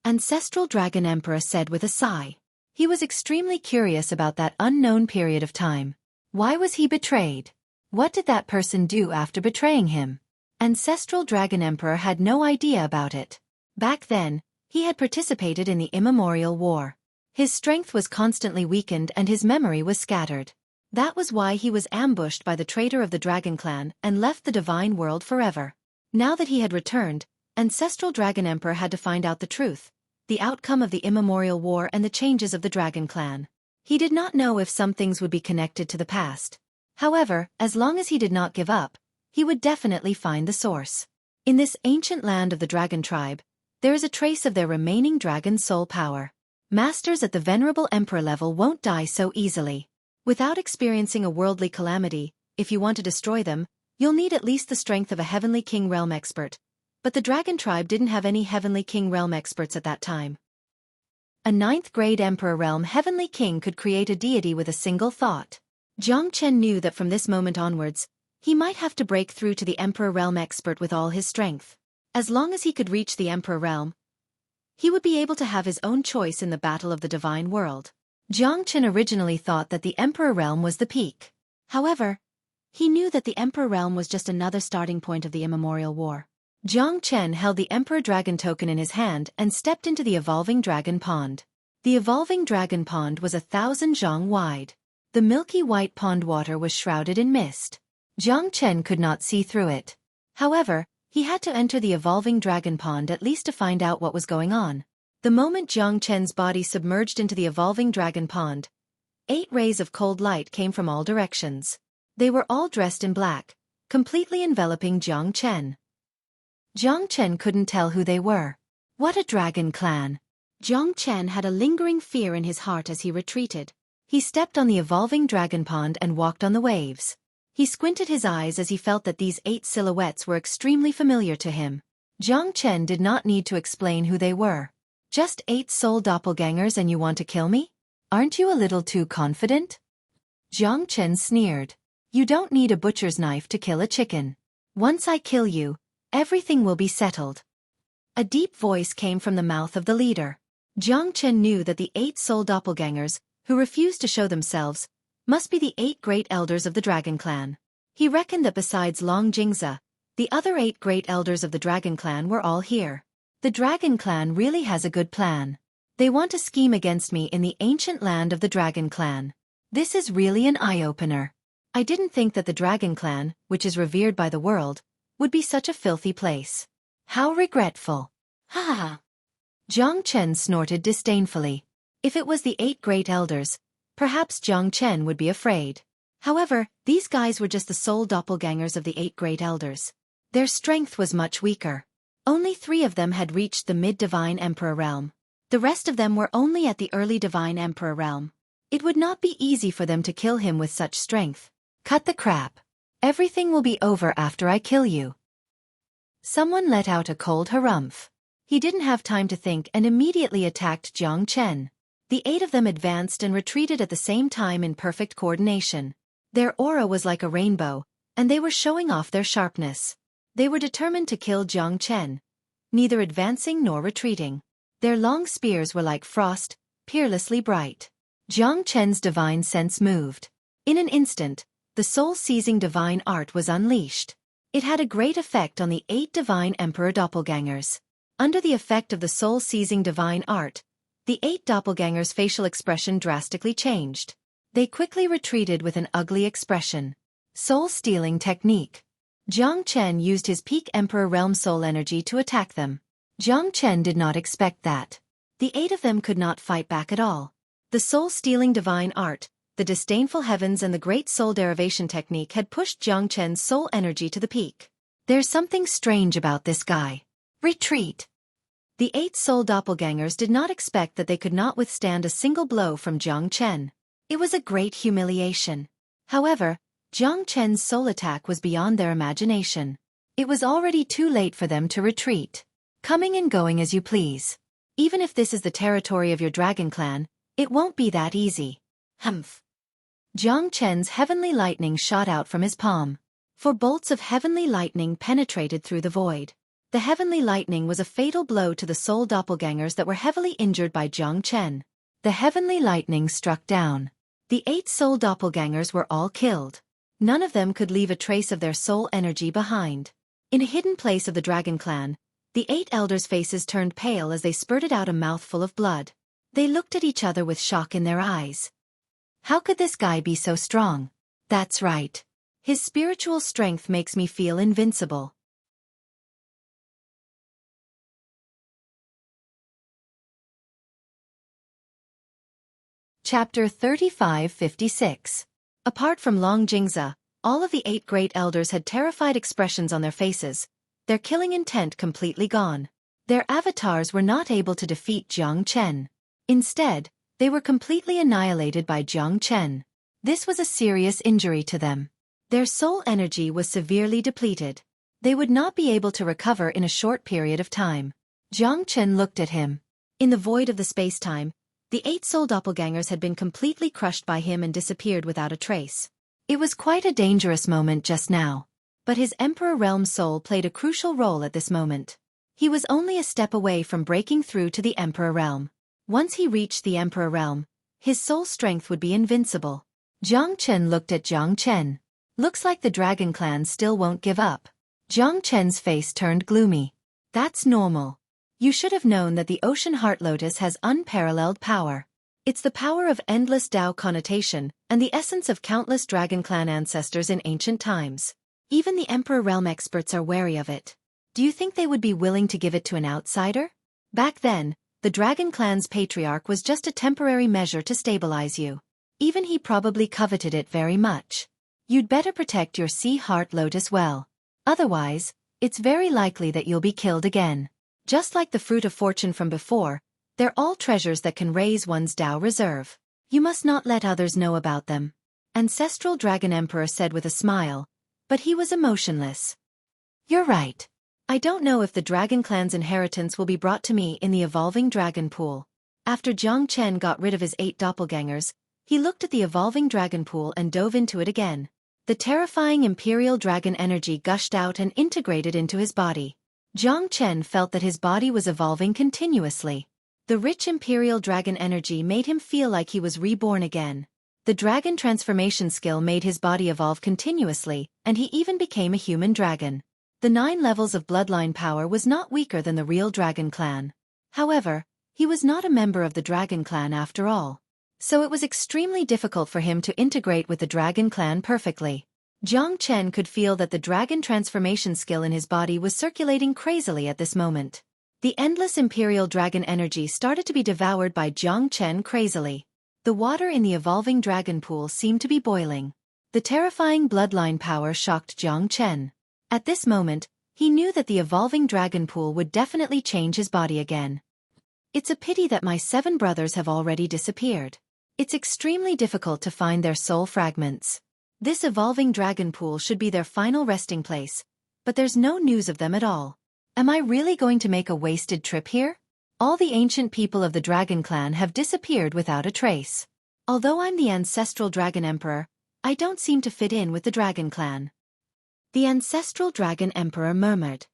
Ancestral Dragon Emperor said with a sigh. He was extremely curious about that unknown period of time. Why was he betrayed? What did that person do after betraying him? Ancestral Dragon Emperor had no idea about it. Back then, he had participated in the immemorial war. His strength was constantly weakened and his memory was scattered. That was why he was ambushed by the traitor of the Dragon Clan and left the divine world forever. Now that he had returned, Ancestral Dragon Emperor had to find out the truth, the outcome of the immemorial war and the changes of the Dragon Clan. He did not know if some things would be connected to the past. However, as long as he did not give up, he would definitely find the source. In this ancient land of the Dragon Tribe, there is a trace of their remaining dragon soul power. Masters at the venerable emperor level won't die so easily. Without experiencing a worldly calamity, if you want to destroy them, you'll need at least the strength of a Heavenly King Realm expert. But the Dragon Tribe didn't have any Heavenly King Realm experts at that time. A 9th grade Emperor Realm Heavenly King could create a deity with a single thought. Jiang Chen knew that from this moment onwards, he might have to break through to the Emperor Realm expert with all his strength. As long as he could reach the Emperor Realm, he would be able to have his own choice in the battle of the divine world. Jiang Chen originally thought that the Emperor Realm was the peak. However, he knew that the Emperor Realm was just another starting point of the immemorial war. Jiang Chen held the Emperor Dragon token in his hand and stepped into the Evolving Dragon Pond. The Evolving Dragon Pond was 1,000 zhang wide. The milky white pond water was shrouded in mist. Jiang Chen could not see through it. However, he had to enter the Evolving Dragon Pond at least to find out what was going on. The moment Jiang Chen's body submerged into the Evolving Dragon Pond, 8 rays of cold light came from all directions. They were all dressed in black, completely enveloping Jiang Chen. Jiang Chen couldn't tell who they were. What a dragon clan! Jiang Chen had a lingering fear in his heart as he retreated. He stepped on the Evolving Dragon Pond and walked on the waves. He squinted his eyes as he felt that these 8 silhouettes were extremely familiar to him. Jiang Chen did not need to explain who they were. Just 8 soul doppelgangers and you want to kill me? Aren't you a little too confident? Jiang Chen sneered. You don't need a butcher's knife to kill a chicken. Once I kill you, everything will be settled. A deep voice came from the mouth of the leader. Jiang Chen knew that the 8 soul doppelgangers, who refused to show themselves, must be the 8 great elders of the Dragon Clan. He reckoned that besides Long Jingza, the other 8 great elders of the Dragon Clan were all here. The Dragon Clan really has a good plan. They want to scheme against me in the ancient land of the Dragon Clan. This is really an eye-opener. I didn't think that the Dragon Clan, which is revered by the world, would be such a filthy place. How regretful. Ha ha ha. Jiang Chen snorted disdainfully. If it was the 8 great elders, perhaps Jiang Chen would be afraid. However, these guys were just the soul doppelgangers of the 8 great elders. Their strength was much weaker. Only 3 of them had reached the mid-divine emperor realm. The rest of them were only at the early divine emperor realm. It would not be easy for them to kill him with such strength. Cut the crap. Everything will be over after I kill you. Someone let out a cold harumph. He didn't have time to think and immediately attacked Jiang Chen. The 8 of them advanced and retreated at the same time in perfect coordination. Their aura was like a rainbow, and they were showing off their sharpness. They were determined to kill Jiang Chen, neither advancing nor retreating. Their long spears were like frost, peerlessly bright. Jiang Chen's divine sense moved. In an instant, the soul-seizing divine art was unleashed. It had a great effect on the 8 divine emperor doppelgangers. Under the effect of the soul-seizing divine art, the 8 doppelgangers' facial expression drastically changed. They quickly retreated with an ugly expression. Soul-stealing technique. Jiang Chen used his peak Emperor Realm soul energy to attack them. Jiang Chen did not expect that. The 8 of them could not fight back at all. The soul-stealing divine art, the disdainful heavens and the great soul derivation technique had pushed Jiang Chen's soul energy to the peak. There's something strange about this guy. Retreat. The 8 soul doppelgangers did not expect that they could not withstand a single blow from Jiang Chen. It was a great humiliation. However, Jiang Chen's soul attack was beyond their imagination. It was already too late for them to retreat. Coming and going as you please. Even if this is the territory of your dragon clan, it won't be that easy. Humph. Jiang Chen's heavenly lightning shot out from his palm. 4 bolts of heavenly lightning penetrated through the void. The heavenly lightning was a fatal blow to the soul doppelgangers that were heavily injured by Jiang Chen. The heavenly lightning struck down. The 8 soul doppelgangers were all killed. None of them could leave a trace of their soul energy behind. In a hidden place of the dragon clan, the 8 elders' faces turned pale as they spurted out a mouthful of blood. They looked at each other with shock in their eyes. How could this guy be so strong? That's right. His spiritual strength makes me feel invincible. Chapter 35-56. Apart from Long Jingza, all of the 8 great elders had terrified expressions on their faces, their killing intent completely gone. Their avatars were not able to defeat Jiang Chen. Instead, they were completely annihilated by Jiang Chen. This was a serious injury to them. Their soul energy was severely depleted. They would not be able to recover in a short period of time. Jiang Chen looked at him. In the void of the space-time, the 8 soul doppelgangers had been completely crushed by him and disappeared without a trace. It was quite a dangerous moment just now. But his Emperor Realm soul played a crucial role at this moment. He was only a step away from breaking through to the Emperor Realm. Once he reached the Emperor Realm, his soul strength would be invincible. Jiang Chen looked at Jiang Chen. Looks like the Dragon Clan still won't give up. Jiang Chen's face turned gloomy. That's normal. You should have known that the Ocean Heart Lotus has unparalleled power. It's the power of endless Tao connotation, and the essence of countless Dragon Clan ancestors in ancient times. Even the Emperor Realm experts are wary of it. Do you think they would be willing to give it to an outsider? Back then, the Dragon Clan's patriarch was just a temporary measure to stabilize you. Even he probably coveted it very much. You'd better protect your Sea Heart Lotus well. Otherwise, it's very likely that you'll be killed again. Just like the fruit of fortune from before, they're all treasures that can raise one's Tao reserve. You must not let others know about them. Ancestral Dragon Emperor said with a smile, but he was emotionless. You're right. I don't know if the Dragon Clan's inheritance will be brought to me in the evolving dragon pool. After Jiang Chen got rid of his 8 doppelgangers, he looked at the evolving dragon pool and dove into it again. The terrifying imperial dragon energy gushed out and integrated into his body. Jiang Chen felt that his body was evolving continuously. The rich imperial dragon energy made him feel like he was reborn again. The dragon transformation skill made his body evolve continuously, and he even became a human dragon. The 9 levels of bloodline power was not weaker than the real Dragon Clan. However, he was not a member of the Dragon Clan after all. So it was extremely difficult for him to integrate with the Dragon Clan perfectly. Jiang Chen could feel that the dragon transformation skill in his body was circulating crazily at this moment. The endless imperial dragon energy started to be devoured by Jiang Chen crazily. The water in the evolving dragon pool seemed to be boiling. The terrifying bloodline power shocked Jiang Chen. At this moment, he knew that the evolving dragon pool would definitely change his body again. It's a pity that my 7 brothers have already disappeared. It's extremely difficult to find their soul fragments. This evolving dragon pool should be their final resting place, but there's no news of them at all. Am I really going to make a wasted trip here? All the ancient people of the Dragon Clan have disappeared without a trace. Although I'm the ancestral Dragon Emperor, I don't seem to fit in with the Dragon Clan. The ancestral Dragon Emperor murmured.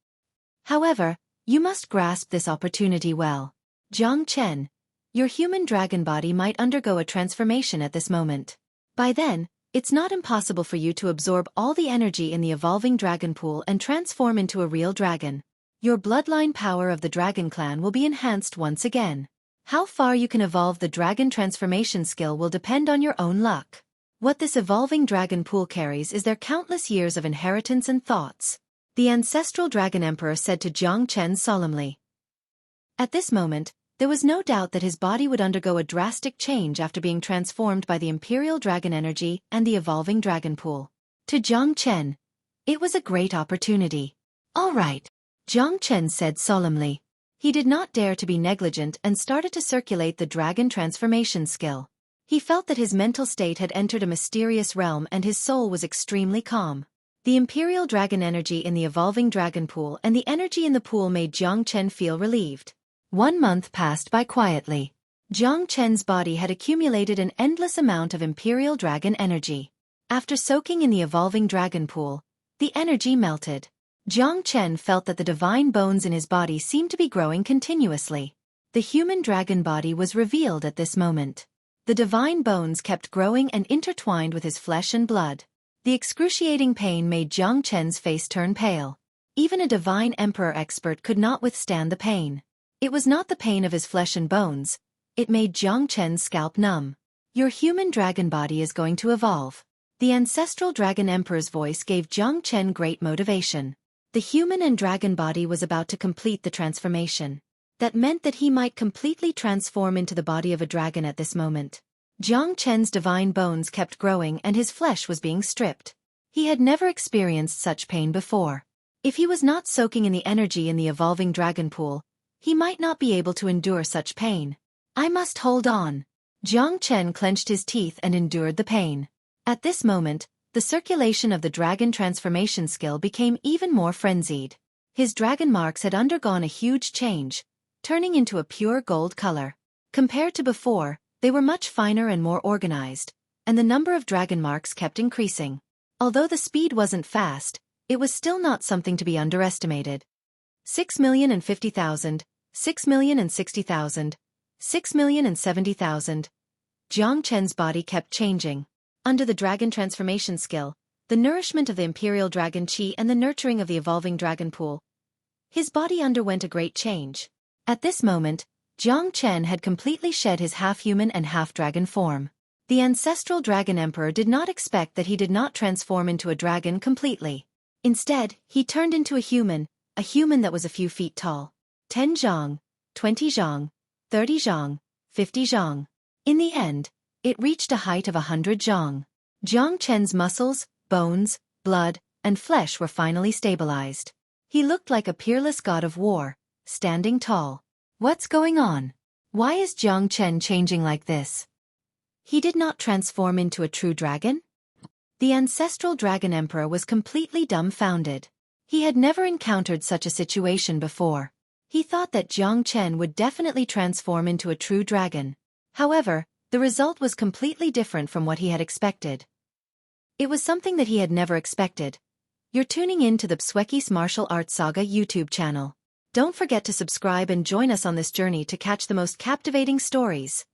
However, you must grasp this opportunity well. Jiang Chen, your human dragon body might undergo a transformation at this moment. By then, it's not impossible for you to absorb all the energy in the evolving dragon pool and transform into a real dragon. Your bloodline power of the Dragon Clan will be enhanced once again. How far you can evolve the dragon transformation skill will depend on your own luck. What this evolving dragon pool carries is their countless years of inheritance and thoughts. The ancestral Dragon Emperor said to Jiang Chen solemnly. At this moment, there was no doubt that his body would undergo a drastic change after being transformed by the Imperial Dragon Energy and the evolving Dragon Pool. To Jiang Chen, it was a great opportunity. All right, Jiang Chen said solemnly. He did not dare to be negligent and started to circulate the dragon transformation skill. He felt that his mental state had entered a mysterious realm and his soul was extremely calm. The Imperial Dragon Energy in the evolving Dragon Pool and the energy in the pool made Jiang Chen feel relieved. 1 month passed by quietly. Jiang Chen's body had accumulated an endless amount of Imperial Dragon Energy. After soaking in the evolving Dragon Pool, the energy melted. Jiang Chen felt that the divine bones in his body seemed to be growing continuously. The human dragon body was revealed at this moment. The divine bones kept growing and intertwined with his flesh and blood. The excruciating pain made Jiang Chen's face turn pale. Even a divine emperor expert could not withstand the pain. It was not the pain of his flesh and bones. It made Jiang Chen's scalp numb. Your human dragon body is going to evolve. The ancestral dragon emperor's voice gave Jiang Chen great motivation. The human and dragon body was about to complete the transformation. That meant that he might completely transform into the body of a dragon at this moment. Jiang Chen's divine bones kept growing and his flesh was being stripped. He had never experienced such pain before. If he was not soaking in the energy in the evolving dragon pool, he might not be able to endure such pain. I must hold on. Jiang Chen clenched his teeth and endured the pain. At this moment, the circulation of the dragon transformation skill became even more frenzied. His dragon marks had undergone a huge change, turning into a pure gold color. Compared to before, they were much finer and more organized, and the number of dragon marks kept increasing. Although the speed wasn't fast, it was still not something to be underestimated. 6,050,000, 6,060,000, 6,070,000. Jiang Chen's body kept changing. Under the dragon transformation skill, the nourishment of the Imperial Dragon Qi and the nurturing of the evolving Dragon Pool, his body underwent a great change. At this moment, Jiang Chen had completely shed his half-human and half-dragon form. The ancestral Dragon Emperor did not expect that he did not transform into a dragon completely. Instead, he turned into a human that was a few feet tall. 10 zhang, 20 zhang, 30 zhang, 50 zhang. In the end, it reached a height of 100 zhang. Jiang Chen's muscles, bones, blood, and flesh were finally stabilized. He looked like a peerless god of war, standing tall. What's going on? Why is Jiang Chen changing like this? He did not transform into a true dragon? The ancestral Dragon Emperor was completely dumbfounded. He had never encountered such a situation before. He thought that Jiang Chen would definitely transform into a true dragon. However, the result was completely different from what he had expected. It was something that he had never expected. You're tuning in to the Xueqi's Martial Arts Saga YouTube channel. Don't forget to subscribe and join us on this journey to catch the most captivating stories.